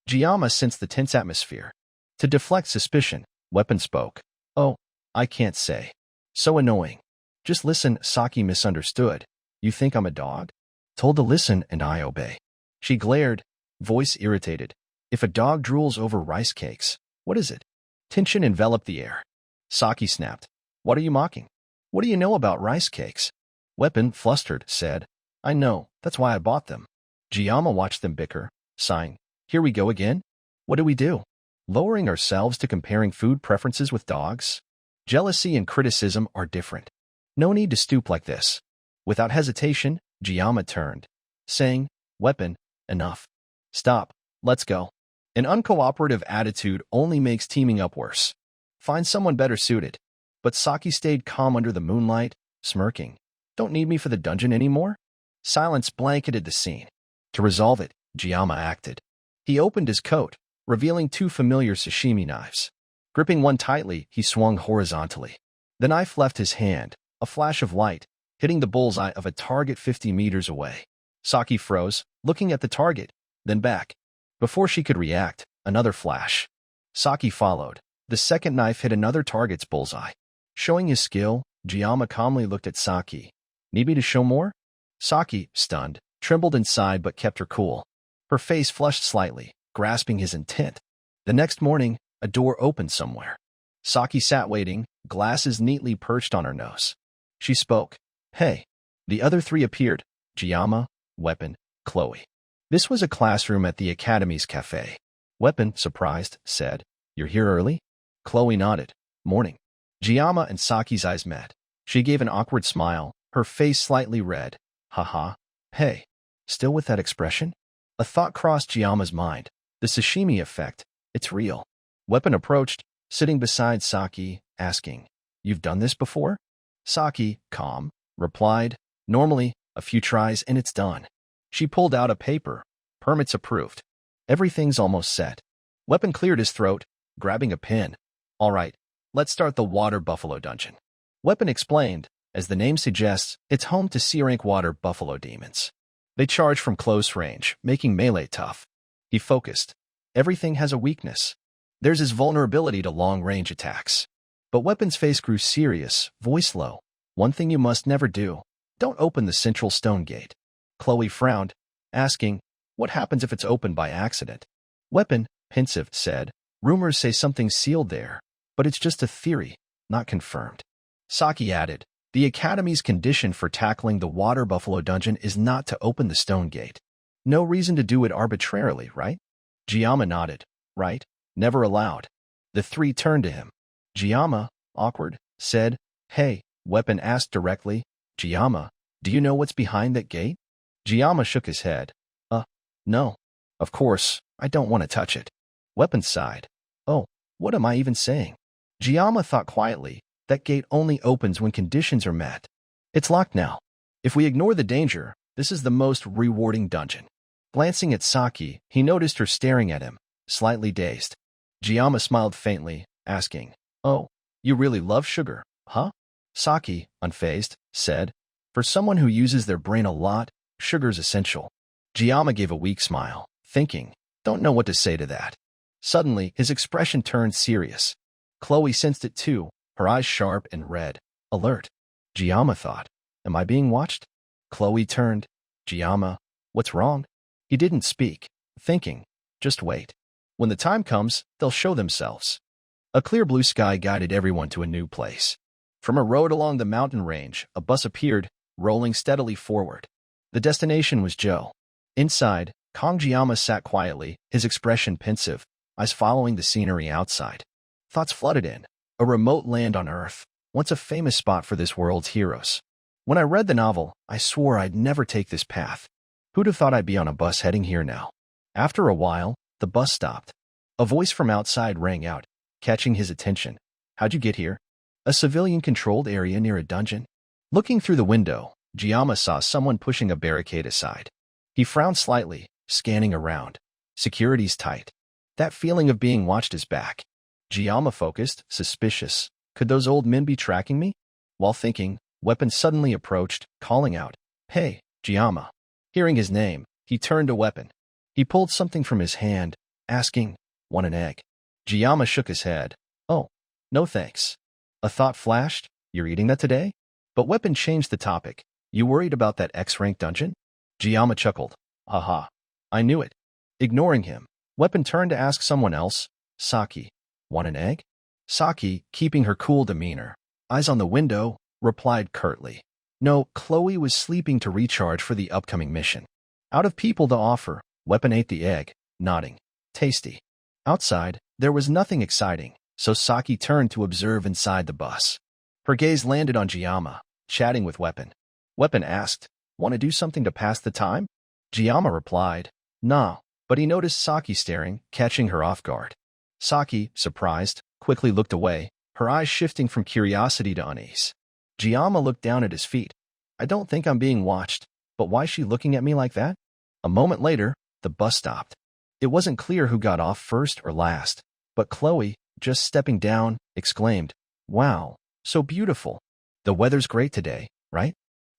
Giamma sensed the tense atmosphere. To deflect suspicion, Weapon spoke. Oh, I can't say. So annoying. Just listen. Saki misunderstood. You think I'm a dog? Told to listen and I obey. She glared, voice irritated. If a dog drools over rice cakes, what is it? Tension enveloped the air. Saki snapped. What are you mocking? What do you know about rice cakes? Weapon, flustered, said, I know, that's why I bought them. Giamma watched them bicker, sighing. Here we go again? What do we do? Lowering ourselves to comparing food preferences with dogs? Jealousy and criticism are different. No need to stoop like this. Without hesitation, Giamma turned, saying, Weapon, enough. Stop, let's go. An uncooperative attitude only makes teaming up worse. Find someone better suited. But Saki stayed calm under the moonlight, smirking. Don't need me for the dungeon anymore? Silence blanketed the scene. To resolve it, Giamma acted. He opened his coat, revealing two familiar sashimi knives. Gripping one tightly, he swung horizontally. The knife left his hand, a flash of light, hitting the bullseye of a target 50 meters away. Saki froze, looking at the target, then back. Before she could react, another flash. Saki followed. The second knife hit another target's bullseye. Showing his skill, Giamma calmly looked at Saki. Need me to show more? Saki, stunned, trembled inside but kept her cool. Her face flushed slightly, grasping his intent. The next morning, a door opened somewhere. Saki sat waiting, glasses neatly perched on her nose. She spoke. Hey. The other three appeared. Giamma, Weapon, Chloe. This was a classroom at the Academy's cafe. Weapon, surprised, said, You're here early? Chloe nodded. Morning. Giamma and Saki's eyes met. She gave an awkward smile, her face slightly red. Haha. Hey. Still with that expression? A thought crossed Giamma's mind. The sashimi effect. It's real. Weapon approached, sitting beside Saki, asking, You've done this before? Saki, calm, replied, Normally, a few tries and it's done. She pulled out a paper. Permits approved. Everything's almost set. Weapon cleared his throat, grabbing a pen. All right, let's start the water buffalo dungeon. Weapon explained, as the name suggests, it's home to C-rank water buffalo demons. They charge from close range, making melee tough. He focused. Everything has a weakness. There's his vulnerability to long-range attacks. But Weapon's face grew serious, voice low. One thing you must never do. Don't open the central stone gate. Chloe frowned, asking, What happens if it's opened by accident? Weapon, pensive, said, Rumors say something's sealed there, but it's just a theory, not confirmed. Saki added, The Academy's condition for tackling the water buffalo dungeon is not to open the stone gate. No reason to do it arbitrarily, right? Giamma nodded. Right, never allowed. The three turned to him. Giamma, awkward, said, Hey. Weapon asked directly, Giamma, do you know what's behind that gate? Giamma shook his head. No. Of course, I don't want to touch it. Weapon sighed. Oh, what am I even saying? Giamma thought quietly, that gate only opens when conditions are met. It's locked now. If we ignore the danger, this is the most rewarding dungeon. Glancing at Saki, he noticed her staring at him, slightly dazed. Giamma smiled faintly, asking, Oh, you really love sugar, huh? Saki, unfazed, said, For someone who uses their brain a lot, sugar's essential. Giamma gave a weak smile, thinking, Don't know what to say to that. Suddenly, his expression turned serious. Chloe sensed it too, her eyes sharp and red, alert. Giamma thought, Am I being watched? Chloe turned. Giamma, what's wrong? He didn't speak, thinking, Just wait. When the time comes, they'll show themselves. A clear blue sky guided everyone to a new place. From a road along the mountain range, a bus appeared, rolling steadily forward. The destination was Joe. Inside, Kong Giamma sat quietly, his expression pensive. eyes following the scenery outside. Thoughts flooded in. A remote land on Earth, once a famous spot for this world's heroes. When I read the novel, I swore I'd never take this path. Who'd have thought I'd be on a bus heading here now? After a while, the bus stopped. A voice from outside rang out, catching his attention. How'd you get here? A civilian-controlled area near a dungeon? Looking through the window, Giamma saw someone pushing a barricade aside. He frowned slightly, scanning around. Security's tight. That feeling of being watched is back. Giamma focused, suspicious. Could those old men be tracking me? While thinking, Weapon suddenly approached, calling out, Hey, Giamma. Hearing his name, he turned to Weapon. He pulled something from his hand, asking, Want an egg? Giamma shook his head. Oh, no thanks. A thought flashed, You're eating that today? But Weapon changed the topic. You worried about that X-rank dungeon? Giamma chuckled. Haha. I knew it. Ignoring him, Weapon turned to ask someone else, Saki. Want an egg? Saki, keeping her cool demeanor, eyes on the window, replied curtly. No, Chloe was sleeping to recharge for the upcoming mission. Out of people to offer, Weapon ate the egg, nodding. Tasty. Outside, there was nothing exciting, so Saki turned to observe inside the bus. Her gaze landed on Giamma, chatting with Weapon. Weapon asked, Want to do something to pass the time? Giamma replied, Nah, but he noticed Saki staring, catching her off guard. Saki, surprised, quickly looked away, her eyes shifting from curiosity to unease. Giamma looked down at his feet. I don't think I'm being watched, but why is she looking at me like that? A moment later, the bus stopped. It wasn't clear who got off first or last, but Chloe, just stepping down, exclaimed, Wow, so beautiful. The weather's great today, right?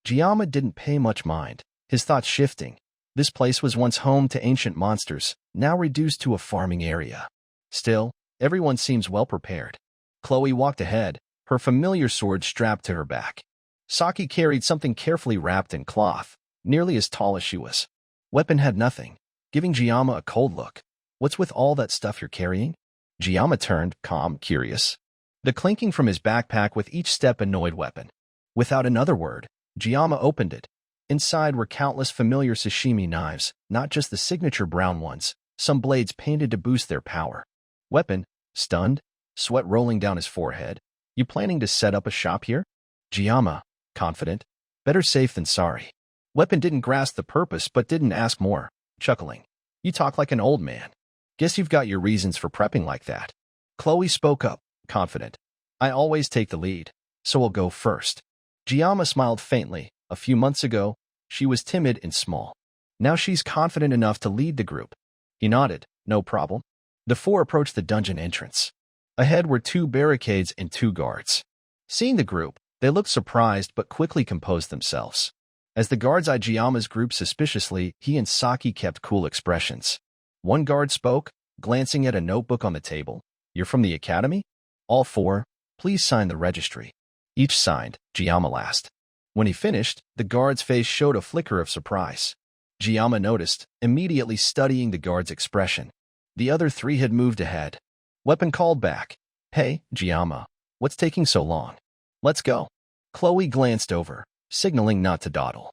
Giamma didn't pay much mind, his thoughts shifting. This place was once home to ancient monsters, now reduced to a farming area. Still, everyone seems well prepared. Chloe walked ahead, her familiar sword strapped to her back. Saki carried something carefully wrapped in cloth, nearly as tall as she was. Weapon had nothing, giving Giamma a cold look. What's with all that stuff you're carrying? Giamma turned, calm, curious. The clinking from his backpack with each step annoyed Weapon. Without another word, Giamma opened it. Inside were countless familiar sashimi knives, not just the signature brown ones, some blades painted to boost their power. Weapon, stunned, sweat rolling down his forehead. You planning to set up a shop here? Giamma, confident. Better safe than sorry. Weapon didn't grasp the purpose but didn't ask more, chuckling. You talk like an old man. Guess you've got your reasons for prepping like that. Chloe spoke up, confident. I always take the lead, so I'll go first. Giamma smiled faintly. A few months ago, she was timid and small. Now she's confident enough to lead the group. He nodded, no problem. The four approached the dungeon entrance. Ahead were 2 barricades and 2 guards. Seeing the group, they looked surprised but quickly composed themselves. As the guards eyed Giamma's group suspiciously, he and Saki kept cool expressions. One guard spoke, glancing at a notebook on the table. You're from the academy? All 4, please sign the registry. Each signed, Giamma last. When he finished, the guard's face showed a flicker of surprise. Giamma noticed, immediately studying the guard's expression. The other 3 had moved ahead. Weapon called back. Hey, Giamma, what's taking so long? Let's go. Chloe glanced over, signaling not to dawdle.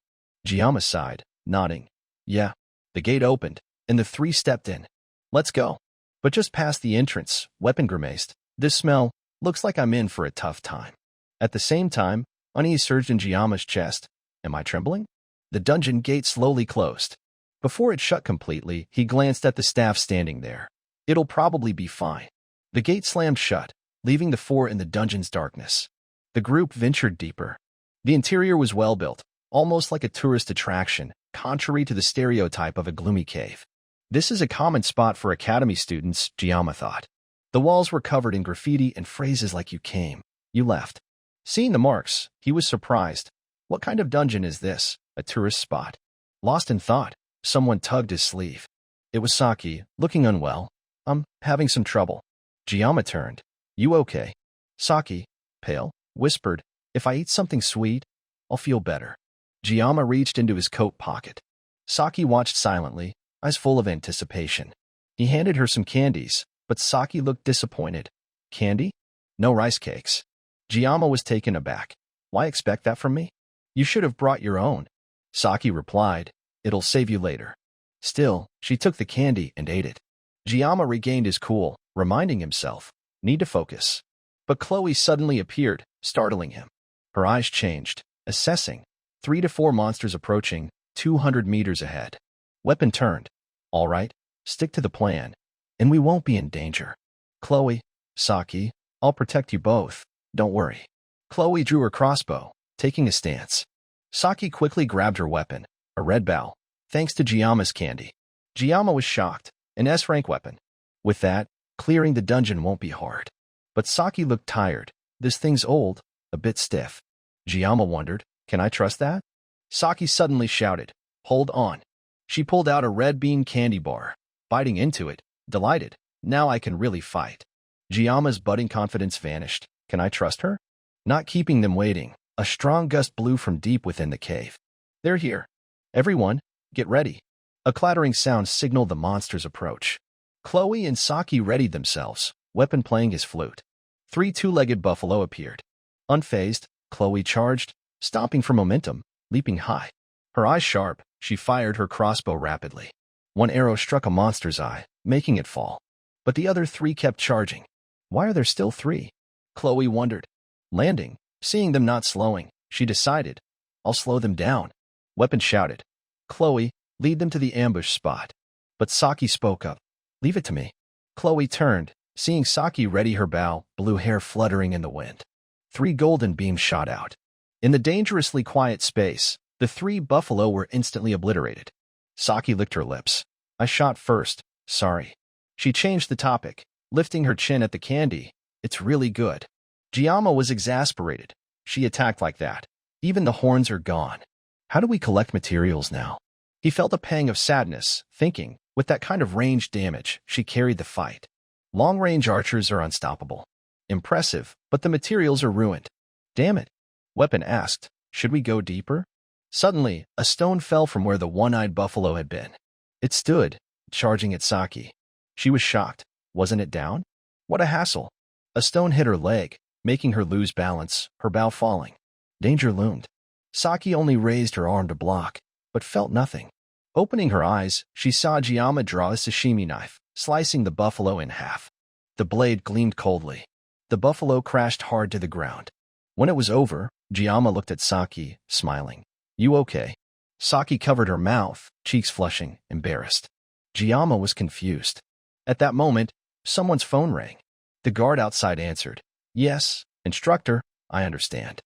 Giamma sighed, nodding. Yeah. The gate opened, and the 3 stepped in. Let's go. But just past the entrance, Weapon grimaced. This smell, looks like I'm in for a tough time. At the same time, unease surged in Giamma's chest. Am I trembling? The dungeon gate slowly closed. Before it shut completely, he glanced at the staff standing there. It'll probably be fine. The gate slammed shut, leaving the 4 in the dungeon's darkness. The group ventured deeper. The interior was well built, almost like a tourist attraction, contrary to the stereotype of a gloomy cave. This is a common spot for academy students, Giamma thought. The walls were covered in graffiti and phrases like you came, you left. Seeing the marks, he was surprised. What kind of dungeon is this? A tourist spot? Lost in thought, someone tugged his sleeve. It was Saki, looking unwell. I'm having some trouble. Giamma turned. You okay? Saki, pale, whispered, If I eat something sweet, I'll feel better. Giamma reached into his coat pocket. Saki watched silently, eyes full of anticipation. He handed her some candies, but Saki looked disappointed. Candy? No rice cakes. Giamma was taken aback. Why expect that from me? You should have brought your own. Saki replied, It'll save you later. Still, she took the candy and ate it. Giamma regained his cool, reminding himself, need to focus. But Chloe suddenly appeared, startling him. Her eyes changed, assessing. 3 to 4 monsters approaching, 200 meters ahead. Weapon turned. All right, stick to the plan, and we won't be in danger. Chloe, Saki, I'll protect you both, don't worry. Chloe drew her crossbow, taking a stance. Saki quickly grabbed her weapon, a red bow, thanks to Giamma's candy. Giamma was shocked, an S-rank weapon. With that, clearing the dungeon won't be hard. But Saki looked tired. This thing's old, a bit stiff. Giamma wondered, can I trust that? Saki suddenly shouted, hold on. She pulled out a red bean candy bar, biting into it, delighted. Now I can really fight. Giamma's budding confidence vanished. Can I trust her? Not keeping them waiting, a strong gust blew from deep within the cave. They're here. Everyone, get ready. A clattering sound signaled the monster's approach. Chloe and Saki readied themselves, weapon playing his flute. 3 two-legged buffalo appeared. Unfazed, Chloe charged, stomping for momentum, leaping high. Her eyes sharp, she fired her crossbow rapidly. One arrow struck a monster's eye, making it fall. But the other 3 kept charging. Why are there still 3? Chloe wondered. Landing, seeing them not slowing, she decided, I'll slow them down. Weapon shouted. Chloe, lead them to the ambush spot. But Saki spoke up. Leave it to me. Chloe turned, seeing Saki ready her bow, blue hair fluttering in the wind. 3 golden beams shot out. In the dangerously quiet space, the 3 buffalo were instantly obliterated. Saki licked her lips. I shot first, sorry. She changed the topic, lifting her chin at the candy. It's really good. Giamma was exasperated. She attacked like that. Even the horns are gone. How do we collect materials now? He felt a pang of sadness, thinking, with that kind of range damage, she carried the fight. Long-range archers are unstoppable. Impressive, but the materials are ruined. Damn it. Weapon asked, should we go deeper? Suddenly, a stone fell from where the one-eyed buffalo had been. It stood, charging at Saki. She was shocked. Wasn't it down? What a hassle. A stone hit her leg, making her lose balance, her bow falling. Danger loomed. Saki only raised her arm to block, but felt nothing. Opening her eyes, she saw Giamma draw a sashimi knife, slicing the buffalo in half. The blade gleamed coldly. The buffalo crashed hard to the ground. When it was over, Giamma looked at Saki, smiling. You okay? Saki covered her mouth, cheeks flushing, embarrassed. Giamma was confused. At that moment, someone's phone rang. The guard outside answered. Yes, instructor, I understand.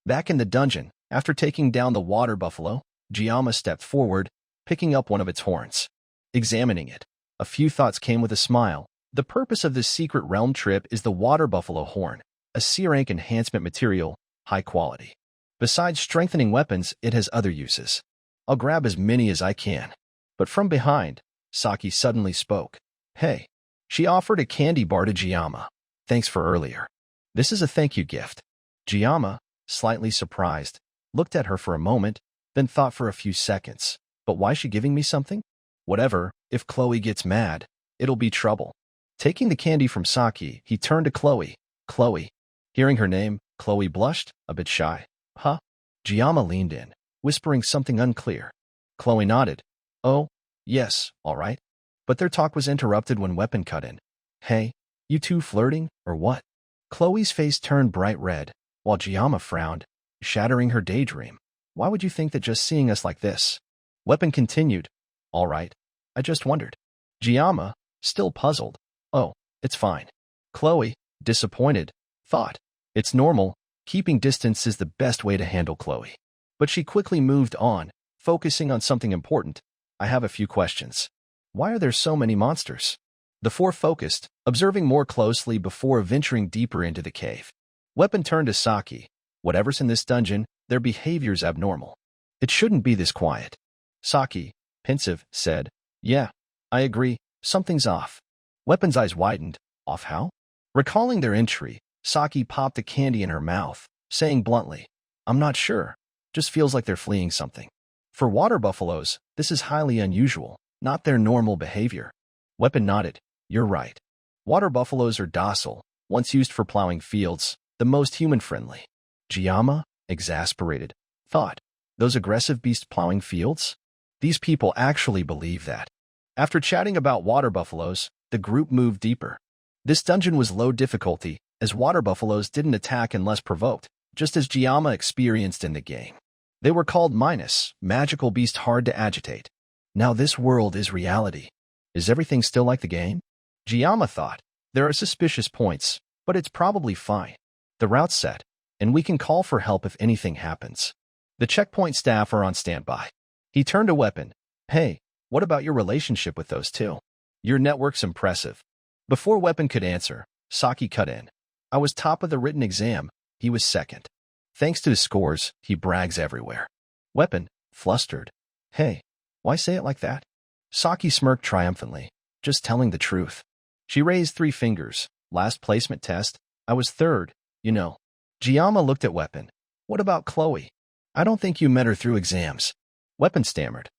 Back in the dungeon, after taking down the water buffalo, Giamma stepped forward, picking up one of its horns. Examining it, a few thoughts came with a smile. The purpose of this secret realm trip is the water buffalo horn, a C-rank enhancement material, high quality. Besides strengthening weapons, it has other uses. I'll grab as many as I can. But from behind, Saki suddenly spoke. Hey. She offered a candy bar to Giamma. Thanks for earlier. This is a thank you gift. Giamma, slightly surprised, looked at her for a moment, then thought for a few seconds. But why is she giving me something? Whatever, if Chloe gets mad, it'll be trouble. Taking the candy from Saki, he turned to Chloe. Chloe. Hearing her name, Chloe blushed, a bit shy. Huh? Giamma leaned in, whispering something unclear. Chloe nodded. Oh, yes, all right. But their talk was interrupted when Weapon cut in. Hey, you two flirting, or what? Chloe's face turned bright red, while Giamma frowned, shattering her daydream. Why would you think that just seeing us like this? Weapon continued. All right. I just wondered. Giamma, still puzzled. Oh, it's fine. Chloe, disappointed, thought. It's normal. Keeping distance is the best way to handle Chloe. But she quickly moved on, focusing on something important. I have a few questions. Why are there so many monsters? The 4 focused, observing more closely before venturing deeper into the cave. Weapon turned to Saki. Whatever's in this dungeon, their behavior's abnormal. It shouldn't be this quiet. Saki, pensive, said, Yeah, I agree, something's off. Weapon's eyes widened. Off how? Recalling their entry, Saki popped a candy in her mouth, saying bluntly, I'm not sure. Just feels like they're fleeing something. For water buffaloes, this is highly unusual, not their normal behavior. Weapon nodded. You're right. Water buffaloes are docile, once used for plowing fields, the most human-friendly. Giamma, exasperated, thought, those aggressive beasts plowing fields? These people actually believe that. After chatting about water buffaloes, the group moved deeper. This dungeon was low difficulty, as water buffaloes didn't attack unless provoked, just as Giamma experienced in the game. They were called minus, magical beast hard to agitate. Now this world is reality. Is everything still like the game? Giamma thought. There are suspicious points, but it's probably fine. The route's set, and we can call for help if anything happens. The checkpoint staff are on standby. He turned to Weapon. Hey, what about your relationship with those two? Your network's impressive. Before Weapon could answer, Saki cut in. I was top of the written exam, he was second. Thanks to his scores, he brags everywhere. Weapon, flustered. Hey, why say it like that? Saki smirked triumphantly. Just telling the truth. She raised 3 fingers. Last placement test. I was third, you know. Giamma looked at Weapon. What about Chloe? I don't think you met her through exams. Weapon stammered.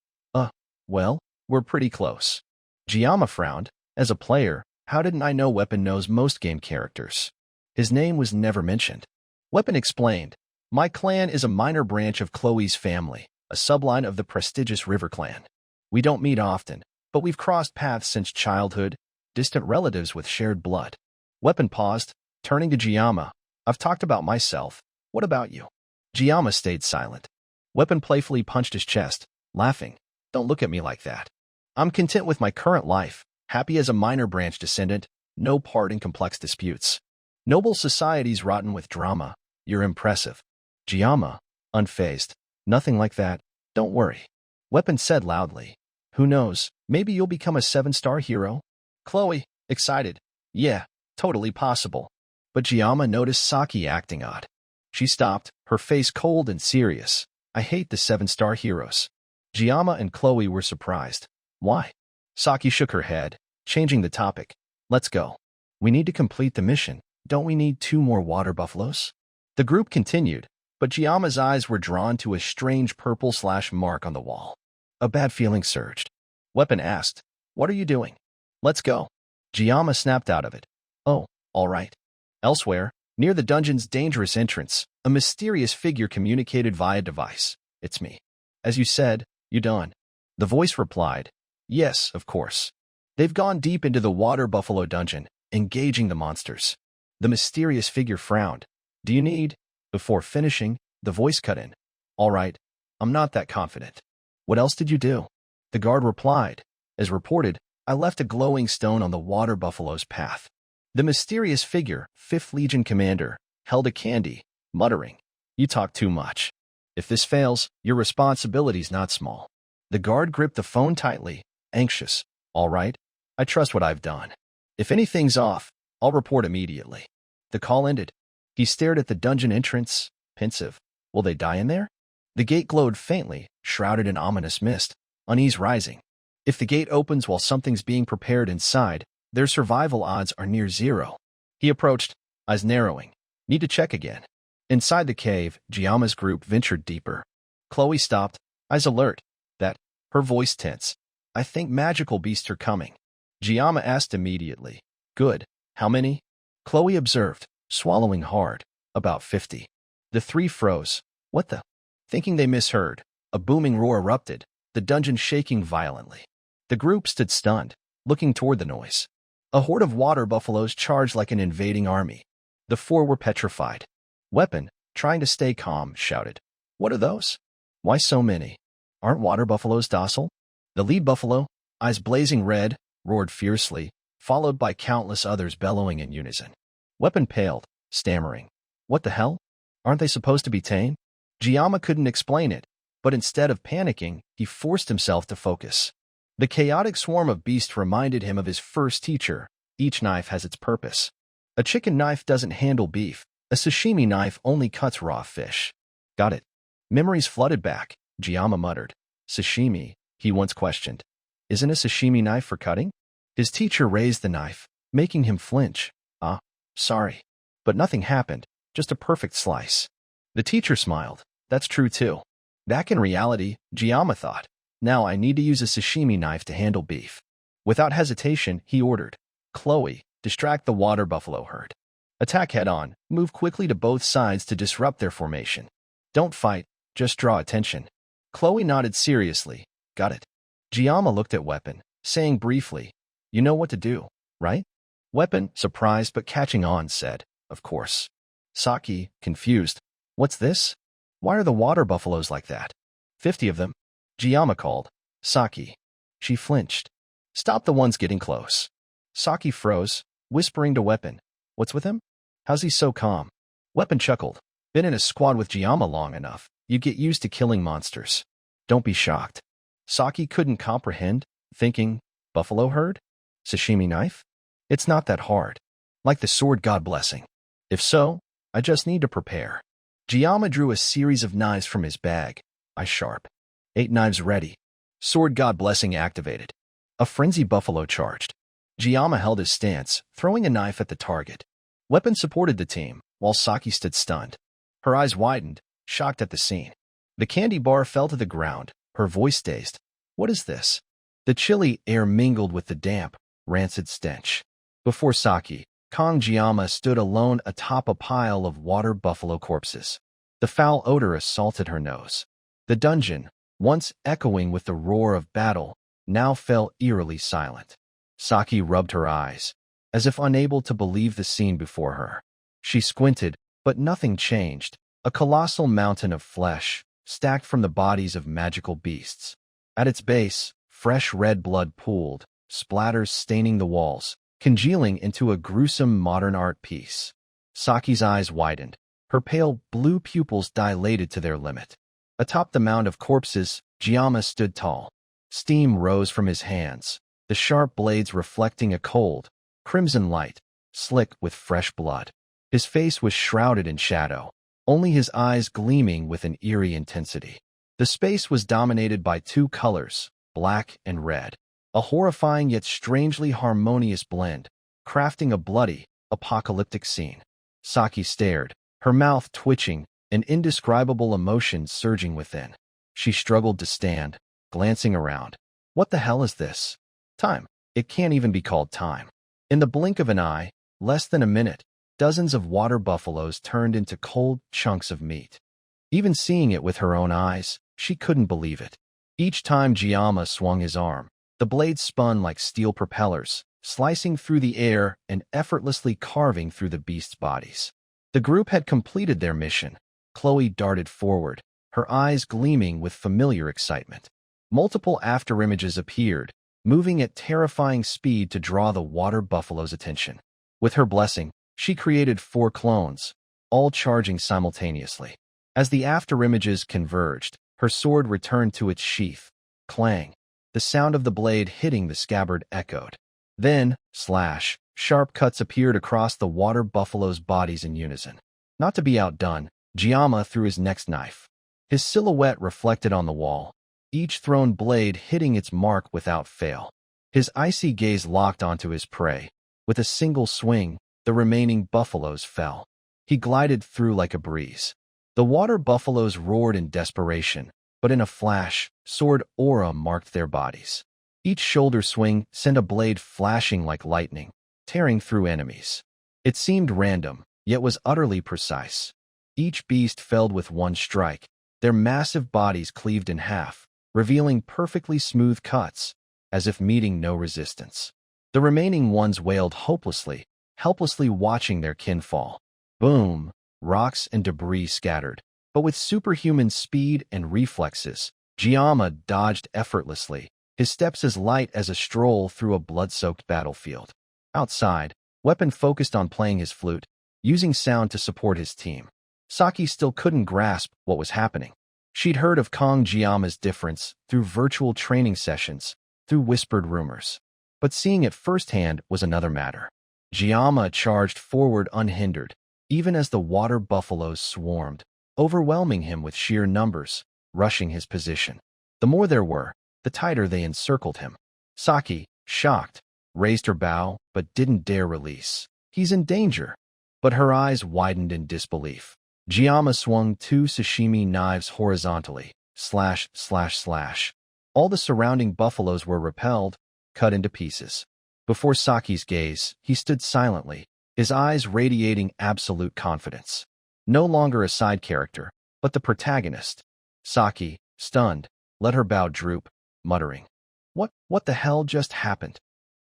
Well, we're pretty close. Giamma frowned. As a player, how didn't I know Weapon knows most game characters? His name was never mentioned. Weapon explained. My clan is a minor branch of Chloe's family, a subline of the prestigious River clan. We don't meet often, but we've crossed paths since childhood, distant relatives with shared blood. Weapon paused, turning to Giamma. I've talked about myself. What about you? Giamma stayed silent. Weapon playfully punched his chest, laughing. Don't look at me like that. I'm content with my current life, happy as a minor branch descendant, no part in complex disputes. Noble society's rotten with drama. You're impressive. Giamma, unfazed. Nothing like that. Don't worry. Weapon said loudly. Who knows, maybe you'll become a 7-star hero? Chloe, excited. Yeah, totally possible. But Giamma noticed Saki acting odd. She stopped, her face cold and serious. I hate the 7-star heroes. Giamma and Chloe were surprised. Why? Saki shook her head, changing the topic. Let's go. We need to complete the mission. Don't we need 2 more water buffaloes? The group continued, but Giamma's eyes were drawn to a strange purple mark on the wall. A bad feeling surged. Weapon asked, What are you doing? Let's go. Giamma snapped out of it. Oh, all right. Elsewhere, near the dungeon's dangerous entrance, a mysterious figure communicated via device. It's me. As you said, you done. The voice replied, Yes, of course. They've gone deep into the water buffalo dungeon, engaging the monsters. The mysterious figure frowned. Do you need? Before finishing, the voice cut in. All right, I'm not that confident. What else did you do? The guard replied. As reported, I left a glowing stone on the water buffalo's path. The mysterious figure, 5th Legion commander, held a candy, muttering, You talk too much. If this fails, your responsibility's not small. The guard gripped the phone tightly, anxious. All right, I trust what I've done. If anything's off, I'll report immediately. The call ended. He stared at the dungeon entrance, pensive. Will they die in there? The gate glowed faintly, shrouded in ominous mist, unease rising. If the gate opens while something's being prepared inside, their survival odds are near 0. He approached, eyes narrowing. Need to check again. Inside the cave, Giamma's group ventured deeper. Chloe stopped, eyes alert. Her voice tense. I think magical beasts are coming. Giamma asked immediately. Good. How many? Chloe observed, swallowing hard. About 50. The 3 froze. What the? Thinking they misheard, a booming roar erupted, the dungeon shaking violently. The group stood stunned, looking toward the noise. A horde of water buffaloes charged like an invading army. The 4 were petrified. Weapon, trying to stay calm, shouted. What are those? Why so many? Aren't water buffaloes docile? The lead buffalo, eyes blazing red, roared fiercely, followed by countless others bellowing in unison. Weapon paled, stammering. What the hell? Aren't they supposed to be tame? Giamma couldn't explain it, but instead of panicking, he forced himself to focus. The chaotic swarm of beasts reminded him of his first teacher. Each knife has its purpose. A chicken knife doesn't handle beef. A sashimi knife only cuts raw fish. Got it. Memories flooded back. Giamma muttered. Sashimi, he once questioned. Isn't a sashimi knife for cutting? His teacher raised the knife, making him flinch. Sorry. But nothing happened, just a perfect slice. The teacher smiled. That's true too. Back in reality, Giamma thought, now I need to use a sashimi knife to handle beef. Without hesitation, he ordered. Chloe, distract the water buffalo herd. Attack head-on, move quickly to both sides to disrupt their formation. Don't fight, just draw attention. Chloe nodded seriously. Got it. Giamma looked at Weapon. saying briefly, "You know what to do, right?" Weapon, surprised but catching on, said, "Of course." Saki, confused, "What's this? Why are the water buffaloes like that?" 50 of them. Jiyama called. Saki. She flinched. "Stop the ones getting close." Saki froze, whispering to Weapon, "What's with him? How's he so calm?" Weapon chuckled. "Been in a squad with Jiyama long enough. You get used to killing monsters. Don't be shocked." Saki couldn't comprehend, thinking, buffalo herd? Sashimi knife? It's not that hard. Like the sword god blessing. If so, I just need to prepare. Jiyama drew a series of knives from his bag. I sharp. 8 knives ready. Sword god blessing activated. A frenzied buffalo charged. Jiyama held his stance, throwing a knife at the target. Weapon supported the team, while Saki stood stunned. Her eyes widened, shocked at the scene. The candy bar fell to the ground, her voice dazed. "What is this?" The chilly air mingled with the damp, rancid stench. Before Saki, Kong Jiyama stood alone atop a pile of water buffalo corpses. The foul odor assaulted her nose. The dungeon, once echoing with the roar of battle, now fell eerily silent. Saki rubbed her eyes, as if unable to believe the scene before her. She squinted, but nothing changed. A colossal mountain of flesh, stacked from the bodies of magical beasts. At its base, fresh red blood pooled, splatters staining the walls, congealing into a gruesome modern art piece. Saki's eyes widened, her pale blue pupils dilated to their limit. Atop the mound of corpses, Jiyama stood tall. Steam rose from his hands, the sharp blades reflecting a cold, crimson light, slick with fresh blood. His face was shrouded in shadow, only his eyes gleaming with an eerie intensity. The space was dominated by 2 colors, black and red, a horrifying yet strangely harmonious blend, crafting a bloody, apocalyptic scene. Saki stared, her mouth twitching, an indescribable emotion surging within. She struggled to stand, glancing around. What the hell is this? Time. It can't even be called time. In the blink of an eye, less than a minute, dozens of water buffaloes turned into cold chunks of meat. Even seeing it with her own eyes, she couldn't believe it. Each time Jiyama swung his arm, the blades spun like steel propellers, slicing through the air and effortlessly carving through the beasts' bodies. The group had completed their mission. Chloe darted forward, her eyes gleaming with familiar excitement. Multiple afterimages appeared, moving at terrifying speed to draw the water buffalo's attention. With her blessing, she created 4 clones, all charging simultaneously. As the afterimages converged, her sword returned to its sheath. Clang. The sound of the blade hitting the scabbard echoed. Then, slash, sharp cuts appeared across the water buffalo's bodies in unison. Not to be outdone, Jiyama threw his next knife. His silhouette reflected on the wall, each thrown blade hitting its mark without fail. His icy gaze locked onto his prey. With a single swing, the remaining buffaloes fell. He glided through like a breeze. The water buffaloes roared in desperation, but in a flash, sword aura marked their bodies. Each shoulder swing sent a blade flashing like lightning, tearing through enemies. It seemed random, yet was utterly precise. Each beast felled with one strike, their massive bodies cleaved in half, revealing perfectly smooth cuts, as if meeting no resistance. The remaining ones wailed hopelessly, helplessly watching their kin fall. Boom! Rocks and debris scattered, but with superhuman speed and reflexes, Jiyama dodged effortlessly, his steps as light as a stroll through a blood-soaked battlefield. Outside, Weapon focused on playing his flute, using sound to support his team. Saki still couldn't grasp what was happening. She'd heard of Kong Jiyama's difference through virtual training sessions, through whispered rumors. But seeing it firsthand was another matter. Jiyama charged forward unhindered, even as the water buffaloes swarmed, overwhelming him with sheer numbers, rushing his position. The more there were, the tighter they encircled him. Saki, shocked, raised her bow, but didn't dare release. He's in danger. But her eyes widened in disbelief. Jiyama swung 2 sashimi knives horizontally, slash, slash, slash. All the surrounding buffaloes were repelled, cut into pieces. Before Saki's gaze, he stood silently, his eyes radiating absolute confidence. No longer a side character, but the protagonist. Saki, stunned, let her bow droop, muttering, What the hell just happened?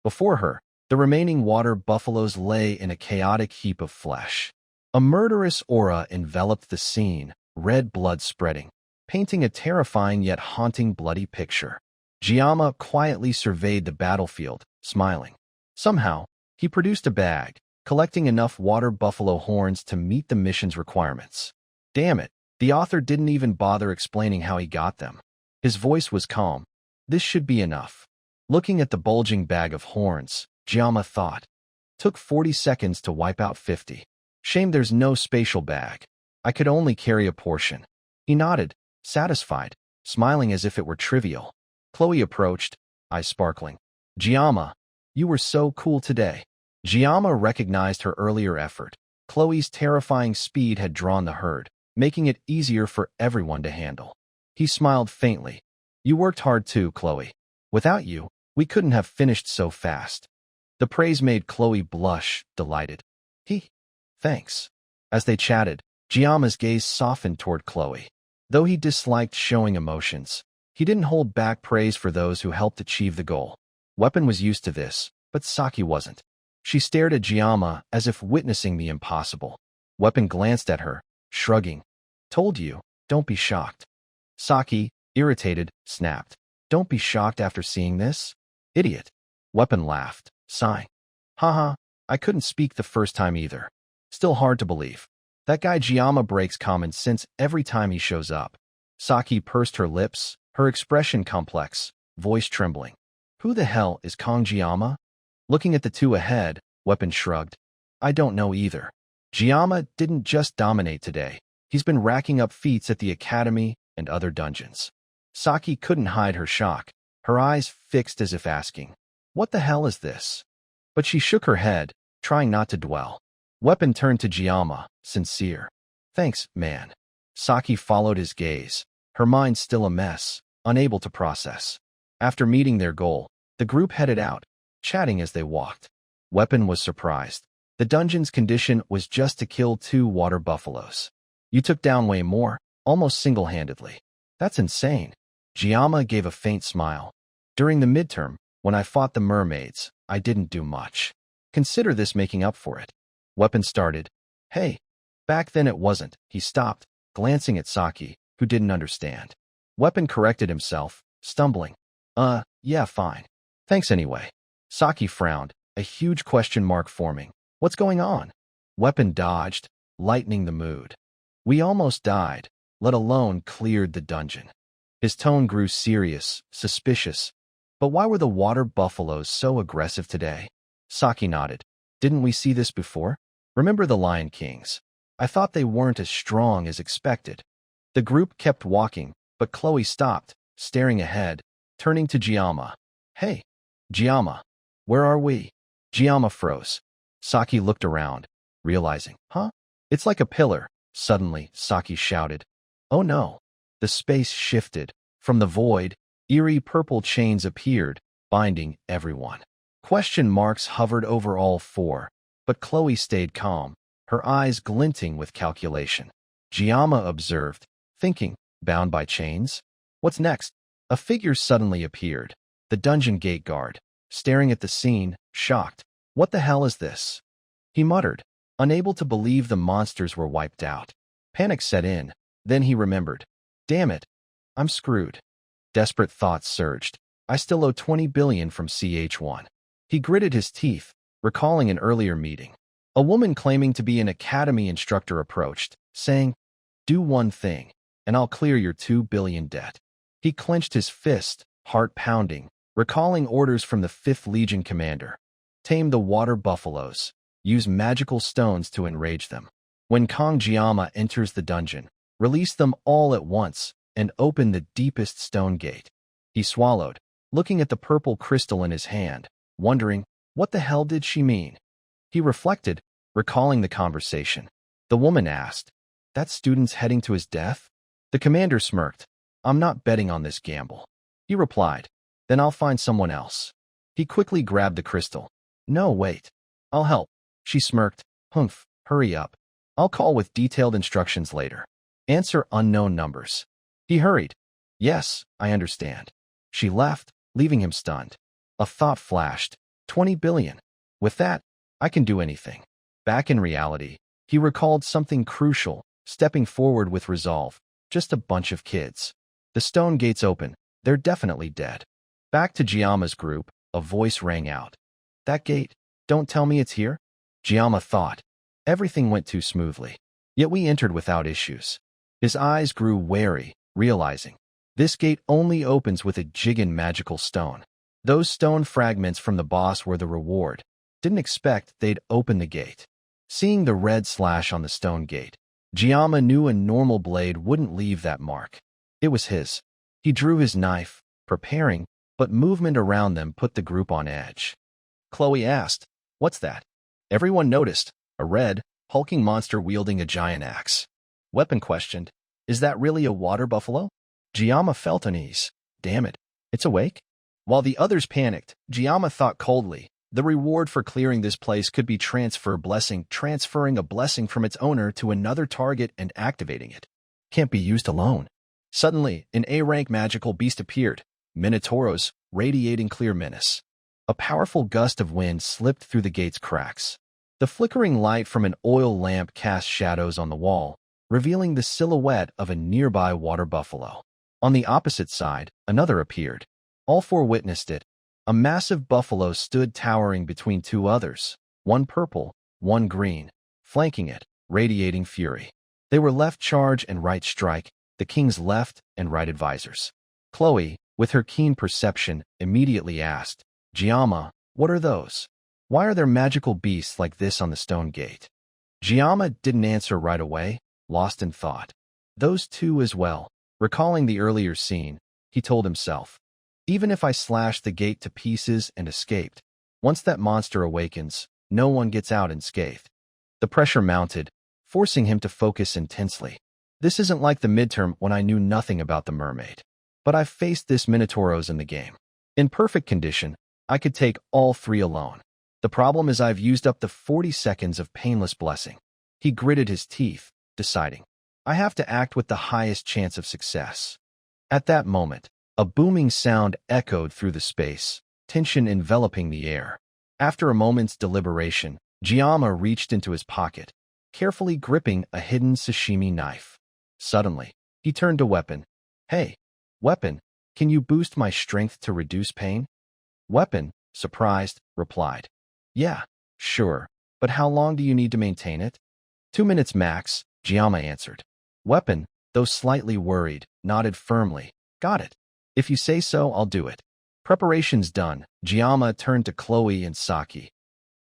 Before her, the remaining water buffaloes lay in a chaotic heap of flesh. A murderous aura enveloped the scene, red blood spreading, painting a terrifying yet haunting bloody picture. Giamma quietly surveyed the battlefield, smiling. Somehow, he produced a bag, collecting enough water buffalo horns to meet the mission's requirements. Damn it, the author didn't even bother explaining how he got them. His voice was calm. This should be enough. Looking at the bulging bag of horns, Giamma thought. Took 40 seconds to wipe out 50. Shame there's no spatial bag. I could only carry a portion. He nodded, satisfied, smiling as if it were trivial. Chloe approached, eyes sparkling. Giamma, you were so cool today. Giamma recognized her earlier effort. Chloe's terrifying speed had drawn the herd, making it easier for everyone to handle. He smiled faintly. You worked hard too, Chloe. Without you, we couldn't have finished so fast. The praise made Chloe blush, delighted. Thanks. As they chatted, Giamma's gaze softened toward Chloe. Though he disliked showing emotions, he didn't hold back praise for those who helped achieve the goal. Weapon was used to this, but Saki wasn't. She stared at Giamma as if witnessing the impossible. Weapon glanced at her, shrugging. Told you, don't be shocked. Saki, irritated, snapped. Don't be shocked after seeing this? Idiot. Weapon laughed, sighing. Haha, I couldn't speak the first time either. Still hard to believe. That guy Giamma breaks common sense every time he shows up. Saki pursed her lips, her expression complex, voice trembling. Who the hell is Kong Giamma? Looking at the two ahead, Weapon shrugged. I don't know either. Giamma didn't just dominate today. He's been racking up feats at the academy and other dungeons. Saki couldn't hide her shock, her eyes fixed as if asking, what the hell is this? But she shook her head, trying not to dwell. Weapon turned to Giamma, sincere. Thanks, man. Saki followed his gaze, her mind still a mess, unable to process. After meeting their goal, the group headed out, chatting as they walked. Weapon was surprised. The dungeon's condition was just to kill 2 water buffaloes. You took down way more, almost single-handedly. That's insane. Giamma gave a faint smile. During the midterm, when I fought the mermaids, I didn't do much. Consider this making up for it. Weapon started. Hey. Back then it wasn't. He stopped, glancing at Saki, who didn't understand. Weapon corrected himself, stumbling. Yeah, fine. Thanks anyway. Saki frowned, a huge question mark forming. What's going on? Weapon dodged, lightening the mood. We almost died, let alone cleared the dungeon. His tone grew serious, suspicious. But why were the water buffaloes so aggressive today? Saki nodded. Didn't we see this before? Remember the Lion Kings? I thought they weren't as strong as expected. The group kept walking, but Chloe stopped, staring ahead, turning to Giamma. Hey, Giamma, where are we? Giamma froze. Saki looked around, realizing, It's like a pillar. Suddenly, Saki shouted. Oh no. The space shifted. From the void, eerie purple chains appeared, binding everyone. Question marks hovered over all 4, but Chloe stayed calm, her eyes glinting with calculation. Giamma observed, thinking, bound by chains? What's next? A figure suddenly appeared, the dungeon gate guard, staring at the scene, shocked. What the hell is this? He muttered, unable to believe the monsters were wiped out. Panic set in, then he remembered. Damn it, I'm screwed. Desperate thoughts surged. I still owe 20 billion from SH1. He gritted his teeth, recalling an earlier meeting. A woman claiming to be an academy instructor approached, saying, do one thing, and I'll clear your 2 billion debt. He clenched his fist, heart pounding, recalling orders from the 5th Legion commander. Tame the water buffaloes. Use magical stones to enrage them. When Kong Giamma enters the dungeon, release them all at once and open the deepest stone gate. He swallowed, looking at the purple crystal in his hand, wondering, what the hell did she mean? He reflected, recalling the conversation. The woman asked, that student's heading to his death? The commander smirked. I'm not betting on this gamble. He replied, then I'll find someone else. He quickly grabbed the crystal. No, wait. I'll help. She smirked. Humph, hurry up. I'll call with detailed instructions later. Answer unknown numbers. He hurried. Yes, I understand. She left, leaving him stunned. A thought flashed. 20 billion. With that, I can do anything. Back in reality, he recalled something crucial, stepping forward with resolve. Just a bunch of kids. The stone gates open. They're definitely dead. Back to Giamma's group, a voice rang out. That gate? Don't tell me it's here? Giamma thought. Everything went too smoothly. Yet we entered without issues. His eyes grew wary, realizing. This gate only opens with a Jigen magical stone. Those stone fragments from the boss were the reward. Didn't expect they'd open the gate. Seeing the red slash on the stone gate, Giamma knew a normal blade wouldn't leave that mark. It was his. He drew his knife, preparing, but movement around them put the group on edge. Chloe asked, "What's that?" Everyone noticed, a red, hulking monster wielding a giant axe. Weapon questioned, "Is that really a water buffalo?" Giamma felt unease. Damn it, it's awake? While the others panicked, Giamma thought coldly, the reward for clearing this place could be transferring a blessing from its owner to another target and activating it. Can't be used alone. Suddenly, an A-rank magical beast appeared, Minotauros, radiating clear menace. A powerful gust of wind slipped through the gate's cracks. The flickering light from an oil lamp cast shadows on the wall, revealing the silhouette of a nearby water buffalo. On the opposite side, another appeared. All four witnessed it. A massive buffalo stood towering between two others, one purple, one green, flanking it, radiating fury. They were left charge and right strike, the king's left and right advisors. Chloe, with her keen perception, immediately asked, Giamma, what are those? Why are there magical beasts like this on the stone gate? Giamma didn't answer right away, lost in thought. Those two as well. Recalling the earlier scene, he told himself, even if I slashed the gate to pieces and escaped, once that monster awakens, no one gets out unscathed. The pressure mounted, forcing him to focus intensely. This isn't like the midterm when I knew nothing about the mermaid. But I've faced this Minotauros in the game. In perfect condition, I could take all three alone. The problem is I've used up the 40 seconds of painless blessing. He gritted his teeth, deciding, I have to act with the highest chance of success. At that moment, a booming sound echoed through the space, tension enveloping the air. After a moment's deliberation, Giamma reached into his pocket, carefully gripping a hidden sashimi knife. Suddenly, he turned to Weapon. Hey, Weapon, can you boost my strength to reduce pain? Weapon, surprised, replied. Yeah, sure, but how long do you need to maintain it? 2 minutes max, Giamma answered. Weapon, though slightly worried, nodded firmly. Got it. If you say so, I'll do it. Preparations done, Giamma turned to Chloe and Saki.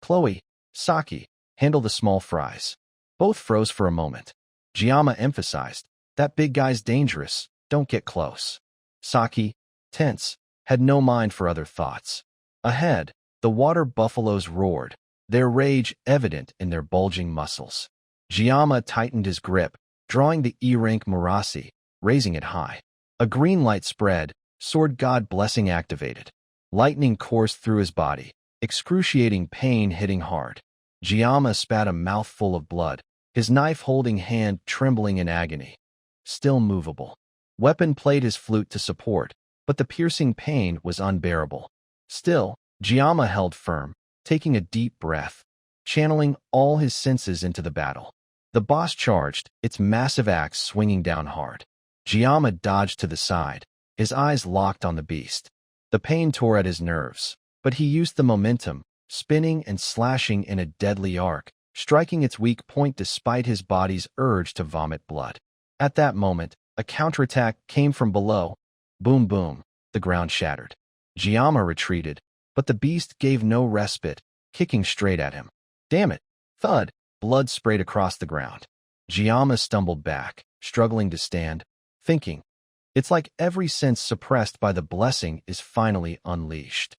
Chloe, Saki, handle the small fries. Both froze for a moment. Giamma emphasized, that big guy's dangerous, don't get close. Saki, tense, had no mind for other thoughts. Ahead, the water buffaloes roared, their rage evident in their bulging muscles. Giamma tightened his grip, drawing the E-rank Murasi, raising it high. A green light spread, sword god blessing activated. Lightning coursed through his body, excruciating pain hitting hard. Giamma spat a mouthful of blood, his knife-holding hand trembling in agony. Still movable. Weapon played his flute to support, but the piercing pain was unbearable. Still, Giamma held firm, taking a deep breath, channeling all his senses into the battle. The boss charged, its massive axe swinging down hard. Giamma dodged to the side, his eyes locked on the beast. The pain tore at his nerves, but he used the momentum, spinning and slashing in a deadly arc, striking its weak point despite his body's urge to vomit blood. At that moment, a counterattack came from below. Boom boom, the ground shattered. Giamma retreated, but the beast gave no respite, kicking straight at him. Damn it! Thud! Blood sprayed across the ground. Giamma stumbled back, struggling to stand, thinking, it's like every sense suppressed by the blessing is finally unleashed.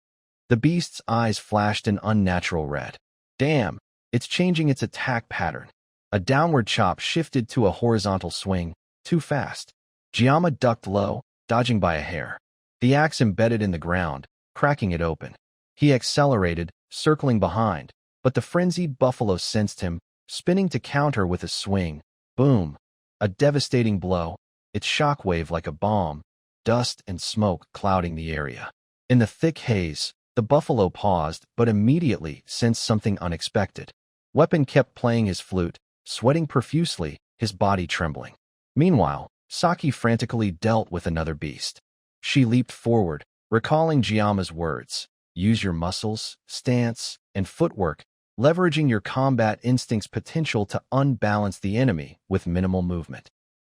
The beast's eyes flashed an unnatural red. Damn, it's changing its attack pattern. A downward chop shifted to a horizontal swing, too fast. Giamma ducked low, dodging by a hair. The axe embedded in the ground, cracking it open. He accelerated, circling behind, but the frenzied buffalo sensed him, spinning to counter with a swing. Boom! A devastating blow, its shockwave like a bomb, dust and smoke clouding the area. In the thick haze, the buffalo paused but immediately sensed something unexpected. Weapon kept playing his flute, sweating profusely, his body trembling. Meanwhile, Saki frantically dealt with another beast. She leaped forward, recalling Giama's words. Use your muscles, stance, and footwork, leveraging your combat instinct's potential to unbalance the enemy with minimal movement.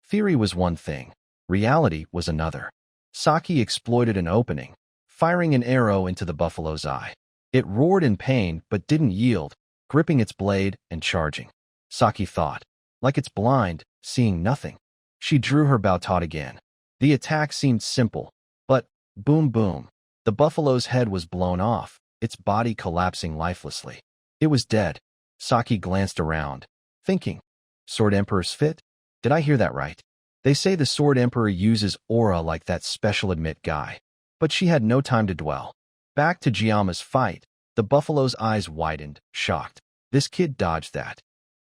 Theory was one thing, reality was another. Saki exploited an opening, firing an arrow into the buffalo's eye. It roared in pain but didn't yield, gripping its blade and charging. Saki thought, like it's blind, seeing nothing. She drew her batot again. The attack seemed simple, but boom boom. The buffalo's head was blown off, its body collapsing lifelessly. It was dead. Saki glanced around, thinking, Sword Emperor's fit? Did I hear that right? They say the Sword Emperor uses aura like that special admit guy. But she had no time to dwell. Back to Giama's fight, the buffalo's eyes widened, shocked. This kid dodged that.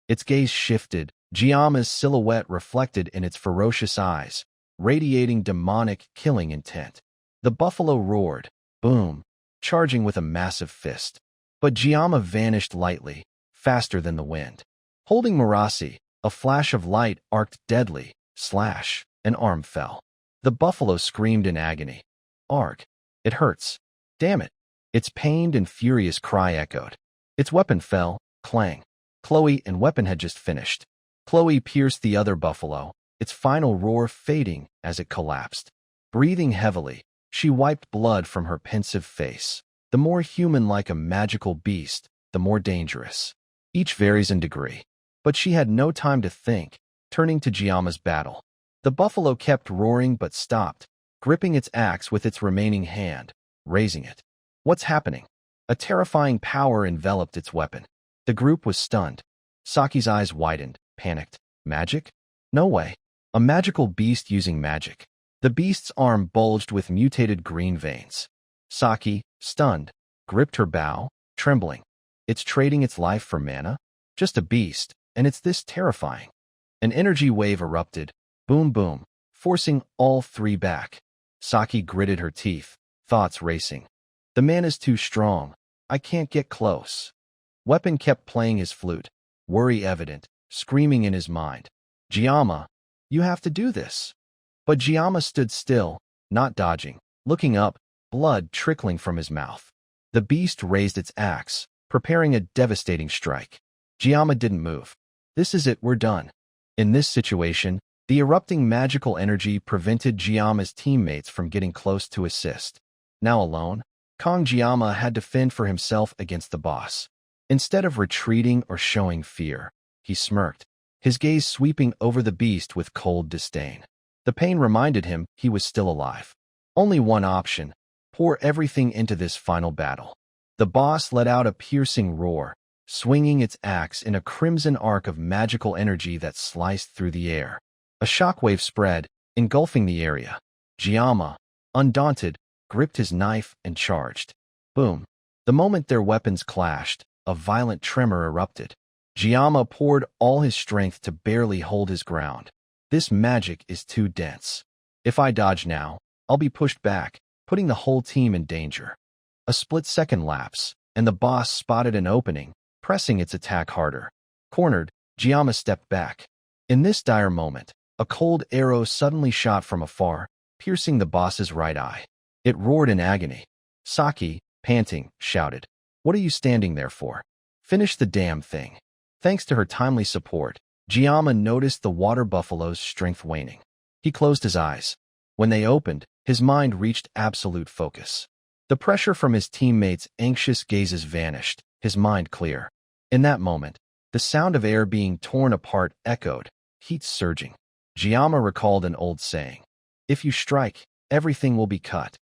Its gaze shifted, Giama's silhouette reflected in its ferocious eyes, radiating demonic, killing intent. The buffalo roared, boom, charging with a massive fist. But Giama vanished lightly, faster than the wind. Holding Murasi, a flash of light arced deadly, slash, an arm fell. The buffalo screamed in agony. Arg. It hurts. Damn it. Its pained and furious cry echoed. Its weapon fell, clang. Chloe and weapon had just finished. Chloe pierced the other buffalo, its final roar fading as it collapsed. Breathing heavily, she wiped blood from her pensive face. The more human like a magical beast, the more dangerous. Each varies in degree. But she had no time to think, turning to Giama's battle. The buffalo kept roaring but stopped, gripping its axe with its remaining hand, raising it. What's happening? A terrifying power enveloped its weapon. The group was stunned. Saki's eyes widened, panicked. Magic? No way. A magical beast using magic. The beast's arm bulged with mutated green veins. Saki, stunned, gripped her bow, trembling. It's trading its life for mana? Just a beast, and it's this terrifying. An energy wave erupted, boom boom, forcing all three back. Saki gritted her teeth, thoughts racing. The man is too strong. I can't get close. Weapon kept playing his flute, worry evident, screaming in his mind. Giama, you have to do this. But Giama stood still, not dodging, looking up, blood trickling from his mouth. The beast raised its axe, preparing a devastating strike. Giama didn't move. This is it, we're done. In this situation, the erupting magical energy prevented Giama's teammates from getting close to assist. Now alone, Kong Giama had to fend for himself against the boss. Instead of retreating or showing fear, he smirked, his gaze sweeping over the beast with cold disdain. The pain reminded him he was still alive. Only one option, pour everything into this final battle. The boss let out a piercing roar, swinging its axe in a crimson arc of magical energy that sliced through the air. A shockwave spread, engulfing the area. Giama, undaunted, gripped his knife and charged. Boom. The moment their weapons clashed, a violent tremor erupted. Giama poured all his strength to barely hold his ground. This magic is too dense. If I dodge now, I'll be pushed back, putting the whole team in danger. A split-second lapse, and the boss spotted an opening, pressing its attack harder. Cornered, Giama stepped back. In this dire moment, a cold arrow suddenly shot from afar, piercing the boss's right eye. It roared in agony. Saki, panting, shouted, "What are you standing there for? Finish the damn thing." Thanks to her timely support, Giama noticed the water buffalo's strength waning. He closed his eyes. When they opened, his mind reached absolute focus. The pressure from his teammates' anxious gazes vanished, his mind clear. In that moment, the sound of air being torn apart echoed, heat surging. Giama recalled an old saying, "If you strike, everything will be cut."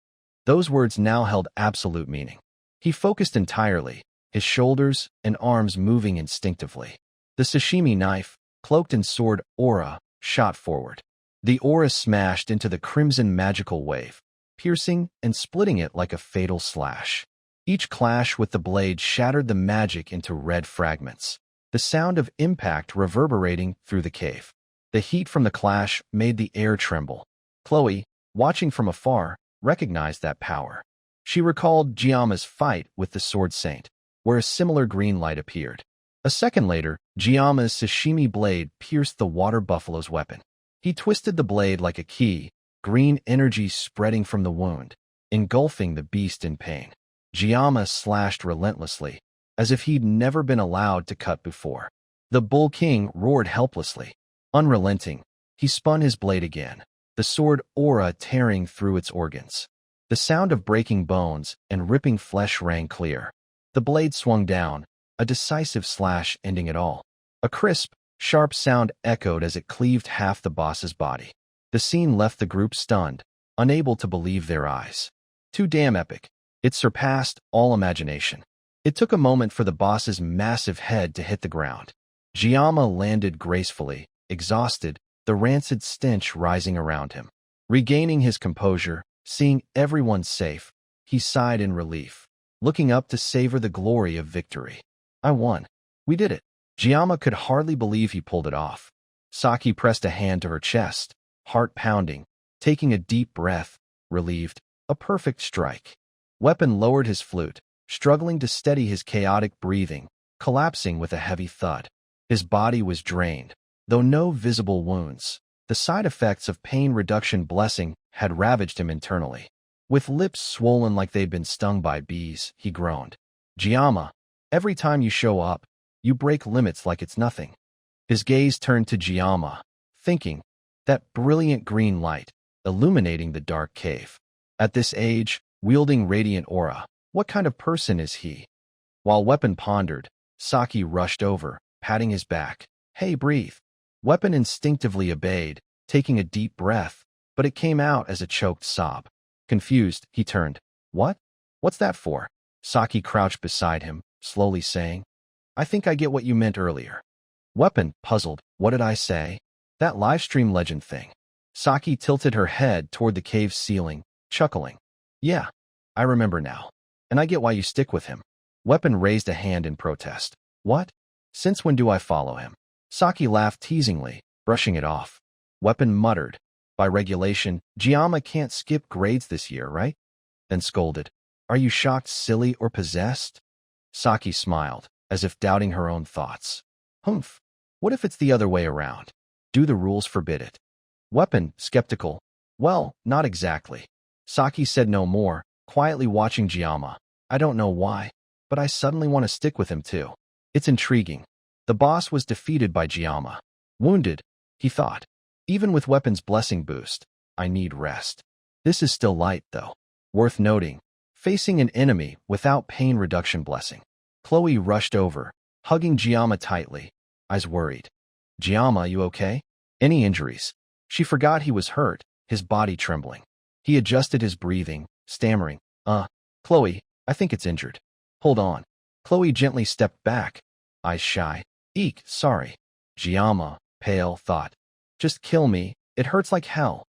Those words now held absolute meaning. He focused entirely, his shoulders and arms moving instinctively. The sashimi knife, cloaked in sword aura, shot forward. The aura smashed into the crimson magical wave, piercing and splitting it like a fatal slash. Each clash with the blade shattered the magic into red fragments, the sound of impact reverberating through the cave. The heat from the clash made the air tremble. Chloe, watching from afar, recognized that power. She recalled Giamma's fight with the Sword Saint, where a similar green light appeared. A second later, Giamma's Sashimi blade pierced the water buffalo's weapon. He twisted the blade like a key, green energy spreading from the wound, engulfing the beast in pain. Giamma slashed relentlessly, as if he'd never been allowed to cut before. The Bull King roared helplessly. Unrelenting, he spun his blade again, the sword aura tearing through its organs. The sound of breaking bones and ripping flesh rang clear. The blade swung down, a decisive slash ending it all. A crisp, sharp sound echoed as it cleaved half the boss's body. The scene left the group stunned, unable to believe their eyes. Too damn epic. It surpassed all imagination. It took a moment for the boss's massive head to hit the ground. Giamma landed gracefully, exhausted, the rancid stench rising around him. Regaining his composure, seeing everyone safe, he sighed in relief, looking up to savor the glory of victory. I won. We did it. Giamma could hardly believe he pulled it off. Saki pressed a hand to her chest, heart pounding, taking a deep breath, relieved. A perfect strike. Weapon lowered his flute, struggling to steady his chaotic breathing, collapsing with a heavy thud. His body was drained, though no visible wounds. The side effects of pain reduction blessing had ravaged him internally. With lips swollen like they'd been stung by bees, he groaned. Giamma, every time you show up, you break limits like it's nothing. His gaze turned to Giamma, thinking, that brilliant green light, illuminating the dark cave. At this age, wielding radiant aura, what kind of person is he? While Weapon pondered, Saki rushed over, patting his back. Hey, breathe. Weapon instinctively obeyed, taking a deep breath, but it came out as a choked sob. Confused, he turned. What? What's that for? Saki crouched beside him, slowly saying, I think I get what you meant earlier. Weapon, puzzled, what did I say? That livestream legend thing. Saki tilted her head toward the cave's ceiling, chuckling. Yeah, I remember now. And I get why you stick with him. Weapon raised a hand in protest. What? Since when do I follow him? Saki laughed teasingly, brushing it off. Weapon muttered. By regulation, Giamma can't skip grades this year, right? Then scolded. Are you shocked, silly, or possessed? Saki smiled, as if doubting her own thoughts. Humph. What if it's the other way around? Do the rules forbid it? Weapon, skeptical. Well, not exactly. Saki said no more, quietly watching Giamma. I don't know why, but I suddenly want to stick with him too. It's intriguing. The boss was defeated by Giamma. Wounded, he thought. Even with Weapon's blessing boost, I need rest. This is still light, though. Worth noting, facing an enemy without pain reduction blessing. Chloe rushed over, hugging Giamma tightly, eyes worried. Giamma, you okay? Any injuries? She forgot he was hurt, his body trembling. He adjusted his breathing, stammering, Chloe, I think it's injured. Hold on. Chloe gently stepped back, eyes shy. Eek, sorry. Giamma, pale, thought. Just kill me, it hurts like hell.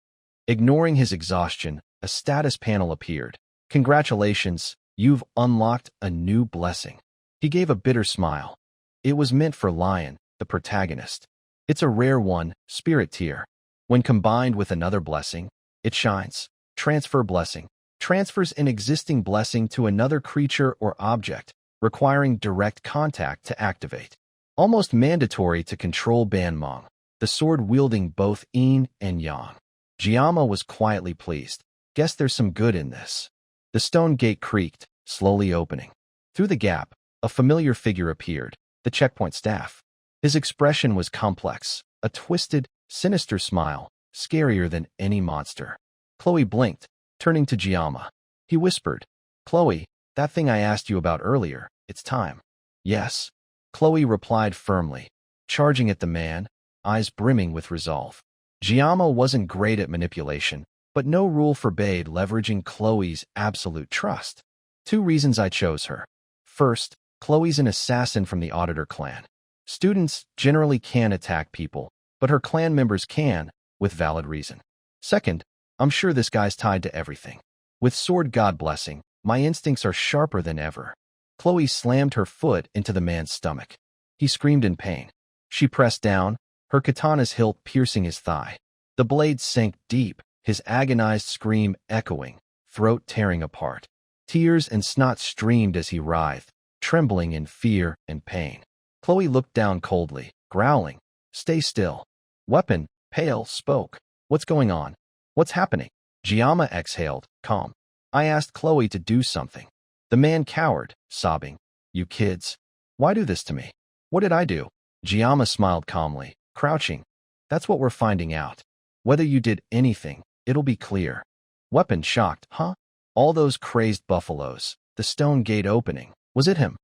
Ignoring his exhaustion, a status panel appeared. Congratulations, you've unlocked a new blessing. He gave a bitter smile. It was meant for Lion, the protagonist. It's a rare one, Spirit Tier. When combined with another blessing, it shines. Transfer blessing. Transfers an existing blessing to another creature or object, requiring direct contact to activate. Almost mandatory to control Banmong, the sword wielding both yin and yang. Giamma was quietly pleased. Guess there's some good in this. The stone gate creaked, slowly opening. Through the gap, a familiar figure appeared, the checkpoint staff. His expression was complex, a twisted, sinister smile, scarier than any monster. Chloe blinked, turning to Giamma. He whispered, Chloe, that thing I asked you about earlier, it's time. Yes. Chloe replied firmly, charging at the man, eyes brimming with resolve. Giamma wasn't great at manipulation, but no rule forbade leveraging Chloe's absolute trust. 2 reasons I chose her. First, Chloe's an assassin from the Auditor clan. Students generally can't attack people, but her clan members can, with valid reason. Second, I'm sure this guy's tied to everything. With Sword God blessing, my instincts are sharper than ever. Chloe slammed her foot into the man's stomach. He screamed in pain. She pressed down, her katana's hilt piercing his thigh. The blade sank deep, his agonized scream echoing, throat tearing apart. Tears and snot streamed as he writhed, trembling in fear and pain. Chloe looked down coldly, growling, "Stay still." Weapon, pale, spoke. "What's going on? What's happening?" Giamma exhaled, calm. "I asked Chloe to do something." The man cowered, sobbing. "You kids. Why do this to me? What did I do?" Giamma smiled calmly, crouching. "That's what we're finding out. Whether you did anything, it'll be clear." Weapon shocked. "Huh? All those crazed buffaloes, the stone gate opening. Was it him?"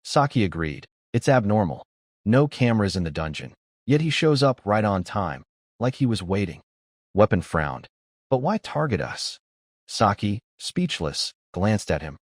Saki agreed. "It's abnormal. No cameras in the dungeon. Yet he shows up right on time, like he was waiting." Weapon frowned. "But why target us?" Saki, speechless, glanced at him.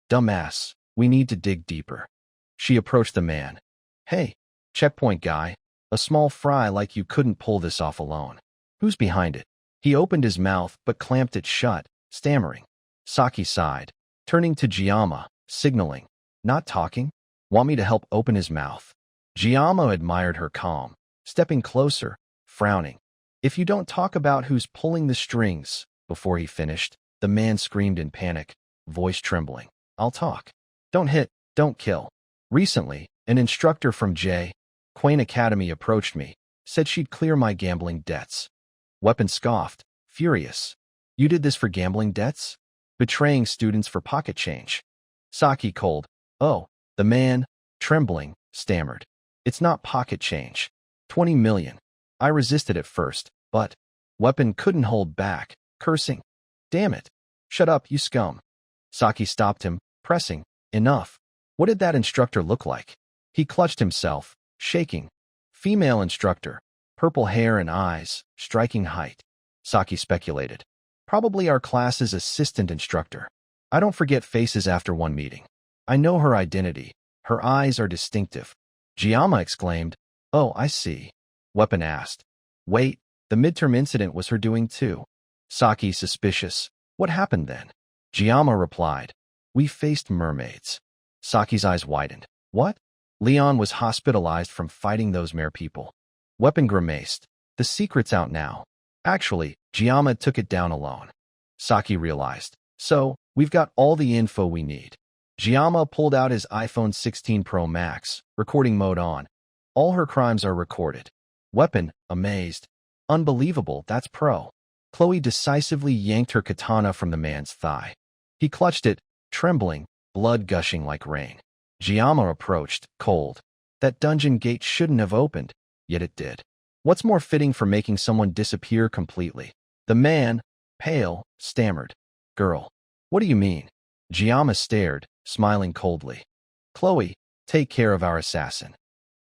"Dumbass, we need to dig deeper." She approached the man. "Hey, checkpoint guy, a small fry like you couldn't pull this off alone. Who's behind it?" He opened his mouth but clamped it shut, stammering. Saki sighed, turning to Giamma, signaling, "Not talking? Want me to help open his mouth?" Giamma admired her calm, stepping closer, frowning. "If you don't talk about who's pulling the strings," before he finished, the man screamed in panic, voice trembling, "I'll talk. Don't hit, don't kill." Recently, an instructor from Quain Academy approached me, said she'd clear my gambling debts. Weapon scoffed, furious. "You did this for gambling debts? Betraying students for pocket change?" Saki cold. "Oh." The man, trembling, stammered. "It's not pocket change. 20 million. I resisted at first, but..." Weapon couldn't hold back, cursing. "Damn it. Shut up, you scum." Saki stopped him, pressing, "Enough." What did that instructor look like? He clutched himself, shaking. Female instructor, purple hair and eyes, striking height. Saki speculated. Probably our class's assistant instructor. I don't forget faces after one meeting. I know her identity. Her eyes are distinctive. Giamma exclaimed, "Oh, I see." Weapon asked, "Wait, the midterm incident was her doing too?" Saki suspicious. "What happened then?" Giamma replied, "We faced mermaids." Saki's eyes widened. "What?" "Leon was hospitalized from fighting those mare people." Weapon grimaced. "The secret's out now." Actually, Giamma took it down alone. Saki realized. "So, we've got all the info we need." Giamma pulled out his iPhone 16 Pro Max, recording mode on. All her crimes are recorded. Weapon, amazed. "Unbelievable, that's pro." Chloe decisively yanked her katana from the man's thigh. He clutched it, trembling, blood gushing like rain. Giamma approached, cold. That dungeon gate shouldn't have opened, yet it did. What's more fitting for making someone disappear completely? The man, pale, stammered. "Girl, what do you mean?" Giamma stared, smiling coldly. "Chloe, take care of our assassin."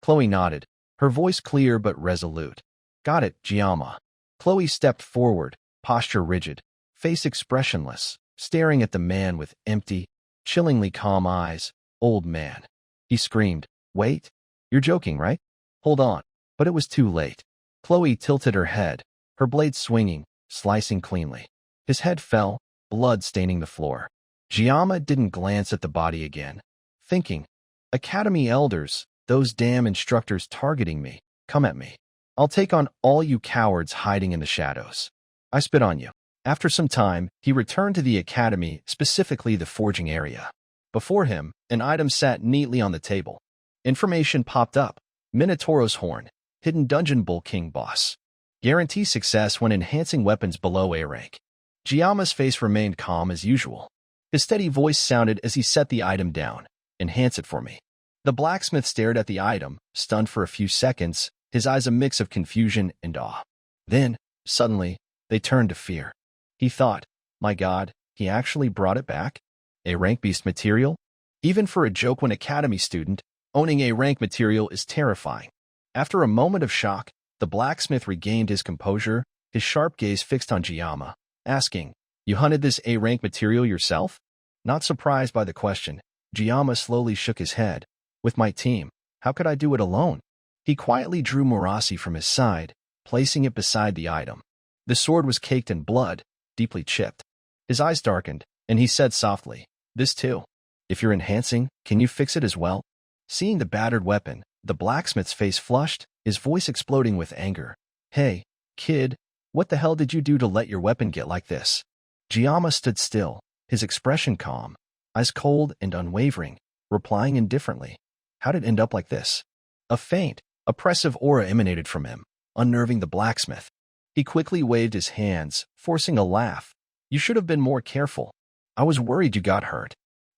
Chloe nodded, her voice clear but resolute. "Got it, Giamma." Chloe stepped forward, posture rigid, face expressionless, staring at the man with empty, chillingly calm eyes. "Old man." He screamed, "Wait, you're joking, right? Hold on." But it was too late. Chloe tilted her head, her blade swinging, slicing cleanly. His head fell, blood staining the floor. Giamma didn't glance at the body again, thinking, "Academy elders, those damn instructors targeting me, come at me. I'll take on all you cowards hiding in the shadows. I spit on you." After some time, he returned to the academy, specifically the forging area. Before him, an item sat neatly on the table. Information popped up. Minotaur's horn, hidden dungeon bull king boss. Guarantee success when enhancing weapons below A rank. Giamma's face remained calm as usual. His steady voice sounded as he set the item down. "Enhance it for me." The blacksmith stared at the item, stunned for a few seconds, his eyes a mix of confusion and awe. Then, suddenly, they turned to fear. He thought, my God, he actually brought it back? A rank beast material? Even for a Jokewan Academy student, owning a rank material is terrifying. After a moment of shock, the blacksmith regained his composure, his sharp gaze fixed on Giamma, asking, "You hunted this A rank material yourself?" Not surprised by the question, Giamma slowly shook his head. "With my team, how could I do it alone?" He quietly drew Morasi from his side, placing it beside the item. The sword was caked in blood, deeply chipped. His eyes darkened, and he said softly, "This too. If you're enhancing, can you fix it as well?" Seeing the battered weapon, the blacksmith's face flushed, his voice exploding with anger. "Hey, kid, what the hell did you do to let your weapon get like this?" Giamma stood still, his expression calm. eyes cold and unwavering, replying indifferently. How did it end up like this? A faint, oppressive aura emanated from him, unnerving the blacksmith. He quickly waved his hands, forcing a laugh. You should have been more careful. I was worried you got hurt.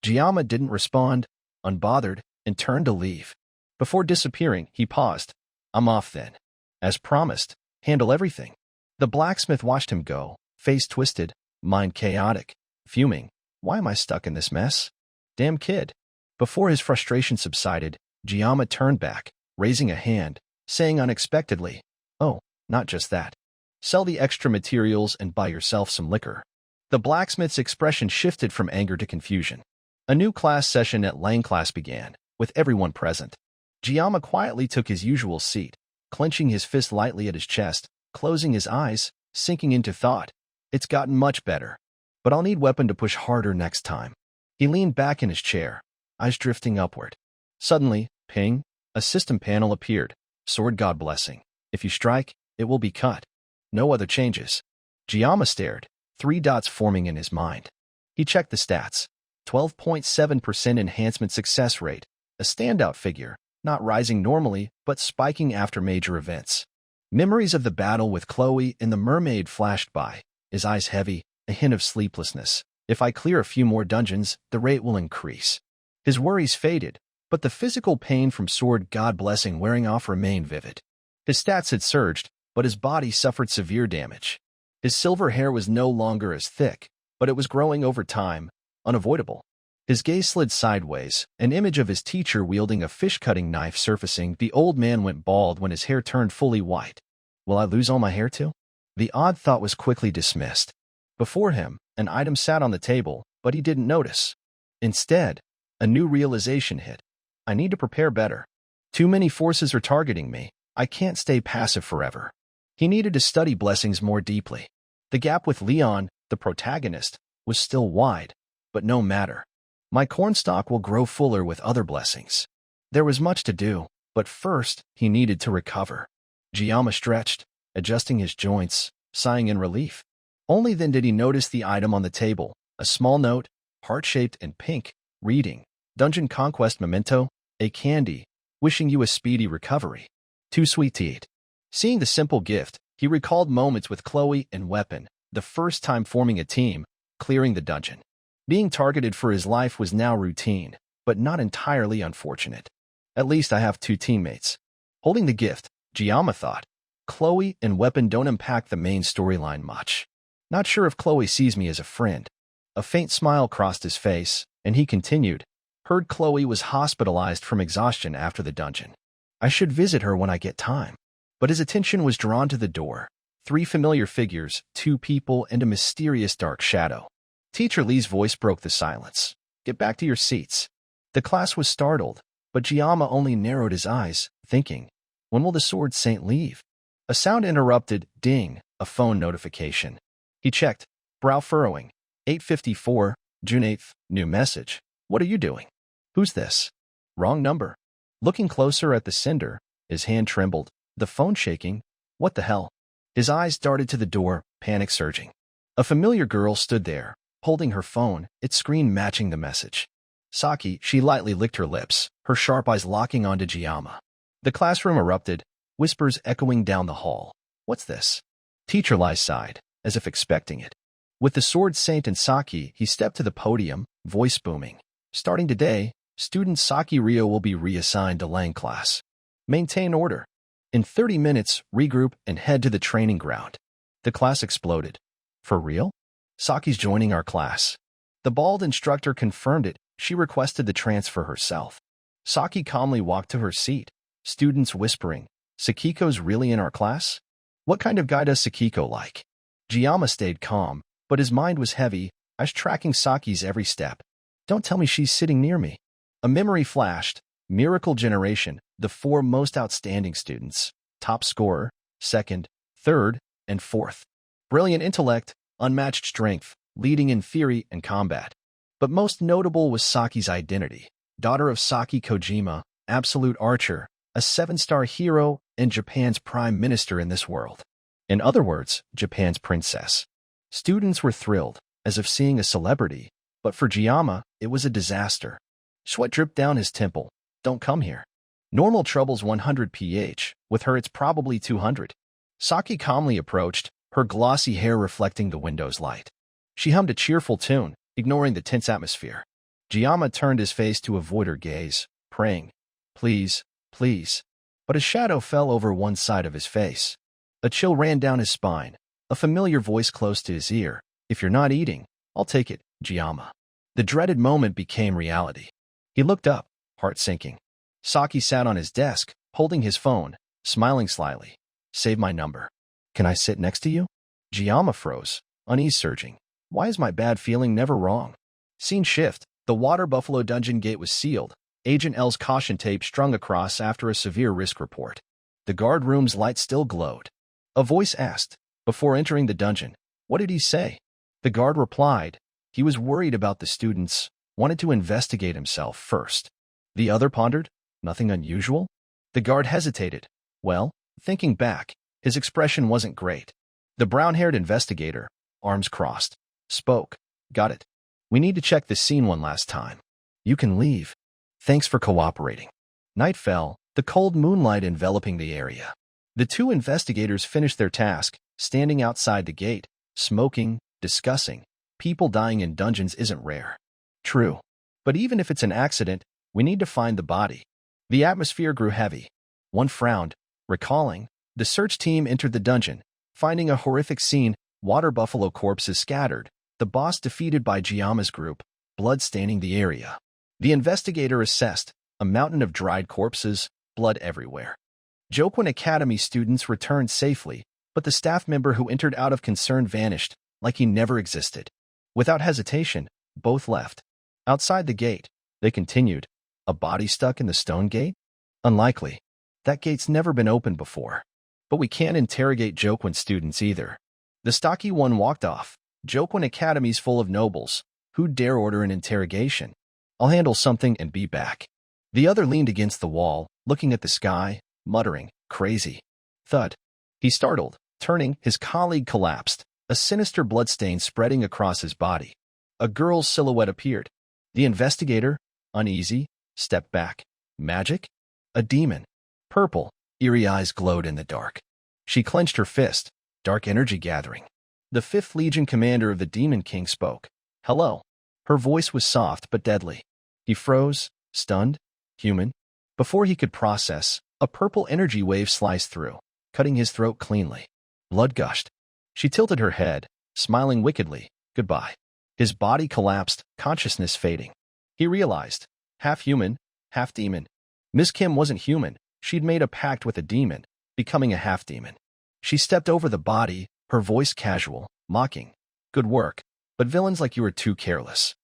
Jiyama didn't respond, unbothered, and turned to leave. Before disappearing, he paused. I'm off then. As promised, handle everything. The blacksmith watched him go, face twisted, mind chaotic, fuming. Why am I stuck in this mess? Damn kid. Before his frustration subsided, Jiyama turned back, raising a hand, saying unexpectedly, Oh, not just that. Sell the extra materials and buy yourself some liquor. The blacksmith's expression shifted from anger to confusion. A new class session at Lang class began, with everyone present. Jiyama quietly took his usual seat, clenching his fist lightly at his chest, closing his eyes, sinking into thought. It's gotten much better, but I'll need weapon to push harder next time. He leaned back in his chair, eyes drifting upward. Suddenly, ping, a system panel appeared. Sword God blessing. If you strike, it will be cut. No other changes. Jiyama stared, 3 dots forming in his mind. He checked the stats. 12.7% enhancement success rate, a standout figure, not rising normally, but spiking after major events. Memories of the battle with Chloe and the mermaid flashed by, his eyes heavy, a hint of sleeplessness. If I clear a few more dungeons, the rate will increase. His worries faded, but the physical pain from Sword God blessing wearing off remained vivid. His stats had surged, but his body suffered severe damage. His silver hair was no longer as thick, but it was growing over time, unavoidable. His gaze slid sideways, an image of his teacher wielding a fish-cutting knife surfacing. The old man went bald when his hair turned fully white. Will I lose all my hair too? The odd thought was quickly dismissed. Before him, an item sat on the table, but he didn't notice. Instead, a new realization hit. I need to prepare better. Too many forces are targeting me. I can't stay passive forever. He needed to study blessings more deeply. The gap with Leon, the protagonist, was still wide, but no matter. My cornstalk will grow fuller with other blessings. There was much to do, but first he needed to recover. Jiyama stretched, adjusting his joints, sighing in relief. Only then did he notice the item on the table, a small note, heart-shaped and pink, reading, Dungeon Conquest Memento, a candy, wishing you a speedy recovery. Too sweet to eat. Seeing the simple gift, he recalled moments with Chloe and Weapon, the first time forming a team, clearing the dungeon. Being targeted for his life was now routine, but not entirely unfortunate. At least I have 2 teammates. Holding the gift, Jiyama thought, Chloe and Weapon don't impact the main storyline much. Not sure if Chloe sees me as a friend. A faint smile crossed his face, and he continued, Heard Chloe was hospitalized from exhaustion after the dungeon. I should visit her when I get time. But his attention was drawn to the door. 3 familiar figures, 2 people, and a mysterious dark shadow. Teacher Lee's voice broke the silence. Get back to your seats. The class was startled, but Jiyama only narrowed his eyes, thinking, when will the Sword Saint leave? A sound interrupted, ding, a phone notification. He checked, brow furrowing. 8:54, June 8th, new message. What are you doing? Who's this? Wrong number. Looking closer at the sender, his hand trembled, the phone shaking. What the hell? His eyes darted to the door, panic surging. A familiar girl stood there, holding her phone, its screen matching the message. Saki, she lightly licked her lips, her sharp eyes locking onto Jiyama. The classroom erupted, whispers echoing down the hall. What's this? Teacher Lai sighed, as if expecting it. With the Sword Saint and Saki, he stepped to the podium, voice booming. Starting today, student Saki Ryo will be reassigned to Lang class. Maintain order. In 30 minutes, regroup and head to the training ground. The class exploded. For real? Saki's joining our class. The bald instructor confirmed it. She requested the transfer herself. Saki calmly walked to her seat. Students whispering, Sakiko's really in our class? What kind of guy does Sakiko like? Jiyama stayed calm, but his mind was heavy, eyes tracking Saki's every step. Don't tell me she's sitting near me. A memory flashed. Miracle Generation, the 4 most outstanding students. Top scorer, 2nd, 3rd, and 4th. Brilliant intellect, unmatched strength, leading in theory and combat. But most notable was Saki's identity. Daughter of Saki Kojima, absolute archer, a 7-star hero, and Japan's prime minister in this world. In other words, Japan's princess. Students were thrilled, as if seeing a celebrity, But for Giamma, it was a disaster. Sweat dripped down his temple. Don't come here. Normal trouble's 100 pH. With her, it's probably 200. Saki calmly approached, her glossy hair reflecting the window's light. She hummed a cheerful tune, ignoring the tense atmosphere. Giamma turned his face to avoid her gaze, praying, "Please, please." But a shadow fell over one side of his face. A chill ran down his spine, a familiar voice close to his ear. "If you're not eating, I'll take it, Giamma." The dreaded moment became reality. He looked up, heart sinking. Saki sat on his desk, holding his phone, smiling slyly. "Save my number. Can I sit next to you?" Giamma froze, unease surging. Why is my bad feeling never wrong? Scene shift. The Water Buffalo dungeon gate was sealed, Agent L's caution tape strung across after a severe risk report. The guard room's light still glowed. A voice asked, before entering the dungeon, "What did he say?" The guard replied, "He was worried about the students, wanted to investigate himself first." The other pondered, "Nothing unusual?" The guard hesitated. Well, thinking back, his expression wasn't great. The brown-haired investigator, arms crossed, spoke, "Got it. We need to check this scene one last time. You can leave. Thanks for cooperating." Night fell, the cold moonlight enveloping the area. The two investigators finished their task, standing outside the gate, smoking, discussing. People dying in dungeons isn't rare. True. But even if it's an accident, we need to find the body. The atmosphere grew heavy. One frowned, recalling. The search team entered the dungeon, finding a horrific scene, water buffalo corpses scattered, the boss defeated by Giamma's group, blood staining the area. The investigator assessed, a mountain of dried corpses, blood everywhere. Jokwon Academy students returned safely, but the staff member who entered out of concern vanished, like he never existed. Without hesitation, both left. Outside the gate, they continued. A body stuck in the stone gate? Unlikely. That gate's never been opened before. But we can't interrogate Jokwon students either. The stocky one walked off. Jokwon Academy's full of nobles. Who'd dare order an interrogation? I'll handle something and be back. The other leaned against the wall, looking at the sky, muttering, "Crazy." Thud. He startled, turning, his colleague collapsed, a sinister bloodstain spreading across his body. A girl's silhouette appeared. The investigator, uneasy, stepped back. Magic? A demon. Purple, eerie eyes glowed in the dark. She clenched her fist, dark energy gathering. The 5th Legion commander of the Demon King spoke. "Hello." Her voice was soft but deadly. He froze, stunned. Human? Before he could process, a purple energy wave sliced through, cutting his throat cleanly. Blood gushed. She tilted her head, smiling wickedly. Goodbye. His body collapsed, consciousness fading. He realized, half human, half demon. Miss Kim wasn't human. She'd made a pact with a demon, becoming a half-demon. She stepped over the body, her voice casual, mocking. "Good work, but villains like you are too careless."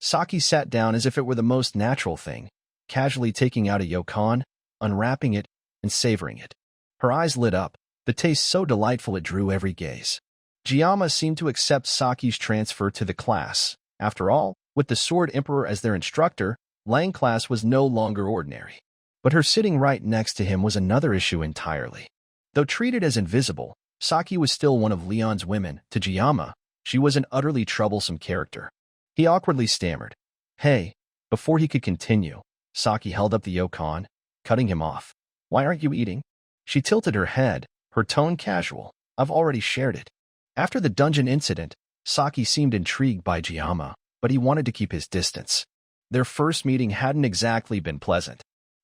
Saki sat down as if it were the most natural thing, casually taking out a yokon, unwrapping it, and savoring it. Her eyes lit up, the taste so delightful it drew every gaze. Giamma seemed to accept Saki's transfer to the class. After all, with the Sword Emperor as their instructor, Lang class was no longer ordinary. But her sitting right next to him was another issue entirely. Though treated as invisible, Saki was still one of Leon's women. To Giamma, she was an utterly troublesome character. He awkwardly stammered, "Hey." Before he could continue, Saki held up the yokon, cutting him off. "Why aren't you eating?" She tilted her head, her tone casual. "I've already shared it." After the dungeon incident, Saki seemed intrigued by Giamma, but he wanted to keep his distance. Their first meeting hadn't exactly been pleasant.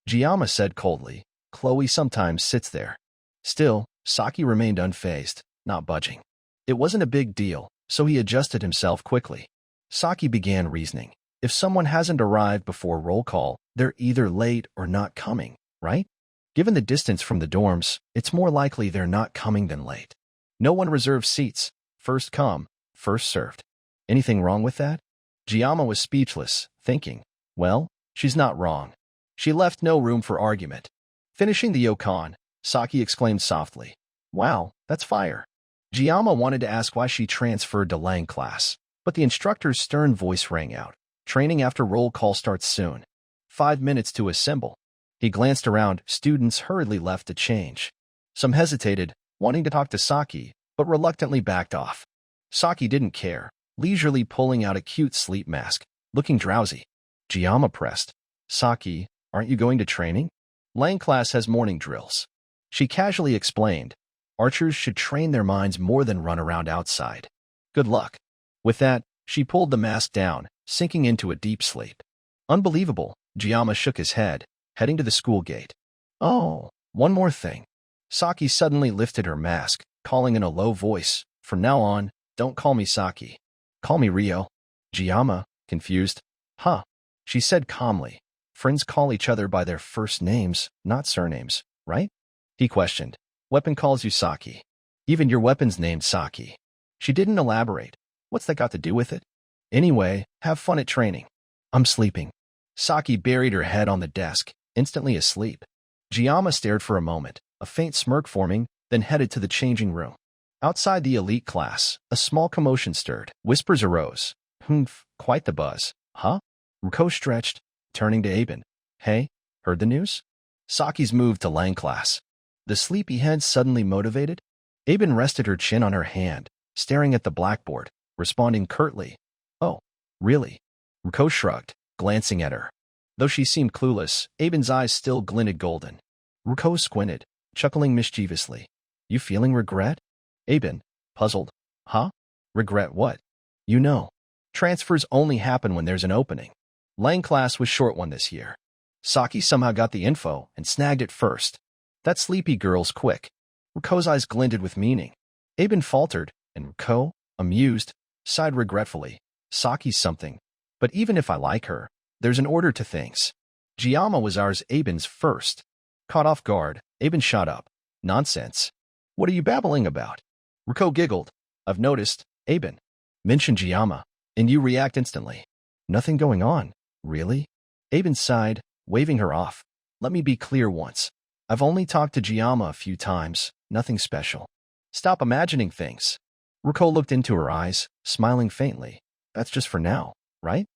Giamma said coldly, "Chloe sometimes sits there." Still, Saki remained unfazed, not budging. It wasn't a big deal, so he adjusted himself quickly. Saki began reasoning. If someone hasn't arrived before roll call, they're either late or not coming, right? Given the distance from the dorms, it's more likely they're not coming than late. No one reserves seats. First come, first served. Anything wrong with that? Giamma was speechless, thinking, well, she's not wrong. She left no room for argument. Finishing the yokon, Saki exclaimed softly, "Wow, that's fire." Giamma wanted to ask why she transferred to Lang class, but the instructor's stern voice rang out. "Training after roll call starts soon. 5 minutes to assemble." He glanced around, students hurriedly left to change. Some hesitated, wanting to talk to Saki, but reluctantly backed off. Saki didn't care. leisurely pulling out a cute sleep mask, looking drowsy. Giamma pressed. Saki, aren't you going to training? Lang class has morning drills. She casually explained. Archers should train their minds more than run around outside. Good luck. With that, she pulled the mask down, sinking into a deep sleep. Unbelievable, Giamma shook his head, heading to the school gate. Oh, one more thing. Saki suddenly lifted her mask, calling in a low voice, from now on, don't call me Saki. Call me Rio. Giamma, confused. Huh, she said calmly. Friends call each other by their first names, not surnames, right? He questioned. Weapon calls you Saki. Even your weapon's named Saki. She didn't elaborate. What's that got to do with it? Anyway, have fun at training. I'm sleeping. Saki buried her head on the desk, instantly asleep. Giamma stared for a moment, a faint smirk forming, then headed to the changing room. Outside the elite class, a small commotion stirred. Whispers arose. Humph, quite the buzz. Huh? Ruko stretched, turning to Aben. Hey, heard the news? Saki's moved to Lang class. The sleepyhead suddenly motivated. Aben rested her chin on her hand, staring at the blackboard, responding curtly. Oh, really? Ruko shrugged, glancing at her. Though she seemed clueless, Aben's eyes still glinted golden. Ruko squinted, chuckling mischievously. You feeling regret? Aben, puzzled. Huh? Regret what? You know. Transfers only happen when there's an opening. Lang class was short one this year. Saki somehow got the info and snagged it first. That sleepy girl's quick. Ruko's eyes glinted with meaning. Aben faltered, and Ruko, amused, sighed regretfully. Saki's something. But even if I like her, there's an order to things. Giamma was ours Aben's first. Caught off guard, Aben shot up. Nonsense. What are you babbling about? Ruko giggled. I've noticed, Aben. Mention Giamma, and you react instantly. Nothing going on, really? Aben sighed, waving her off. Let me be clear once. I've only talked to Giamma a few times, nothing special. Stop imagining things. Ruko looked into her eyes, smiling faintly. That's just for now, right?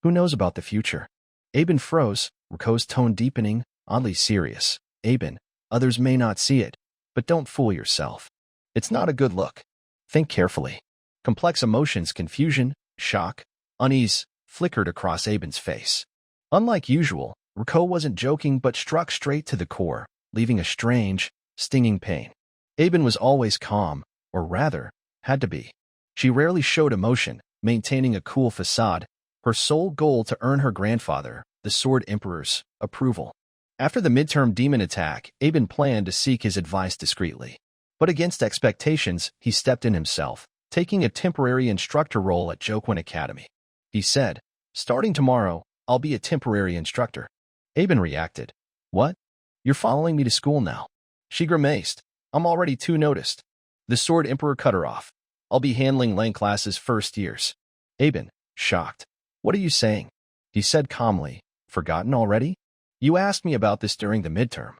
Who knows about the future? Aben froze, Ruko's tone deepening, oddly serious. Aben, others may not see it, but don't fool yourself. It's not a good look. Think carefully. Complex emotions, confusion, shock, unease, flickered across Aben's face. Unlike usual, Ruko wasn't joking but struck straight to the core, leaving a strange, stinging pain. Aben was always calm, or rather, had to be. She rarely showed emotion, maintaining a cool facade, her sole goal to earn her grandfather, the Sword Emperor's, approval. After the midterm demon attack, Aben planned to seek his advice discreetly. But against expectations, he stepped in himself, taking a temporary instructor role at Jokwon Academy. He said, starting tomorrow, I'll be a temporary instructor. Aben reacted. What? You're following me to school now? She grimaced. I'm already too noticed. The Sword Emperor cut her off. I'll be handling Lang class's first years. Aben, shocked. What are you saying? He said calmly. Forgotten already? You asked me about this during the midterm.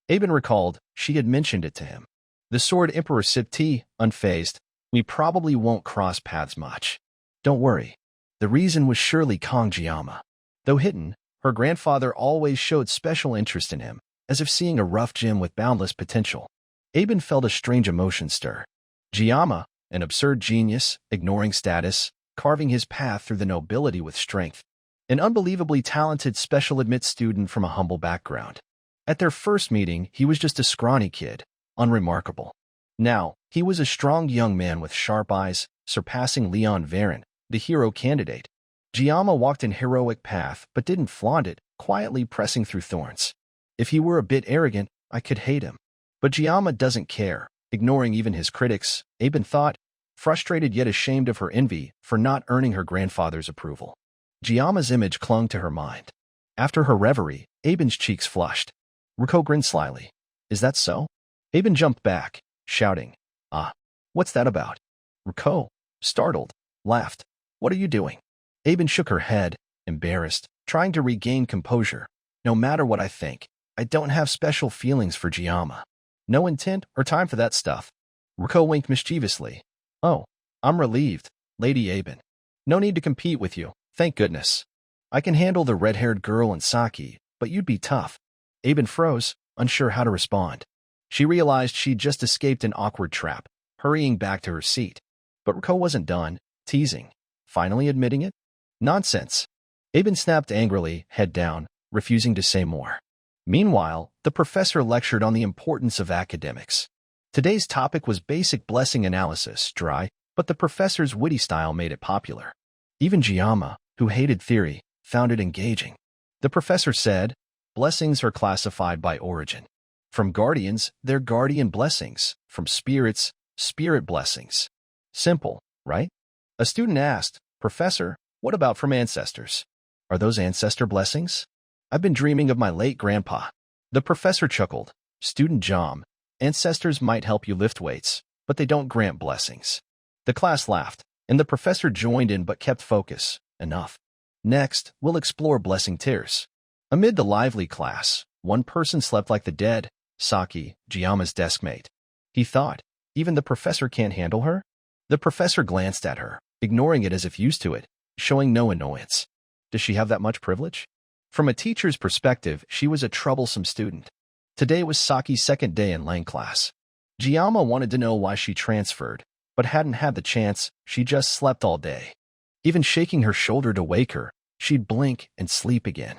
Aben recalled she had mentioned it to him. The Sword Emperor sipped tea, unfazed. We probably won't cross paths much. Don't worry. The reason was surely Kong Giamma. Though hidden, her grandfather always showed special interest in him, as if seeing a rough gem with boundless potential. Aben felt a strange emotion stir. Giamma, an absurd genius, ignoring status, carving his path through the nobility with strength. An unbelievably talented special admit student from a humble background. At their first meeting, he was just a scrawny kid, unremarkable. Now, he was a strong young man with sharp eyes, surpassing Leon Varon, the hero candidate. Giamma walked an heroic path but didn't flaunt it, quietly pressing through thorns. If he were a bit arrogant, I could hate him. But Giamma doesn't care, ignoring even his critics, Aben thought, frustrated yet ashamed of her envy for not earning her grandfather's approval. Giamma's image clung to her mind. After her reverie, Aben's cheeks flushed. Ruko grinned slyly. Is that so? Aben jumped back, shouting, Ah, what's that about? Ruko, startled, laughed. What are you doing? Aben shook her head, embarrassed, trying to regain composure. No matter what I think, I don't have special feelings for Giamma. No intent or time for that stuff. Ruko winked mischievously. Oh, I'm relieved, Lady Aben. No need to compete with you, thank goodness. I can handle the red-haired girl and Saki, but you'd be tough. Aben froze, unsure how to respond. She realized she'd just escaped an awkward trap, hurrying back to her seat. But Ruko wasn't done, teasing. finally admitting it? Nonsense. Aben snapped angrily, head down, refusing to say more. Meanwhile, the professor lectured on the importance of academics. Today's topic was basic blessing analysis, dry, but the professor's witty style made it popular. Even Jiyama, who hated theory, found it engaging. The professor said, blessings are classified by origin. From guardians, they're guardian blessings. From spirits, spirit blessings. Simple, right? A student asked, Professor, what about from ancestors? Are those ancestor blessings? I've been dreaming of my late grandpa. The professor chuckled. Student Jom, ancestors might help you lift weights, but they don't grant blessings. The class laughed, and the professor joined in but kept focus. Enough. Next, we'll explore blessing tiers. Amid the lively class, one person slept like the dead, Saki, Jiyama's deskmate. He thought, even the professor can't handle her? The professor glanced at her, ignoring it as if used to it, showing no annoyance. Does she have that much privilege? From a teacher's perspective, she was a troublesome student. Today was Saki's second day in Lang class. Jiyama wanted to know why she transferred, but hadn't had the chance. She just slept all day. Even shaking her shoulder to wake her, she'd blink and sleep again.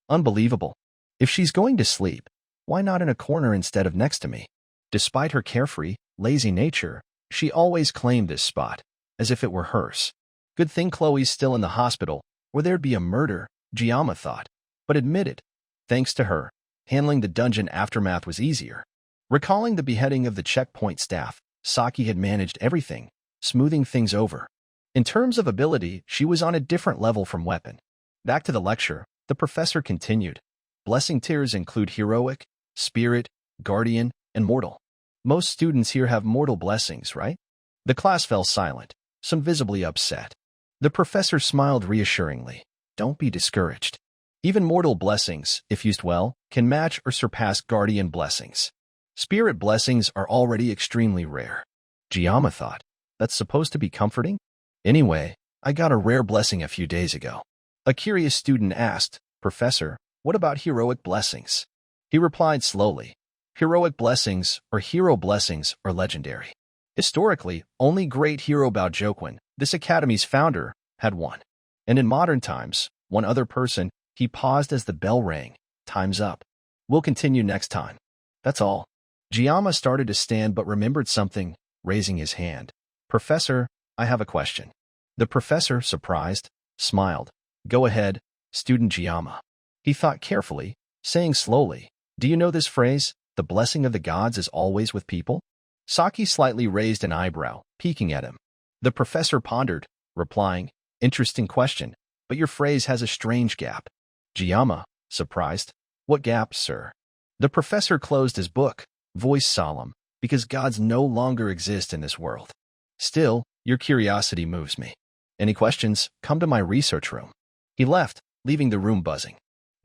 Unbelievable. If she's going to sleep, why not in a corner instead of next to me? Despite her carefree, lazy nature, she always claimed this spot, as if it were hers. Good thing Chloe's still in the hospital, or there'd be a murder, Jiyama thought, but admitted, thanks to her, handling the dungeon aftermath was easier. Recalling the beheading of the checkpoint staff, Saki had managed everything, smoothing things over. In terms of ability, she was on a different level from weapon. Back to the lecture, the professor continued. Blessing tiers include heroic, spirit, guardian, and mortal. Most students here have mortal blessings, right? The class fell silent, some visibly upset. The professor smiled reassuringly. Don't be discouraged. Even mortal blessings, if used well, can match or surpass guardian blessings. Spirit blessings are already extremely rare. Jiyama thought, that's supposed to be comforting? Anyway, I got a rare blessing a few days ago. A curious student asked, Professor, what about heroic blessings? He replied slowly, heroic blessings or hero blessings are legendary. Historically, only great hero Bao Jokwon, this academy's founder, had one. And in modern times, one other person. He paused as the bell rang. Time's up. We'll continue next time. That's all. Jiyama started to stand but remembered something, raising his hand. Professor, I have a question. The professor, surprised, smiled. Go ahead, student Jiyama. He thought carefully, saying slowly, do you know this phrase, the blessing of the gods is always with people? Saki slightly raised an eyebrow, peeking at him. The professor pondered, replying, interesting question, but your phrase has a strange gap. Jiyama, surprised. What gap, sir? The professor closed his book, voice solemn, because gods no longer exist in this world. Still, your curiosity moves me. Any questions? Come to my research room. He left, leaving the room buzzing.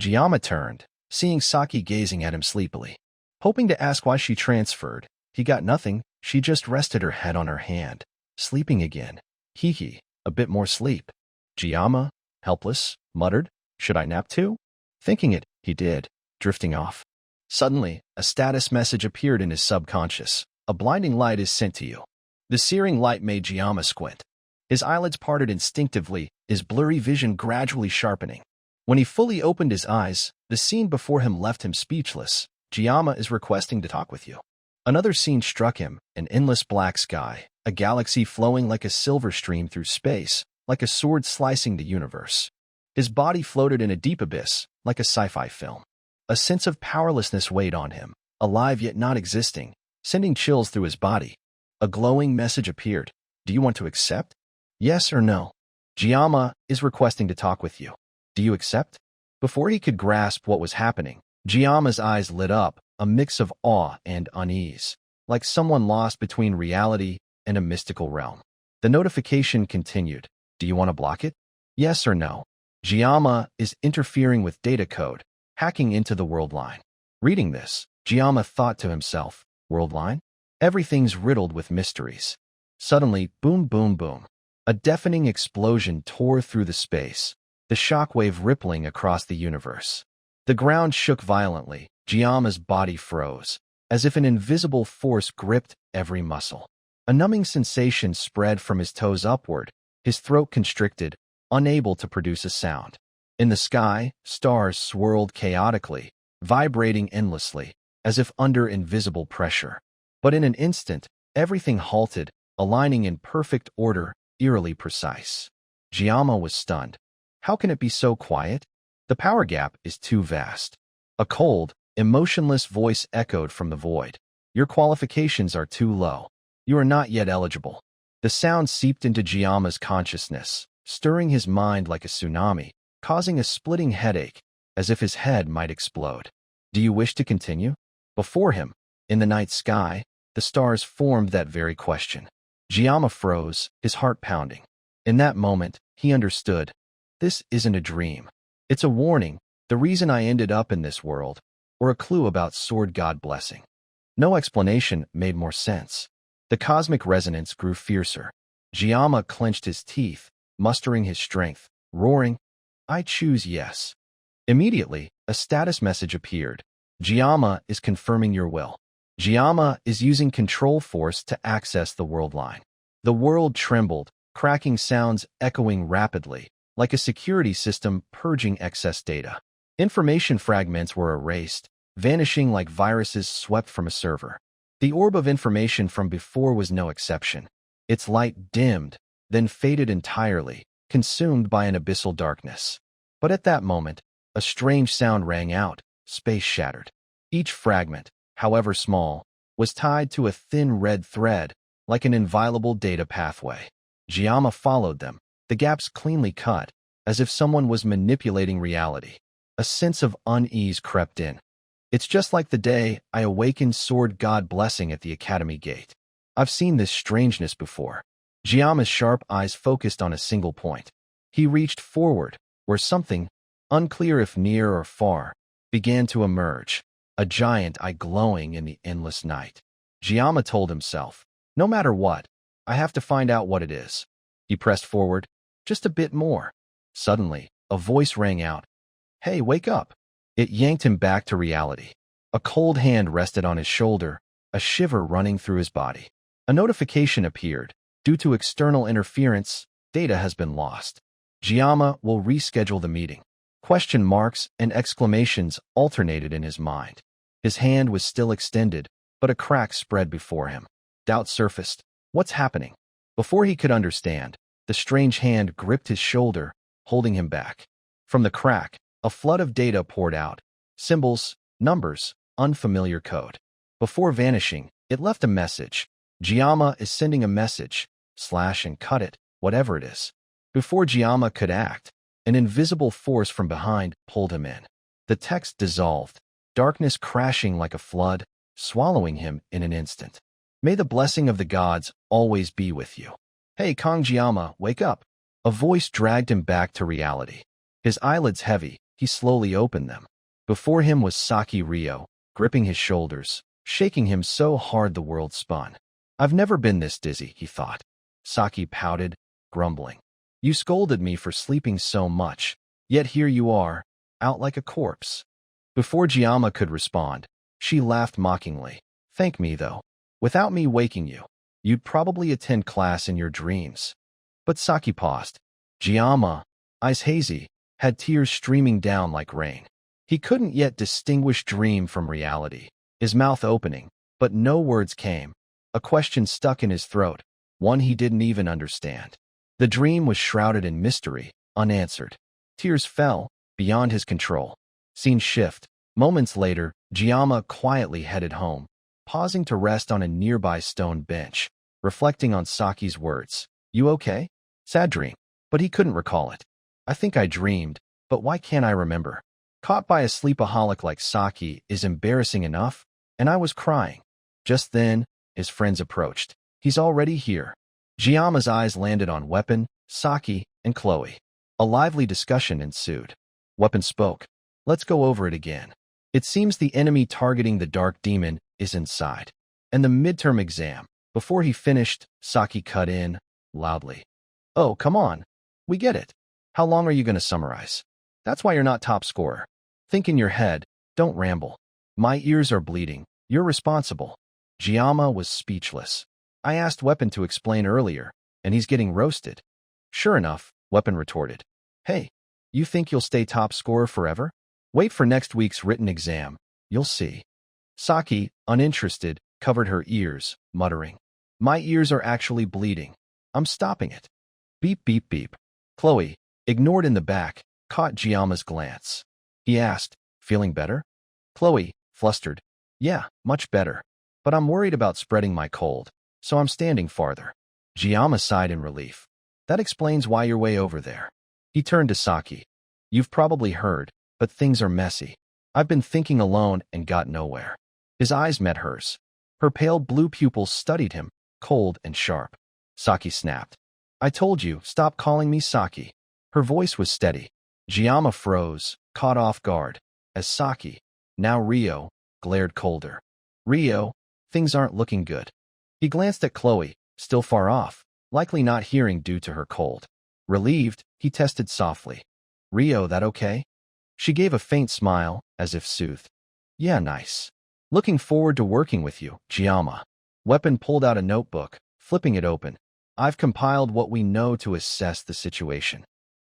Jiyama turned, seeing Saki gazing at him sleepily. Hoping to ask why she transferred, he got nothing. She just rested her head on her hand, sleeping again. Hee, a bit more sleep. Jiyama, helpless, muttered, should I nap too? Thinking it, he did, drifting off. Suddenly, a status message appeared in his subconscious. A blinding light is sent to you. The searing light made Jiyama squint. His eyelids parted instinctively, his blurry vision gradually sharpening. When he fully opened his eyes, the scene before him left him speechless. Jiyama is requesting to talk with you. Another scene struck him, an endless black sky, a galaxy flowing like a silver stream through space, like a sword slicing the universe. His body floated in a deep abyss, like a sci-fi film. A sense of powerlessness weighed on him, alive yet not existing, sending chills through his body. A glowing message appeared. Do you want to accept? Yes or no? Jiyama is requesting to talk with you. Do you accept? Before he could grasp what was happening, Jiyama's eyes lit up, a mix of awe and unease, like someone lost between reality and a mystical realm. The notification continued. Do you want to block it? Yes or no? Jiyama is interfering with data code, hacking into the world line. Reading this, Jiyama thought to himself, world line? Everything's riddled with mysteries. Suddenly, boom, boom, boom. A deafening explosion tore through the space, the shockwave rippling across the universe. The ground shook violently. Jiyama's body froze, as if an invisible force gripped every muscle. A numbing sensation spread from his toes upward, his throat constricted, unable to produce a sound. In the sky, stars swirled chaotically, vibrating endlessly, as if under invisible pressure. But in an instant, everything halted, aligning in perfect order, eerily precise. Giamma was stunned. How can it be so quiet? The power gap is too vast. A cold, emotionless voice echoed from the void. Your qualifications are too low. You are not yet eligible. The sound seeped into Giamma's consciousness, stirring his mind like a tsunami, causing a splitting headache, as if his head might explode. Do you wish to continue? Before him, in the night sky, the stars formed that very question. Giamma froze, his heart pounding. In that moment, he understood. This isn't a dream. It's a warning, the reason I ended up in this world, or a clue about sword god blessing. No explanation made more sense. The cosmic resonance grew fiercer. Giamma clenched his teeth, mustering his strength, roaring, I choose yes. Immediately, a status message appeared. Giamma is confirming your will. Giamma is using control force to access the world line. The world trembled, cracking sounds echoing rapidly, like a security system purging excess data. Information fragments were erased, vanishing like viruses swept from a server. The orb of information from before was no exception. Its light dimmed, then faded entirely, consumed by an abyssal darkness. But at that moment, a strange sound rang out, space shattered. Each fragment, however small, was tied to a thin red thread, like an inviolable data pathway. Giamma followed them, the gaps cleanly cut, as if someone was manipulating reality. A sense of unease crept in. It's just like the day I awakened sword god blessing at the academy gate. I've seen this strangeness before. Giamma's sharp eyes focused on a single point. He reached forward, where something, unclear if near or far, began to emerge, a giant eye glowing in the endless night. Giamma told himself, no matter what, I have to find out what it is. He pressed forward, just a bit more. Suddenly, a voice rang out. Hey, wake up. It yanked him back to reality. A cold hand rested on his shoulder, a shiver running through his body. A notification appeared. Due to external interference, data has been lost. Giamma will reschedule the meeting. Question marks and exclamations alternated in his mind. His hand was still extended, but a crack spread before him. Doubt surfaced. What's happening? Before he could understand, the strange hand gripped his shoulder, holding him back. From the crack, a flood of data poured out. Symbols, numbers, unfamiliar code. Before vanishing, it left a message. Giamma is sending a message. Slash and cut it, whatever it is. Before Giamma could act, an invisible force from behind pulled him in. The text dissolved, darkness crashing like a flood, swallowing him in an instant. May the blessing of the gods always be with you. Hey, Kong Giamma, wake up. A voice dragged him back to reality. His eyelids heavy, he slowly opened them. Before him was Saki Ryo, gripping his shoulders, shaking him so hard the world spun. I've never been this dizzy, he thought. Saki pouted, grumbling. You scolded me for sleeping so much, yet here you are, out like a corpse. Before Giamma could respond, she laughed mockingly. Thank me, though. Without me waking you, you'd probably attend class in your dreams. But Saki paused. Giamma, eyes hazy, had tears streaming down like rain. He couldn't yet distinguish dream from reality, his mouth opening, but no words came. A question stuck in his throat, one he didn't even understand. The dream was shrouded in mystery, unanswered. Tears fell, beyond his control. Scene shift. Moments later, Giamma quietly headed home, pausing to rest on a nearby stone bench, reflecting on Saki's words. You okay? Sad dream. But he couldn't recall it. I think I dreamed, but why can't I remember? Caught by a sleepaholic like Saki is embarrassing enough, and I was crying. Just then, his friends approached. He's already here. Giamma's eyes landed on Weapon, Saki, and Chloe. A lively discussion ensued. Weapon spoke. Let's go over it again. It seems the enemy targeting the dark demon is inside. And the midterm exam. Before he finished, Saki cut in, loudly. Oh, come on. We get it. How long are you going to summarize? That's why you're not top scorer. Think in your head, don't ramble. My ears are bleeding. You're responsible. Giamma was speechless. I asked Weapon to explain earlier, and he's getting roasted. Sure enough, Weapon retorted. Hey, you think you'll stay top scorer forever? Wait for next week's written exam. You'll see. Saki, uninterested, covered her ears, muttering. My ears are actually bleeding. I'm stopping it. Beep, beep, beep. Chloe, ignored in the back, caught Giamma's glance. He asked, feeling better? Chloe, flustered. Yeah, much better. But I'm worried about spreading my cold, so I'm standing farther. Giamma sighed in relief. That explains why you're way over there. He turned to Saki. You've probably heard, but things are messy. I've been thinking alone and got nowhere. His eyes met hers. Her pale blue pupils studied him, cold and sharp. Saki snapped. I told you, stop calling me Saki. Her voice was steady. Giamma froze, caught off guard, as Saki, now Rio, glared colder. Rio, things aren't looking good. He glanced at Chloe, still far off, likely not hearing due to her cold. Relieved, he tested softly. Rio, that okay? She gave a faint smile, as if soothed. Yeah, nice. Looking forward to working with you, Giamma. Weapon pulled out a notebook, flipping it open. I've compiled what we know to assess the situation.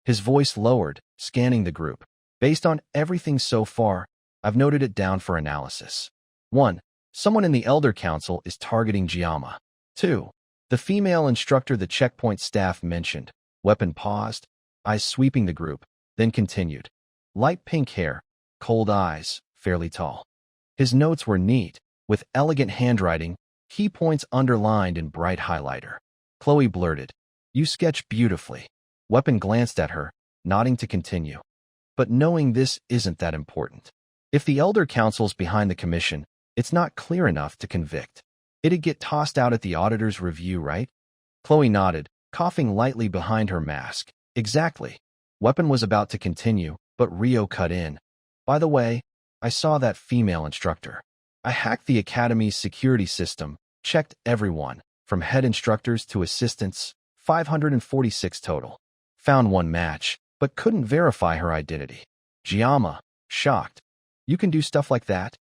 His voice lowered, scanning the group. Based on everything so far, I've noted it down for analysis. 1. Someone in the Elder Council is targeting Giamma. 2. The female instructor the checkpoint staff mentioned. Weapon paused, eyes sweeping the group, then continued. Light pink hair, cold eyes, fairly tall. His notes were neat, with elegant handwriting, key points underlined in bright highlighter. Chloe blurted, You sketch beautifully. Weapon glanced at her, nodding to continue. But knowing this isn't that important. If the Elder Council's behind the commission, it's not clear enough to convict. It'd get tossed out at the auditor's review, right? Chloe nodded, coughing lightly behind her mask. Exactly. Weapon was about to continue, but Rio cut in. By the way, I saw that female instructor. I hacked the academy's security system, checked everyone, from head instructors to assistants, 546 total. Found one match, but couldn't verify her identity. Giamma, shocked. You can do stuff like that?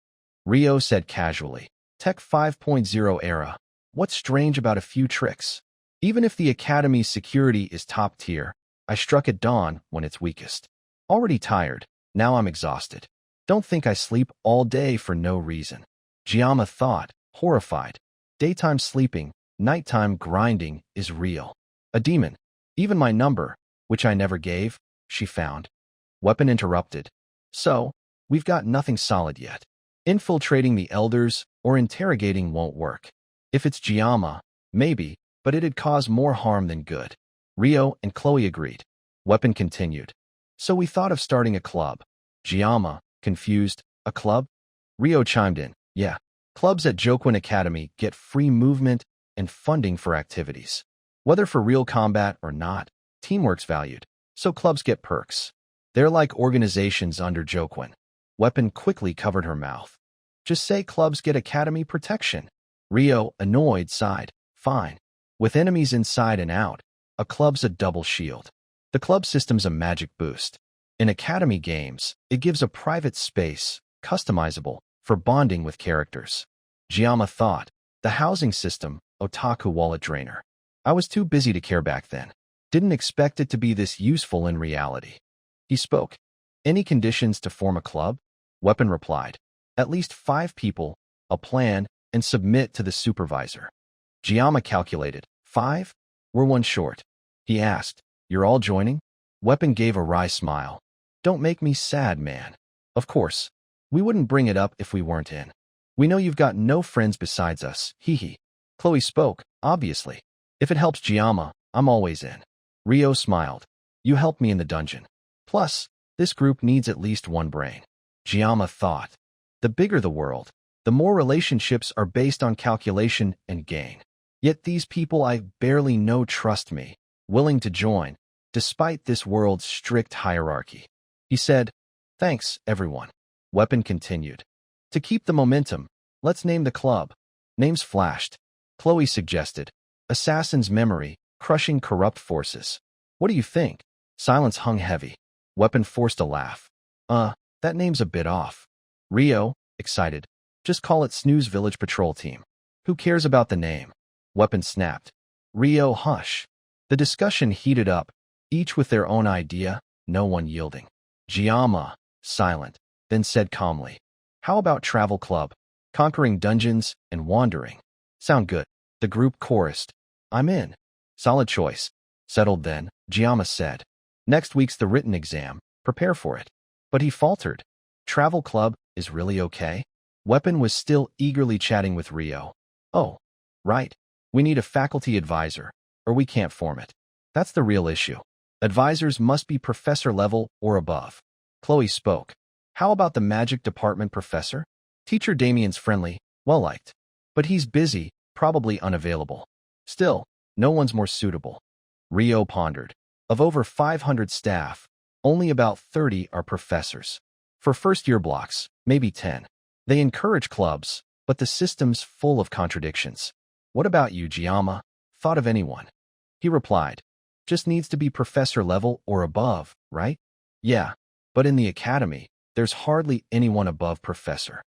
Rio said casually. Tech 5.0 era. What's strange about a few tricks? Even if the academy's security is top tier, I struck at dawn when it's weakest. Already tired, now I'm exhausted. Don't think I sleep all day for no reason. Giamma thought, horrified. Daytime sleeping, nighttime grinding is real. A demon. Even my number, which I never gave, she found. Weapon interrupted. So, we've got nothing solid yet. Infiltrating the elders or interrogating won't work. If it's Giamma, maybe, but it'd cause more harm than good. Rio and Chloe agreed. Weapon continued. So we thought of starting a club. Giamma, confused, a club? Rio chimed in. Yeah, clubs at Jokwin Academy get free movement and funding for activities. Whether for real combat or not, teamwork's valued, so clubs get perks. They're like organizations under Jokwin. Weapon quickly covered her mouth. Just say clubs get academy protection. Rio, annoyed, sighed. Fine. With enemies inside and out, a club's a double shield. The club system's a magic boost. In academy games, it gives a private space, customizable, for bonding with characters. Giamma thought, the housing system, otaku wallet drainer. I was too busy to care back then. Didn't expect it to be this useful in reality. He spoke. Any conditions to form a club? Weapon replied. At least 5 people, a plan, and submit to the supervisor. Giamma calculated. 5? We're one short. He asked, You're all joining? Weapon gave a wry smile. Don't make me sad, man. Of course. We wouldn't bring it up if we weren't in. We know you've got no friends besides us, hee. Chloe spoke, obviously. If it helps Giamma, I'm always in. Rio smiled. You helped me in the dungeon. Plus, this group needs at least one brain. Giamma thought. The bigger the world, the more relationships are based on calculation and gain. Yet these people I barely know trust me, willing to join, despite this world's strict hierarchy. He said, Thanks, everyone. Weapon continued. To keep the momentum, let's name the club. Names flashed. Chloe suggested. Assassin's Memory, Crushing Corrupt Forces. What do you think? Silence hung heavy. Weapon forced a laugh. That name's a bit off. Rio, excited. Just call it Snooze Village Patrol Team. Who cares about the name? Weapon snapped. Rio, hush. The discussion heated up, each with their own idea, no one yielding. Giamma, silent, then said calmly, "How about travel club? Conquering dungeons and wandering. Sound good." The group chorused, "I'm in." "Solid choice." Settled then, Giamma said, "Next week's the written exam. Prepare for it." But he faltered. "Travel club is really okay?" Weapon was still eagerly chatting with Rio. "Oh, right. We need a faculty advisor, or we can't form it. That's the real issue. Advisors must be professor level or above." Chloe spoke. "How about the magic department professor? Teacher Damien's friendly, well-liked. But he's busy, probably unavailable. Still, no one's more suitable." Rio pondered. Of over 500 staff, only about 30 are professors. For first-year blocks, maybe 10. They encourage clubs, but the system's full of contradictions. "What about you, Giamma? Thought of anyone?" He replied, "Just needs to be professor level or above, right?" "Yeah, but in the academy, there's hardly anyone above professor."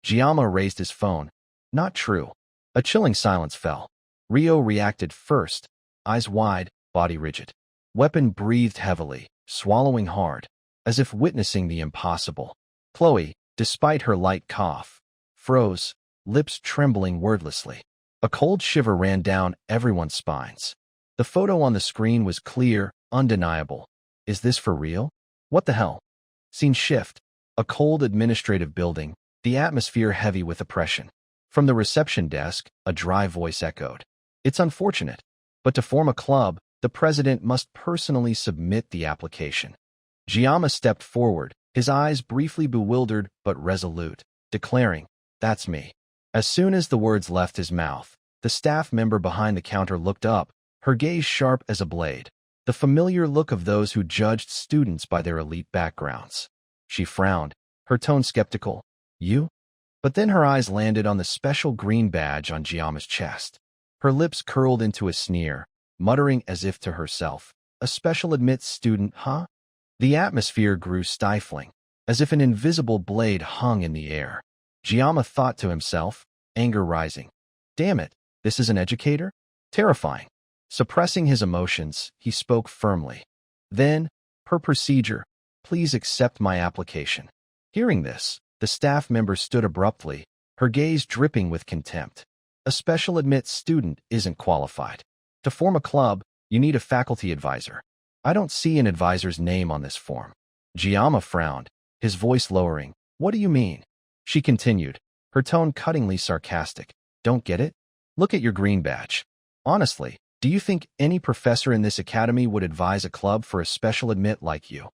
Giamma raised his phone. "Not true." A chilling silence fell. Rio reacted first, eyes wide, body rigid. Weapon breathed heavily, swallowing hard, as if witnessing the impossible. Chloe, despite her light cough, froze, lips trembling wordlessly. A cold shiver ran down everyone's spines. The photo on the screen was clear, undeniable. Is this for real? What the hell? Scene shift. A cold administrative building, the atmosphere heavy with oppression. From the reception desk, a dry voice echoed, "It's unfortunate, but to form a club, the president must personally submit the application." Giamma stepped forward, his eyes briefly bewildered but resolute, declaring, "That's me." As soon as the words left his mouth, the staff member behind the counter looked up, her gaze sharp as a blade, the familiar look of those who judged students by their elite backgrounds. She frowned, her tone skeptical. "You?" But then her eyes landed on the special green badge on Giamma's chest. Her lips curled into a sneer, muttering as if to herself, "A special admit student, huh?" The atmosphere grew stifling, as if an invisible blade hung in the air. Giamma thought to himself, anger rising. "Damn it, this is an educator?" Terrifying. Suppressing his emotions, he spoke firmly. Then, per procedure, "Please accept my application." Hearing this, the staff member stood abruptly, her gaze dripping with contempt. "A special admit student isn't qualified. To form a club, you need a faculty advisor. I don't see an advisor's name on this form." Giamma frowned, his voice lowering. "What do you mean?" She continued, her tone cuttingly sarcastic. "Don't get it? Look at your green badge. Honestly, do you think any professor in this academy would advise a club for a special admit like you?"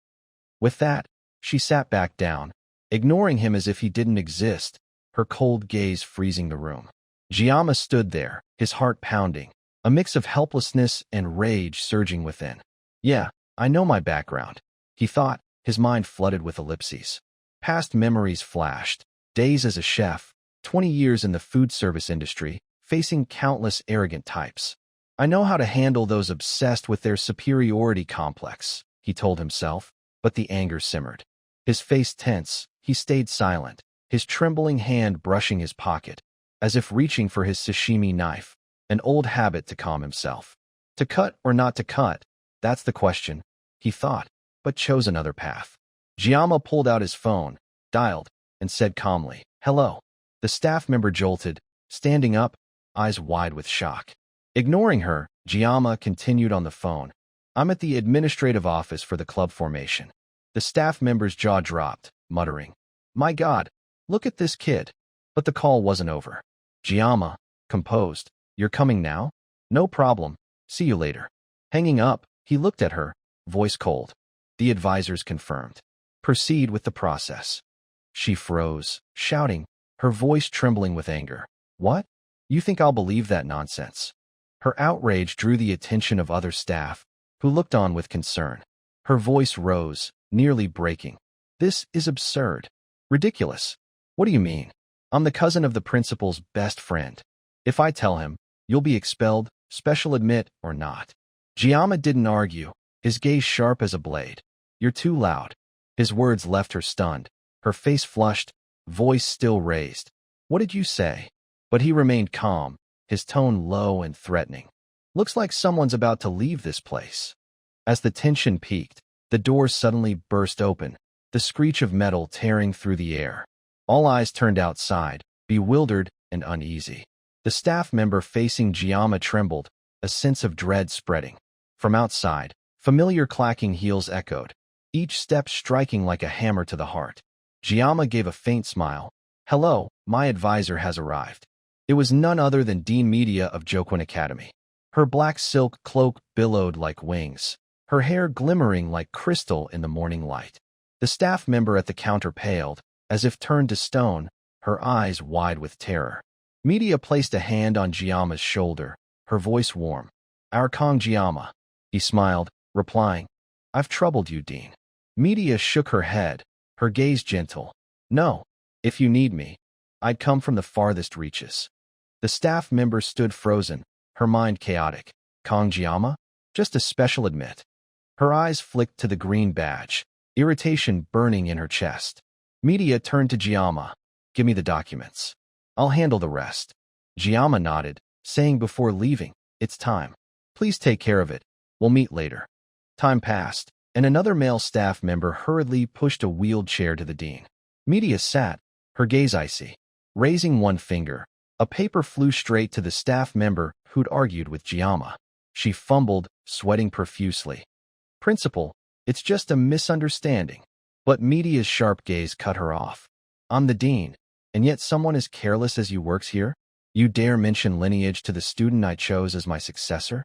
With that, she sat back down, ignoring him as if he didn't exist, her cold gaze freezing the room. Giamma stood there, his heart pounding, a mix of helplessness and rage surging within. "Yeah, I know my background," he thought, his mind flooded with ellipses. Past memories flashed, days as a chef, 20 years in the food service industry, facing countless arrogant types. "I know how to handle those obsessed with their superiority complex," he told himself, but the anger simmered. His face tense, he stayed silent, his trembling hand brushing his pocket, as if reaching for his sashimi knife, an old habit to calm himself. To cut or not to cut, that's the question, he thought, but chose another path. Giamma pulled out his phone, dialed, and said calmly, "Hello." The staff member jolted, standing up, eyes wide with shock. Ignoring her, Giamma continued on the phone. "I'm at the administrative office for the club formation." The staff member's jaw dropped, muttering, "My God, look at this kid." But the call wasn't over. Giamma, composed, "You're coming now? No problem. See you later." Hanging up, he looked at her, voice cold. "The advisors confirmed. Proceed with the process." She froze, shouting, her voice trembling with anger. "What? You think I'll believe that nonsense?" Her outrage drew the attention of other staff, who looked on with concern. Her voice rose, nearly breaking. "This is absurd. Ridiculous. What do you mean? I'm the cousin of the principal's best friend. If I tell him, you'll be expelled, special admit or not." Giamma didn't argue, his gaze sharp as a blade. "You're too loud." His words left her stunned, her face flushed, voice still raised. "What did you say?" But he remained calm, his tone low and threatening. Looks like someone's about to leave this place. As the tension peaked, the door suddenly burst open, the screech of metal tearing through the air. All eyes turned outside, bewildered and uneasy. The staff member facing Giamma trembled, a sense of dread spreading. From outside, familiar clacking heels echoed, each step striking like a hammer to the heart. Giamma gave a faint smile. "Hello, my advisor has arrived." It was none other than Dean Media of Jokwon Academy. Her black silk cloak billowed like wings, her hair glimmering like crystal in the morning light. The staff member at the counter paled, as if turned to stone, her eyes wide with terror. Media placed a hand on Giamma's shoulder, her voice warm. "Our Kong Giamma." He smiled, replying, "I've troubled you, Dean." Media shook her head, her gaze gentle. "No, if you need me, I'd come from the farthest reaches." The staff member stood frozen, her mind chaotic. Kong Giamma? Just a special admit. Her eyes flicked to the green badge, irritation burning in her chest. Media turned to Giamma. "Give me the documents. I'll handle the rest." Giamma nodded, saying before leaving, "It's time. Please take care of it. We'll meet later." Time passed, and another male staff member hurriedly pushed a wheeled chair to the dean. Media sat, her gaze icy. Raising one finger, a paper flew straight to the staff member who'd argued with Giamma. She fumbled, sweating profusely. "Principal, it's just a misunderstanding." But Media's sharp gaze cut her off. "I'm the dean, and yet someone as careless as you works here? You dare mention lineage to the student I chose as my successor?"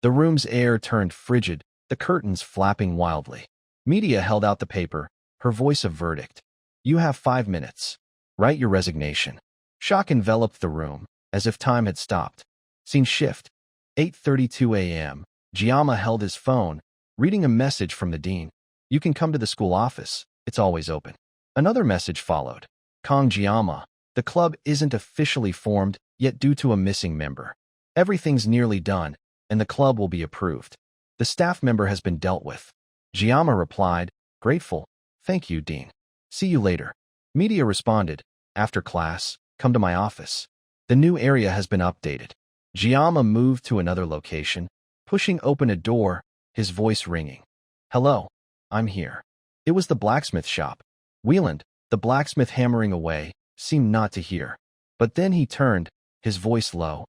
The room's air turned frigid, the curtains flapping wildly. Media held out the paper, her voice a verdict. "You have 5 minutes. Write your resignation." Shock enveloped the room, as if time had stopped. Scene shift. 8:32 a.m. Giamma held his phone, reading a message from the dean. "You can come to the school office. It's always open." Another message followed. "Kong Giamma, the club isn't officially formed, yet due to a missing member. Everything's nearly done, and the club will be approved. The staff member has been dealt with." Giamma replied, "Grateful. Thank you, Dean. See you later." Media responded, "After class, come to my office. The new area has been updated." Giamma moved to another location, pushing open a door, his voice ringing. "Hello, I'm here." It was the blacksmith shop. Wieland, the blacksmith hammering away, seemed not to hear. But then he turned, his voice low.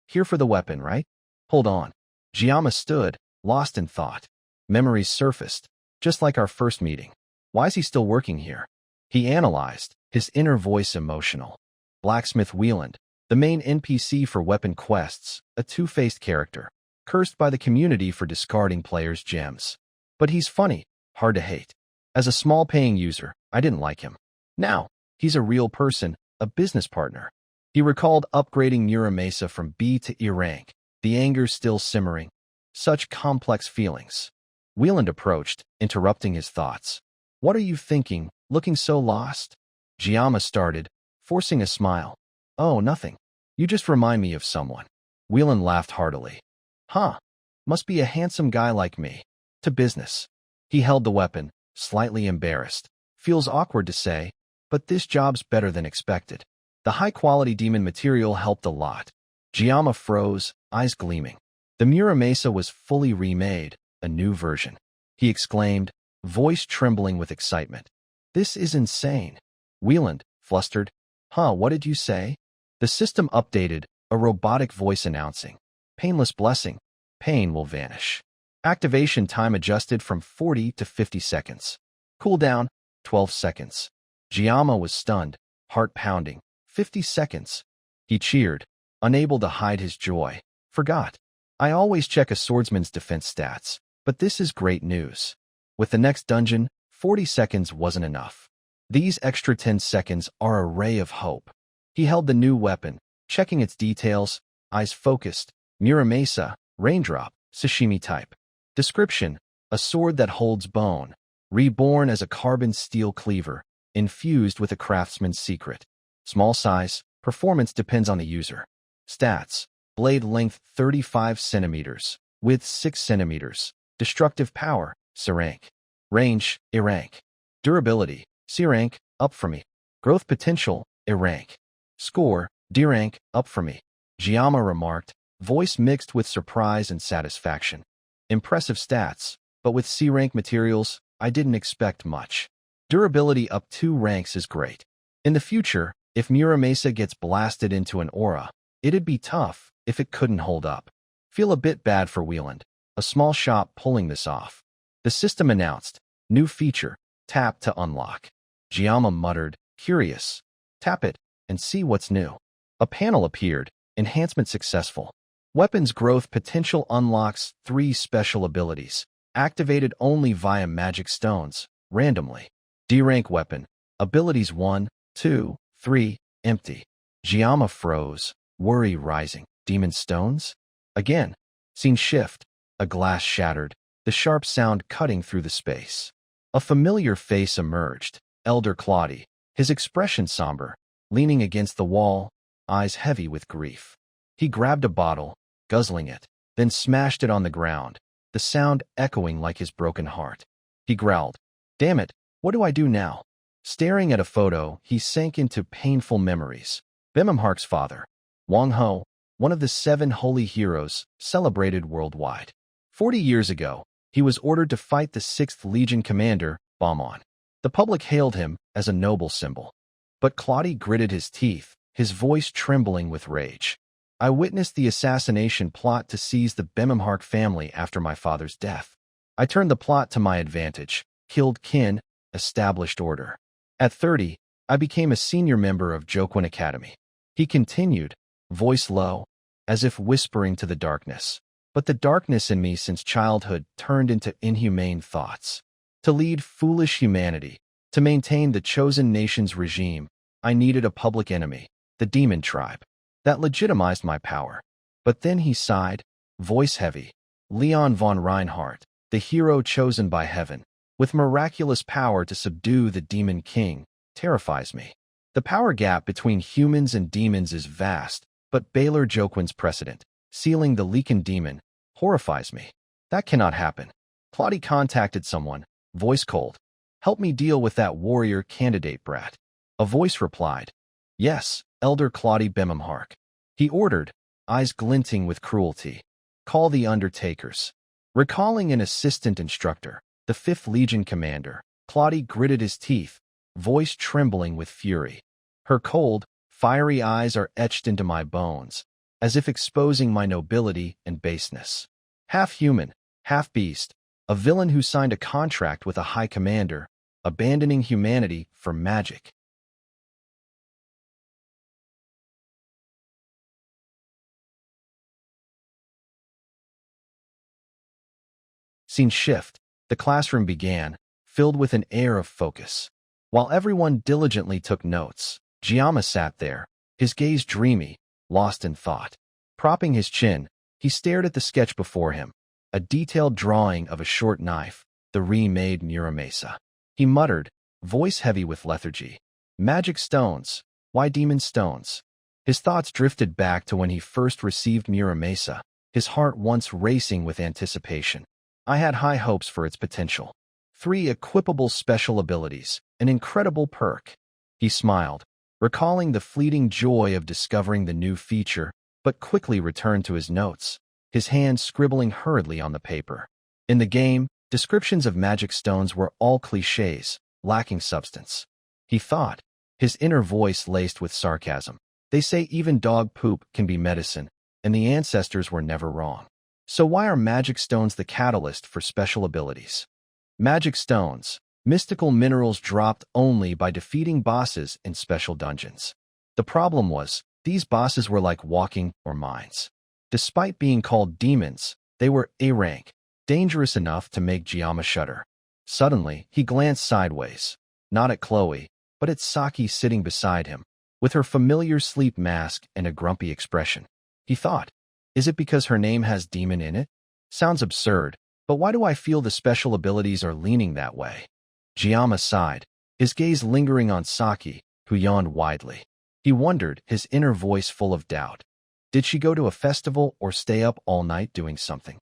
"Here for the weapon, right? Hold on." Giamma stood, lost in thought. Memories surfaced, just like our first meeting. Why is he still working here? He analyzed, his inner voice emotional. Blacksmith Wieland, the main NPC for weapon quests, a two-faced character, cursed by the community for discarding players' gems. But he's funny, hard to hate. As a small paying user, I didn't like him. Now, he's a real person, a business partner. He recalled upgrading Muramasa from B to E rank, the anger still simmering. Such complex feelings. Wieland approached, interrupting his thoughts. "What are you thinking, looking so lost?" Giamma started, forcing a smile. "Oh, nothing. You just remind me of someone." Wieland laughed heartily. "Huh. Must be a handsome guy like me. To business." He held the weapon, slightly embarrassed. "Feels awkward to say, but this job's better than expected." The high-quality demon material helped a lot. Giamma froze, eyes gleaming. The Muramasa was fully remade, a new version. He exclaimed, voice trembling with excitement. "This is insane." Wieland, flustered. "Huh, what did you say?" The system updated, a robotic voice announcing. "Painless blessing. Pain will vanish." Activation time adjusted from 40 to 50 seconds. Cooldown, 12 seconds. Giamma was stunned, heart pounding. 50 seconds. He cheered, unable to hide his joy. "Forgot. I always check a swordsman's defense stats, but this is great news." With the next dungeon, 40 seconds wasn't enough. These extra 10 seconds are a ray of hope. He held the new weapon, checking its details, eyes focused. Muramasa, raindrop, sashimi type. Description: a sword that holds bone, reborn as a carbon steel cleaver, infused with a craftsman's secret. Small size, performance depends on the user. Stats: blade length 35 centimeters, width 6 centimeters, destructive power, C rank. Range, E rank. Durability, C rank, up from E. Growth potential, E rank. Score, D rank, up from E. Giamma remarked, voice mixed with surprise and satisfaction. Impressive stats, but with C-rank materials, I didn't expect much. Durability up 2 ranks is great. In the future, if Muramasa gets blasted into an aura, it'd be tough if it couldn't hold up. Feel a bit bad for Wieland, a small shop pulling this off. The system announced, new feature, tap to unlock. Giamma muttered, curious. Tap it, and see what's new. A panel appeared, enhancement successful. Weapons growth potential unlocks 3 special abilities, activated only via magic stones, randomly. D-rank weapon, abilities 1, 2, 3, empty. Giamma froze, worry rising. Demon stones? Again. Scene shift, a glass shattered, the sharp sound cutting through the space. A familiar face emerged, Elder Claudy, his expression somber, leaning against the wall, eyes heavy with grief. He grabbed a bottle, guzzling it, then smashed it on the ground, the sound echoing like his broken heart. He growled, damn it, what do I do now? Staring at a photo, he sank into painful memories. Bimimhark's father, Wang Ho, one of the 7 holy heroes, celebrated worldwide. 40 years ago, he was ordered to fight the 6th Legion commander, Bamon. The public hailed him as a noble symbol. But Claudy gritted his teeth, his voice trembling with rage. I witnessed the assassination plot to seize the Bimimhark family after my father's death. I turned the plot to my advantage, killed kin, established order. At 30, I became a senior member of Jokwon Academy. He continued, voice low, as if whispering to the darkness. But the darkness in me since childhood turned into inhumane thoughts. To lead foolish humanity, to maintain the chosen nation's regime, I needed a public enemy, the demon tribe. That legitimized my power. But then he sighed, voice heavy. Leon von Reinhardt, the hero chosen by heaven, with miraculous power to subdue the demon king, terrifies me. The power gap between humans and demons is vast, but Baylor Jokwon's precedent, sealing the Leaken demon, horrifies me. That cannot happen. Claudy contacted someone, voice cold. Help me deal with that warrior candidate brat. A voice replied, yes, Elder Claudy Bimimhark. He ordered, eyes glinting with cruelty. Call the Undertakers. Recalling an assistant instructor, the 5th Legion commander, Claudy gritted his teeth, voice trembling with fury. Her cold, fiery eyes are etched into my bones, as if exposing my nobility and baseness. Half human, half beast, a villain who signed a contract with a high commander, abandoning humanity for magic. Scene shift, the classroom began, filled with an air of focus. While everyone diligently took notes, Giamma sat there, his gaze dreamy, lost in thought. Propping his chin, he stared at the sketch before him, a detailed drawing of a short knife, the remade Muramasa. He muttered, voice heavy with lethargy, magic stones, why demon stones? His thoughts drifted back to when he first received Muramasa, his heart once racing with anticipation. I had high hopes for its potential. 3 equipable special abilities, an incredible perk. He smiled, recalling the fleeting joy of discovering the new feature, but quickly returned to his notes, his hand scribbling hurriedly on the paper. In the game, descriptions of magic stones were all clichés, lacking substance. He thought, his inner voice laced with sarcasm. They say even dog poop can be medicine, and the ancestors were never wrong. So why are magic stones the catalyst for special abilities? Magic stones, mystical minerals dropped only by defeating bosses in special dungeons. The problem was, these bosses were like walking or mines. Despite being called demons, they were A-rank, dangerous enough to make Giamma shudder. Suddenly, he glanced sideways, not at Chloe, but at Saki sitting beside him, with her familiar sleep mask and a grumpy expression. He thought, is it because her name has demon in it? Sounds absurd, but why do I feel the special abilities are leaning that way? Giamma sighed, his gaze lingering on Saki, who yawned widely. He wondered, his inner voice full of doubt. Did she go to a festival or stay up all night doing something?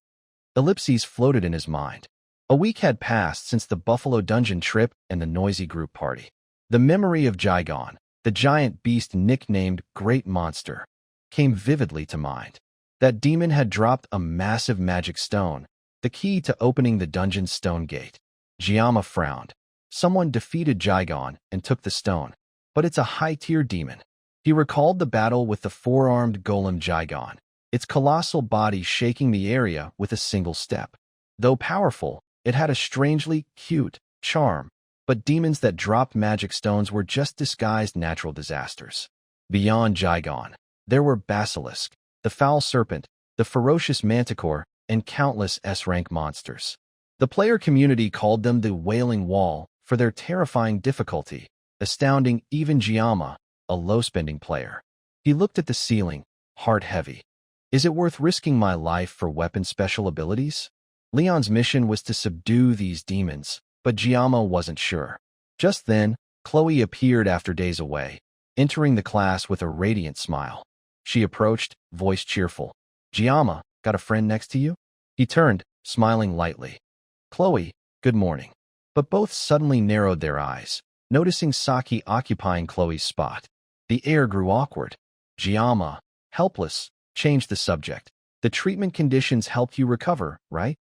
Ellipses floated in his mind. A week had passed since the Buffalo Dungeon trip and the noisy group party. The memory of Jigon, the giant beast nicknamed Great Monster, came vividly to mind. That demon had dropped a massive magic stone, the key to opening the dungeon's stone gate. Giamma frowned. Someone defeated Jigon and took the stone, but it's a high-tier demon. He recalled the battle with the four-armed golem Jigon, its colossal body shaking the area with a single step. Though powerful, it had a strangely cute charm, but demons that dropped magic stones were just disguised natural disasters. Beyond Jigon, there were Basilisk, the foul serpent, the ferocious manticore, and countless S-rank monsters. The player community called them the Wailing Wall for their terrifying difficulty, astounding even Giamma, a low-spending player. He looked at the ceiling, heart heavy. Is it worth risking my life for weapon special abilities? Leon's mission was to subdue these demons, but Giamma wasn't sure. Just then, Chloe appeared after days away, entering the class with a radiant smile. She approached, voice cheerful. Giamma, got a friend next to you? He turned, smiling lightly. Chloe, good morning. But both suddenly narrowed their eyes, noticing Saki occupying Chloe's spot. The air grew awkward. Giamma, helpless, changed the subject. The treatment conditions helped you recover, right?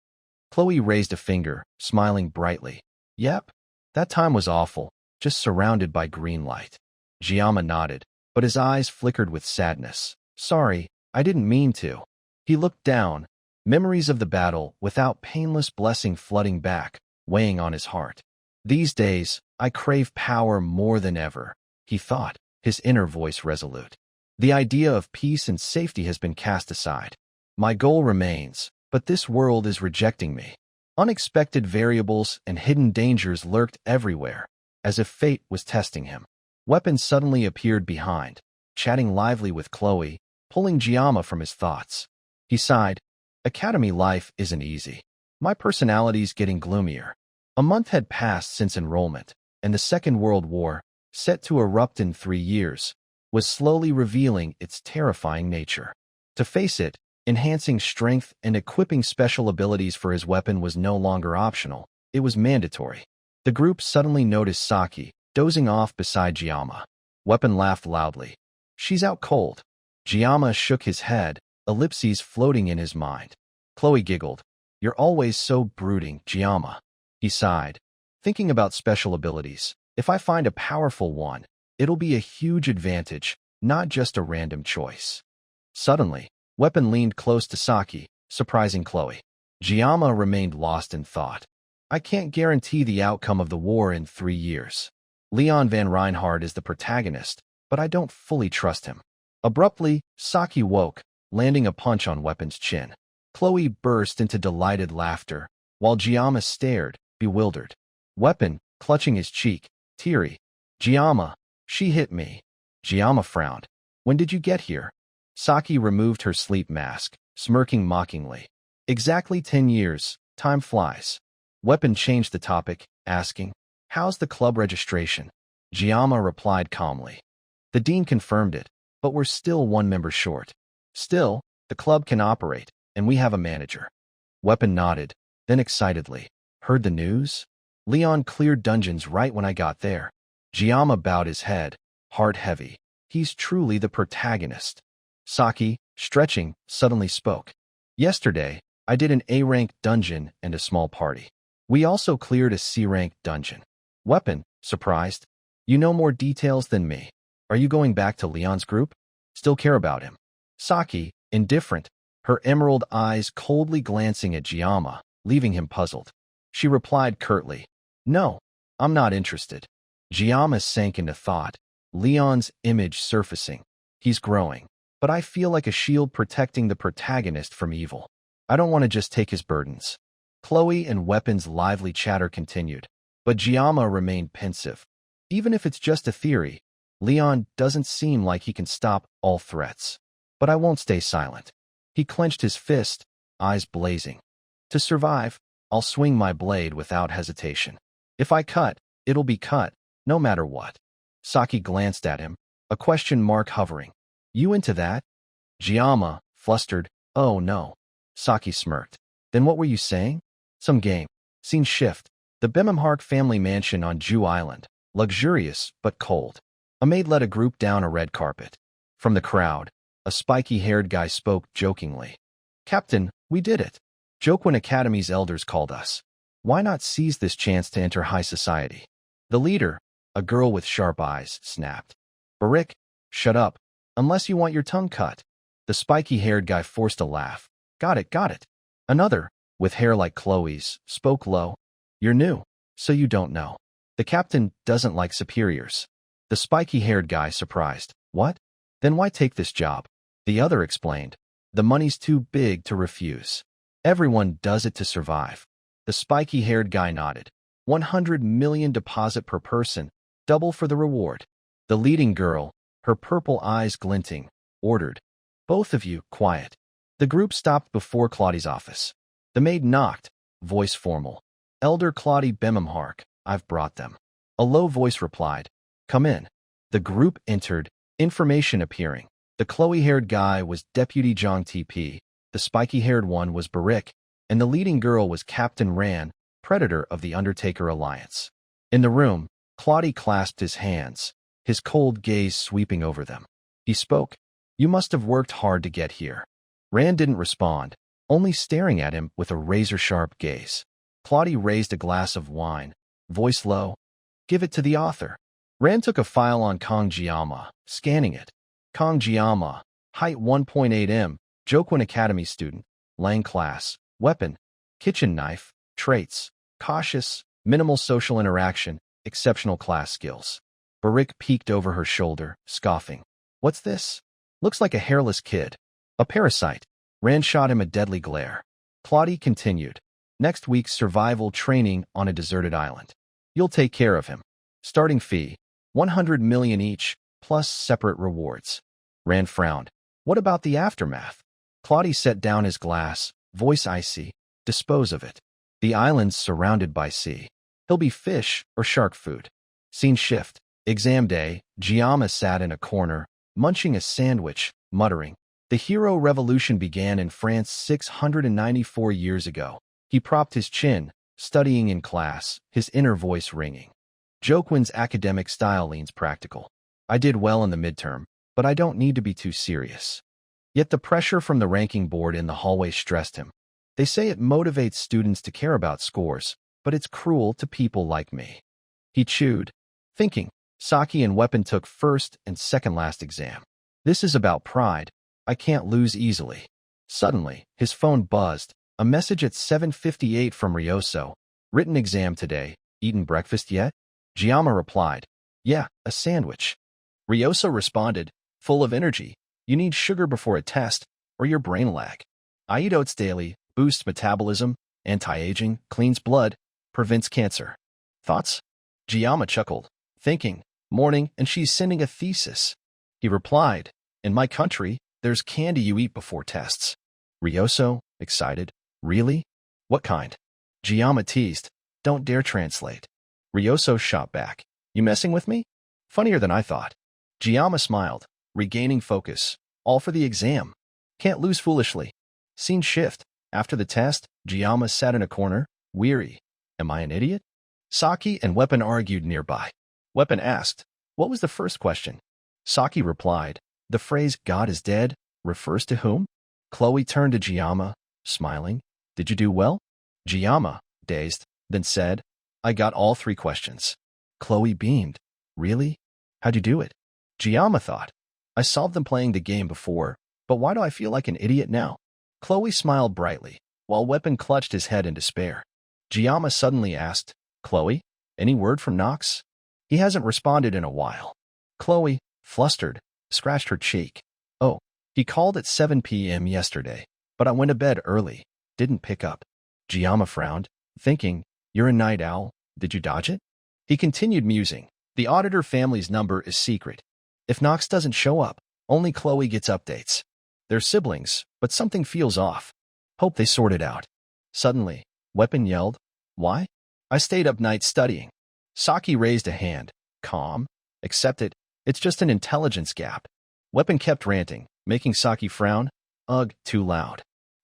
Chloe raised a finger, smiling brightly. Yep. That time was awful, just surrounded by green light. Giamma nodded, but his eyes flickered with sadness. Sorry, I didn't mean to. He looked down, memories of the battle without painless blessing flooding back, weighing on his heart. These days, I crave power more than ever, he thought, his inner voice resolute. The idea of peace and safety has been cast aside. My goal remains, but this world is rejecting me. Unexpected variables and hidden dangers lurked everywhere, as if fate was testing him. Weapon suddenly appeared behind, chatting lively with Chloe, pulling Giamma from his thoughts. He sighed. Academy life isn't easy. My personality's getting gloomier. A month had passed since enrollment, and the Second World War, set to erupt in 3 years, was slowly revealing its terrifying nature. To face it, enhancing strength and equipping special abilities for his weapon was no longer optional, it was mandatory. The group suddenly noticed Saki, dozing off beside Giamma. Weapon laughed loudly. She's out cold. Giamma shook his head, ellipses floating in his mind. Chloe giggled. You're always so brooding, Giamma. He sighed. Thinking about special abilities. If I find a powerful one, it'll be a huge advantage, not just a random choice. Suddenly, Weapon leaned close to Saki, surprising Chloe. Giamma remained lost in thought. I can't guarantee the outcome of the war in 3 years. Leon Van Reinhardt is the protagonist, but I don't fully trust him. Abruptly, Saki woke, landing a punch on Weapon's chin. Chloe burst into delighted laughter, while Giamma stared, bewildered. Weapon, clutching his cheek, teary. Giamma, she hit me. Giamma frowned. When did you get here? Saki removed her sleep mask, smirking mockingly. Exactly 10 years, time flies. Weapon changed the topic, asking, how's the club registration? Giamma replied calmly. The dean confirmed it, but we're still 1 member short. Still, the club can operate, and we have a manager. Weapon nodded, then excitedly. Heard the news? Leon cleared dungeons right when I got there. Giamma bowed his head, heart heavy. He's truly the protagonist. Saki, stretching, suddenly spoke. Yesterday, I did an A-rank dungeon and a small party. We also cleared a C-rank dungeon. Weapon, surprised. You know more details than me. Are you going back to Leon's group? Still care about him. Saki, indifferent, her emerald eyes coldly glancing at Giamma, leaving him puzzled. She replied curtly, no, I'm not interested. Giamma sank into thought, Leon's image surfacing. He's growing, but I feel like a shield protecting the protagonist from evil. I don't want to just take his burdens. Chloe and Weapon's lively chatter continued, but Giamma remained pensive. Even if it's just a theory, Leon doesn't seem like he can stop all threats. But I won't stay silent. He clenched his fist, eyes blazing. To survive, I'll swing my blade without hesitation. If I cut, it'll be cut, no matter what. Saki glanced at him, a question mark hovering. You into that? Giamma, flustered, oh no. Saki smirked. Then what were you saying? Some game. Scene shift. The Bemimhark family mansion on Jew Island. Luxurious, but cold. A maid led a group down a red carpet. From the crowd, A spiky-haired guy spoke jokingly. Captain, we did it. Jokwin Academy's elders called us. Why not seize this chance to enter high society? The leader, a girl with sharp eyes, snapped. Barik, shut up, unless you want your tongue cut. The spiky-haired guy forced a laugh. Got it, got it. Another, with hair like Chloe's, spoke low. You're new, so you don't know. The captain doesn't like superiors. The spiky-haired guy surprised. What? Then why take this job? The other explained. The money's too big to refuse. Everyone does it to survive. The spiky-haired guy nodded. 100 million deposit per person, double for the reward. The leading girl, her purple eyes glinting, ordered. Both of you, quiet. The group stopped before Claudie's office. The maid knocked, voice formal. Elder Claudie Bemhamhark, I've brought them. A low voice replied. Come in. The group entered, information appearing. The Chloe-haired guy was Deputy Jong TP, the spiky-haired one was Barik, and the leading girl was Captain Ran, Predator of the Undertaker Alliance. In the room, Claudie clasped his hands, his cold gaze sweeping over them. He spoke. You must have worked hard to get here. Rand didn't respond, only staring at him with a razor-sharp gaze. Claudie raised a glass of wine, voice low. Give it to the author. Rand took a file on Kong Jiama, scanning it. Kong Jiama, height 1.8 m, Jokwin Academy student, Lang class, weapon, kitchen knife, traits, cautious, minimal social interaction, exceptional class skills. Barik peeked over her shoulder, scoffing. What's this? Looks like a hairless kid. A parasite. Rand shot him a deadly glare. Claudie continued. Next week's survival training on a deserted island. You'll take care of him. Starting fee, 100 million each, plus separate rewards. Rand frowned. What about the aftermath? Claudie set down his glass, voice icy. Dispose of it. The island's surrounded by sea. He'll be fish or shark food. Scene shift. Exam day, Jiama sat in a corner, munching a sandwich, muttering. The hero revolution began in France 694 years ago. He propped his chin, studying in class, his inner voice ringing. Jokwin's academic style leans practical. I did well in the midterm, but I don't need to be too serious. Yet the pressure from the ranking board in the hallway stressed him. They say it motivates students to care about scores, but it's cruel to people like me. He chewed, thinking. Saki and Weapon took first and second last exam. This is about pride. I can't lose easily. Suddenly, his phone buzzed. A message at 7:58 from Ryoso. Written exam today. Eaten breakfast yet? Jiama replied. Yeah, a sandwich. Ryoso responded, full of energy. You need sugar before a test, or your brain lag. I eat oats daily, boosts metabolism, anti-aging, cleans blood, prevents cancer. Thoughts? Jiama chuckled, thinking, morning, and she's sending a thesis. He replied, in my country, there's candy you eat before tests. Ryoso, excited, really? What kind? Jiama teased, don't dare translate. Ryoso shot back, you messing with me? Funnier than I thought. Jiama smiled, regaining focus, all for the exam. Can't lose foolishly. Scene shift. After the test, Jiama sat in a corner, weary. Am I an idiot? Saki and Weapon argued nearby. Weapon asked, what was the first question? Saki replied, the phrase God is dead refers to whom? Chloe turned to Jiama, smiling. Did you do well? Jiama, dazed, then said, I got all 3 questions. Chloe beamed. Really? How'd you do it? Jiama thought. I solved them playing the game before, but why do I feel like an idiot now? Chloe smiled brightly, while Weapon clutched his head in despair. Jiama suddenly asked, Chloe, any word from Nox? He hasn't responded in a while. Chloe, flustered, scratched her cheek. Oh, he called at 7 p.m. yesterday, but I went to bed early. Didn't pick up. Jiama frowned, thinking, you're a night owl. Did you dodge it? He continued musing. The auditor family's number is secret. If Nox doesn't show up, only Chloe gets updates. They're siblings, but something feels off. Hope they sort it out. Suddenly, Weapon yelled, why? I stayed up nights studying. Saki raised a hand. Calm. Accept it. It's just an intelligence gap. Weapon kept ranting, making Saki frown. Ugh, too loud.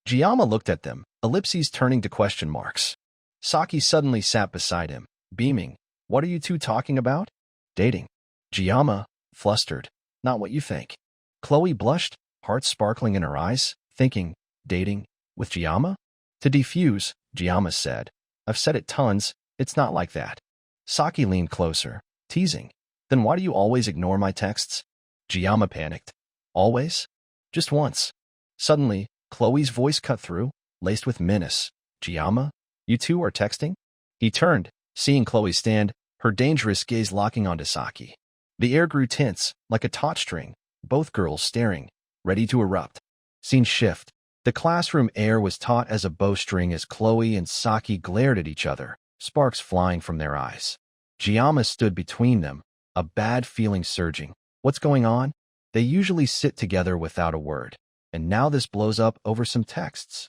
Jiama looked at them, ellipses turning to question marks. Saki suddenly sat beside him, beaming. What are you two talking about? Dating. Jiama, flustered. Not what you think. Chloe blushed, heart sparkling in her eyes, thinking, dating with Giamma? To defuse, Giamma said, I've said it tons, it's not like that. Saki leaned closer, teasing. Then why do you always ignore my texts? Giamma panicked. Always? Just once. Suddenly, Chloe's voice cut through, laced with menace. Giamma, you two are texting? He turned, seeing Chloe stand, her dangerous gaze locking onto Saki. The air grew tense, like a taut string, both girls staring, ready to erupt. Scene shift. The classroom air was taut as a bowstring as Chloe and Saki glared at each other, sparks flying from their eyes. Giamma stood between them, a bad feeling surging. What's going on? They usually sit together without a word, and now this blows up over some texts.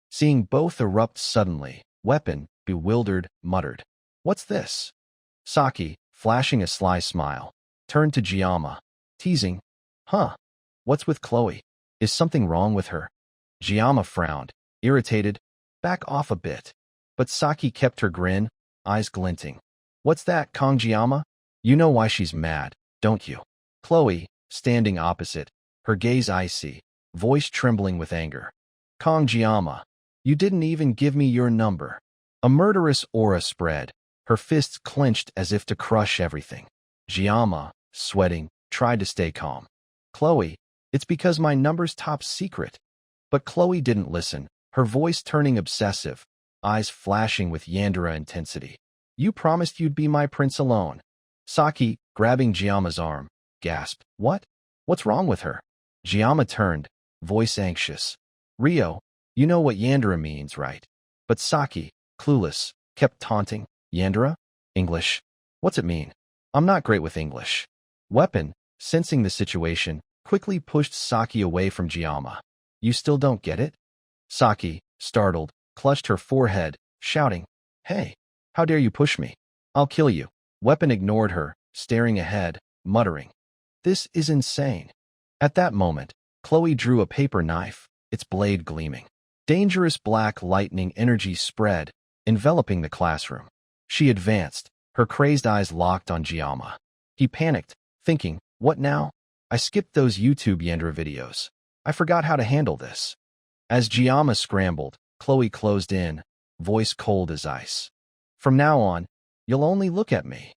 Seeing both erupt suddenly, Weapon, bewildered, muttered, What's this? Saki, flashing a sly smile, turned to Giamma, teasing, Huh? What's with Chloe? Is something wrong with her? Giamma frowned, irritated, back off a bit. But Saki kept her grin, eyes glinting. What's that, Kong Giamma? You know why she's mad, don't you? Chloe, standing opposite, her gaze icy, voice trembling with anger. Kong Giamma, you didn't even give me your number. A murderous aura spread, her fists clenched as if to crush everything. Giamma, sweating, tried to stay calm. Chloe, it's because my number's top secret. But Chloe didn't listen, her voice turning obsessive, eyes flashing with Yandere intensity. You promised you'd be my prince alone. Saki, grabbing Giamma's arm, gasped, What? What's wrong with her? Giamma turned, voice anxious. Rio, you know what Yandere means, right? But Saki, clueless, kept taunting. Yandere? English? What's it mean? I'm not great with English. Weapon, sensing the situation, quickly pushed Saki away from Giamma. You still don't get it? Saki, startled, clutched her forehead, shouting, Hey, how dare you push me? I'll kill you. Weapon ignored her, staring ahead, muttering, This is insane. At that moment, Chloe drew a paper knife, its blade gleaming. Dangerous black lightning energy spread, enveloping the classroom. She advanced, her crazed eyes locked on Giamma. He panicked, thinking, What now? I skipped those YouTube Yandere videos. I forgot how to handle this. As Giamma scrambled, Chloe closed in, voice cold as ice. From now on, you'll only look at me.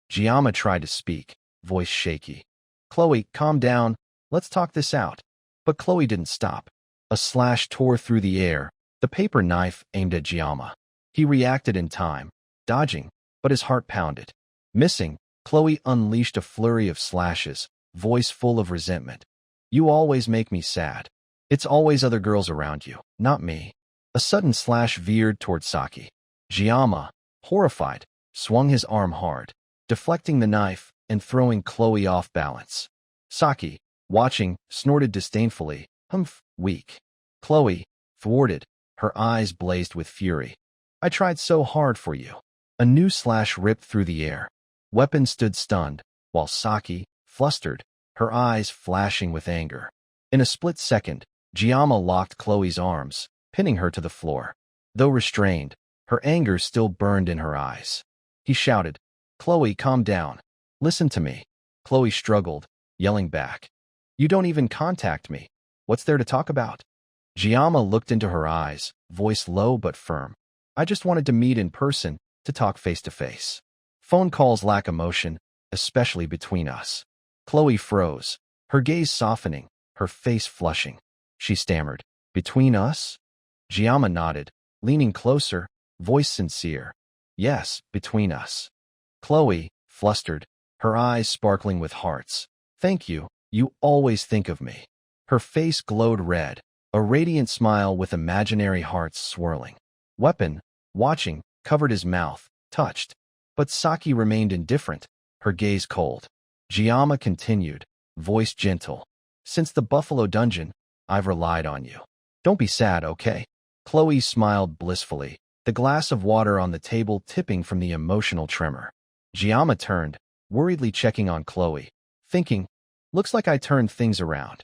Giamma tried to speak, voice shaky. Chloe, calm down, let's talk this out. But Chloe didn't stop. A slash tore through the air, the paper knife aimed at Giamma. He reacted in time, dodging, but his heart pounded. Missing, Chloe unleashed a flurry of slashes, voice full of resentment. You always make me sad. It's always other girls around you, not me. A sudden slash veered toward Saki. Giamma, horrified, swung his arm hard, deflecting the knife and throwing Chloe off balance. Saki, watching, snorted disdainfully, Humph, weak. Chloe, thwarted, her eyes blazed with fury. I tried so hard for you. A new slash ripped through the air. Weapon stood stunned, while Saki, flustered, her eyes flashing with anger. In a split second, Giamma locked Chloe's arms, pinning her to the floor. Though restrained, her anger still burned in her eyes. He shouted, Chloe, calm down. Listen to me. Chloe struggled, yelling back. You don't even contact me. What's there to talk about? Giamma looked into her eyes, voice low but firm. I just wanted to meet in person, to talk face to face. Phone calls lack emotion, especially between us. Chloe froze, her gaze softening, her face flushing. She stammered, Between us? Giamma nodded, leaning closer, voice sincere. Yes, between us. Chloe, flustered, her eyes sparkling with hearts. Thank you, you always think of me. Her face glowed red, a radiant smile with imaginary hearts swirling. Weapon, watching, covered his mouth, touched. But Saki remained indifferent, her gaze cold. Giamma continued, voice gentle. Since the Buffalo Dungeon, I've relied on you. Don't be sad, okay? Chloe smiled blissfully, the glass of water on the table tipping from the emotional tremor. Giamma turned, worriedly checking on Chloe, thinking, Looks like I turned things around.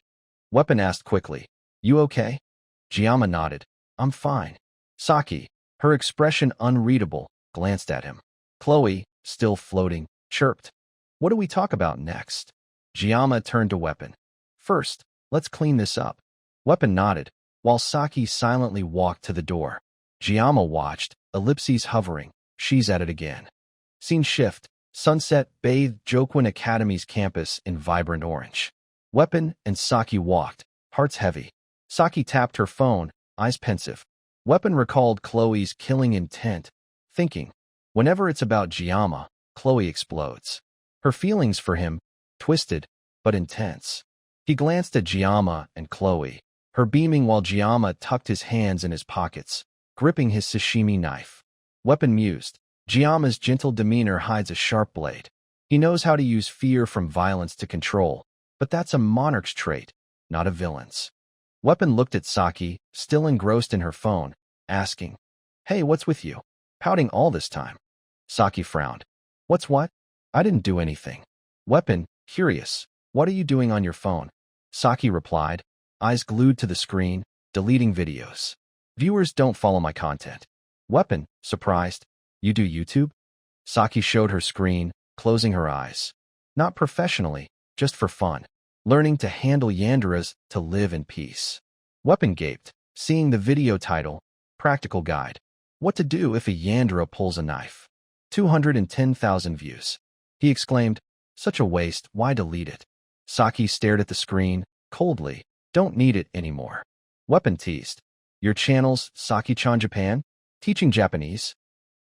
Weapon asked quickly, You okay? Giamma nodded, I'm fine. Saki, her expression unreadable, glanced at him. Chloe, still floating, chirped, What do we talk about next? Giamma turned to Weapon. First, Let's clean this up. Weapon nodded, while Saki silently walked to the door. Giamma watched, ellipses hovering. She's at it again. Scene shift. Sunset bathed Jokwin Academy's campus in vibrant orange. Weapon and Saki walked, hearts heavy. Saki tapped her phone, eyes pensive. Weapon recalled Chloe's killing intent, thinking, whenever it's about Giamma, Chloe explodes. Her feelings for him, twisted, but intense. He glanced at Giamma and Chloe, her beaming while Giamma tucked his hands in his pockets, gripping his sashimi knife. Weapon mused, Giamma's gentle demeanor hides a sharp blade. He knows how to use fear from violence to control, but that's a monarch's trait, not a villain's. Weapon looked at Saki, still engrossed in her phone, asking, "Hey, what's with you? Pouting all this time?" Saki frowned. "What's what? I didn't do anything." Weapon, curious, "What are you doing on your phone?" Saki replied, eyes glued to the screen, deleting videos. "Viewers don't follow my content." Weapon, surprised, "You do YouTube?" Saki showed her screen, closing her eyes. "Not professionally, just for fun. Learning to handle yanderas to live in peace." Weapon gaped, seeing the video title, Practical Guide. What to do if a yandera pulls a knife. 210,000 views. He exclaimed, "Such a waste, why delete it?" Saki stared at the screen, coldly, "Don't need it anymore." Weapon teased, "Your channel's Saki-chan Japan? Teaching Japanese?"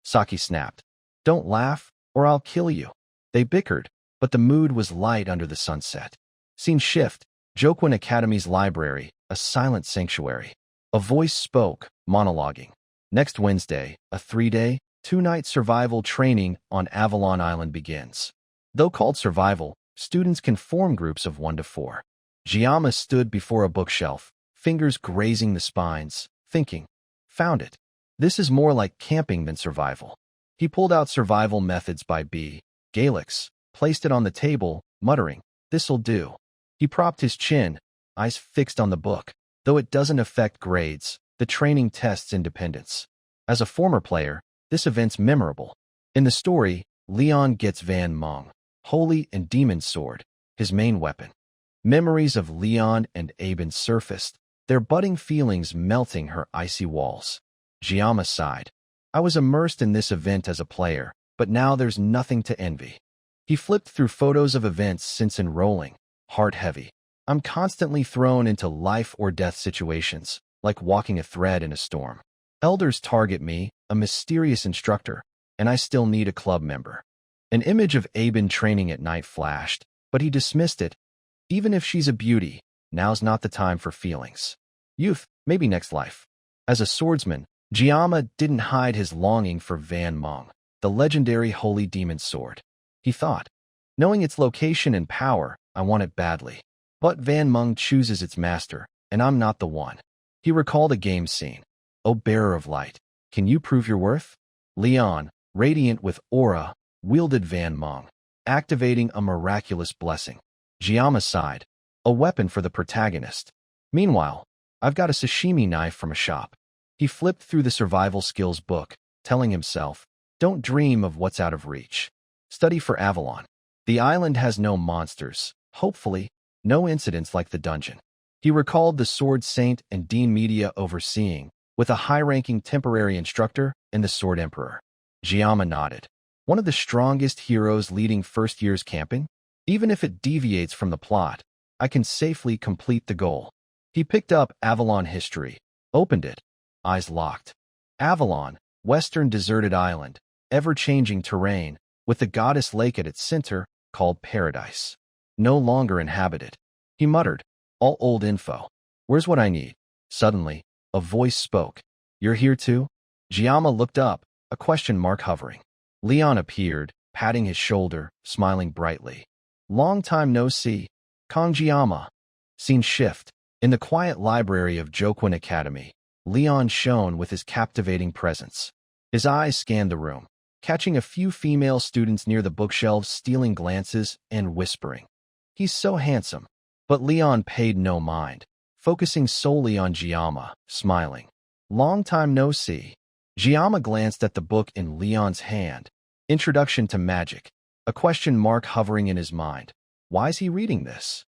Saki snapped, "Don't laugh, or I'll kill you." They bickered, but the mood was light under the sunset. Scene shift, Jokwin Academy's library, a silent sanctuary. A voice spoke, monologuing. Next Wednesday, a 3-day, 2-night survival training on Avalon Island begins. Though called survival, students can form groups of 1 to 4. Giamma stood before a bookshelf, fingers grazing the spines, thinking, "Found it. This is more like camping than survival." He pulled out Survival Methods by B. Galix, placed it on the table, muttering, "This'll do." He propped his chin, eyes fixed on the book. Though it doesn't affect grades, the training tests independence. As a former player, this event's memorable. In the story, Leon gets Van Mung, Holy and Demon Sword, his main weapon. Memories of Leon and Aben surfaced, their budding feelings melting her icy walls. Giamma sighed. "I was immersed in this event as a player, but now there's nothing to envy." He flipped through photos of events since enrolling, heart heavy. "I'm constantly thrown into life or death situations, like walking a thread in a storm. Elders target me, a mysterious instructor, and I still need a club member." An image of Aben training at night flashed, but he dismissed it. "Even if she's a beauty, now's not the time for feelings. Youth, maybe next life." As a swordsman, Giamma didn't hide his longing for Van Mung, the legendary holy demon sword. He thought, "Knowing its location and power, I want it badly. But Van Mung chooses its master, and I'm not the one." He recalled a game scene. "O bearer of light, can you prove your worth?" Leon, radiant with aura, wielded Van Mung, activating a miraculous blessing. Giamma sighed, a weapon for the protagonist. Meanwhile, I've got a sashimi knife from a shop. He flipped through the survival skills book, telling himself, "Don't dream of what's out of reach. Study for Avalon. The island has no monsters, hopefully, no incidents like the dungeon." He recalled the Sword Saint and Dean Media overseeing, with a high-ranking temporary instructor and the Sword Emperor. Giamma nodded. "One of the strongest heroes leading first year's camping? Even if it deviates from the plot, I can safely complete the goal." He picked up Avalon History, opened it, eyes locked. Avalon, western deserted island, ever-changing terrain, with the goddess lake at its center, called Paradise. No longer inhabited. He muttered, "All old info. Where's what I need?" Suddenly, a voice spoke. "You're here too?" Giamma looked up, a question mark hovering. Leon appeared, patting his shoulder, smiling brightly. "Long time no see. Kong Giamma." Scene shift. In the quiet library of Jokwin Academy, Leon shone with his captivating presence. His eyes scanned the room, catching a few female students near the bookshelves stealing glances and whispering, "He's so handsome." But Leon paid no mind, focusing solely on Giamma, smiling. "Long time no see." Giamma glanced at the book in Leon's hand. Introduction to Magic, a question mark hovering in his mind. Why is he reading this?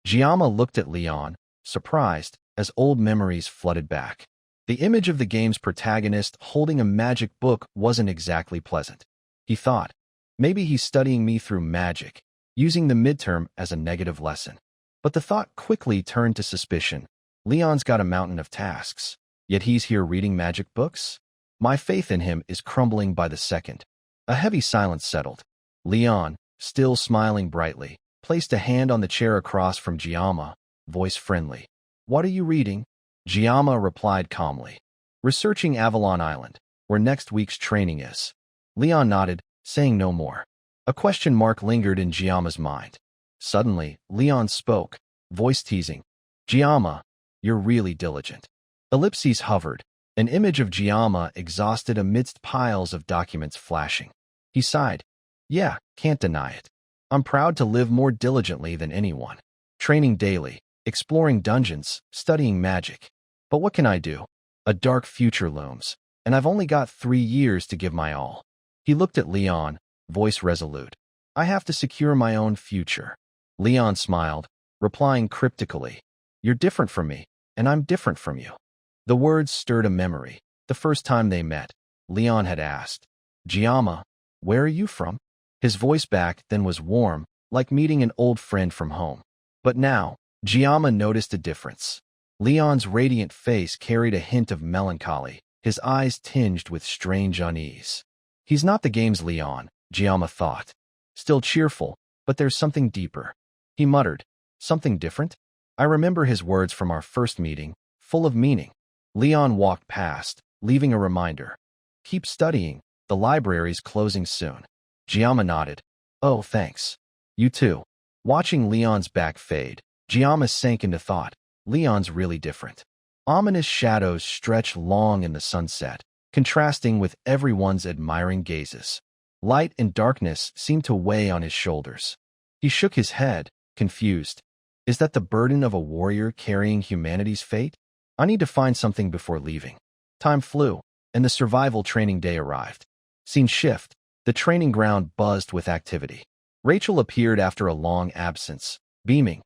Giamma looked at Leon, surprised, as old memories flooded back. The image of the game's protagonist holding a magic book wasn't exactly pleasant. He thought, maybe he's studying me through magic, using the midterm as a negative lesson. But the thought quickly turned to suspicion. Leon's got a mountain of tasks, yet he's here reading magic books? My faith in him is crumbling by the second. A heavy silence settled. Leon, still smiling brightly, placed a hand on the chair across from Giamma, voice friendly. What are you reading? Giamma replied calmly. Researching Avalon Island, where next week's training is. Leon nodded, saying no more. A question mark lingered in Giamma's mind. Suddenly, Leon spoke, voice teasing. Giamma, you're really diligent. Ellipses hovered, an image of Giamma exhausted amidst piles of documents flashing. He sighed. Yeah, can't deny it. I'm proud to live more diligently than anyone. Training daily, exploring dungeons, studying magic. But what can I do? A dark future looms, and I've only got 3 years to give my all. He looked at Leon, voice resolute. I have to secure my own future. Leon smiled, replying cryptically. You're different from me, and I'm different from you. The words stirred a memory. The first time they met, Leon had asked, Giamma, where are you from? His voice back then was warm, like meeting an old friend from home. But now, Giamma noticed a difference. Leon's radiant face carried a hint of melancholy, his eyes tinged with strange unease. He's not the game's Leon, Giamma thought. Still cheerful, but there's something deeper. He muttered, something different? I remember his words from our first meeting, full of meaning. Leon walked past, leaving a reminder. Keep studying, the library's closing soon. Giamma nodded. Oh, thanks. You too. Watching Leon's back fade, Giamma sank into thought. Leon's really different. Ominous shadows stretch long in the sunset, contrasting with everyone's admiring gazes. Light and darkness seemed to weigh on his shoulders. He shook his head, confused. Is that the burden of a warrior carrying humanity's fate? I need to find something before leaving. Time flew, and the survival training day arrived. Scene shift. The training ground buzzed with activity. Rachel appeared after a long absence, beaming.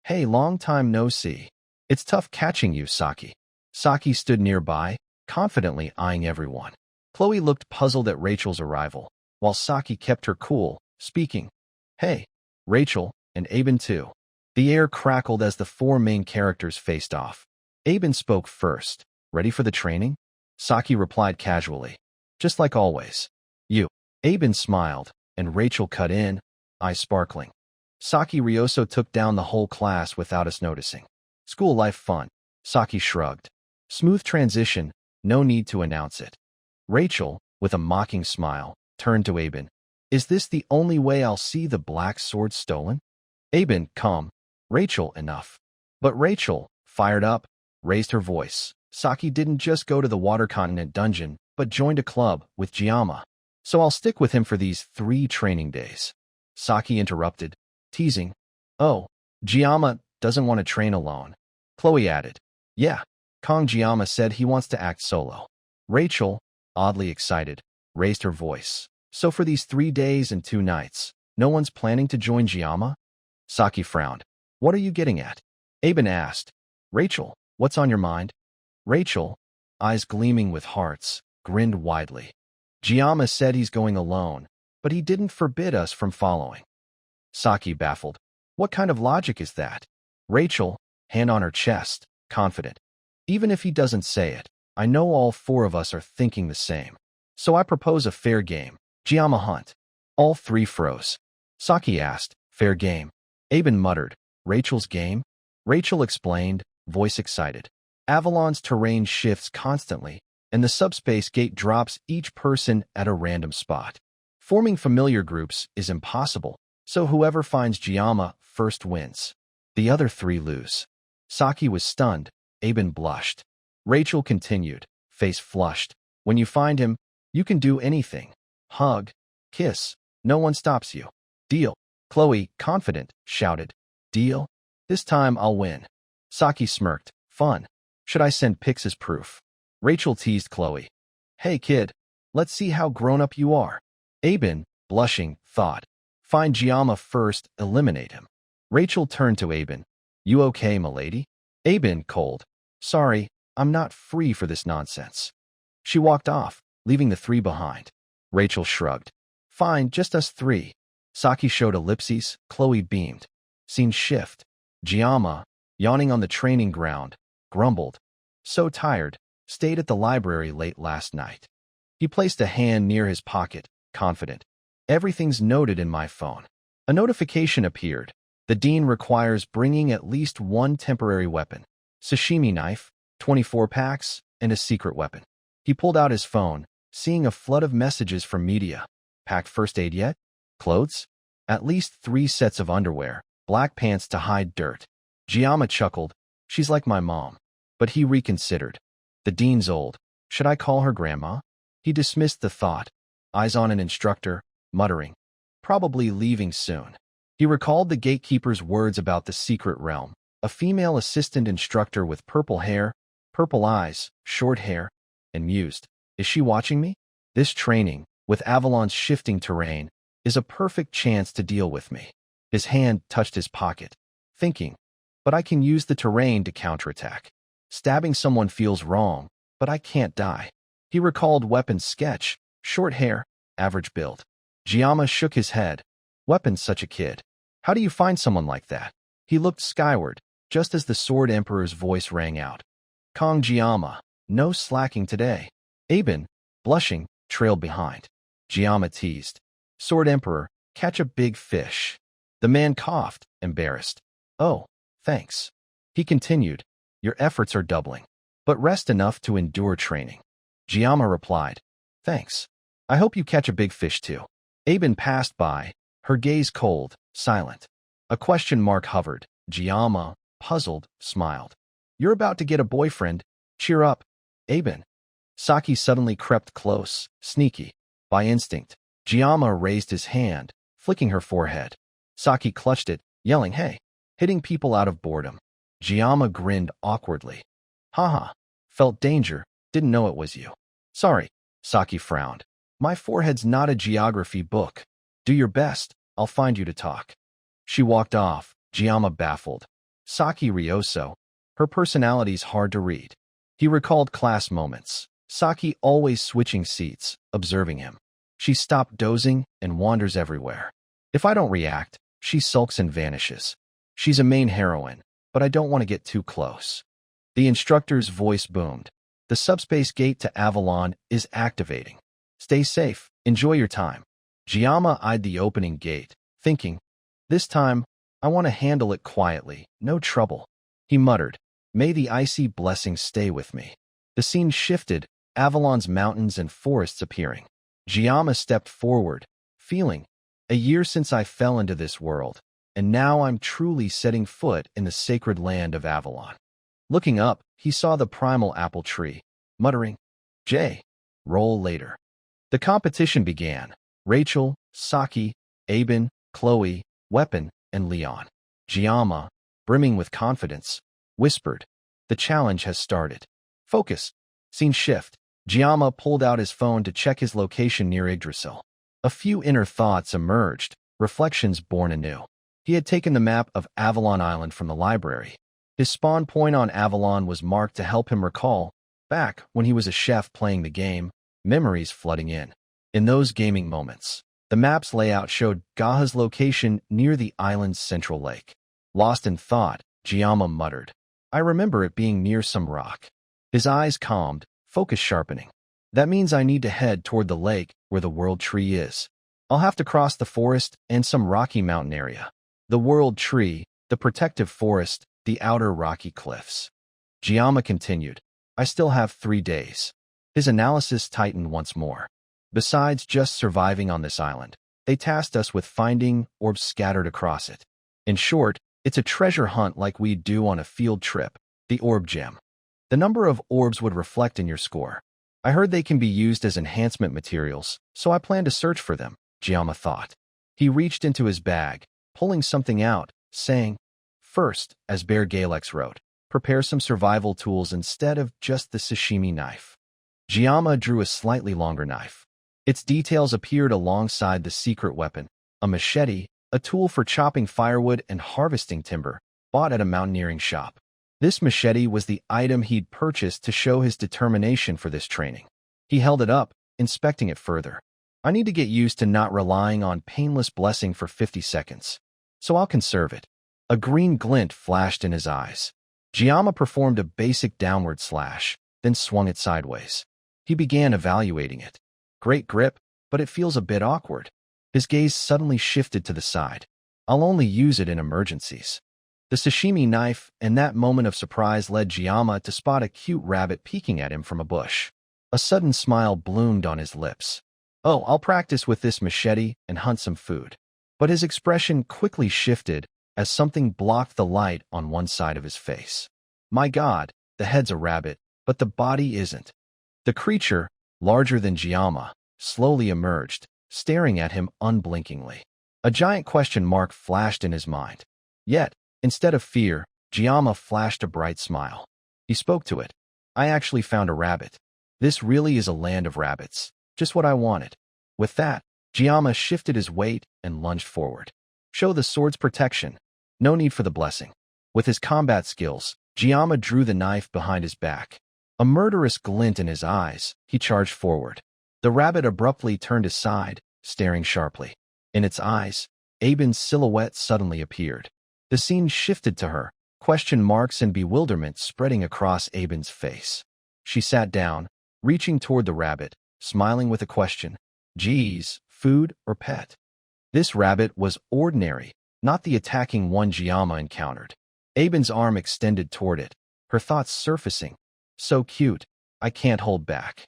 Hey, long time no see. It's tough catching you, Saki. Saki stood nearby, confidently eyeing everyone. Chloe looked puzzled at Rachel's arrival, while Saki kept her cool, speaking. Hey, Rachel, and Aben too. The air crackled as the 4 main characters faced off. Aben spoke first. Ready for the training? Saki replied casually. Just like always. You. Aben smiled, and Rachel cut in, eyes sparkling. Saki Ryoso took down the whole class without us noticing. School life fun. Saki shrugged. Smooth transition, no need to announce it. Rachel, with a mocking smile, turned to Aben. Is this the only way I'll see the black sword stolen? Aben, calm. Rachel, enough. But Rachel, fired up, raised her voice. Saki didn't just go to the Water Continent dungeon, but joined a club with Giamma. So I'll stick with him for these 3 training days. Saki interrupted, teasing. Oh, Giamma doesn't want to train alone. Chloe added. Yeah, Kong Giamma said he wants to act solo. Rachel, oddly excited, raised her voice. So for these 3 days and 2 nights, no one's planning to join Giamma? Saki frowned. What are you getting at? Aben asked. Rachel, what's on your mind? Rachel, eyes gleaming with hearts, grinned widely. Giamma said he's going alone, but he didn't forbid us from following. Saki baffled. What kind of logic is that? Rachel, hand on her chest, confident. Even if he doesn't say it, I know all 4 of us are thinking the same. So I propose a fair game. Giamma hunt. All 3 froze. Saki asked, fair game. Aben muttered, Rachel's game? Rachel explained, voice excited. Avalon's terrain shifts constantly, and the subspace gate drops each person at a random spot. Forming familiar groups is impossible, so whoever finds Giamma first wins. The other 3 lose. Saki was stunned. Aben blushed. Rachel continued, face flushed. When you find him, you can do anything. Hug, kiss, no one stops you. Deal. Chloe, confident, shouted. Deal? This time I'll win. Saki smirked. Fun. Should I send pics as proof? Rachel teased Chloe. Hey kid, let's see how grown-up you are. Aben, blushing, thought. Find Giamma first, eliminate him. Rachel turned to Aben. You okay, m'lady? Aben, cold. Sorry, I'm not free for this nonsense. She walked off, leaving the three behind. Rachel shrugged. Fine, just us three. Saki showed ellipses, Chloe beamed. Scene shift. Giamma, yawning on the training ground, grumbled. So tired, stayed at the library late last night. He placed a hand near his pocket, confident. Everything's noted in my phone. A notification appeared. The dean requires bringing at least one temporary weapon. Sashimi knife, 24 packs, and a secret weapon. He pulled out his phone, seeing a flood of messages from media. Packed first aid yet? Clothes? At least 3 sets of underwear, black pants to hide dirt. Giamma chuckled. She's like my mom. But he reconsidered. The dean's old. Should I call her grandma? He dismissed the thought. Eyes on an instructor, muttering. Probably leaving soon. He recalled the gatekeeper's words about the secret realm. A female assistant instructor with purple hair, purple eyes, short hair, and mused. Is she watching me? This training, with Avalon's shifting terrain, is a perfect chance to deal with me. His hand touched his pocket, thinking, but I can use the terrain to counterattack. Stabbing someone feels wrong, but I can't die. He recalled Weapon's sketch, short hair, average build. Giamma shook his head. Weapon's such a kid. How do you find someone like that? He looked skyward, just as the Sword Emperor's voice rang out. Kong Giamma, no slacking today. Aben, blushing, trailed behind. Giamma teased. Sword Emperor, catch a big fish. The man coughed, embarrassed. Oh, thanks. He continued. Your efforts are doubling, but rest enough to endure training. Giamma replied. Thanks. I hope you catch a big fish too. Aben passed by, her gaze cold, silent. A question mark hovered. Giamma, puzzled, smiled. You're about to get a boyfriend. Cheer up, Aben. Saki suddenly crept close, sneaky. By instinct, Giamma raised his hand, flicking her forehead. Saki clutched it, yelling, hey, hitting people out of boredom. Giamma grinned awkwardly. Haha, felt danger, didn't know it was you. Sorry, Saki frowned. My forehead's not a geography book. Do your best, I'll find you to talk. She walked off, Giamma baffled. Saki Ryoso. Her personality's hard to read. He recalled class moments. Saki always switching seats, observing him. She stopped dozing and wanders everywhere. If I don't react, she sulks and vanishes. She's a main heroine, but I don't want to get too close. The instructor's voice boomed. The subspace gate to Avalon is activating. Stay safe, enjoy your time. Giamma eyed the opening gate, thinking, this time, I want to handle it quietly, no trouble. He muttered, may the icy blessings stay with me. The scene shifted, Avalon's mountains and forests appearing. Giamma stepped forward, feeling, a year since I fell into this world, and now I'm truly setting foot in the sacred land of Avalon. Looking up, he saw the primal apple tree, muttering, J. Roll later. The competition began. Rachel, Saki, Aben, Chloe, Weapon, and Leon. Giamma, brimming with confidence, whispered, the challenge has started. Focus. Scene shift. Giamma pulled out his phone to check his location near Yggdrasil. A few inner thoughts emerged, reflections born anew. He had taken the map of Avalon Island from the library. His spawn point on Avalon was marked to help him recall, back when he was a chef playing the game, memories flooding in. In those gaming moments, the map's layout showed Gaha's location near the island's central lake. Lost in thought, Giamma muttered, I remember it being near some rock. His eyes calmed, focus sharpening. That means I need to head toward the lake where the world tree is. I'll have to cross the forest and some rocky mountain area. The world tree, the protective forest, the outer rocky cliffs. Giamma continued, I still have 3 days. His analysis tightened once more. Besides just surviving on this island, they tasked us with finding orbs scattered across it. In short, it's a treasure hunt like we'd do on a field trip, the orb gem. The number of orbs would reflect in your score. I heard they can be used as enhancement materials, so I plan to search for them, Giamma thought. He reached into his bag, pulling something out, saying, First, as Bear Galex wrote, prepare some survival tools instead of just the sashimi knife. Giamma drew a slightly longer knife. Its details appeared alongside the secret weapon, a machete, a tool for chopping firewood and harvesting timber, bought at a mountaineering shop. This machete was the item he'd purchased to show his determination for this training. He held it up, inspecting it further. I need to get used to not relying on painless blessing for 50 seconds. So I'll conserve it. A green glint flashed in his eyes. Giamma performed a basic downward slash, then swung it sideways. He began evaluating it. Great grip, but it feels a bit awkward. His gaze suddenly shifted to the side. I'll only use it in emergencies. The sashimi knife and that moment of surprise led Giamma to spot a cute rabbit peeking at him from a bush. A sudden smile bloomed on his lips. Oh, I'll practice with this machete and hunt some food. But his expression quickly shifted as something blocked the light on one side of his face. My God, the head's a rabbit, but the body isn't. The creature, larger than Giamma, slowly emerged, staring at him unblinkingly. A giant question mark flashed in his mind. Yet, instead of fear, Giamma flashed a bright smile. He spoke to it. I actually found a rabbit. This really is a land of rabbits. Just what I wanted. With that, Giamma shifted his weight and lunged forward. Show the sword's protection. No need for the blessing. With his combat skills, Giamma drew the knife behind his back. A murderous glint in his eyes, he charged forward. The rabbit abruptly turned aside, staring sharply. In its eyes, Aben's silhouette suddenly appeared. The scene shifted to her, question marks and bewilderment spreading across Aben's face. She sat down, reaching toward the rabbit, smiling with a question. Geez, food or pet? This rabbit was ordinary, not the attacking one Giamma encountered. Aben's arm extended toward it, her thoughts surfacing. So cute, I can't hold back.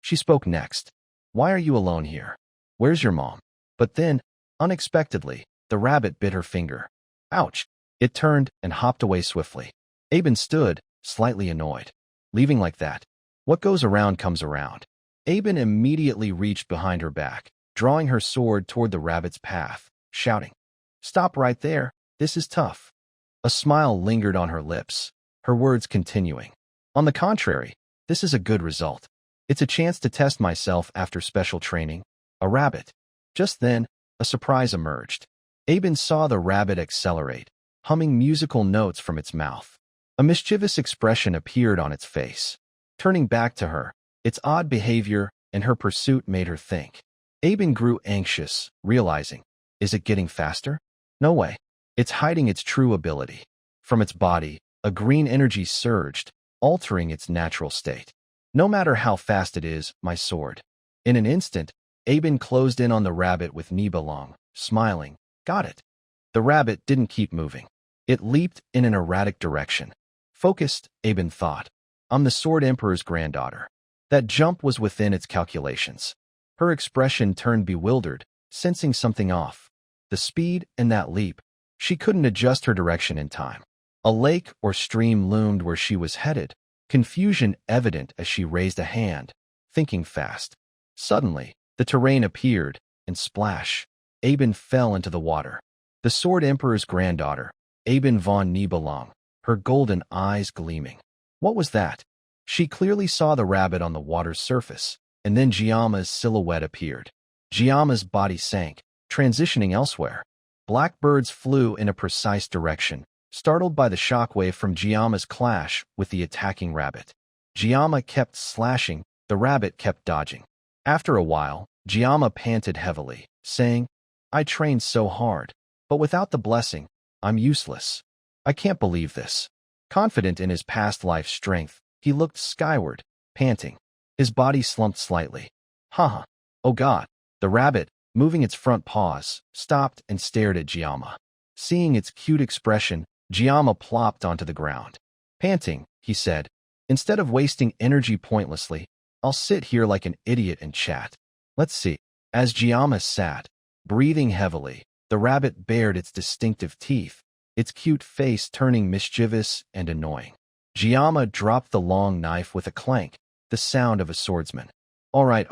She spoke next. Why are you alone here? Where's your mom? But then, unexpectedly, the rabbit bit her finger. Ouch! It turned and hopped away swiftly. Aben stood, slightly annoyed. Leaving like that. What goes around comes around. Aben immediately reached behind her back, drawing her sword toward the rabbit's path, shouting, Stop right there, this is tough. A smile lingered on her lips, her words continuing. On the contrary, this is a good result. It's a chance to test myself after special training. A rabbit. Just then, a surprise emerged. Aben saw the rabbit accelerate, humming musical notes from its mouth. A mischievous expression appeared on its face. Turning back to her, its odd behavior and her pursuit made her think. Aben grew anxious, realizing, is it getting faster? No way. It's hiding its true ability. From its body, a green energy surged, altering its natural state. No matter how fast it is, my sword. In an instant, Aben closed in on the rabbit with Nibelung, smiling. Got it. The rabbit didn't keep moving. It leaped in an erratic direction. Focused, Aben thought. I'm the Sword Emperor's granddaughter. That jump was within its calculations. Her expression turned bewildered, sensing something off. The speed and that leap. She couldn't adjust her direction in time. A lake or stream loomed where she was headed, confusion evident as she raised a hand, thinking fast. Suddenly, the terrain appeared, and splash. Aben fell into the water. The Sword Emperor's granddaughter, Aben von Nibelung, her golden eyes gleaming. What was that? She clearly saw the rabbit on the water's surface, and then Giamma's silhouette appeared. Giamma's body sank, transitioning elsewhere. Black birds flew in a precise direction, startled by the shockwave from Giamma's clash with the attacking rabbit. Giamma kept slashing, the rabbit kept dodging. After a while, Giamma panted heavily, saying, I trained so hard, but without the blessing, I'm useless. I can't believe this. Confident in his past life strength, he looked skyward, panting. His body slumped slightly. Haha. Oh God. The rabbit, moving its front paws, stopped and stared at Giamma. Seeing its cute expression, Giamma plopped onto the ground. Panting, he said, instead of wasting energy pointlessly, I'll sit here like an idiot and chat. Let's see. As Giamma sat, breathing heavily, the rabbit bared its distinctive teeth, its cute face turning mischievous and annoying. Giamma dropped the long knife with a clank, the sound of a swordsman. All right.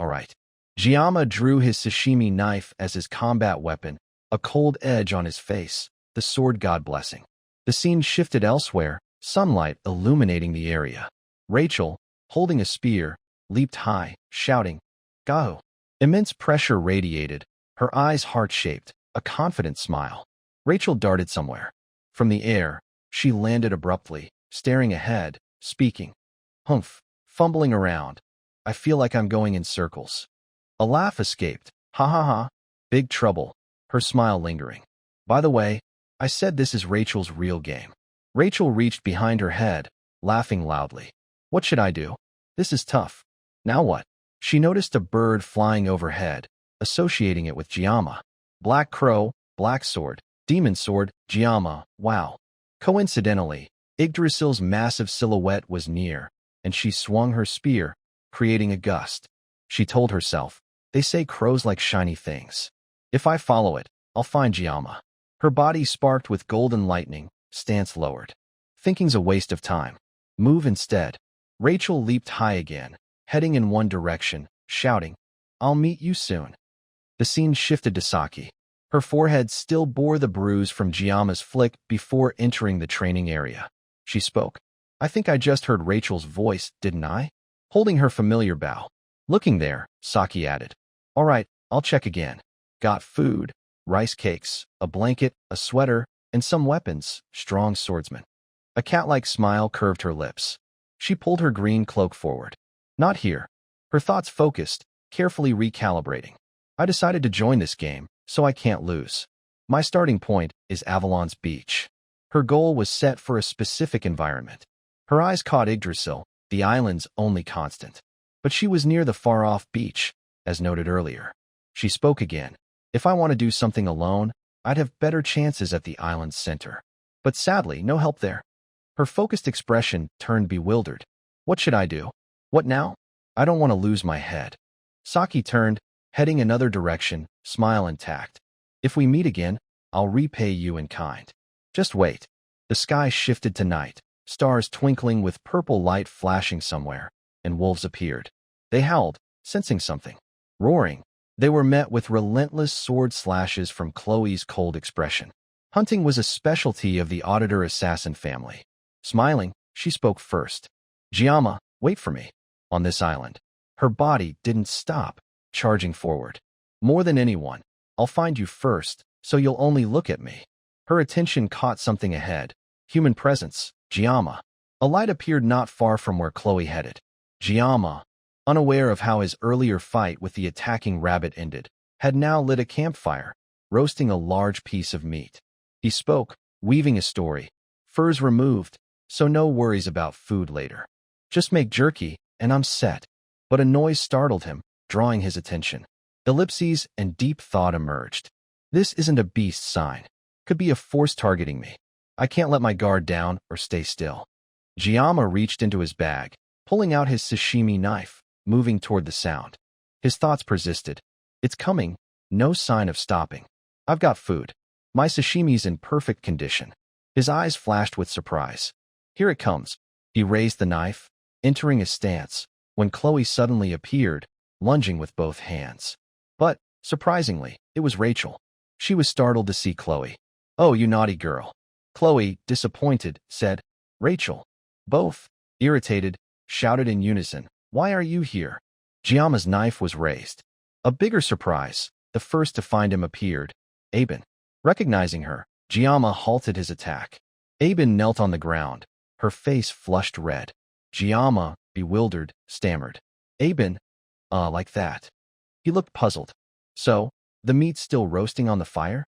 Giamma drew his sashimi knife as his combat weapon, a cold edge on his face, the sword god blessing. The scene shifted elsewhere, sunlight illuminating the area. Rachel, holding a spear, leaped high, shouting, Go! Immense pressure radiated, her eyes heart-shaped, a confident smile. Rachel darted somewhere. From the air, she landed abruptly, staring ahead, speaking. Humph, fumbling around. I feel like I'm going in circles. A laugh escaped. Ha ha ha. Big trouble. Her smile lingering. By the way, I said this is Rachel's real game. Rachel reached behind her head, laughing loudly. What should I do? This is tough. Now what? She noticed a bird flying overhead, associating it with Giamma. Black crow, black sword, demon sword, Giamma, wow. Coincidentally, Yggdrasil's massive silhouette was near, and she swung her spear, creating a gust. She told herself, they say crows like shiny things. If I follow it, I'll find Giamma. Her body sparked with golden lightning, stance lowered. Thinking's a waste of time. Move instead. Rachel leaped high again, heading in one direction, shouting, I'll meet you soon. The scene shifted to Saki. Her forehead still bore the bruise from Giamma's flick before entering the training area. She spoke. I think I just heard Rachel's voice, didn't I? Holding her familiar bow. Looking there, Saki added. All right, I'll check again. Got food, rice cakes, a blanket, a sweater, and some weapons, strong swordsman. A cat-like smile curved her lips. She pulled her green cloak forward. Not here. Her thoughts focused, carefully recalibrating. I decided to join this game, so I can't lose. My starting point is Avalon's beach. Her goal was set for a specific environment. Her eyes caught Yggdrasil, the island's only constant. But she was near the far-off beach, as noted earlier. She spoke again. If I want to do something alone, I'd have better chances at the island's center. But sadly, no help there. Her focused expression turned bewildered. What should I do? What now? I don't want to lose my head. Saki turned, heading another direction, smile intact. If we meet again, I'll repay you in kind. Just wait. The sky shifted to night, stars twinkling with purple light flashing somewhere, and wolves appeared. They howled, sensing something. Roaring, they were met with relentless sword slashes from Chloe's cold expression. Hunting was a specialty of the auditor-assassin family. Smiling, she spoke first. Giamma, wait for me. On this island. Her body didn't stop, charging forward. More than anyone, I'll find you first, so you'll only look at me. Her attention caught something ahead. Human presence, Giamma. A light appeared not far from where Chloe headed. Giamma, unaware of how his earlier fight with the attacking rabbit ended, had now lit a campfire, roasting a large piece of meat. He spoke, weaving a story. Furs removed, so no worries about food later. Just make jerky, and I'm set. But a noise startled him, drawing his attention. Ellipses and deep thought emerged. This isn't a beast sign. Could be a force targeting me. I can't let my guard down or stay still. Giamma reached into his bag, pulling out his sashimi knife, moving toward the sound. His thoughts persisted. It's coming, no sign of stopping. I've got food. My sashimi's in perfect condition. His eyes flashed with surprise. Here it comes. He raised the knife, entering a stance, when Chloe suddenly appeared, lunging with both hands. But, surprisingly, it was Rachel. She was startled to see Chloe. Oh, you naughty girl. Chloe, disappointed, said. Rachel. Both, irritated, shouted in unison. Why are you here? Giamma's knife was raised. A bigger surprise, the first to find him appeared. Aben. Recognizing her, Giamma halted his attack. Aben knelt on the ground, her face flushed red. Giamma, bewildered, stammered. Aben, like that. He looked puzzled. So, the meat's still roasting on the fire?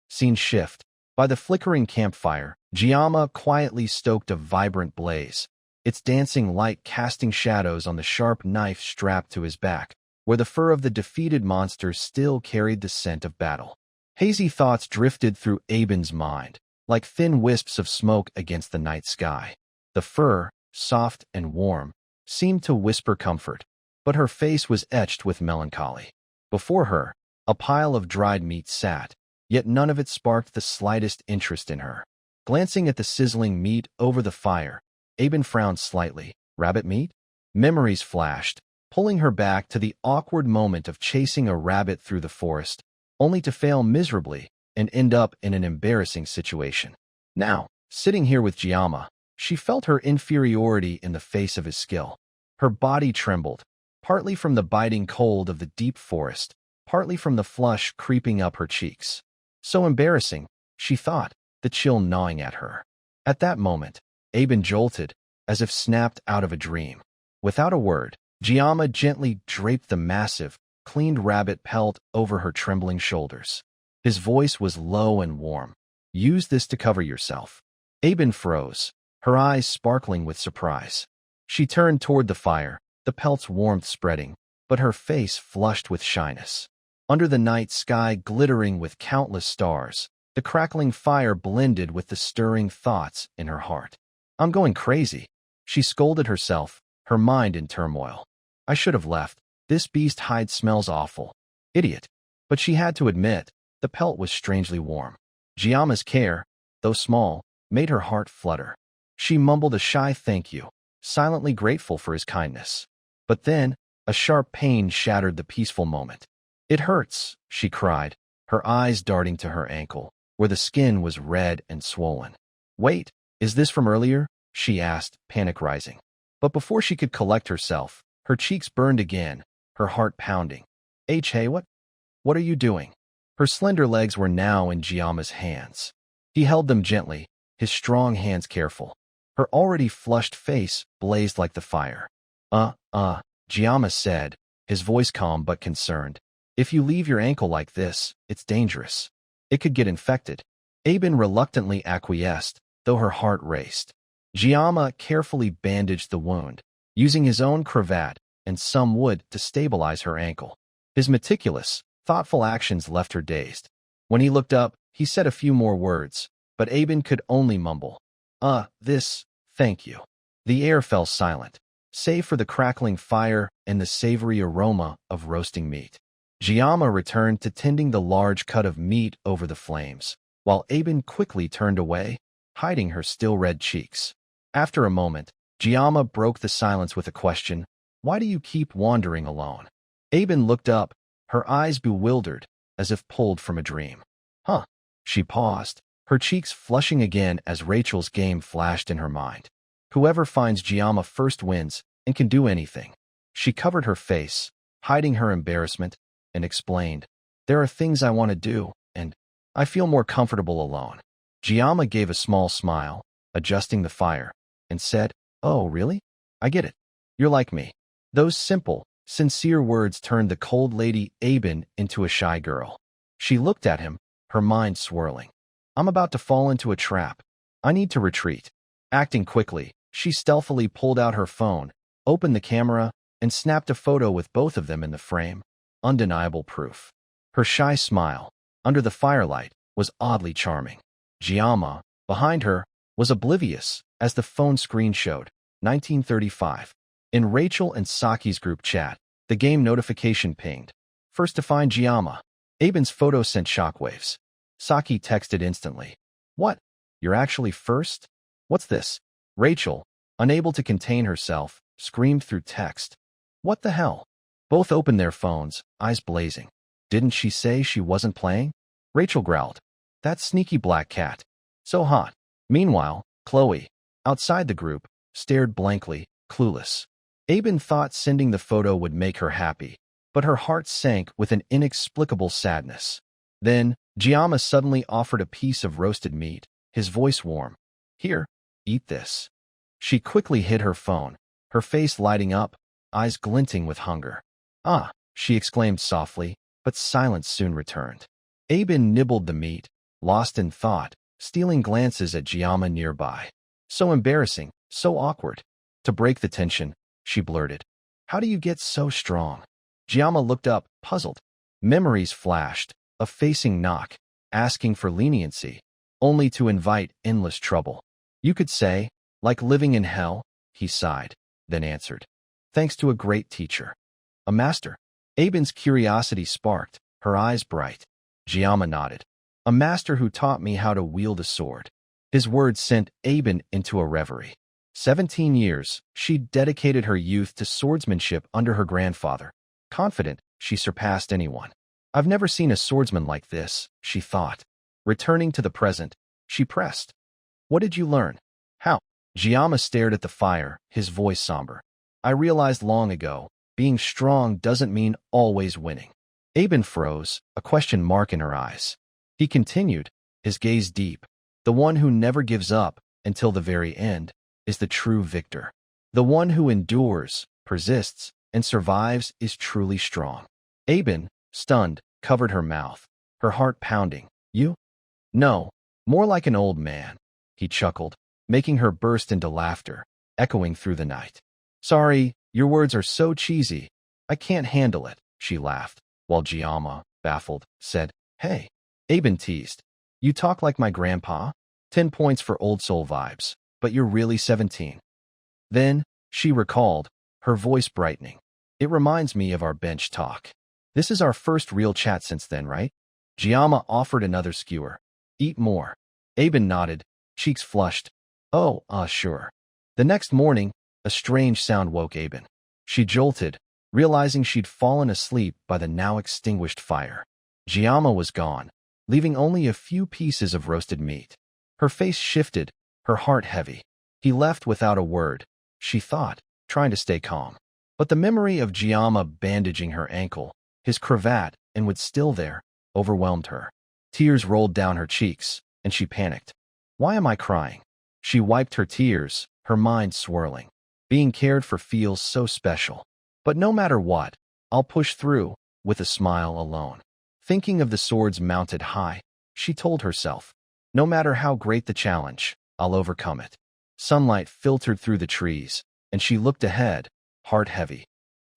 Scene shift. By the flickering campfire, Giamma quietly stoked a vibrant blaze, its dancing light casting shadows on the sharp knife strapped to his back, where the fur of the defeated monster still carried the scent of battle. Hazy thoughts drifted through Aben's mind, like thin wisps of smoke against the night sky. The fur, soft and warm, seemed to whisper comfort, but her face was etched with melancholy. Before her, a pile of dried meat sat, yet none of it sparked the slightest interest in her. Glancing at the sizzling meat over the fire, Aben frowned slightly. Rabbit meat? Memories flashed, pulling her back to the awkward moment of chasing a rabbit through the forest, only to fail miserably and end up in an embarrassing situation. Now, sitting here with Giamma, she felt her inferiority in the face of his skill. Her body trembled, partly from the biting cold of the deep forest, partly from the flush creeping up her cheeks. So embarrassing, she thought, the chill gnawing at her. At that moment, Aben jolted, as if snapped out of a dream. Without a word, Giamma gently draped the massive, cleaned rabbit pelt over her trembling shoulders. His voice was low and warm. Use this to cover yourself. Aben froze, her eyes sparkling with surprise. She turned toward the fire, the pelt's warmth spreading, but her face flushed with shyness. Under the night sky glittering with countless stars, the crackling fire blended with the stirring thoughts in her heart. I'm going crazy. She scolded herself, her mind in turmoil. I should have left. This beast hide smells awful. Idiot. But she had to admit, the pelt was strangely warm. Giamma's care, though small, made her heart flutter. She mumbled a shy thank you, silently grateful for his kindness. But then, a sharp pain shattered the peaceful moment. It hurts, she cried, her eyes darting to her ankle, where the skin was red and swollen. Wait, is this from earlier? She asked, panic rising. But before she could collect herself, her cheeks burned again, her heart pounding. Hey, what are you doing? Her slender legs were now in Giamma's hands. He held them gently, his strong hands careful. Her already flushed face blazed like the fire. Giamma said, his voice calm but concerned. If you leave your ankle like this, it's dangerous. It could get infected. Aben reluctantly acquiesced, though her heart raced. Giamma carefully bandaged the wound, using his own cravat and some wood to stabilize her ankle. His meticulous, thoughtful actions left her dazed. When he looked up, he said a few more words, but Aben could only mumble, thank you. The air fell silent, save for the crackling fire and the savory aroma of roasting meat. Giamma returned to tending the large cut of meat over the flames, while Aben quickly turned away, hiding her still red cheeks. After a moment, Giamma broke the silence with a question, why do you keep wandering alone? Aben looked up, her eyes bewildered, as if pulled from a dream. She paused, her cheeks flushing again as Rachel's game flashed in her mind. Whoever finds Giamma first wins and can do anything. She covered her face, hiding her embarrassment, and explained, there are things I want to do, and I feel more comfortable alone. Giamma gave a small smile, adjusting the fire, and said, oh, really? I get it. You're like me. Those simple, sincere words turned the cold lady Aben into a shy girl. She looked at him, her mind swirling. I'm about to fall into a trap. I need to retreat. Acting quickly, she stealthily pulled out her phone, opened the camera, and snapped a photo with both of them in the frame. Undeniable proof. Her shy smile, under the firelight, was oddly charming. Giamma, behind her, was oblivious, as the phone screen showed. 1935. In Rachel and Saki's group chat, the game notification pinged. First to find Giamma. Aben's photo sent shockwaves. Saki texted instantly. What? You're actually first? What's this? Rachel, unable to contain herself, screamed through text. What the hell? Both opened their phones, eyes blazing. Didn't she say she wasn't playing? Rachel growled. That sneaky black cat. So hot. Meanwhile, Chloe, outside the group, stared blankly, clueless. Aben thought sending the photo would make her happy, but her heart sank with an inexplicable sadness. Then, Giamma suddenly offered a piece of roasted meat, his voice warm. Here, eat this. She quickly hid her phone, her face lighting up, eyes glinting with hunger. She exclaimed softly, but silence soon returned. Aben nibbled the meat, lost in thought, stealing glances at Giamma nearby. So embarrassing, so awkward. To break the tension, she blurted, how do you get so strong? Giamma looked up, puzzled. Memories flashed, a facing knock, asking for leniency, only to invite endless trouble. You could say, like living in hell, he sighed, then answered. Thanks to a great teacher. A master. Aben's curiosity sparked, her eyes bright. Giamma nodded. A master who taught me how to wield a sword. His words sent Aben into a reverie. 17 years, she dedicated her youth to swordsmanship under her grandfather. Confident, she surpassed anyone. I've never seen a swordsman like this, she thought. Returning to the present, she pressed. What did you learn? How? Giamma stared at the fire, his voice somber. I realized long ago, being strong doesn't mean always winning. Aben froze, a question mark in her eyes. He continued, his gaze deep. The one who never gives up until the very end is the true victor. The one who endures, persists, and survives is truly strong. Aben, stunned, covered her mouth, her heart pounding. You? No, more like an old man. He chuckled, making her burst into laughter, echoing through the night. Sorry, your words are so cheesy. I can't handle it, she laughed, while Giamma, baffled, said, Hey. Aben teased. You talk like my grandpa? 10 points for old soul vibes, but you're really 17. Then, she recalled, her voice brightening. It reminds me of our bench talk. This is our first real chat since then, right? Giamma offered another skewer. Eat more. Aben nodded, cheeks flushed. Oh, sure. The next morning, a strange sound woke Aben. She jolted, realizing she'd fallen asleep by the now extinguished fire. Giamma was gone, leaving only a few pieces of roasted meat. Her face shifted, her heart heavy. He left without a word, she thought, trying to stay calm. But the memory of Giamma bandaging her ankle, his cravat, and what's still there, overwhelmed her. Tears rolled down her cheeks, and she panicked. Why am I crying? She wiped her tears, her mind swirling. Being cared for feels so special. But no matter what, I'll push through, with a smile alone. Thinking of the swords mounted high, she told herself, no matter how great the challenge, I'll overcome it. Sunlight filtered through the trees, and she looked ahead, heart heavy.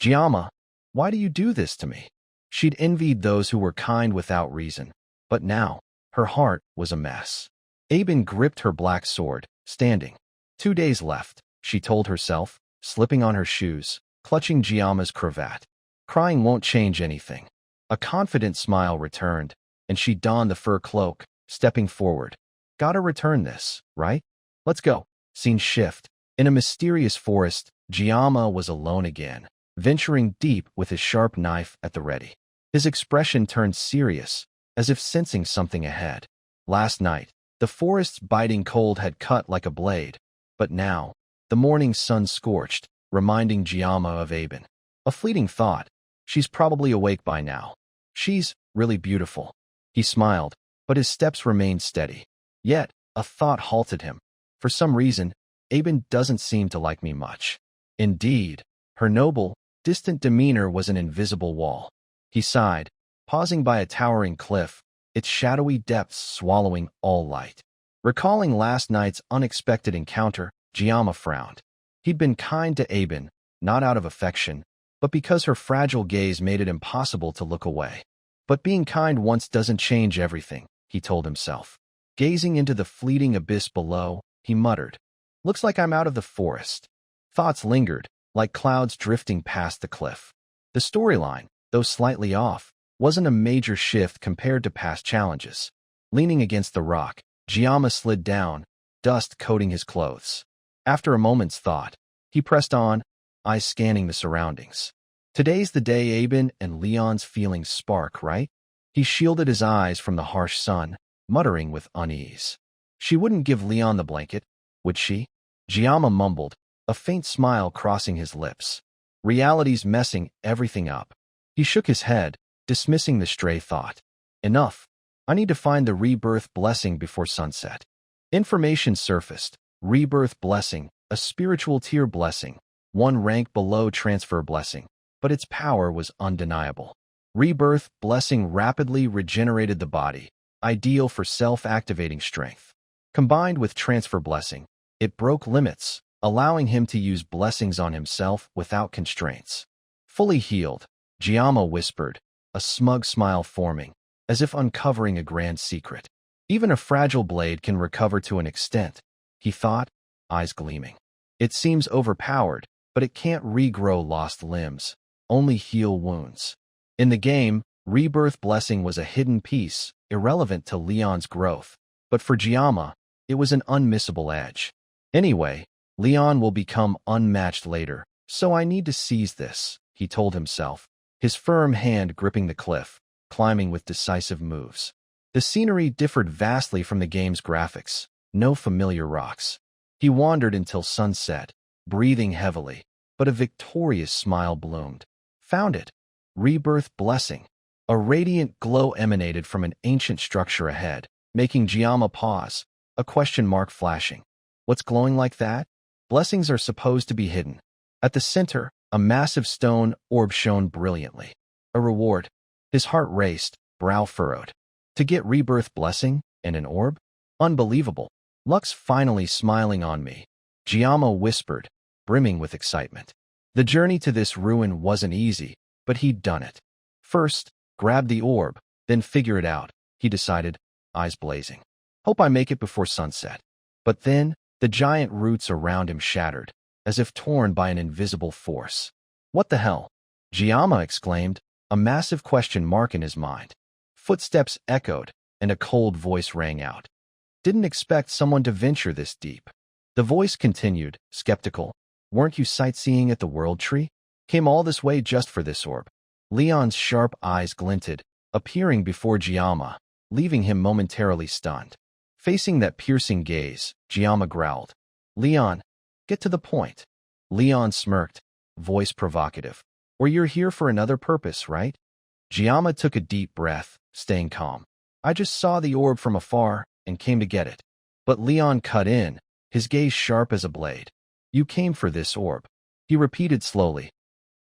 Giamma, why do you do this to me? She'd envied those who were kind without reason, but now, her heart was a mess. Aben gripped her black sword, standing. 2 days left, she told herself, slipping on her shoes, clutching Giamma's cravat. Crying won't change anything. A confident smile returned, and she donned the fur cloak, stepping forward. Gotta return this, right? Let's go. Scene shift. In a mysterious forest, Giamma was alone again, venturing deep with his sharp knife at the ready. His expression turned serious, as if sensing something ahead. Last night, the forest's biting cold had cut like a blade, but now, the morning sun scorched, reminding Giamma of Aben. A fleeting thought. She's probably awake by now. She's really beautiful. He smiled, but his steps remained steady. Yet, a thought halted him. For some reason, Aben doesn't seem to like me much. Indeed, her noble, distant demeanor was an invisible wall. He sighed, pausing by a towering cliff, its shadowy depths swallowing all light. Recalling last night's unexpected encounter, Giamma frowned. He'd been kind to Aben, not out of affection, but because her fragile gaze made it impossible to look away. But being kind once doesn't change everything, he told himself. Gazing into the fleeting abyss below, he muttered, Looks like I'm out of the forest. Thoughts lingered, like clouds drifting past the cliff. The storyline, though slightly off, wasn't a major shift compared to past challenges. Leaning against the rock, Giamma slid down, dust coating his clothes. After a moment's thought, he pressed on, eyes scanning the surroundings. Today's the day Aben and Leon's feelings spark, right? He shielded his eyes from the harsh sun, muttering with unease. She wouldn't give Leon the blanket, would she? Giamma mumbled, a faint smile crossing his lips. Reality's messing everything up. He shook his head, dismissing the stray thought. Enough. I need to find the rebirth blessing before sunset. Information surfaced. Rebirth blessing, a spiritual tier blessing, one rank below transfer blessing, but its power was undeniable. Rebirth blessing rapidly regenerated the body, ideal for self-activating strength. Combined with transfer blessing, it broke limits, allowing him to use blessings on himself without constraints. Fully healed, Giamma whispered, a smug smile forming, as if uncovering a grand secret. Even a fragile blade can recover to an extent, he thought, eyes gleaming. It seems overpowered, but it can't regrow lost limbs, only heal wounds. In the game, Rebirth Blessing was a hidden piece, irrelevant to Leon's growth, but for Giamma, it was an unmissable edge. Anyway, Leon will become unmatched later, so I need to seize this, he told himself, his firm hand gripping the cliff, climbing with decisive moves. The scenery differed vastly from the game's graphics, no familiar rocks. He wandered until sunset, breathing heavily, but a victorious smile bloomed. Found it. Rebirth Blessing. A radiant glow emanated from an ancient structure ahead, making Giamma pause, a question mark flashing. What's glowing like that? Blessings are supposed to be hidden. At the center, a massive stone orb shone brilliantly. A reward. His heart raced, brow furrowed. To get rebirth blessing and an orb? Unbelievable. Luck's finally smiling on me. Giamma whispered, brimming with excitement. The journey to this ruin wasn't easy, but he'd done it. First, grab the orb, then figure it out, he decided, eyes blazing. Hope I make it before sunset. But then, the giant roots around him shattered, as if torn by an invisible force. What the hell? Giamma exclaimed, a massive question mark in his mind. Footsteps echoed, and a cold voice rang out. Didn't expect someone to venture this deep. The voice continued, skeptical. Weren't you sightseeing at the World Tree? Came all this way just for this orb. Leon's sharp eyes glinted, appearing before Giamma, leaving him momentarily stunned. Facing that piercing gaze, Giamma growled. Leon, get to the point. Leon smirked, voice provocative. Or you're here for another purpose, right? Giamma took a deep breath, staying calm. I just saw the orb from afar and came to get it. But Leon cut in, his gaze sharp as a blade. You came for this orb. He repeated slowly.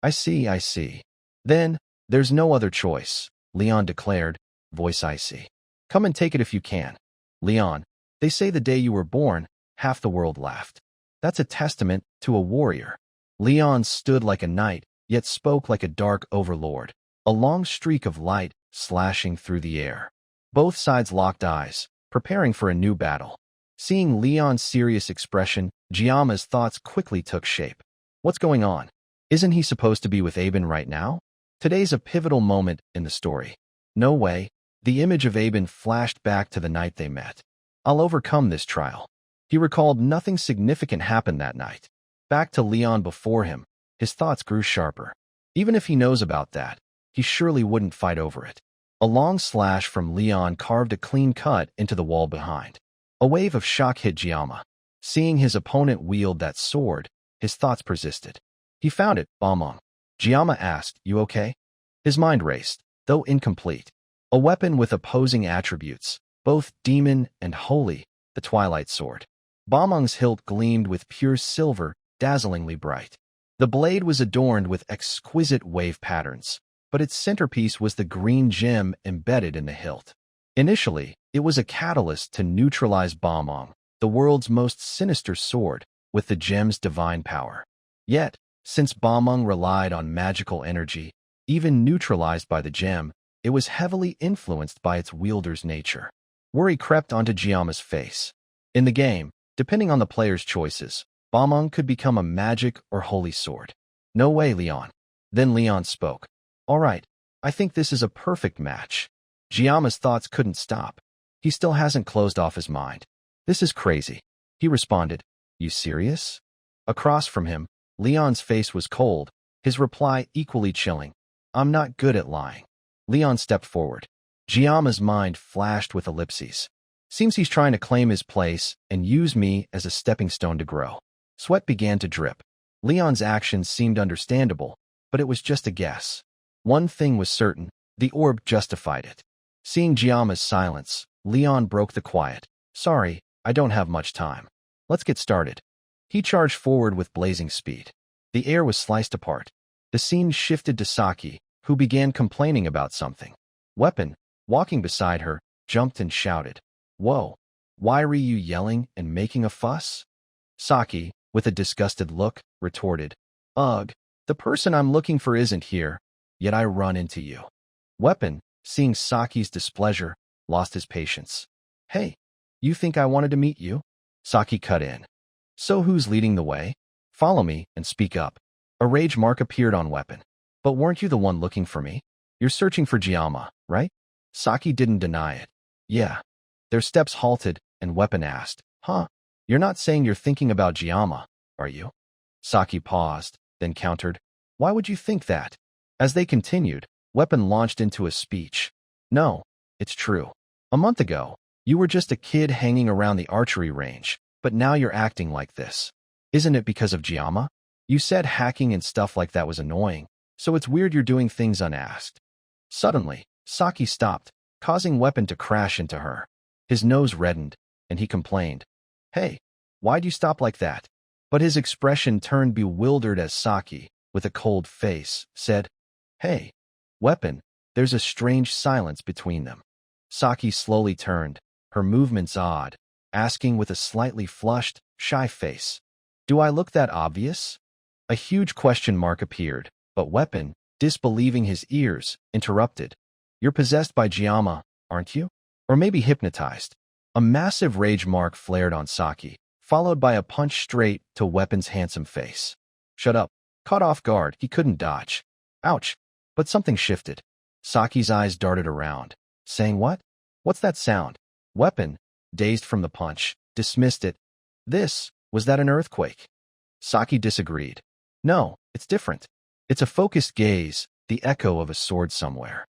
I see, I see. Then, there's no other choice, Leon declared, voice icy. Come and take it if you can. Leon, they say the day you were born, half the world laughed. That's a testament to a warrior. Leon stood like a knight, yet spoke like a dark overlord, a long streak of light slashing through the air. Both sides locked eyes, preparing for a new battle. Seeing Leon's serious expression, Giamma's thoughts quickly took shape. What's going on? Isn't he supposed to be with Aben right now? Today's a pivotal moment in the story. No way. The image of Aben flashed back to the night they met. I'll overcome this trial. He recalled nothing significant happened that night. Back to Leon before him, his thoughts grew sharper. Even if he knows about that, he surely wouldn't fight over it. A long slash from Leon carved a clean cut into the wall behind. A wave of shock hit Giamma. Seeing his opponent wield that sword, his thoughts persisted. He found it, Balmong. Giamma asked, you okay? His mind raced, though incomplete. A weapon with opposing attributes, both demon and holy, the Twilight Sword. Balmong's hilt gleamed with pure silver, dazzlingly bright. The blade was adorned with exquisite wave patterns, but its centerpiece was the green gem embedded in the hilt. Initially, it was a catalyst to neutralize Balmong, the world's most sinister sword, with the gem's divine power. Yet, since Balmong relied on magical energy, even neutralized by the gem, it was heavily influenced by its wielder's nature. Worry crept onto Giamma's face. In the game, depending on the player's choices, Balmong could become a magic or holy sword. No way, Leon. Then Leon spoke. All right, I think this is a perfect match. Giamma's thoughts couldn't stop. He still hasn't closed off his mind. This is crazy. He responded. You serious? Across from him, Leon's face was cold, his reply equally chilling. I'm not good at lying. Leon stepped forward. Giamma's mind flashed with ellipses. Seems he's trying to claim his place and use me as a stepping stone to grow. Sweat began to drip. Leon's actions seemed understandable, but it was just a guess. One thing was certain, the orb justified it. Seeing Giamma's silence, Leon broke the quiet. Sorry, I don't have much time. Let's get started. He charged forward with blazing speed. The air was sliced apart. The scene shifted to Saki, who began complaining about something. Weapon, walking beside her, jumped and shouted. Whoa, why are you yelling and making a fuss? Saki, with a disgusted look, retorted. Ugh, the person I'm looking for isn't here, yet I run into you. Weapon, seeing Saki's displeasure, lost his patience. Hey, you think I wanted to meet you? Saki cut in. So who's leading the way? Follow me and speak up. A rage mark appeared on Weapon. But weren't you the one looking for me? You're searching for Giamma, right? Saki didn't deny it. Yeah. Their steps halted, and Weapon asked, Huh? You're not saying you're thinking about Giamma, are you? Saki paused, then countered, Why would you think that? As they continued, Weapon launched into a speech. No, it's true. A month ago, you were just a kid hanging around the archery range, but now you're acting like this. Isn't it because of Giamma? You said hacking and stuff like that was annoying, so it's weird you're doing things unasked. Suddenly, Saki stopped, causing Weapon to crash into her. His nose reddened, and he complained. Hey, why'd you stop like that? But his expression turned bewildered as Saki, with a cold face, said, "Hey, weapon." There's a strange silence between them. Saki slowly turned, her movements odd, asking with a slightly flushed, shy face, "Do I look that obvious?" A huge question mark appeared, but weapon, disbelieving his ears, interrupted, "You're possessed by Giamma, aren't you? Or maybe hypnotized." A massive rage mark flared on Saki, followed by a punch straight to Weapon's handsome face. "Shut up." Caught off guard, he couldn't dodge. Ouch. But something shifted. Saki's eyes darted around, saying, "What? What's that sound?" Weapon, dazed from the punch, dismissed it. Was that an earthquake? Saki disagreed. "No, it's different. It's a focused gaze, the echo of a sword somewhere."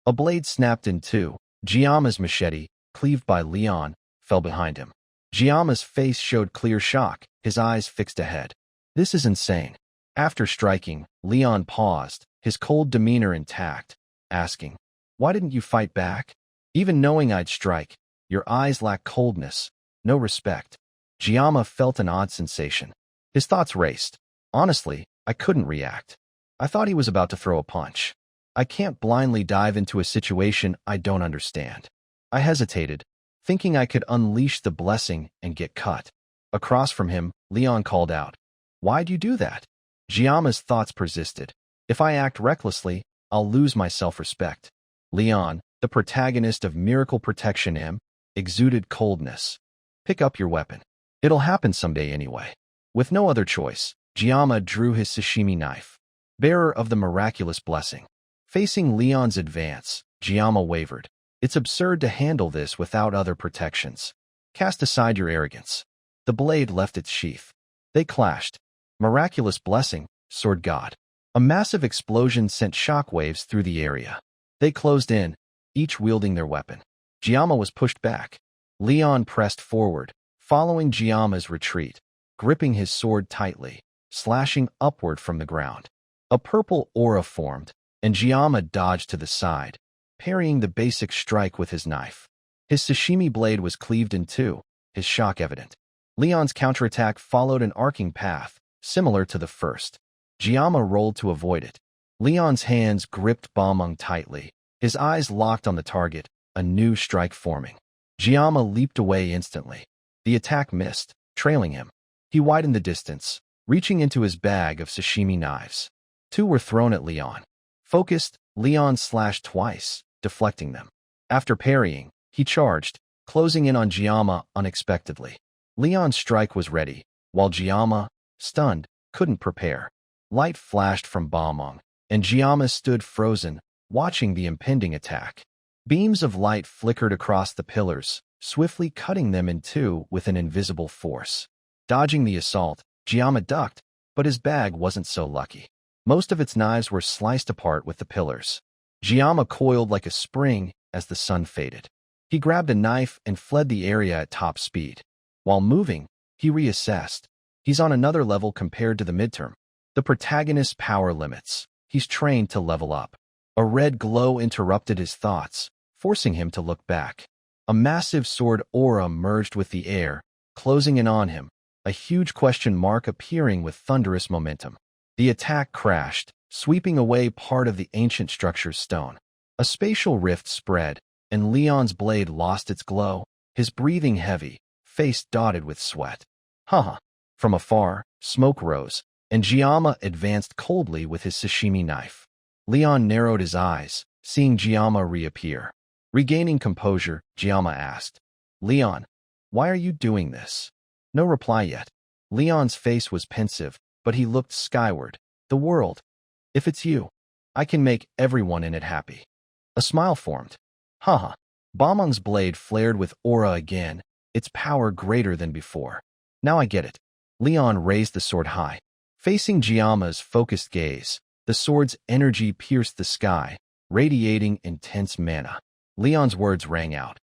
A blade snapped in two. Giamma's machete, cleaved by Leon, fell behind him. Giamma's face showed clear shock, his eyes fixed ahead. "This is insane." After striking, Leon paused, his cold demeanor intact, asking, "Why didn't you fight back? Even knowing I'd strike, your eyes lack coldness, no respect." Giamma felt an odd sensation. His thoughts raced. "Honestly, I couldn't react. I thought he was about to throw a punch. I can't blindly dive into a situation I don't understand." I hesitated, thinking I could unleash the blessing and get cut. Across from him, Leon called out, "Why'd you do that?" Giamma's thoughts persisted. "If I act recklessly, I'll lose my self-respect." Leon, the protagonist of Miracle Protection M, exuded coldness. "Pick up your weapon. It'll happen someday anyway." With no other choice, Giamma drew his sashimi knife, bearer of the miraculous blessing. Facing Leon's advance, Giamma wavered. "It's absurd to handle this without other protections. Cast aside your arrogance." The blade left its sheath. They clashed. Miraculous blessing, sword god. A massive explosion sent shockwaves through the area. They closed in, each wielding their weapon. Giamma was pushed back. Leon pressed forward, following Giamma's retreat, gripping his sword tightly, slashing upward from the ground. A purple aura formed, and Giamma dodged to the side, parrying the basic strike with his knife. His sashimi blade was cleaved in two, his shock evident. Leon's counterattack followed an arcing path, similar to the first. Giamma rolled to avoid it. Leon's hands gripped Balmung tightly, his eyes locked on the target, a new strike forming. Giamma leaped away instantly. The attack missed, trailing him. He widened the distance, reaching into his bag of sashimi knives. Two were thrown at Leon. Focused, Leon slashed twice, deflecting them. After parrying, he charged, closing in on Giamma unexpectedly. Leon's strike was ready, while Giamma, stunned, couldn't prepare. Light flashed from Balmung, and Giamma stood frozen, watching the impending attack. Beams of light flickered across the pillars, swiftly cutting them in two with an invisible force. Dodging the assault, Giamma ducked, but his bag wasn't so lucky. Most of its knives were sliced apart with the pillars. Giamma coiled like a spring as the sun faded. He grabbed a knife and fled the area at top speed. While moving, he reassessed. He's on another level compared to the midterm. The protagonist's power limits. He's trained to level up. A red glow interrupted his thoughts, forcing him to look back. A massive sword aura merged with the air, closing in on him, a huge question mark appearing with thunderous momentum. The attack crashed, sweeping away part of the ancient structure's stone. A spatial rift spread, and Leon's blade lost its glow, his breathing heavy, face dotted with sweat. Haha. From afar, smoke rose, and Giamma advanced coldly with his sashimi knife. Leon narrowed his eyes, seeing Giamma reappear. Regaining composure, Giamma asked, "Leon, why are you doing this?" No reply yet. Leon's face was pensive, but he looked skyward. "The world. If it's you, I can make everyone in it happy." A smile formed. Haha. Balmung's blade flared with aura again, its power greater than before. "Now I get it." Leon raised the sword high. Facing Giamma's focused gaze, the sword's energy pierced the sky, radiating intense mana. Leon's words rang out.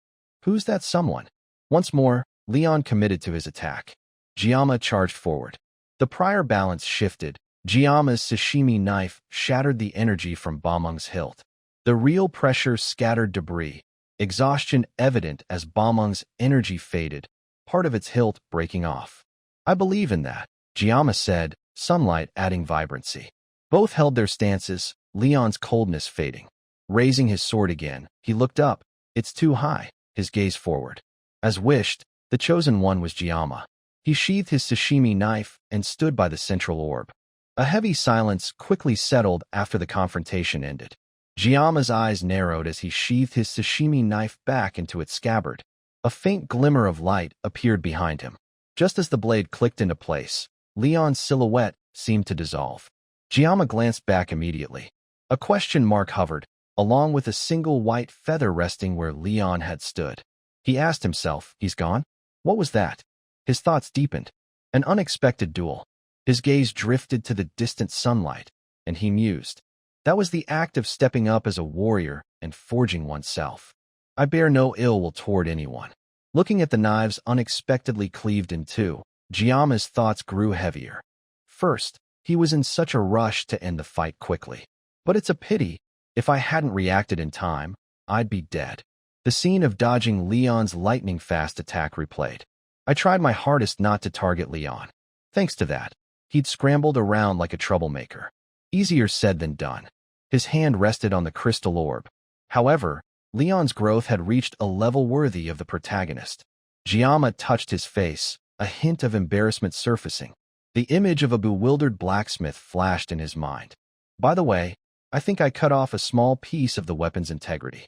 "Who's that someone?" Once more, Leon committed to his attack. Giamma charged forward. The prior balance shifted. Giamma's sashimi knife shattered the energy from Balmung's hilt. The real pressure scattered debris, exhaustion evident as Balmung's energy faded, part of its hilt breaking off. "I believe in that." Giamma said, sunlight adding vibrancy. Both held their stances, Leon's coldness fading. Raising his sword again, he looked up. It's too high, his gaze forward. As wished, the chosen one was Giamma. He sheathed his sashimi knife and stood by the central orb. A heavy silence quickly settled after the confrontation ended. Giamma's eyes narrowed as he sheathed his sashimi knife back into its scabbard. A faint glimmer of light appeared behind him. Just as the blade clicked into place, Leon's silhouette seemed to dissolve. Giamma glanced back immediately. A question mark hovered, along with a single white feather resting where Leon had stood. He asked himself, he's gone? What was that? His thoughts deepened. An unexpected duel. His gaze drifted to the distant sunlight, and he mused. That was the act of stepping up as a warrior and forging oneself. I bear no ill will toward anyone. Looking at the knives unexpectedly cleaved in two, Giamma's thoughts grew heavier. First, he was in such a rush to end the fight quickly. But it's a pity. If I hadn't reacted in time, I'd be dead. The scene of dodging Leon's lightning-fast attack replayed. I tried my hardest not to target Leon. Thanks to that, he'd scrambled around like a troublemaker. Easier said than done. His hand rested on the crystal orb. However, Leon's growth had reached a level worthy of the protagonist. Giamma touched his face, a hint of embarrassment surfacing. The image of a bewildered blacksmith flashed in his mind. By the way, I think I cut off a small piece of the weapon's integrity.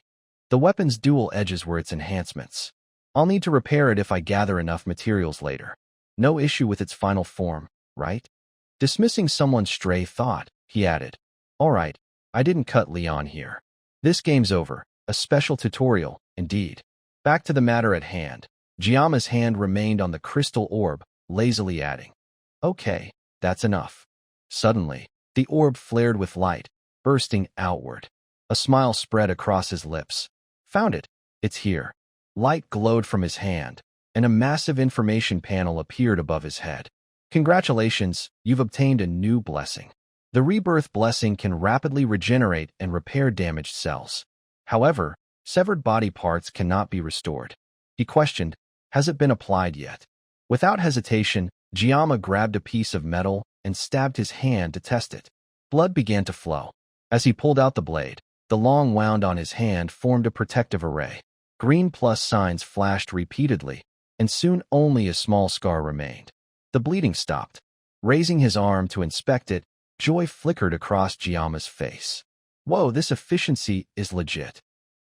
The weapon's dual edges were its enhancements. I'll need to repair it if I gather enough materials later. No issue with its final form, right? Dismissing someone's stray thought, he added, all right, I didn't cut Leon here. This game's over. A special tutorial, indeed. Back to the matter at hand. Giamma's hand remained on the crystal orb, lazily adding, okay, that's enough. Suddenly, the orb flared with light, bursting outward. A smile spread across his lips. Found it. It's here. Light glowed from his hand, and a massive information panel appeared above his head. Congratulations, you've obtained a new blessing. The rebirth blessing can rapidly regenerate and repair damaged cells. However, severed body parts cannot be restored. He questioned, has it been applied yet? Without hesitation, Giamma grabbed a piece of metal and stabbed his hand to test it. Blood began to flow. As he pulled out the blade, the long wound on his hand formed a protective array. Green plus signs flashed repeatedly, and soon only a small scar remained. The bleeding stopped. Raising his arm to inspect it, joy flickered across Giamma's face. Whoa, this efficiency is legit.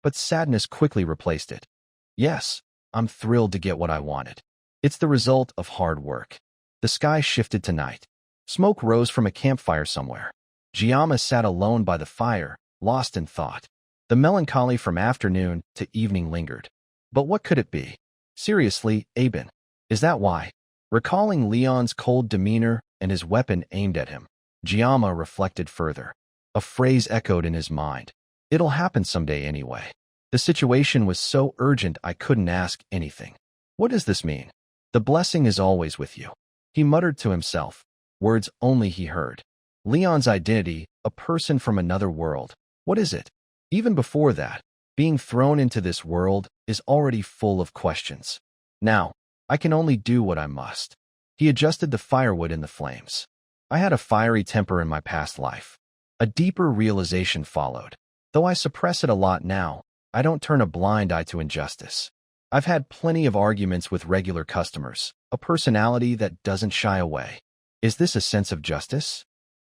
But sadness quickly replaced it. Yes, I'm thrilled to get what I wanted. It's the result of hard work. The sky shifted to night. Smoke rose from a campfire somewhere. Giamma sat alone by the fire, lost in thought. The melancholy from afternoon to evening lingered. But what could it be? Seriously, Aben, is that why? Recalling Leon's cold demeanor and his weapon aimed at him, Giamma reflected further. A phrase echoed in his mind. It'll happen someday anyway. The situation was so urgent I couldn't ask anything. What does this mean? The blessing is always with you. He muttered to himself, words only he heard. Leon's identity, a person from another world. What is it? Even before that, being thrown into this world is already full of questions. Now, I can only do what I must. He adjusted the firewood in the flames. I had a fiery temper in my past life. A deeper realization followed. Though I suppress it a lot now, I don't turn a blind eye to injustice. I've had plenty of arguments with regular customers, a personality that doesn't shy away. Is this a sense of justice?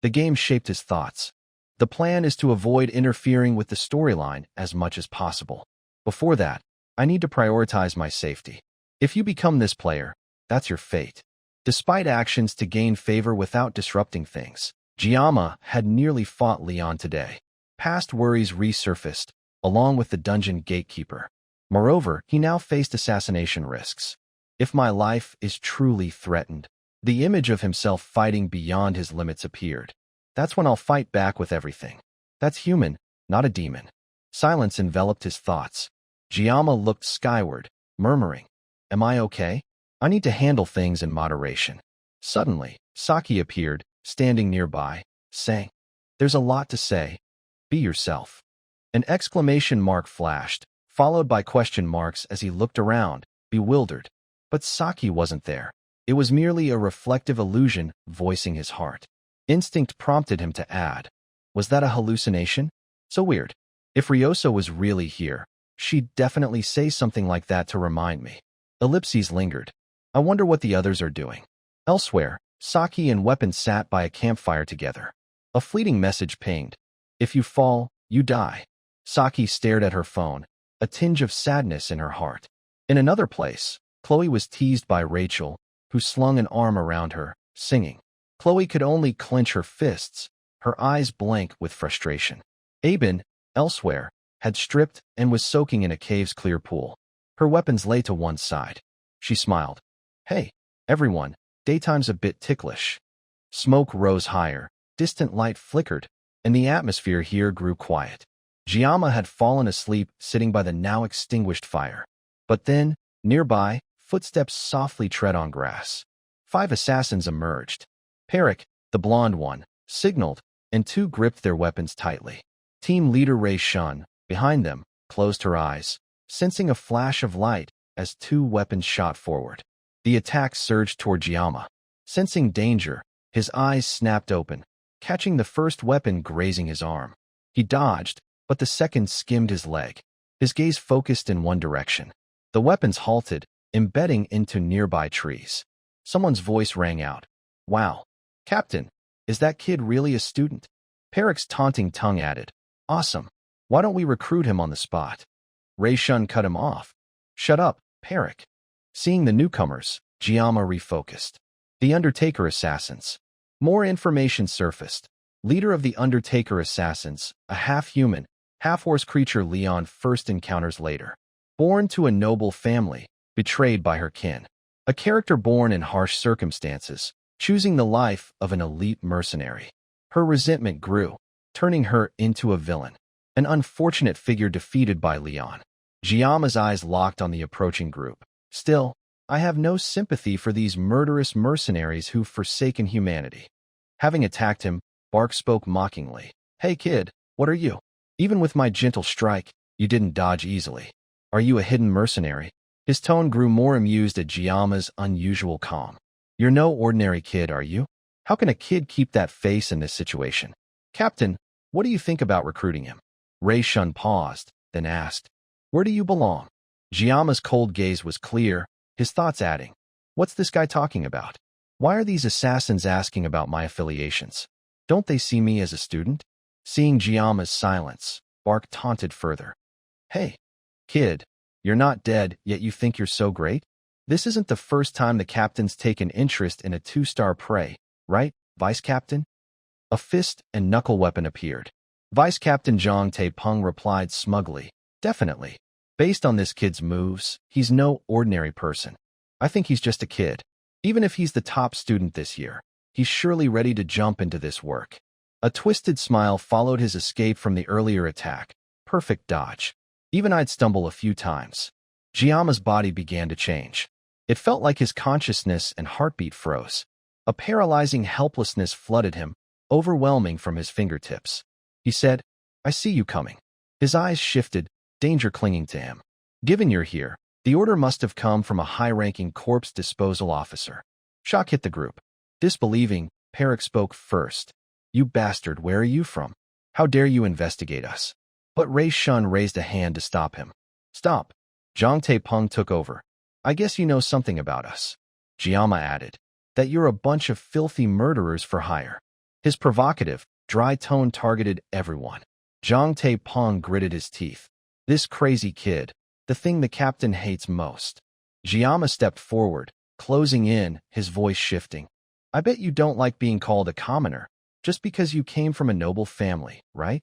The game shaped his thoughts. The plan is to avoid interfering with the storyline as much as possible. Before that, I need to prioritize my safety. If you become this player, that's your fate. Despite actions to gain favor without disrupting things, Giamma had nearly fought Leon today. Past worries resurfaced, along with the dungeon gatekeeper. Moreover, he now faced assassination risks. If my life is truly threatened, the image of himself fighting beyond his limits appeared. That's when I'll fight back with everything. That's human, not a demon. Silence enveloped his thoughts. Giamma looked skyward, murmuring, am I okay? I need to handle things in moderation. Suddenly, Saki appeared, standing nearby, saying, there's a lot to say. Be yourself. An exclamation mark flashed, followed by question marks as he looked around, bewildered. But Saki wasn't there. It was merely a reflective illusion voicing his heart. Instinct prompted him to add, "Was that a hallucination? So weird. If Ryoso was really here, she'd definitely say something like that to remind me." Ellipses lingered. I wonder what the others are doing. Elsewhere, Saki and Weapon sat by a campfire together. A fleeting message pinged. "If you fall, you die." Saki stared at her phone, a tinge of sadness in her heart. In another place, Chloe was teased by Rachel, who slung an arm around her, singing. Chloe could only clench her fists, her eyes blank with frustration. Aben, elsewhere, had stripped and was soaking in a cave's clear pool. Her weapons lay to one side. She smiled. "Hey, everyone, daytime's a bit ticklish." Smoke rose higher, distant light flickered, and the atmosphere here grew quiet. Giamma had fallen asleep sitting by the now extinguished fire. But then, nearby, footsteps softly tread on grass. 5 assassins emerged. Perik, the blonde one, signaled, and 2 gripped their weapons tightly. Team leader Rei Shun, behind them, closed her eyes, sensing a flash of light as 2 weapons shot forward. The attack surged toward Giamma. Sensing danger, his eyes snapped open, catching the first weapon grazing his arm. He dodged, but the second skimmed his leg. His gaze focused in one direction. The weapons halted, embedding into nearby trees. Someone's voice rang out. "Wow. Captain, is that kid really a student?" Perik's taunting tongue added, "Awesome. Why don't we recruit him on the spot?" Rei Shun cut him off. "Shut up, Perik." Seeing the newcomers, Giamma refocused. The Undertaker Assassins. More information surfaced. Leader of the Undertaker Assassins, a half-human, half-horse creature Leon first encounters later. Born to a noble family, betrayed by her kin. A character born in harsh circumstances, choosing the life of an elite mercenary. Her resentment grew, turning her into a villain. An unfortunate figure defeated by Leon. Giamma's eyes locked on the approaching group. Still, I have no sympathy for these murderous mercenaries who've forsaken humanity. Having attacked him, Bark spoke mockingly. "Hey kid, what are you? Even with my gentle strike, you didn't dodge easily. Are you a hidden mercenary?" His tone grew more amused at Giamma's unusual calm. "You're no ordinary kid, are you? How can a kid keep that face in this situation?" "Captain, what do you think about recruiting him?" Rei Shun paused, then asked, "Where do you belong?" Giamma's cold gaze was clear, his thoughts adding, "What's this guy talking about? Why are these assassins asking about my affiliations? Don't they see me as a student?" Seeing Giamma's silence, Bark taunted further. "Hey, kid, you're not dead, yet you think you're so great? This isn't the first time the captain's taken interest in a 2-star prey, right, Vice Captain?" A fist and knuckle weapon appeared. Vice Captain Zhang Taepeng replied smugly, "Definitely. Based on this kid's moves, he's no ordinary person. I think he's just a kid. Even if he's the top student this year, he's surely ready to jump into this work." A twisted smile followed his escape from the earlier attack. Perfect dodge. Even I'd stumble a few times. Giamma's body began to change. It felt like his consciousness and heartbeat froze. A paralyzing helplessness flooded him, overwhelming from his fingertips. He said, "I see you coming." His eyes shifted, danger clinging to him. "Given you're here, the order must have come from a high-ranking corpse disposal officer." Shock hit the group. Disbelieving, Perik spoke first. "You bastard, where are you from? How dare you investigate us?" But Rei Shun raised a hand to stop him. "Stop." Zhang Taepeng took over. "I guess you know something about us." Giamma added, "That you're a bunch of filthy murderers for hire." His provocative, dry tone targeted everyone. Zhang Taepeng gritted his teeth. This crazy kid, the thing the captain hates most. Giamma stepped forward, closing in, his voice shifting. "I bet you don't like being called a commoner, just because you came from a noble family, right?"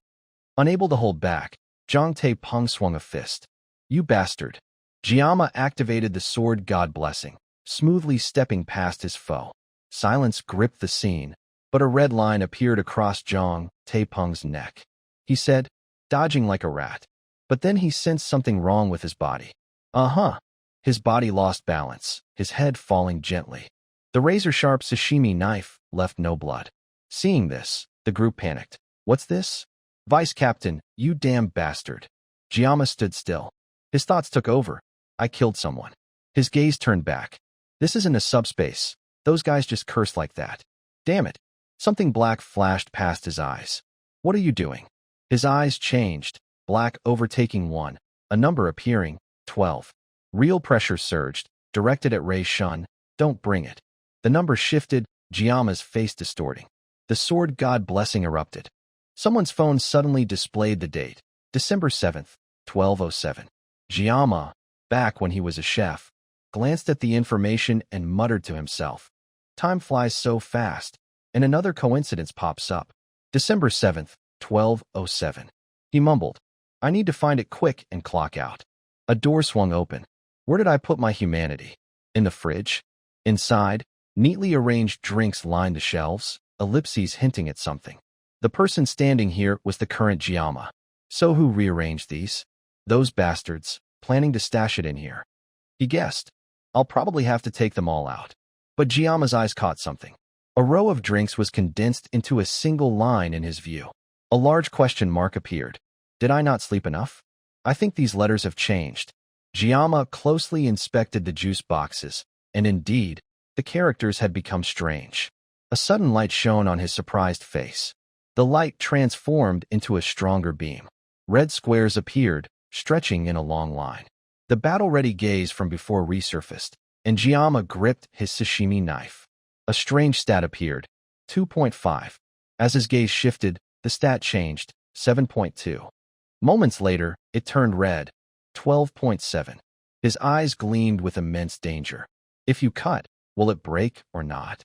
Unable to hold back, Zhang Taepeng swung a fist. "You bastard." Giamma activated the sword God Blessing, smoothly stepping past his foe. Silence gripped the scene, but a red line appeared across Zhang Taepeng's neck. He said, dodging like a rat. But then he sensed something wrong with his body. Uh-huh. His body lost balance, his head falling gently. The razor-sharp sashimi knife left no blood. Seeing this, the group panicked. "What's this?" "Vice Captain, you damn bastard." Giamma stood still. His thoughts took over. "I killed someone." His gaze turned back. This isn't a subspace. Those guys just curse like that. Damn it. Something black flashed past his eyes. What are you doing? His eyes changed, black overtaking 1, a number appearing, 12. Real pressure surged, directed at Ray Shun. Don't bring it. The number shifted, Giama's face distorting. The sword god blessing erupted. Someone's phone suddenly displayed the date, December 7th, 1207. Giama, back when he was a chef, glanced at the information and muttered to himself. Time flies so fast, and another coincidence pops up. December 7th, 1207. He mumbled, I need to find it quick and clock out. A door swung open. Where did I put my humanity? In the fridge? Inside, neatly arranged drinks lined the shelves, ellipses hinting at something. The person standing here was the current Giama. So who rearranged these? Those bastards, planning to stash it in here. He guessed. I'll probably have to take them all out. But Giama's eyes caught something. A row of drinks was condensed into a single line in his view. A large question mark appeared. Did I not sleep enough? I think these letters have changed. Giama closely inspected the juice boxes, and indeed, the characters had become strange. A sudden light shone on his surprised face. The light transformed into a stronger beam. Red squares appeared, stretching in a long line. The battle-ready gaze from before resurfaced, and Giama gripped his sashimi knife. A strange stat appeared, 2.5. As his gaze shifted, the stat changed, 7.2. Moments later, it turned red, 12.7. His eyes gleamed with immense danger. If you cut, will it break or not?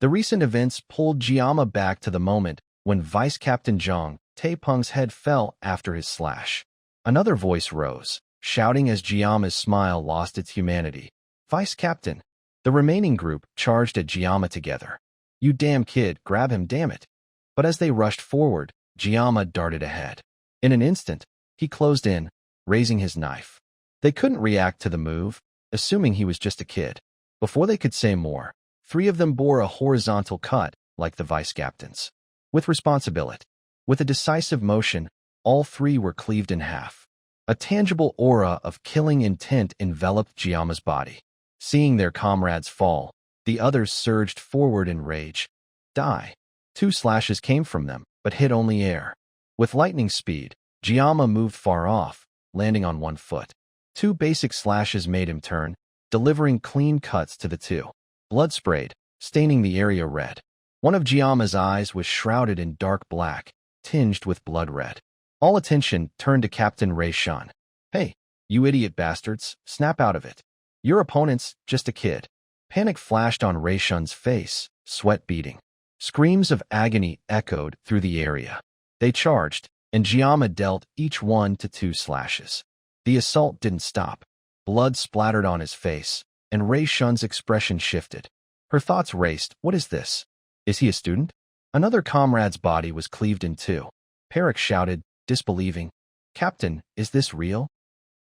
The recent events pulled Giama back to the moment when Vice Captain Zhang Taipeng's head fell after his slash. Another voice rose, shouting as Giama's smile lost its humanity. Vice Captain! The remaining group charged at Giama together. You damn kid, grab him, damn it! But as they rushed forward, Giama darted ahead. In an instant, he closed in, raising his knife. They couldn't react to the move, assuming he was just a kid. Before they could say more, 3 of them bore a horizontal cut, like the vice captains. With responsibility. With a decisive motion, all 3 were cleaved in half. A tangible aura of killing intent enveloped Giama's body. Seeing their comrades fall, the others surged forward in rage. Die. 2 slashes came from them, but hit only air. With lightning speed, Giama moved far off, landing on 1 foot. 2 basic slashes made him turn, delivering clean cuts to the 2. Blood sprayed, staining the area red. One of Giama's eyes was shrouded in dark black, tinged with blood red. All attention turned to Captain Ray Shun. Hey, you idiot bastards, snap out of it. Your opponent's just a kid. Panic flashed on Ray Shun's face, sweat beading. Screams of agony echoed through the area. They charged, and Giama dealt each one to 2 slashes. The assault didn't stop. Blood splattered on his face, and Ray Shun's expression shifted. Her thoughts raced. What is this? Is he a student? Another comrade's body was cleaved in 2. Perik shouted, disbelieving. Captain, is this real?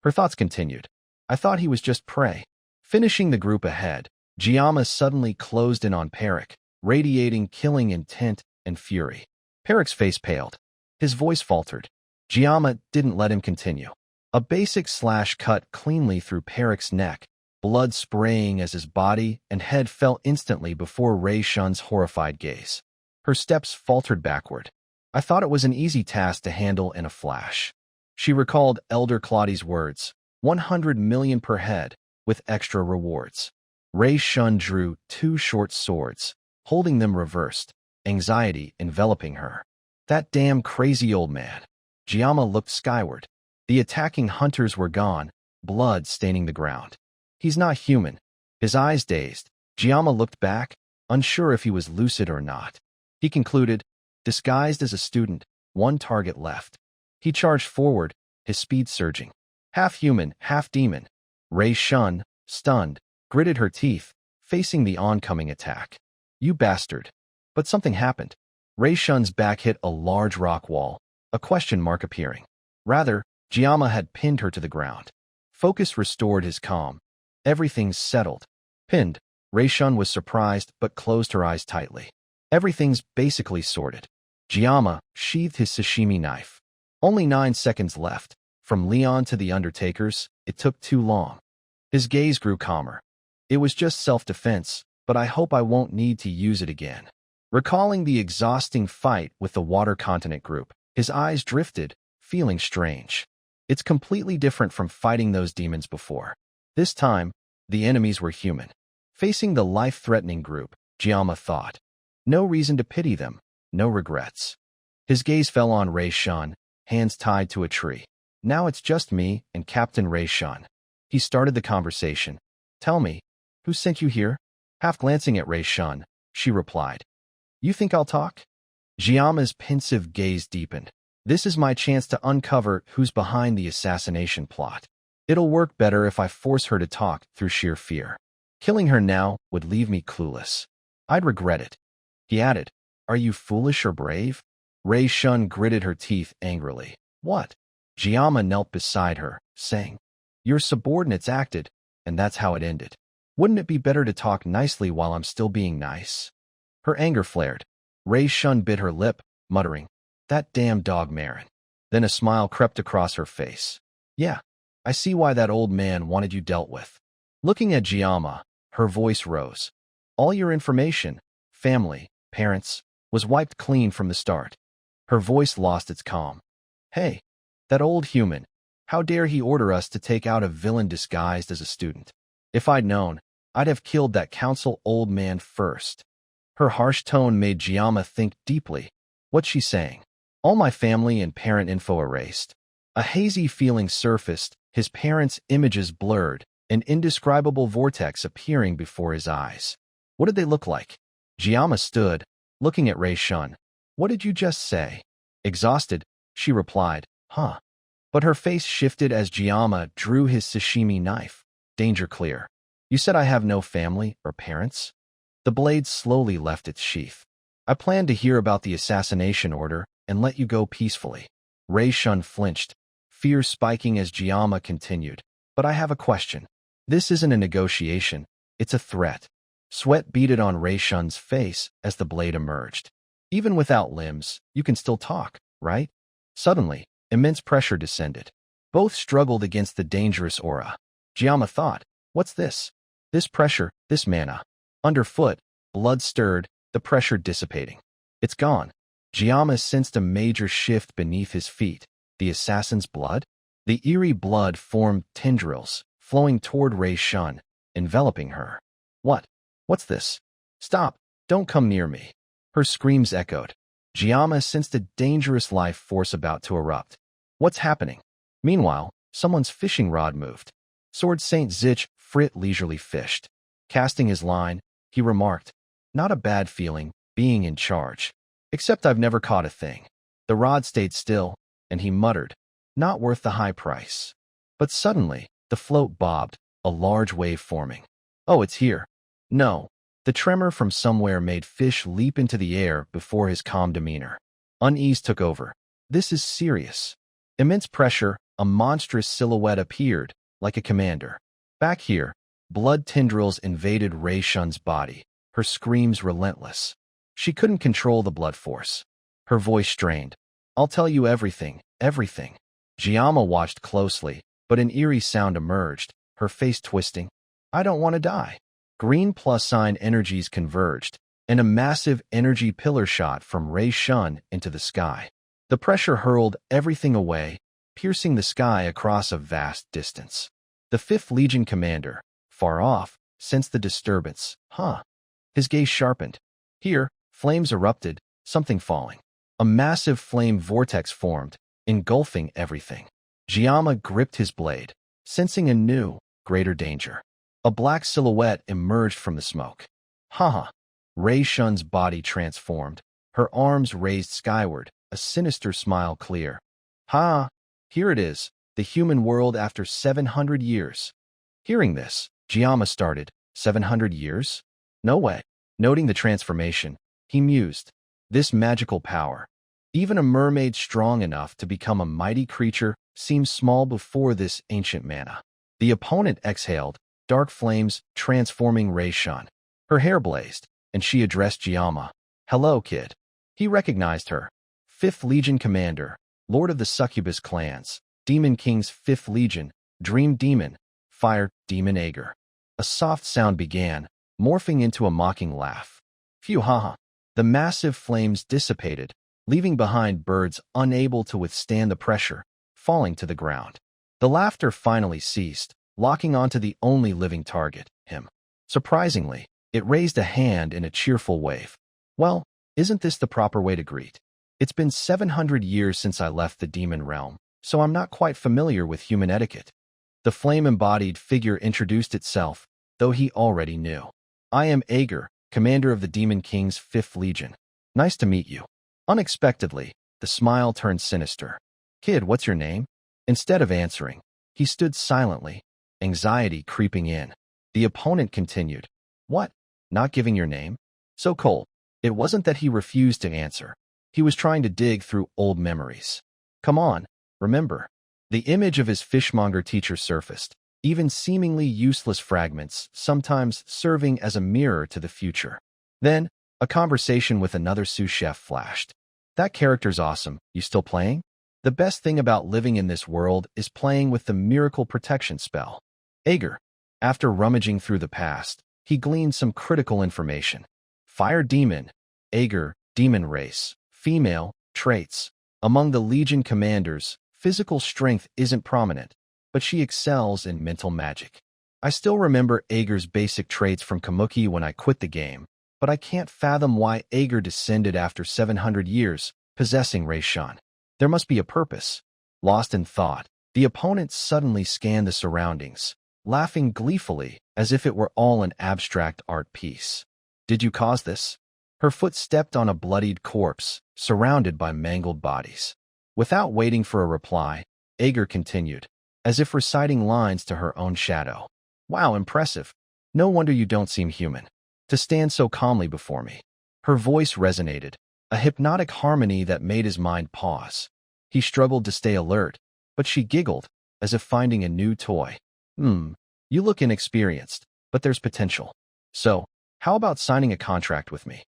Her thoughts continued. I thought he was just prey. Finishing the group ahead, Giama suddenly closed in on Perik, radiating killing intent and fury. Perik's face paled. His voice faltered. Giama didn't let him continue. A basic slash cut cleanly through Perik's neck, blood spraying as his body and head fell instantly before Ray Shun's horrified gaze. Her steps faltered backward. I thought it was an easy task to handle in a flash. She recalled Elder Claudi's words, 100 million per head, with extra rewards. Ray Shun drew 2 short swords, holding them reversed, anxiety enveloping her. That damn crazy old man. Giama looked skyward. The attacking hunters were gone, blood staining the ground. He's not human. His eyes dazed, Giama looked back, unsure if he was lucid or not. He concluded, disguised as a student, 1 target left. He charged forward, his speed surging. Half human, half demon. Ray Shun, stunned, gritted her teeth, facing the oncoming attack. You bastard. But something happened. Ray Shun's back hit a large rock wall, a question mark appearing. Rather, Giama had pinned her to the ground. Focus restored his calm. Everything's settled. Pinned, Ray Shun was surprised but closed her eyes tightly. Everything's basically sorted. Giama sheathed his sashimi knife. Only 9 seconds left. From Leon to the Undertakers, it took too long. His gaze grew calmer. It was just self-defense, but I hope I won't need to use it again. Recalling the exhausting fight with the Water Continent group, his eyes drifted, feeling strange. It's completely different from fighting those demons before. This time, the enemies were human. Facing the life-threatening group, Giamma thought. No reason to pity them, no regrets. His gaze fell on Rei-shun, hands tied to a tree. Now it's just me and Captain Rei-shun. He started the conversation. Tell me, who sent you here? Half glancing at Rei-shun, she replied. You think I'll talk? Giamma's pensive gaze deepened. This is my chance to uncover who's behind the assassination plot. It'll work better if I force her to talk through sheer fear. Killing her now would leave me clueless. I'd regret it. He added, Are you foolish or brave? Rei-shun gritted her teeth angrily. What? Giamma knelt beside her, saying, Your subordinates acted, and that's how it ended. Wouldn't it be better to talk nicely while I'm still being nice? Her anger flared. Rei-shun bit her lip, muttering, That damn dog Marin. Then a smile crept across her face. Yeah, I see why that old man wanted you dealt with. Looking at Giamma, her voice rose. All your information, family, parents, was wiped clean from the start. Her voice lost its calm. Hey, that old human. How dare he order us to take out a villain disguised as a student? If I'd known, I'd have killed that council old man first. Her harsh tone made Giamma think deeply. What's she saying? All my family and parent info erased. A hazy feeling surfaced, his parents' images blurred, an indescribable vortex appearing before his eyes. What did they look like? Giamma stood, looking at Rei-shun. What did you just say? Exhausted, she replied, Huh. But her face shifted as Giamma drew his sashimi knife. Danger clear. You said I have no family or parents? The blade slowly left its sheath. I planned to hear about the assassination order and let you go peacefully. Rei-shun flinched, fear spiking as Giamma continued. But I have a question. This isn't a negotiation, it's a threat. Sweat beaded on Rei-shun's face as the blade emerged. Even without limbs, you can still talk, right? Suddenly, immense pressure descended. Both struggled against the dangerous aura. Giamma thought, what's this? This pressure, this mana. Underfoot, blood stirred, the pressure dissipating. It's gone. Giamma sensed a major shift beneath his feet. The assassin's blood? The eerie blood formed tendrils, flowing toward Rei-shun, enveloping her. What? What's this? Stop! Don't come near me. Her screams echoed. Giamma sensed a dangerous life force about to erupt. What's happening? Meanwhile, someone's fishing rod moved. Sword Saint Zich Frit leisurely fished. Casting his line, he remarked, Not a bad feeling, being in charge. Except I've never caught a thing. The rod stayed still, and he muttered, Not worth the high price. But suddenly, the float bobbed, a large wave forming. Oh, it's here. No. The tremor from somewhere made Fish leap into the air before his calm demeanor. Unease took over. This is serious. Immense pressure, a monstrous silhouette appeared, like a commander. Back here, blood tendrils invaded Rei-shun's body, her screams relentless. She couldn't control the blood force. Her voice strained. I'll tell you everything, everything. Giamma watched closely, but an eerie sound emerged, her face twisting. I don't want to die. Green +sign energies converged, and a massive energy pillar shot from Rei-shun into the sky. The pressure hurled everything away, piercing the sky across a vast distance. The 5th Legion commander, far off, sensed the disturbance. Huh. His gaze sharpened. Here, flames erupted, something falling. A massive flame vortex formed, engulfing everything. Giamma gripped his blade, sensing a new, greater danger. A black silhouette emerged from the smoke. Haha. Rei-shun's body transformed, her arms raised skyward, a sinister smile clear. Ha! Here it is, the human world after 700 years. Hearing this, Giamma started, 700 years? No way. Noting the transformation, he mused. This magical power. Even a mermaid strong enough to become a mighty creature seems small before this ancient mana. The opponent exhaled, dark flames transforming Rei-shun. Her hair blazed, and she addressed Giamma. Hello, kid. He recognized her. 5th Legion commander, lord of the succubus clans, Demon King's 5th Legion, Dream Demon, Fire Demon Aegir. A soft sound began, morphing into a mocking laugh. Phew, haha. The massive flames dissipated, leaving behind birds unable to withstand the pressure, falling to the ground. The laughter finally ceased, locking onto the only living target, him. Surprisingly, it raised a hand in a cheerful wave. Well, isn't this the proper way to greet? It's been 700 years since I left the demon realm, so I'm not quite familiar with human etiquette. The flame-embodied figure introduced itself, though he already knew. I am Ager, commander of the Demon King's 5th Legion. Nice to meet you. Unexpectedly, the smile turned sinister. Kid, what's your name? Instead of answering, he stood silently, anxiety creeping in. The opponent continued. What? Not giving your name? So cold. It wasn't that he refused to answer. He was trying to dig through old memories. Come on, remember. The image of his fishmonger teacher surfaced, even seemingly useless fragments, sometimes serving as a mirror to the future. Then, a conversation with another sous chef flashed. That character's awesome. You still playing? The best thing about living in this world is playing with the miracle protection spell. Ager. After rummaging through the past, he gleaned some critical information. Fire demon. Ager, demon race. Female, traits. Among the Legion commanders, physical strength isn't prominent, but she excels in mental magic. I still remember Ager's basic traits from Kamuki when I quit the game, but I can't fathom why Ager descended after 700 years, possessing Reishan. There must be a purpose. Lost in thought, the opponent suddenly scanned the surroundings, laughing gleefully as if it were all an abstract art piece. Did you cause this? Her foot stepped on a bloodied corpse, surrounded by mangled bodies. Without waiting for a reply, Ager continued, as if reciting lines to her own shadow. Wow, impressive. No wonder you don't seem human. To stand so calmly before me. Her voice resonated, a hypnotic harmony that made his mind pause. He struggled to stay alert, but she giggled, as if finding a new toy. You look inexperienced, but there's potential. So, how about signing a contract with me?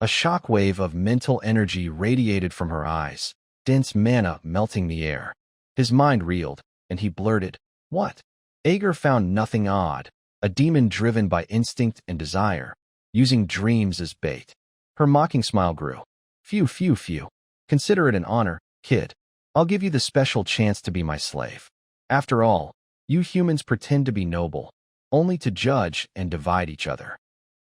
A shockwave of mental energy radiated from her eyes, dense mana melting the air. His mind reeled, and he blurted, What? Ager found nothing odd, a demon driven by instinct and desire, using dreams as bait. Her mocking smile grew. Phew. Consider it an honor, kid. I'll give you the special chance to be my slave. After all, you humans pretend to be noble, only to judge and divide each other.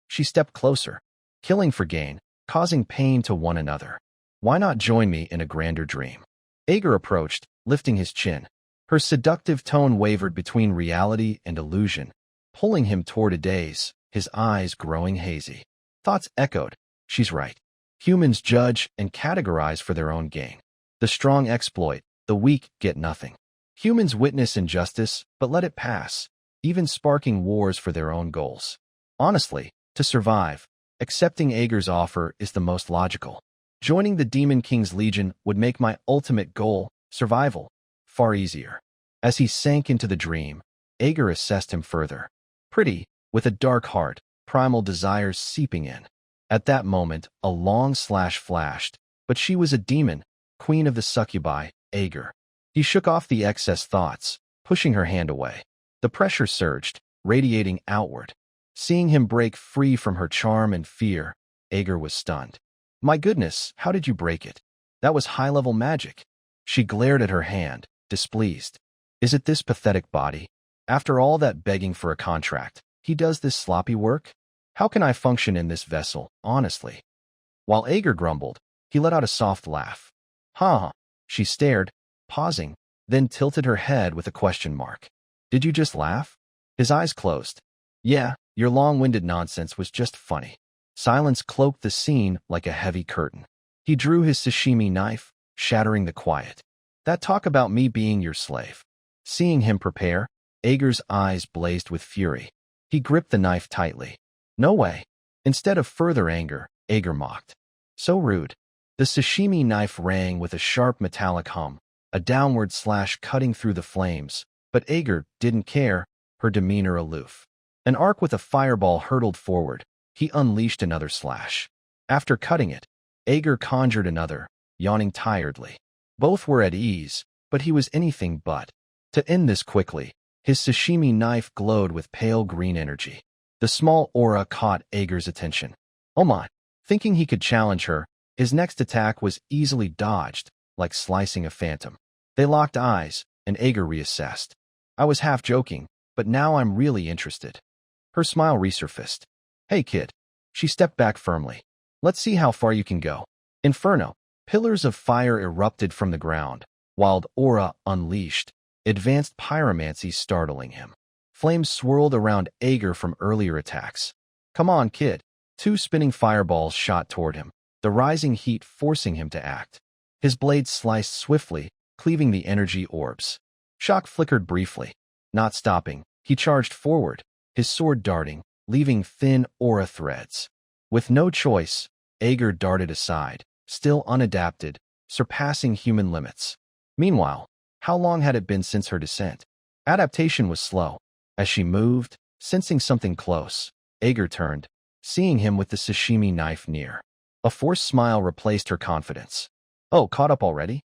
She stepped closer, killing for gain, causing pain to one another. Why not join me in a grander dream? Ager approached, lifting his chin. Her seductive tone wavered between reality and illusion, pulling him toward a daze, his eyes growing hazy. Thoughts echoed. She's right. Humans judge and categorize for their own gain. The strong exploit, the weak get nothing. Humans witness injustice, but let it pass, even sparking wars for their own goals. Honestly, to survive, accepting Ager's offer is the most logical. Joining the Demon King's Legion would make my ultimate goal, survival, far easier. As he sank into the dream, Ager assessed him further. Pretty, with a dark heart, primal desires seeping in. At that moment, a long slash flashed, but she was a demon, queen of the succubi, Ager. He shook off the excess thoughts, pushing her hand away. The pressure surged, radiating outward. Seeing him break free from her charm and fear, Ager was stunned. My goodness, how did you break it? That was high-level magic. She glared at her hand, displeased. Is it this pathetic body? After all that begging for a contract, he does this sloppy work? How can I function in this vessel, honestly? While Ager grumbled, he let out a soft laugh. Ha! She stared, pausing, then tilted her head with a question mark. Did you just laugh? His eyes closed. Yeah, your long-winded nonsense was just funny. Silence cloaked the scene like a heavy curtain. He drew his sashimi knife, shattering the quiet. That talk about me being your slave. Seeing him prepare, Ager's eyes blazed with fury. He gripped the knife tightly. No way. Instead of further anger, Ager mocked. So rude. The sashimi knife rang with a sharp metallic hum, a downward slash cutting through the flames, but Ager didn't care, her demeanor aloof. An arc with a fireball hurtled forward. He unleashed another slash. After cutting it, Ager conjured another, yawning tiredly. Both were at ease, but he was anything but. To end this quickly, His sashimi knife glowed with pale green energy. The small aura caught Ager's attention. Oh my! Thinking he could challenge her, his next attack was easily dodged, like slicing a phantom. They locked eyes, and Ager reassessed. I was half joking, but now I'm really interested. Her smile resurfaced. Hey kid. She stepped back firmly. Let's see how far you can go. Inferno. Pillars of fire erupted from the ground. Wild aura unleashed. Advanced pyromancy startling him. Flames swirled around Ager from earlier attacks. Come on, kid. 2 spinning fireballs shot toward him, the rising heat forcing him to act. His blade sliced swiftly, cleaving the energy orbs. Shock flickered briefly. Not stopping, he charged forward, his sword darting, leaving thin aura threads. With no choice, Ager darted aside, still unadapted, surpassing human limits. Meanwhile, how long had it been since her descent? Adaptation was slow. As she moved, sensing something close, Ager turned, seeing him with the sashimi knife near. A forced smile replaced her confidence. Oh, caught up already?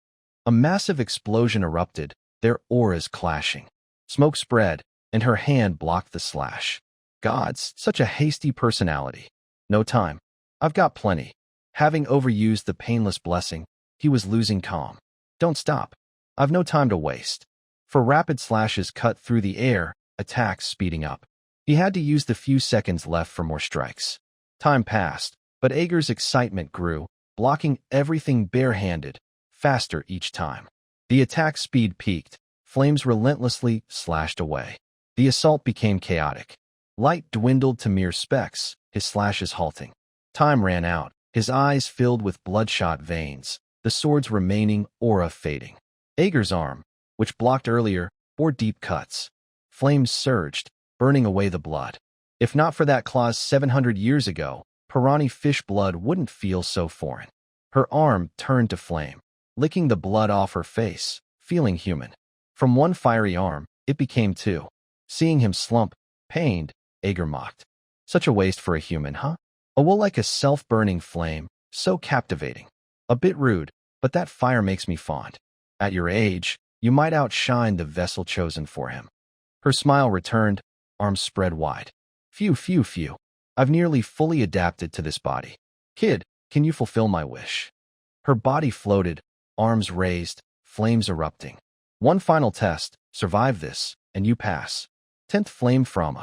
A massive explosion erupted, their auras clashing. Smoke spread, and her hand blocked the slash. Gods, such a hasty personality. No time. I've got plenty. Having overused the painless blessing, he was losing calm. Don't stop. I've no time to waste. For rapid slashes cut through the air, attacks speeding up. He had to use the few seconds left for more strikes. Time passed, but Ager's excitement grew, blocking everything barehanded, faster each time. The attack speed peaked, flames relentlessly slashed away. The assault became chaotic. Light dwindled to mere specks, his slashes halting. Time ran out, his eyes filled with bloodshot veins, the sword's remaining aura fading. Ager's arm, which blocked earlier, bore deep cuts. Flames surged, burning away the blood. If not for that clause 700 years ago, piranha fish blood wouldn't feel so foreign. Her arm turned to flame, licking the blood off her face, feeling human. From one fiery arm, it became 2. Seeing him slump, pained, Ager mocked. Such a waste for a human, huh? A will like a self-burning flame, so captivating. A bit rude, but that fire makes me fond. At your age, you might outshine the vessel chosen for him. Her smile returned, arms spread wide. Phew, phew, phew. I've nearly fully adapted to this body. Kid, can you fulfill my wish? Her body floated, arms raised, flames erupting. One final test, survive this, and you pass. 10th flame from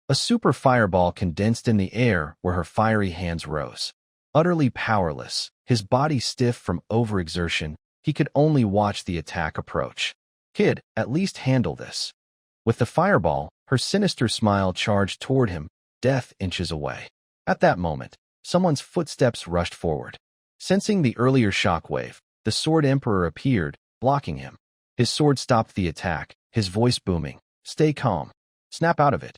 a super fireball condensed in the air where her fiery hands rose. Utterly powerless, his body stiff from overexertion, he could only watch the attack approach. Kid, at least handle this. With the fireball, her sinister smile charged toward him, death inches away. At that moment, someone's footsteps rushed forward. Sensing the earlier shockwave, the Sword Emperor appeared, blocking him. His sword stopped the attack, his voice booming. Stay calm. Snap out of it.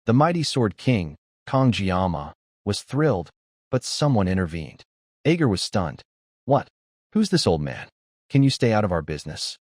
The mighty Sword King, Kong Jiama, was thrilled, but someone intervened. Ager was stunned. What? Who's this old man? Can you stay out of our business?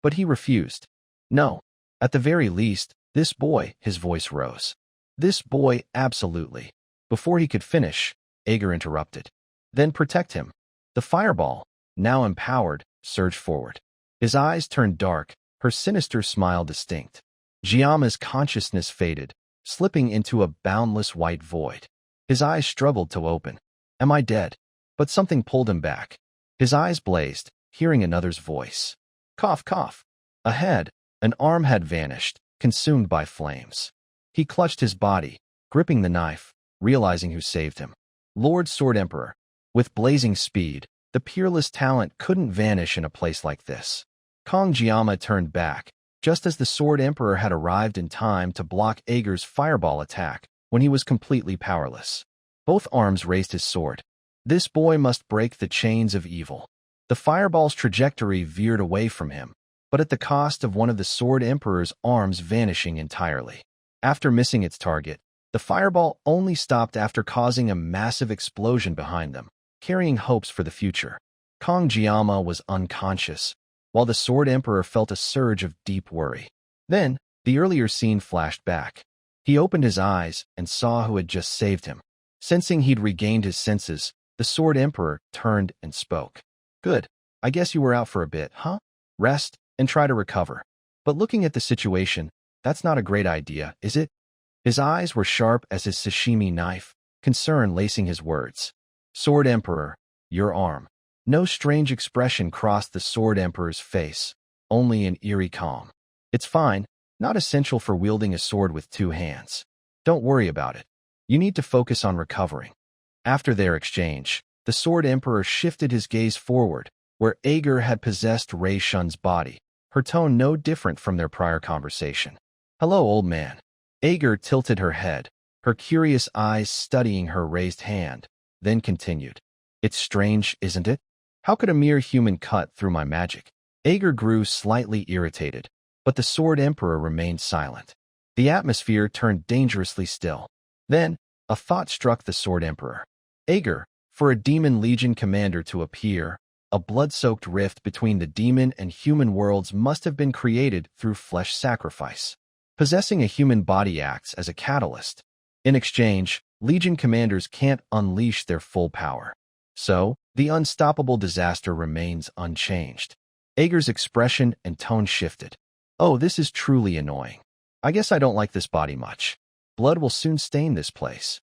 But he refused. No. At the very least, this boy, his voice rose. This boy, absolutely. Before he could finish, Ager interrupted. Then protect him. The fireball, now empowered, surged forward. His eyes turned dark, her sinister smile distinct. Jiama's consciousness faded, slipping into a boundless white void. His eyes struggled to open. Am I dead? But something pulled him back. His eyes blazed, hearing another's voice. Cough, cough. Ahead, an arm had vanished, consumed by flames. He clutched his body, gripping the knife, realizing who saved him. Lord Sword Emperor. With blazing speed, the peerless talent couldn't vanish in a place like this. Kong Jiama turned back, just as the Sword Emperor had arrived in time to block Ager's fireball attack when he was completely powerless. Both arms raised his sword. This boy must break the chains of evil. The fireball's trajectory veered away from him, but at the cost of one of the Sword Emperor's arms vanishing entirely. After missing its target, the fireball only stopped after causing a massive explosion behind them, carrying hopes for the future. Kong Jiama was unconscious, while the Sword Emperor felt a surge of deep worry. Then, the earlier scene flashed back. He opened his eyes and saw who had just saved him. Sensing he'd regained his senses, the Sword Emperor turned and spoke. Good. I guess you were out for a bit, huh? Rest and try to recover. But looking at the situation, That's not a great idea, is it? His eyes were sharp as his sashimi knife, concern lacing his words. Sword Emperor, your arm. No strange expression crossed the Sword Emperor's face, only an eerie calm. It's fine, not essential for wielding a sword with two hands. Don't worry about it. You need to focus on recovering. After their exchange, the Sword Emperor shifted his gaze forward, where Ager had possessed Rei Shun's body, her tone no different from their prior conversation. Hello, old man. Ager tilted her head, her curious eyes studying her raised hand, then continued. It's strange, isn't it? How could a mere human cut through my magic? Ager grew slightly irritated, but the Sword Emperor remained silent. The atmosphere turned dangerously still. Then, a thought struck the Sword Emperor. Ager, for a Demon Legion commander to appear, a blood-soaked rift between the demon and human worlds must have been created through flesh sacrifice. Possessing a human body acts as a catalyst. In exchange, Legion commanders can't unleash their full power. So, the unstoppable disaster remains unchanged. Ager's expression and tone shifted. Oh, this is truly annoying. I guess I don't like this body much. Blood will soon stain this place.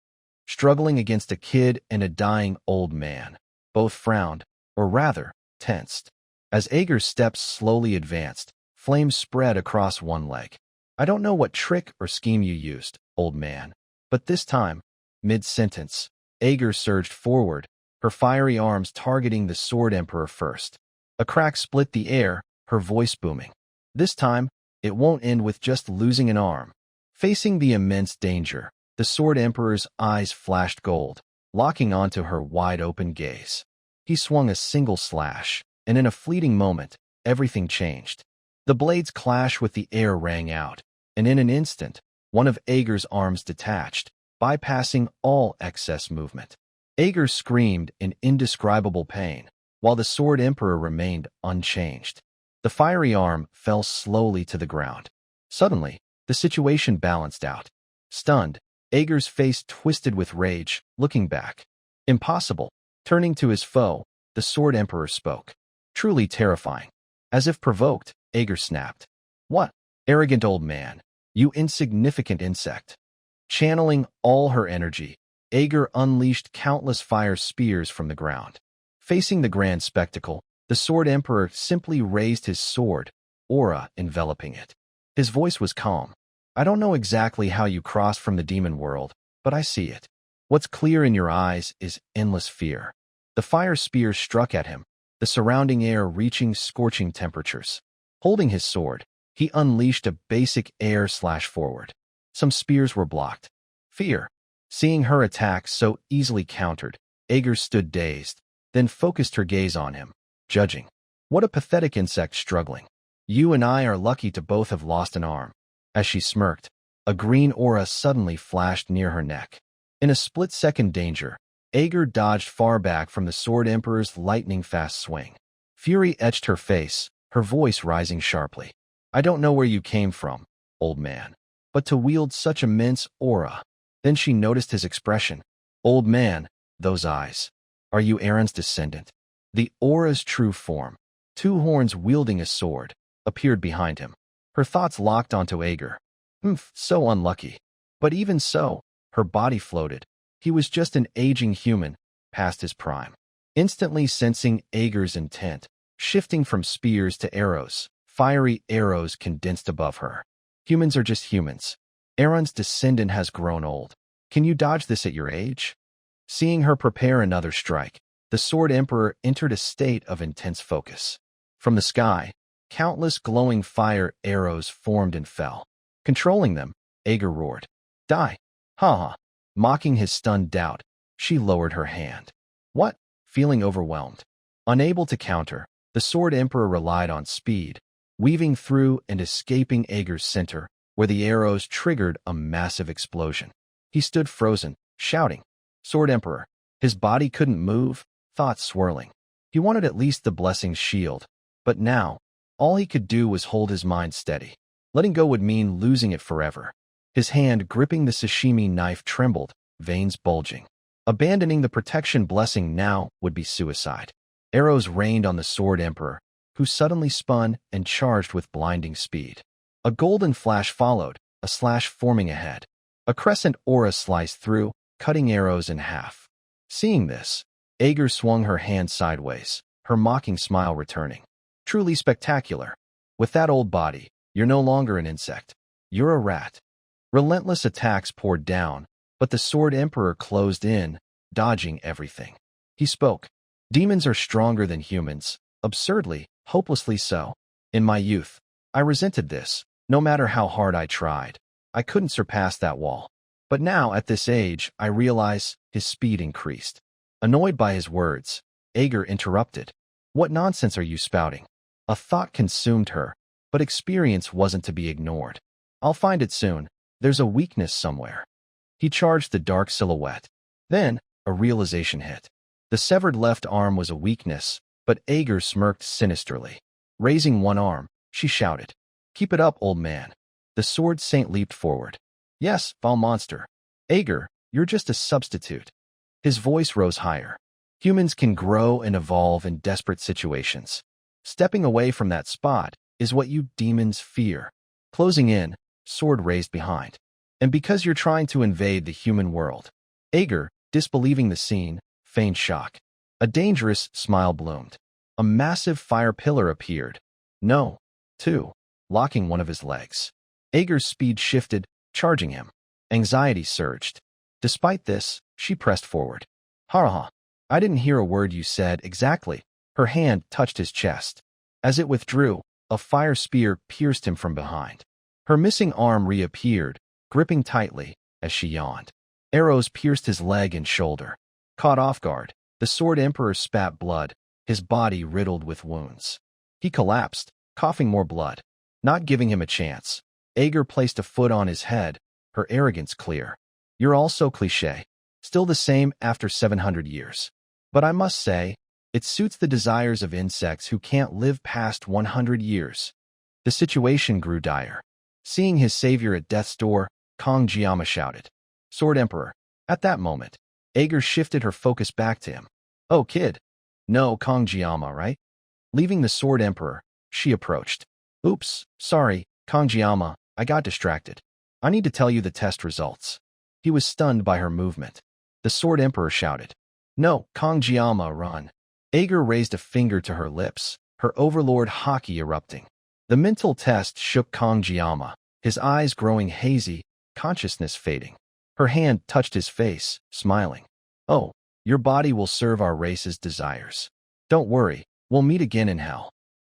Struggling against a kid and a dying old man. Both frowned, or rather, tensed. As Ager's steps slowly advanced, flames spread across one leg. I don't know what trick or scheme you used, old man. But this time, mid-sentence, Ager surged forward, her fiery arms targeting the Sword Emperor first. A crack split the air, her voice booming. This time, it won't end with just losing an arm. Facing the immense danger, the Sword Emperor's eyes flashed gold, locking onto her wide-open gaze. He swung a single slash, and in a fleeting moment, everything changed. The blade's clash with the air rang out, and in an instant, one of Ager's arms detached, bypassing all excess movement. Ager screamed in indescribable pain, while the Sword Emperor remained unchanged. The fiery arm fell slowly to the ground. Suddenly, the situation balanced out. Stunned, Ager's face twisted with rage, looking back. Impossible. Turning to his foe, the Sword Emperor spoke. Truly terrifying. As if provoked, Ager snapped. What? Arrogant old man. You insignificant insect. Channeling all her energy, Ager unleashed countless fire spears from the ground. Facing the grand spectacle, the Sword Emperor simply raised his sword, aura enveloping it. His voice was calm. I don't know exactly how you crossed from the demon world, but I see it. What's clear in your eyes is endless fear. The fire spears struck at him, the surrounding air reaching scorching temperatures. Holding his sword, he unleashed a basic air/forward. Some spears were blocked. Fear. Seeing her attack so easily countered, Ager stood dazed, then focused her gaze on him, judging. What a pathetic insect struggling. You and I are lucky to both have lost an arm. As she smirked, a green aura suddenly flashed near her neck. In a split-second danger, Ager dodged far back from the Sword Emperor's lightning-fast swing. Fury etched her face, her voice rising sharply. I don't know where you came from, old man, but to wield such immense aura. Then she noticed his expression. Old man, those eyes. Are you Aaron's descendant? The aura's true form, two horns wielding a sword, appeared behind him. Her thoughts locked onto Ager. So unlucky. But even so, her body floated. He was just an aging human, past his prime. Instantly sensing Ager's intent, shifting from spears to arrows, fiery arrows condensed above her. Humans are just humans. Aaron's descendant has grown old. Can you dodge this at your age? Seeing her prepare another strike, the Sword Emperor entered a state of intense focus. From the sky, countless glowing fire arrows formed and fell. Controlling them, Ager roared. Die! Ha ha! Mocking his stunned doubt, she lowered her hand. What? Feeling overwhelmed. Unable to counter, the Sword Emperor relied on speed, weaving through and escaping Ager's center, where the arrows triggered a massive explosion. He stood frozen, shouting. Sword Emperor. His body couldn't move, thoughts swirling. He wanted at least the blessing's shield, but now, all he could do was hold his mind steady. Letting go would mean losing it forever. His hand gripping the sashimi knife trembled, veins bulging. Abandoning the protection blessing now would be suicide. Arrows rained on the Sword Emperor, who suddenly spun and charged with blinding speed. A golden flash followed, a slash forming ahead. A crescent aura sliced through, cutting arrows in half. Seeing this, Ager swung her hand sideways, her mocking smile returning. Truly spectacular. With that old body, you're no longer an insect. You're a rat. Relentless attacks poured down, but the Sword Emperor closed in, dodging everything. He spoke. Demons are stronger than humans, absurdly, hopelessly so. In my youth, I resented this, no matter how hard I tried. I couldn't surpass that wall. But now, at this age, I realize his speed increased. Annoyed by his words, Ager interrupted. What nonsense are you spouting? A thought consumed her, but experience wasn't to be ignored. I'll find it soon. There's a weakness somewhere. He charged the dark silhouette. Then, a realization hit. The severed left arm was a weakness, but Ager smirked sinisterly. Raising one arm, she shouted, "Keep it up, old man." The sword saint leaped forward. "Yes, foul monster. Ager, you're just a substitute." His voice rose higher. Humans can grow and evolve in desperate situations. Stepping away from that spot is what you demons fear. Closing in, sword raised behind. And because you're trying to invade the human world. Ager, disbelieving the scene, feigned shock. A dangerous smile bloomed. A massive fire pillar appeared. No. Two. Locking one of his legs. Ager's speed shifted, charging him. Anxiety surged. Despite this, she pressed forward. "Ha. I didn't hear a word you said exactly." Her hand touched his chest. As it withdrew, a fire spear pierced him from behind. Her missing arm reappeared, gripping tightly, as she yawned. Arrows pierced his leg and shoulder. Caught off guard, the Sword Emperor spat blood, his body riddled with wounds. He collapsed, coughing more blood. Not giving him a chance, Ager placed a foot on his head, her arrogance clear. "You're all so cliché. Still the same after 700 years. But I must say, it suits the desires of insects who can't live past 100 years. The situation grew dire. Seeing his savior at death's door, Kong Jiama shouted, "Sword Emperor." At that moment, Ager shifted her focus back to him. "Oh, kid. No, Kong Jiama, right?" Leaving the Sword Emperor, she approached. "Oops, sorry, Kong Jiama, I got distracted. I need to tell you the test results." He was stunned by her movement. The Sword Emperor shouted, "No, Kong Jiama, run." Ager raised a finger to her lips, her overlord haki erupting. The mental test shook Kong Jiama, his eyes growing hazy, consciousness fading. Her hand touched his face, smiling. "Oh, your body will serve our race's desires. Don't worry, we'll meet again in hell."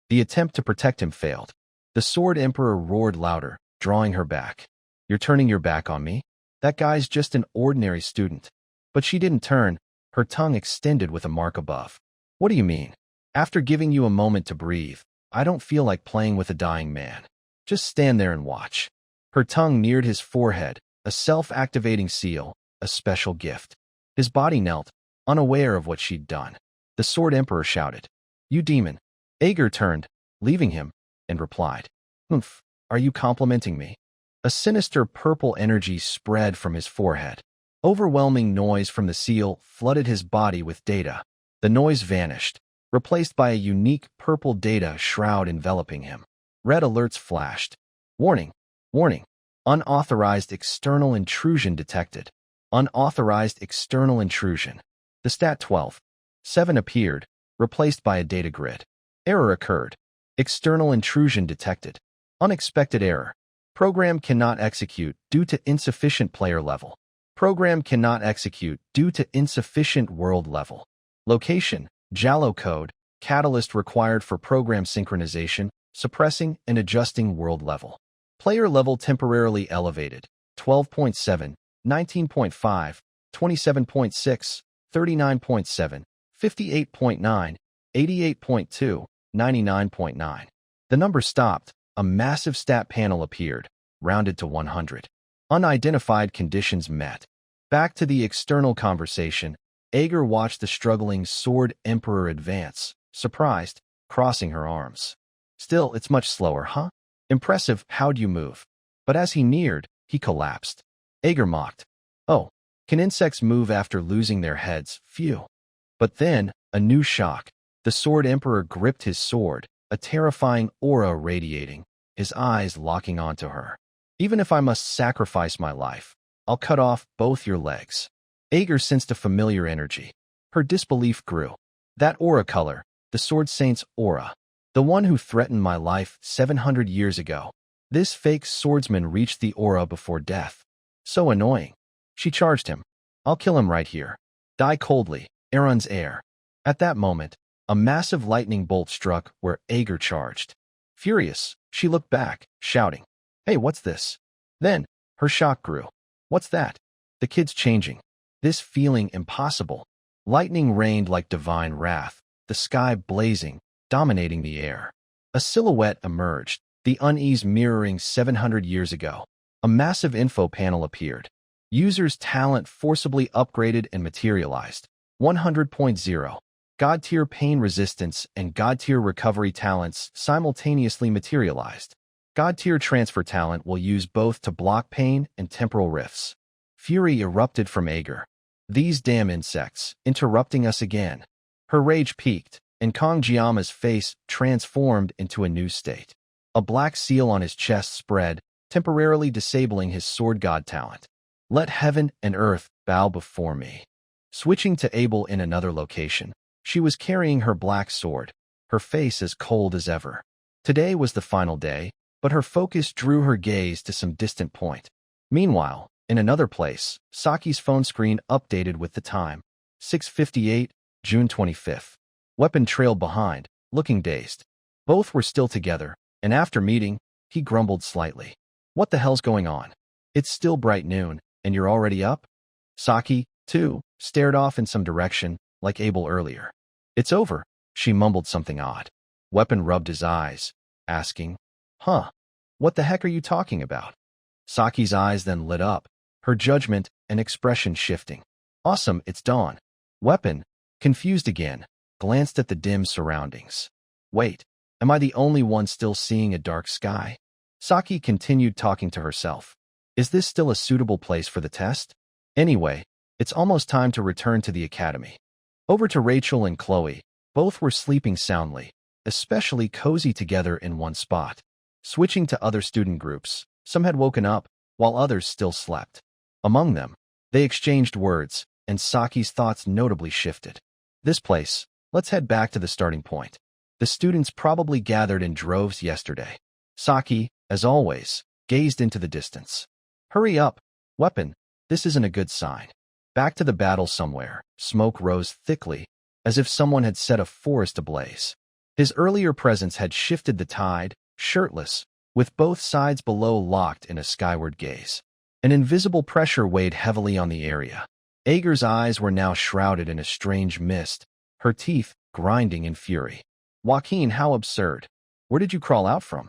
The attempt to protect him failed. The Sword Emperor roared louder, drawing her back. "You're turning your back on me? That guy's just an ordinary student." But she didn't turn, her tongue extended with a mark above. "What do you mean? After giving you a moment to breathe, I don't feel like playing with a dying man. Just stand there and watch." Her tongue neared his forehead, a self-activating seal, a special gift. His body knelt, unaware of what she'd done. The Sword Emperor shouted, "You demon." Ager turned, leaving him, and replied, "Oomph, are you complimenting me?" A sinister purple energy spread from his forehead. Overwhelming noise from the seal flooded his body with data. The noise vanished, replaced by a unique purple data shroud enveloping him. Red alerts flashed. "Warning! Warning! Unauthorized external intrusion detected. Unauthorized external intrusion." The stat 12. 7 appeared, replaced by a data grid. Error occurred. External intrusion detected. Unexpected error. Program cannot execute due to insufficient player level. Program cannot execute due to insufficient world level. Location, Jalo code, catalyst required for program synchronization, suppressing and adjusting world level. Player level temporarily elevated, 12.7, 19.5, 27.6, 39.7, 58.9, 88.2, 99.9. The number stopped, a massive stat panel appeared, rounded to 100. Unidentified conditions met. Back to the external conversation, Ager watched the struggling Sword Emperor advance, surprised, crossing her arms. "Still, it's much slower, huh? Impressive, how'd you move?" But as he neared, he collapsed. Ager mocked, "Oh, can insects move after losing their heads? Phew." But then, a new shock. The Sword Emperor gripped his sword, a terrifying aura radiating, his eyes locking onto her. Even if I must sacrifice my life, I'll cut off both your legs. Ager sensed a familiar energy. Her disbelief grew. That aura color, the Sword Saint's aura. The one who threatened my life 700 years ago. This fake swordsman reached the aura before death. So annoying. She charged him. I'll kill him right here. Die coldly, Aaron's heir. At that moment, a massive lightning bolt struck where Ager charged. Furious, she looked back, shouting, "Hey, what's this?" Then, her shock grew. What's that? The kid's changing. This feeling impossible. Lightning rained like divine wrath, the sky blazing, dominating the air. A silhouette emerged, the unease mirroring 700 years ago. A massive info panel appeared. User's talent forcibly upgraded and materialized. 100.0. God tier pain resistance and God tier recovery talents simultaneously materialized. God tier transfer talent will use both to block pain and temporal rifts. Fury erupted from Ager. These damn insects, interrupting us again. Her rage peaked, and Kong Jiama's face transformed into a new state. A black seal on his chest spread, temporarily disabling his sword god talent. Let heaven and earth bow before me. Switching to Abel in another location, she was carrying her black sword, her face as cold as ever. Today was the final day, but her focus drew her gaze to some distant point. Meanwhile, in another place, Saki's phone screen updated with the time. 6:58, June 25th. Weapon trailed behind, looking dazed. Both were still together, and after meeting, he grumbled slightly. What the hell's going on? It's still bright noon, and you're already up? Saki, too, stared off in some direction, like Abel earlier. It's over, she mumbled something odd. Weapon rubbed his eyes, asking, Huh, what the heck are you talking about? Saki's eyes then lit up, her judgment and expression shifting. Awesome, it's dawn. Weapon, confused again, glanced at the dim surroundings. Wait, am I the only one still seeing a dark sky? Saki continued talking to herself. Is this still a suitable place for the test? Anyway, it's almost time to return to the academy. Over to Rachel and Chloe. Both were sleeping soundly, especially cozy together in one spot. Switching to other student groups, some had woken up, while others still slept. Among them, they exchanged words, and Saki's thoughts notably shifted. This place, let's head back to the starting point. The students probably gathered in droves yesterday. Saki, as always, gazed into the distance. Hurry up, Weapon, this isn't a good sign. Back to the battle somewhere, smoke rose thickly, as if someone had set a forest ablaze. His earlier presence had shifted the tide, shirtless, with both sides below locked in a skyward gaze. An invisible pressure weighed heavily on the area. Ager's eyes were now shrouded in a strange mist, her teeth grinding in fury. Joaquin, how absurd. Where did you crawl out from?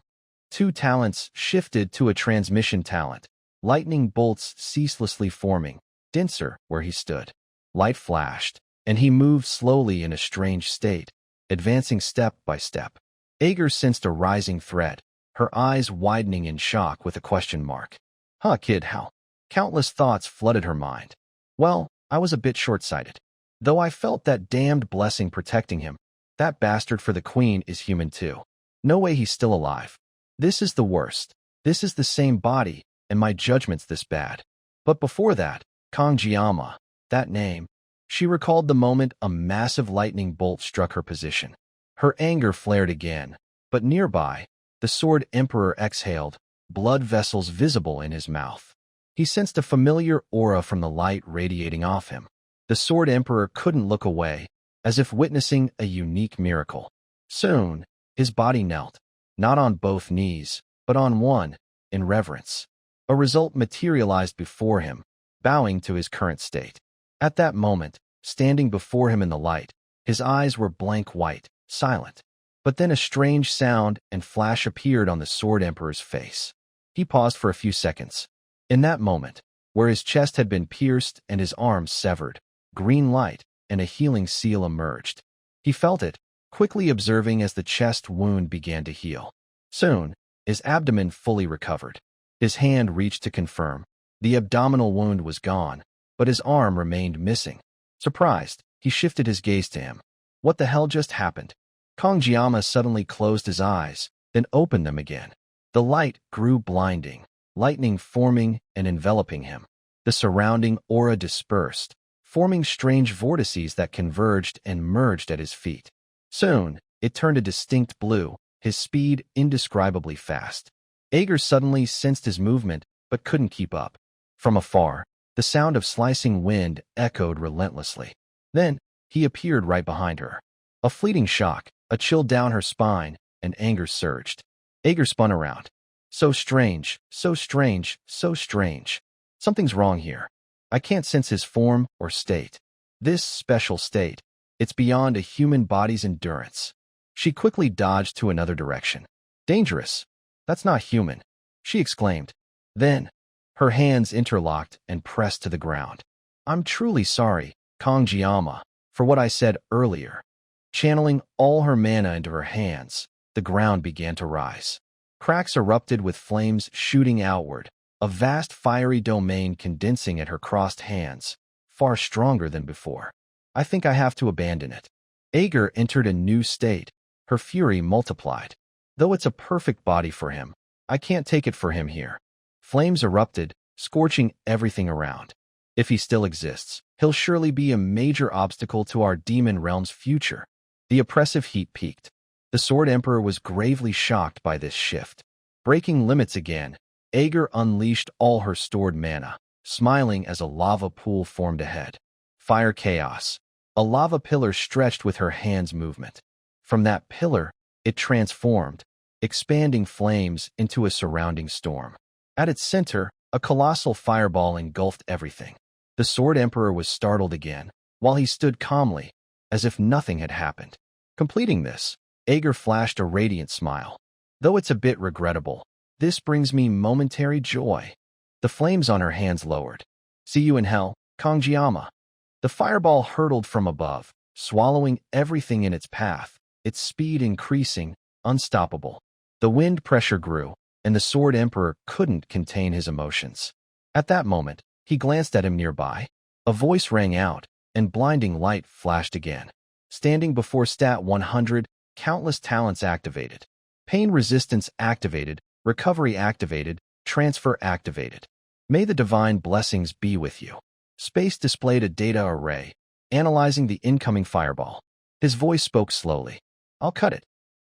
Two talents shifted to a transmission talent, lightning bolts ceaselessly forming, denser where he stood. Light flashed, and he moved slowly in a strange state, advancing step by step. Ager sensed a rising threat, her eyes widening in shock with a question mark. Huh, kid, how? Countless thoughts flooded her mind. Well, I was a bit short-sighted. Though I felt that damned blessing protecting him, that bastard for the queen is human too. No way he's still alive. This is the worst. This is the same body, and my judgment's this bad. But before that, Kong Jiama, that name. She recalled the moment a massive lightning bolt struck her position. Her anger flared again, but nearby, the Sword Emperor exhaled, blood vessels visible in his mouth. He sensed a familiar aura from the light radiating off him. The Sword Emperor couldn't look away, as if witnessing a unique miracle. Soon, his body knelt, not on both knees, but on one, in reverence. A result materialized before him, bowing to his current state. At that moment, standing before him in the light, his eyes were blank white, silent. But then a strange sound and flash appeared on the Sword Emperor's face. He paused for a few seconds. In that moment, where his chest had been pierced and his arms severed, green light and a healing seal emerged. He felt it, quickly observing as the chest wound began to heal. Soon, his abdomen fully recovered. His hand reached to confirm. The abdominal wound was gone, but his arm remained missing. Surprised, he shifted his gaze to him. What the hell just happened? Kong Jiama suddenly closed his eyes, then opened them again. The light grew blinding, lightning forming and enveloping him. The surrounding aura dispersed, forming strange vortices that converged and merged at his feet. Soon, it turned a distinct blue, his speed indescribably fast. Ager suddenly sensed his movement, but couldn't keep up. From afar, the sound of slicing wind echoed relentlessly. Then, he appeared right behind her. A fleeting shock, a chill down her spine, and anger surged. Ager spun around. So strange, so strange, so strange. Something's wrong here. I can't sense his form or state. This special state, it's beyond a human body's endurance. She quickly dodged to another direction. Dangerous. That's not human, she exclaimed. Then, her hands interlocked and pressed to the ground. I'm truly sorry, Kongjiyama, for what I said earlier. Channeling all her mana into her hands, the ground began to rise. Cracks erupted with flames shooting outward, a vast fiery domain condensing at her crossed hands, far stronger than before. I think I have to abandon it. Ager entered a new state. Her fury multiplied. Though it's a perfect body for him, I can't take it for him here. Flames erupted, scorching everything around. If he still exists, he'll surely be a major obstacle to our demon realm's future. The oppressive heat peaked. The Sword Emperor was gravely shocked by this shift. Breaking limits again, Ager unleashed all her stored mana, smiling as a lava pool formed ahead. Fire chaos. A lava pillar stretched with her hand's movement. From that pillar, it transformed, expanding flames into a surrounding storm. At its center, a colossal fireball engulfed everything. The Sword Emperor was startled again, while he stood calmly, as if nothing had happened. Completing this, Ager flashed a radiant smile. Though it's a bit regrettable, this brings me momentary joy. The flames on her hands lowered. See you in hell, Kongjiyama. The fireball hurtled from above, swallowing everything in its path, its speed increasing, unstoppable. The wind pressure grew, and the Sword Emperor couldn't contain his emotions. At that moment, he glanced at him nearby. A voice rang out, and blinding light flashed again. Standing before Stat 100, countless talents activated. Pain resistance activated, recovery activated, transfer activated. May the divine blessings be with you. Space displayed a data array, analyzing the incoming fireball. His voice spoke slowly. I'll cut it.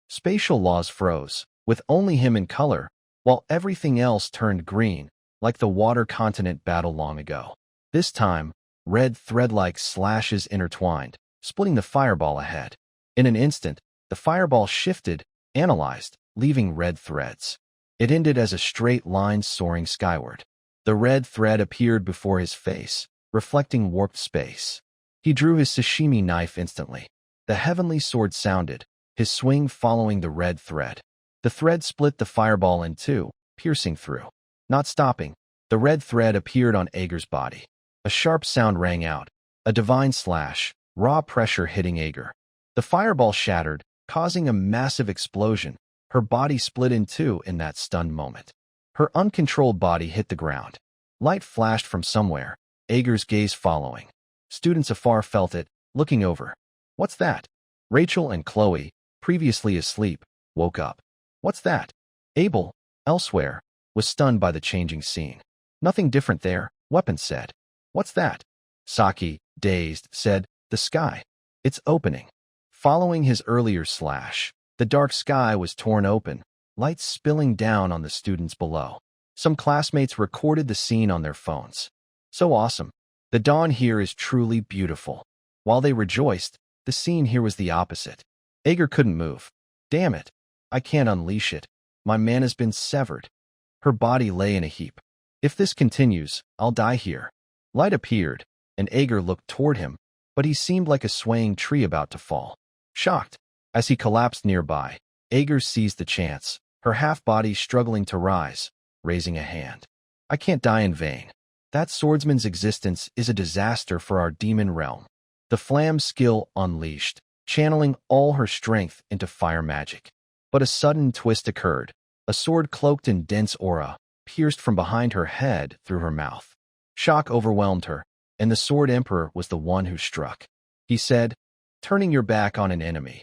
Spatial laws froze, with only him in color, while everything else turned green, like the water continent battle long ago. This time, red thread-like slashes intertwined, splitting the fireball ahead. In an instant, the fireball shifted, analyzed, leaving red threads. It ended as a straight line soaring skyward. The red thread appeared before his face, reflecting warped space. He drew his sashimi knife instantly. The heavenly sword sounded, his swing following the red thread. The thread split the fireball in two, piercing through. Not stopping, the red thread appeared on Ager's body. A sharp sound rang out, a divine slash, raw pressure hitting Ager. The fireball shattered, causing a massive explosion. Her body split in two in that stunned moment. Her uncontrolled body hit the ground. Light flashed from somewhere, Ager's gaze following. Students afar felt it, looking over. What's that? Rachel and Chloe, previously asleep, woke up. What's that? Abel, elsewhere, was stunned by the changing scene. Nothing different there, Weapon said. What's that? Saki, dazed, said, the sky. It's opening. Following his earlier slash, the dark sky was torn open, light spilling down on the students below. Some classmates recorded the scene on their phones. So awesome. The dawn here is truly beautiful. While they rejoiced, the scene here was the opposite. Ager couldn't move. Damn it. I can't unleash it. My mana's been severed. Her body lay in a heap. If this continues, I'll die here. Light appeared, and Ager looked toward him, but he seemed like a swaying tree about to fall. Shocked, as he collapsed nearby, Ager seized the chance, her half-body struggling to rise, raising a hand. I can't die in vain. That swordsman's existence is a disaster for our demon realm. The flam's skill unleashed, channeling all her strength into fire magic. But a sudden twist occurred. A sword cloaked in dense aura, pierced from behind her head through her mouth. Shock overwhelmed her, and the Sword Emperor was the one who struck. He said, turning your back on an enemy.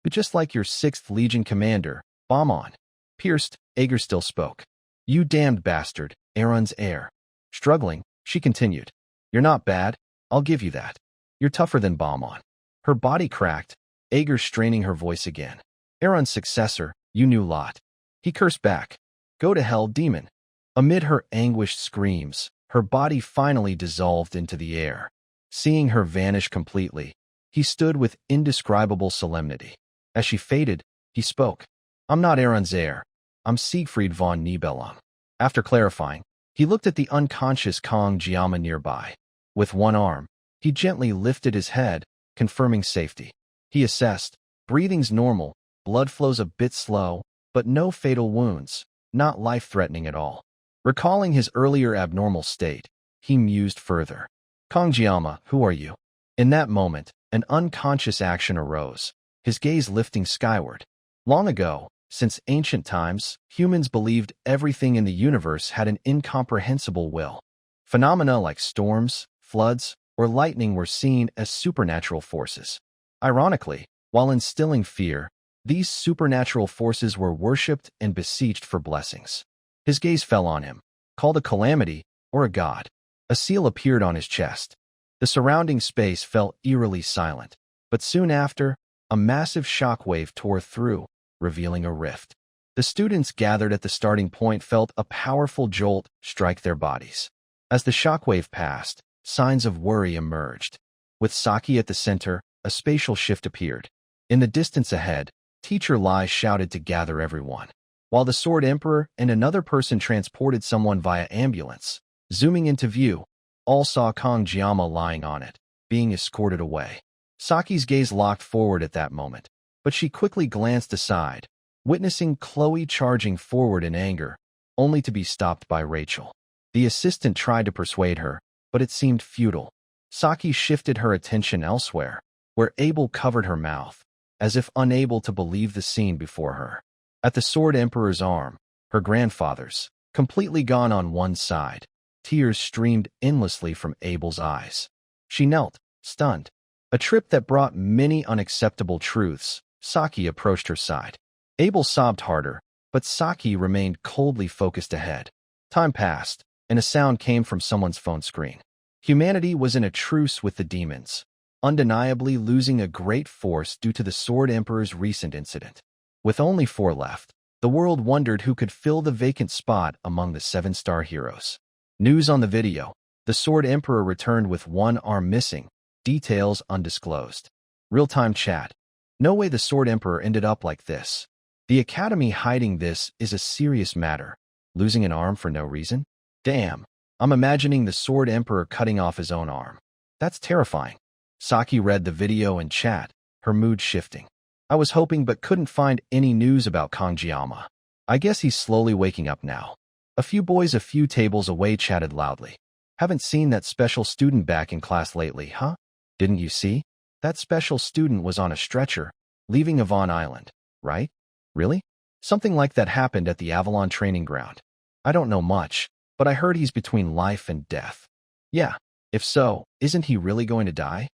But just like your 6th Legion commander, bomb on. Pierced, Ager still spoke. You damned bastard, Aaron's heir. Struggling, she continued. You're not bad, I'll give you that. You're tougher than Balmon. Her body cracked, Ager straining her voice again. Aaron's successor, you knew lot. He cursed back. Go to hell, demon. Amid her anguished screams, her body finally dissolved into the air. Seeing her vanish completely, he stood with indescribable solemnity. As she faded, he spoke. I'm not Aaron's heir. I'm Siegfried von Nibelung. After clarifying, he looked at the unconscious Kong Jiama nearby. With one arm, he gently lifted his head, confirming safety. He assessed. Breathing's normal, blood flows a bit slow, but no fatal wounds, not life-threatening at all. Recalling his earlier abnormal state, he mused further. Kong Jiama, who are you? In that moment, an unconscious action arose, his gaze lifting skyward. Long ago, since ancient times, humans believed everything in the universe had an incomprehensible will. Phenomena like storms, floods, or lightning were seen as supernatural forces. Ironically, while instilling fear, these supernatural forces were worshipped and beseeched for blessings. His gaze fell on him, called a calamity or a god. A seal appeared on his chest. The surrounding space fell eerily silent, but soon after, a massive shockwave tore through, revealing a rift. The students gathered at the starting point felt a powerful jolt strike their bodies. As the shockwave passed, signs of worry emerged. With Saki at the center, a spatial shift appeared. In the distance ahead, Teacher Lai shouted to gather everyone, while the Sword Emperor and another person transported someone via ambulance. Zooming into view, all saw Kong Jiama lying on it, being escorted away. Saki's gaze locked forward at that moment, but she quickly glanced aside, witnessing Chloe charging forward in anger, only to be stopped by Rachel. The assistant tried to persuade her, but it seemed futile. Saki shifted her attention elsewhere, where Abel covered her mouth, as if unable to believe the scene before her. At the Sword Emperor's arm, her grandfather's, completely gone on one side, tears streamed endlessly from Abel's eyes. She knelt, stunned. A trip that brought many unacceptable truths. Saki approached her side. Abel sobbed harder, but Saki remained coldly focused ahead. Time passed, and a sound came from someone's phone screen. Humanity was in a truce with the demons, undeniably losing a great force due to the Sword Emperor's recent incident. With only 4 left, the world wondered who could fill the vacant spot among the 7-star heroes. News on the video. The Sword Emperor returned with one arm missing, details undisclosed. Real-time chat. No way the Sword Emperor ended up like this. The Academy hiding this is a serious matter. Losing an arm for no reason? Damn, I'm imagining the Sword Emperor cutting off his own arm. That's terrifying. Saki read the video and chat, her mood shifting. I was hoping but couldn't find any news about Kong Jiama. I guess he's slowly waking up now. A few boys a few tables away chatted loudly. Haven't seen that special student back in class lately, huh? Didn't you see? That special student was on a stretcher, leaving Avon Island, right? Really? Something like that happened at the Avalon training ground. I don't know much, but I heard he's between life and death. Yeah, if so, isn't he really going to die?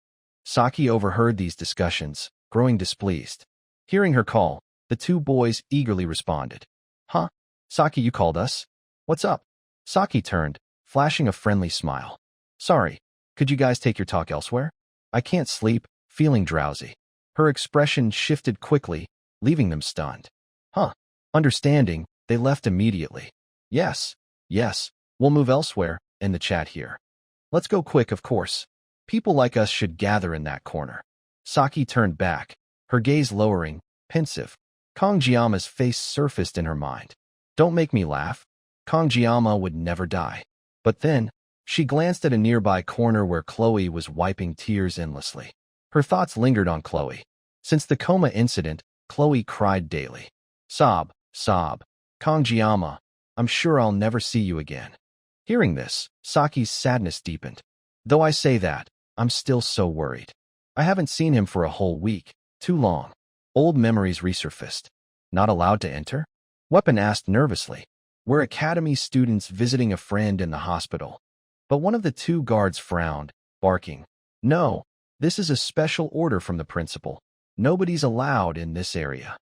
Saki overheard these discussions, growing displeased. Hearing her call, the 2 boys eagerly responded. Huh? Saki, you called us? What's up? Saki turned, flashing a friendly smile. Sorry, could you guys take your talk elsewhere? I can't sleep, feeling drowsy. Her expression shifted quickly, leaving them stunned. Huh. Understanding, they left immediately. Yes, we'll move elsewhere, in the chat here. Let's go quick, of course. People like us should gather in that corner. Saki turned back, her gaze lowering, pensive. Kong Jiama's face surfaced in her mind. Don't make me laugh. Kong Jiama would never die. But then, she glanced at a nearby corner where Chloe was wiping tears endlessly. Her thoughts lingered on Chloe. Since the coma incident, Chloe cried daily. Sob. Kong Jiama, I'm sure I'll never see you again. Hearing this, Saki's sadness deepened. Though I say that, I'm still so worried. I haven't seen him for a whole week, too long. Old memories resurfaced. Not allowed to enter? Weapon asked nervously. We're Academy students visiting a friend in the hospital. But one of the 2 guards frowned, barking. No, this is a special order from the principal. Nobody's allowed in this area.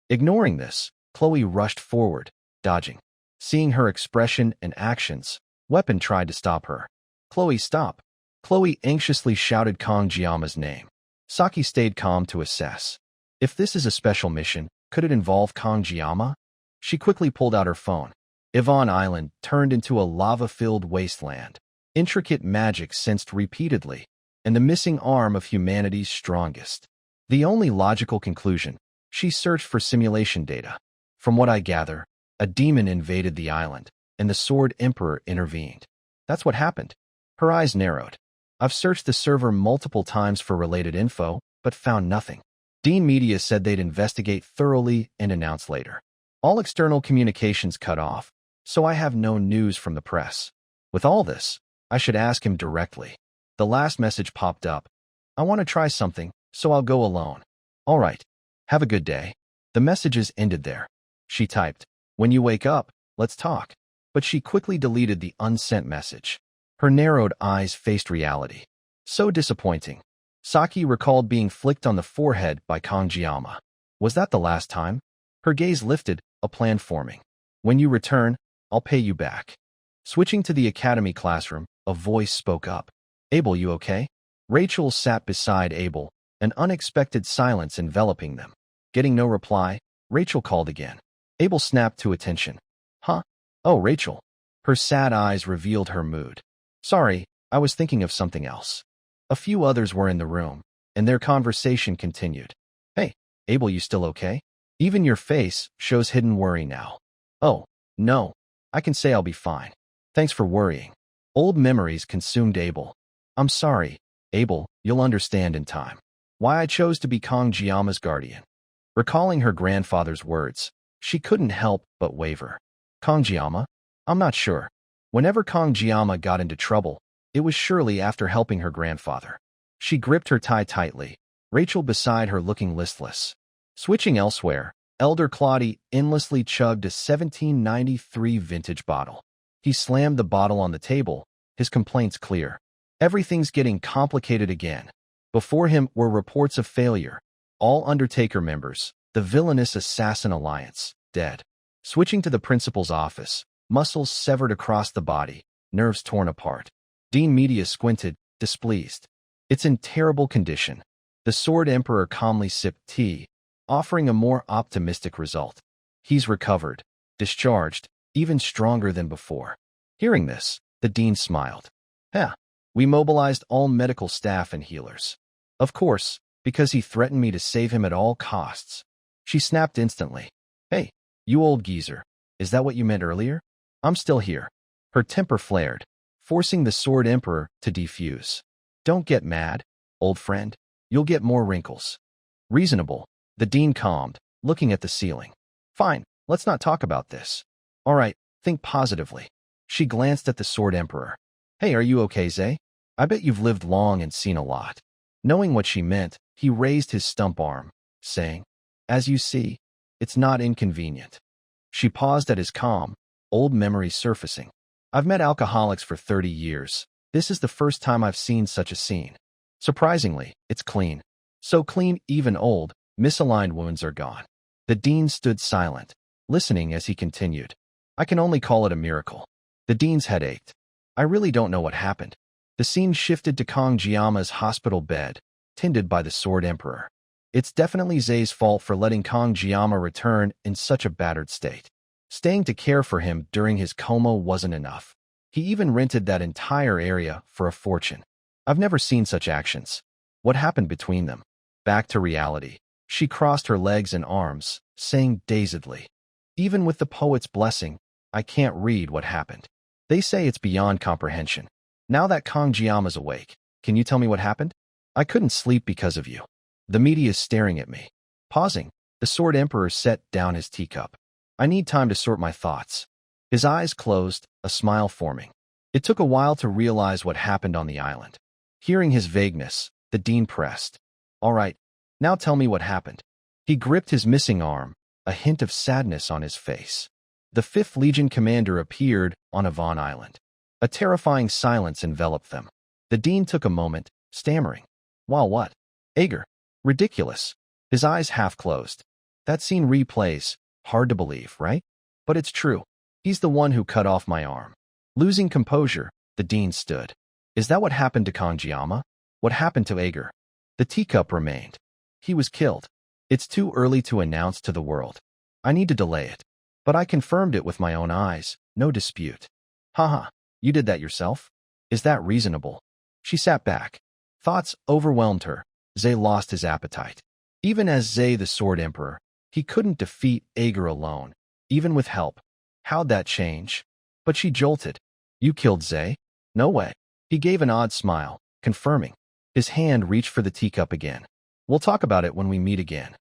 Ignoring this, Chloe rushed forward, dodging. Seeing her expression and actions, Weapon tried to stop her. Chloe, stop! Chloe anxiously shouted Kong-jiama's name. Saki stayed calm to assess. If this is a special mission, could it involve Kong-jiama? She quickly pulled out her phone. Yvonne Island turned into a lava-filled wasteland. Intricate magic sensed repeatedly, and the missing arm of humanity's strongest. The only logical conclusion, she searched for simulation data. From what I gather, a demon invaded the island, and the Sword Emperor intervened. That's what happened. Her eyes narrowed. I've searched the server multiple times for related info, but found nothing. Dean Media said they'd investigate thoroughly and announce later. All external communications cut off, so I have no news from the press. With all this, I should ask him directly. The last message popped up. I want to try something, so I'll go alone. All right. Have a good day. The messages ended there. She typed, when you wake up, let's talk. But she quickly deleted the unsent message. Her narrowed eyes faced reality. So disappointing. Saki recalled being flicked on the forehead by Kong-jiama. Was that the last time? Her gaze lifted, a plan forming. When you return, I'll pay you back. Switching to the academy classroom, a voice spoke up. Abel, you okay? Rachel sat beside Abel, an unexpected silence enveloping them. Getting no reply, Rachel called again. Abel snapped to attention. Huh? Oh, Rachel. Her sad eyes revealed her mood. Sorry, I was thinking of something else. A few others were in the room, and their conversation continued. Hey, Abel, you still okay? Even your face shows hidden worry now. Oh, no. I can say I'll be fine. Thanks for worrying. Old memories consumed Abel. I'm sorry, Abel, you'll understand in time. Why I chose to be Kong-jiama's guardian. Recalling her grandfather's words, she couldn't help but waver. Kong-jiama? I'm not sure. Whenever Kong-jiama got into trouble, it was surely after helping her grandfather. She gripped her tie tightly, Rachel beside her looking listless. Switching elsewhere, Elder Claudy endlessly chugged a 1793 vintage bottle. He slammed the bottle on the table, his complaints clear. Everything's getting complicated again. Before him were reports of failure. All Undertaker members, the villainous Assassin Alliance, dead. Switching to the principal's office, muscles severed across the body, nerves torn apart. Dean Media squinted, displeased. It's in terrible condition. The Sword Emperor calmly sipped tea, offering a more optimistic result. He's recovered, discharged, even stronger than before. Hearing this, the dean smiled. We mobilized all medical staff and healers. Of course, because he threatened me to save him at all costs. She snapped instantly. Hey, you old geezer, is that what you meant earlier? I'm still here. Her temper flared, forcing the Sword Emperor to defuse. Don't get mad, old friend. You'll get more wrinkles. Reasonable, the dean calmed, looking at the ceiling. Fine, let's not talk about this. All right, think positively. She glanced at the Sword Emperor. Hey, are you okay, Zay? I bet you've lived long and seen a lot. Knowing what she meant, he raised his stump arm, saying, As you see, it's not inconvenient. She paused at his calm, old memories surfacing. I've met alcoholics for 30 years. This is the first time I've seen such a scene. Surprisingly, it's clean. So clean, even old, misaligned wounds are gone. The dean stood silent, listening as he continued. I can only call it a miracle. The dean's head ached. I really don't know what happened. The scene shifted to Kong-jiama's hospital bed, tended by the Sword Emperor. It's definitely Zay's fault for letting Kong-jiama return in such a battered state. Staying to care for him during his coma wasn't enough. He even rented that entire area for a fortune. I've never seen such actions. What happened between them? Back to reality. She crossed her legs and arms, saying dazedly, Even with the poet's blessing, I can't read what happened. They say it's beyond comprehension. Now that Kong-jiama's awake, can you tell me what happened? I couldn't sleep because of you. The media is staring at me. Pausing, the Sword Emperor set down his teacup. I need time to sort my thoughts. His eyes closed, a smile forming. It took a while to realize what happened on the island. Hearing his vagueness, the dean pressed. All right, now tell me what happened. He gripped his missing arm, a hint of sadness on his face. The 5th Legion commander appeared on Yvonne Island. A terrifying silence enveloped them. The dean took a moment, stammering. Wow, what? Ager. Ridiculous. His eyes half closed. That scene replays, Hard to believe, right? But it's true. He's the one who cut off my arm. Losing composure, the dean stood. Is that what happened to Kanjiyama? What happened to Ager? The teacup remained. He was killed. It's too early to announce to the world. I need to delay it. But I confirmed it with my own eyes, no dispute. Haha, you did that yourself? Is that reasonable? She sat back. Thoughts overwhelmed her. Zay lost his appetite. Even as Zay the Sword Emperor, he couldn't defeat Ager alone, even with help. How'd that change? But she jolted. You killed Zay? No way. He gave an odd smile, confirming. His hand reached for the teacup again. We'll talk about it when we meet again.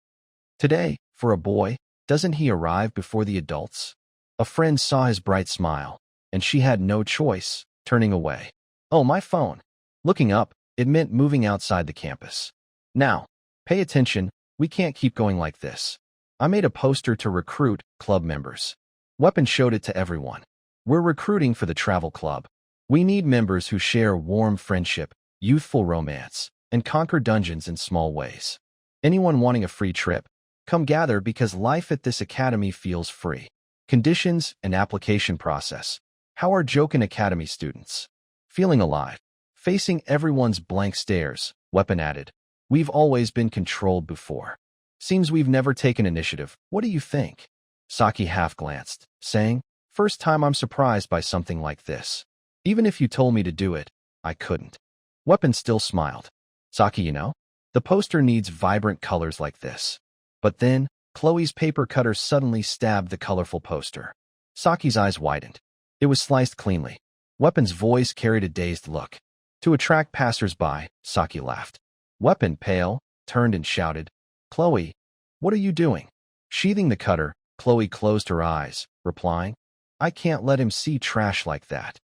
Today, for a boy, doesn't he arrive before the adults? A friend saw his bright smile, and she had no choice, turning away. Oh, my phone. Looking up, it meant moving outside the campus. Now, pay attention, we can't keep going like this. I made a poster to recruit club members. Weapon showed it to everyone. We're recruiting for the travel club. We need members who share warm friendship, youthful romance, and conquer dungeons in small ways. Anyone wanting a free trip? Come gather because life at this academy feels free. Conditions and application process. How are Jokin Academy students? Feeling alive. Facing everyone's blank stares, Weapon added. We've always been controlled before. Seems we've never taken initiative. What do you think? Saki half-glanced, saying, First time I'm surprised by something like this. Even if you told me to do it, I couldn't. Weapon still smiled. Saki, you know, the poster needs vibrant colors like this. But then, Chloe's paper cutter suddenly stabbed the colorful poster. Saki's eyes widened. It was sliced cleanly. Weapon's voice carried a dazed look. To attract passers-by, Saki laughed. Weapon, pale, turned and shouted, Chloe, what are you doing? Sheathing the cutter, Chloe closed her eyes, replying, I can't let him see trash like that.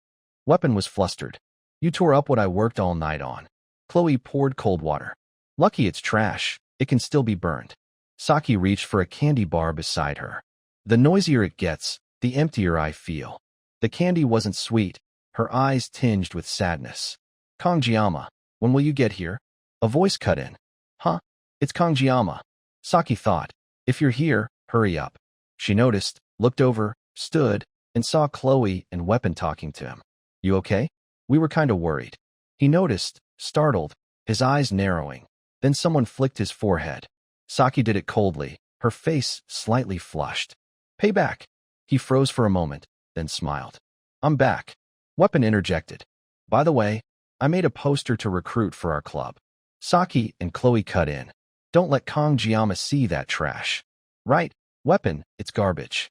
Weapon was flustered. You tore up what I worked all night on. Chloe poured cold water. Lucky it's trash, it can still be burned. Saki reached for a candy bar beside her. The noisier it gets, the emptier I feel. The candy wasn't sweet, her eyes tinged with sadness. Kanjiyama, when will you get here? A voice cut in. Huh? It's Kanjiyama. Saki thought, if you're here, hurry up. She noticed, looked over, stood, and saw Chloe and Weapon talking to him. You okay? We were kinda worried. He noticed, startled, his eyes narrowing. Then someone flicked his forehead. Saki did it coldly, her face slightly flushed. Pay back. He froze for a moment, then smiled. I'm back. Weapon interjected. By the way, I made a poster to recruit for our club. Saki and Chloe cut in. Don't let Kanjiyama see that trash. Right, Weapon, it's garbage.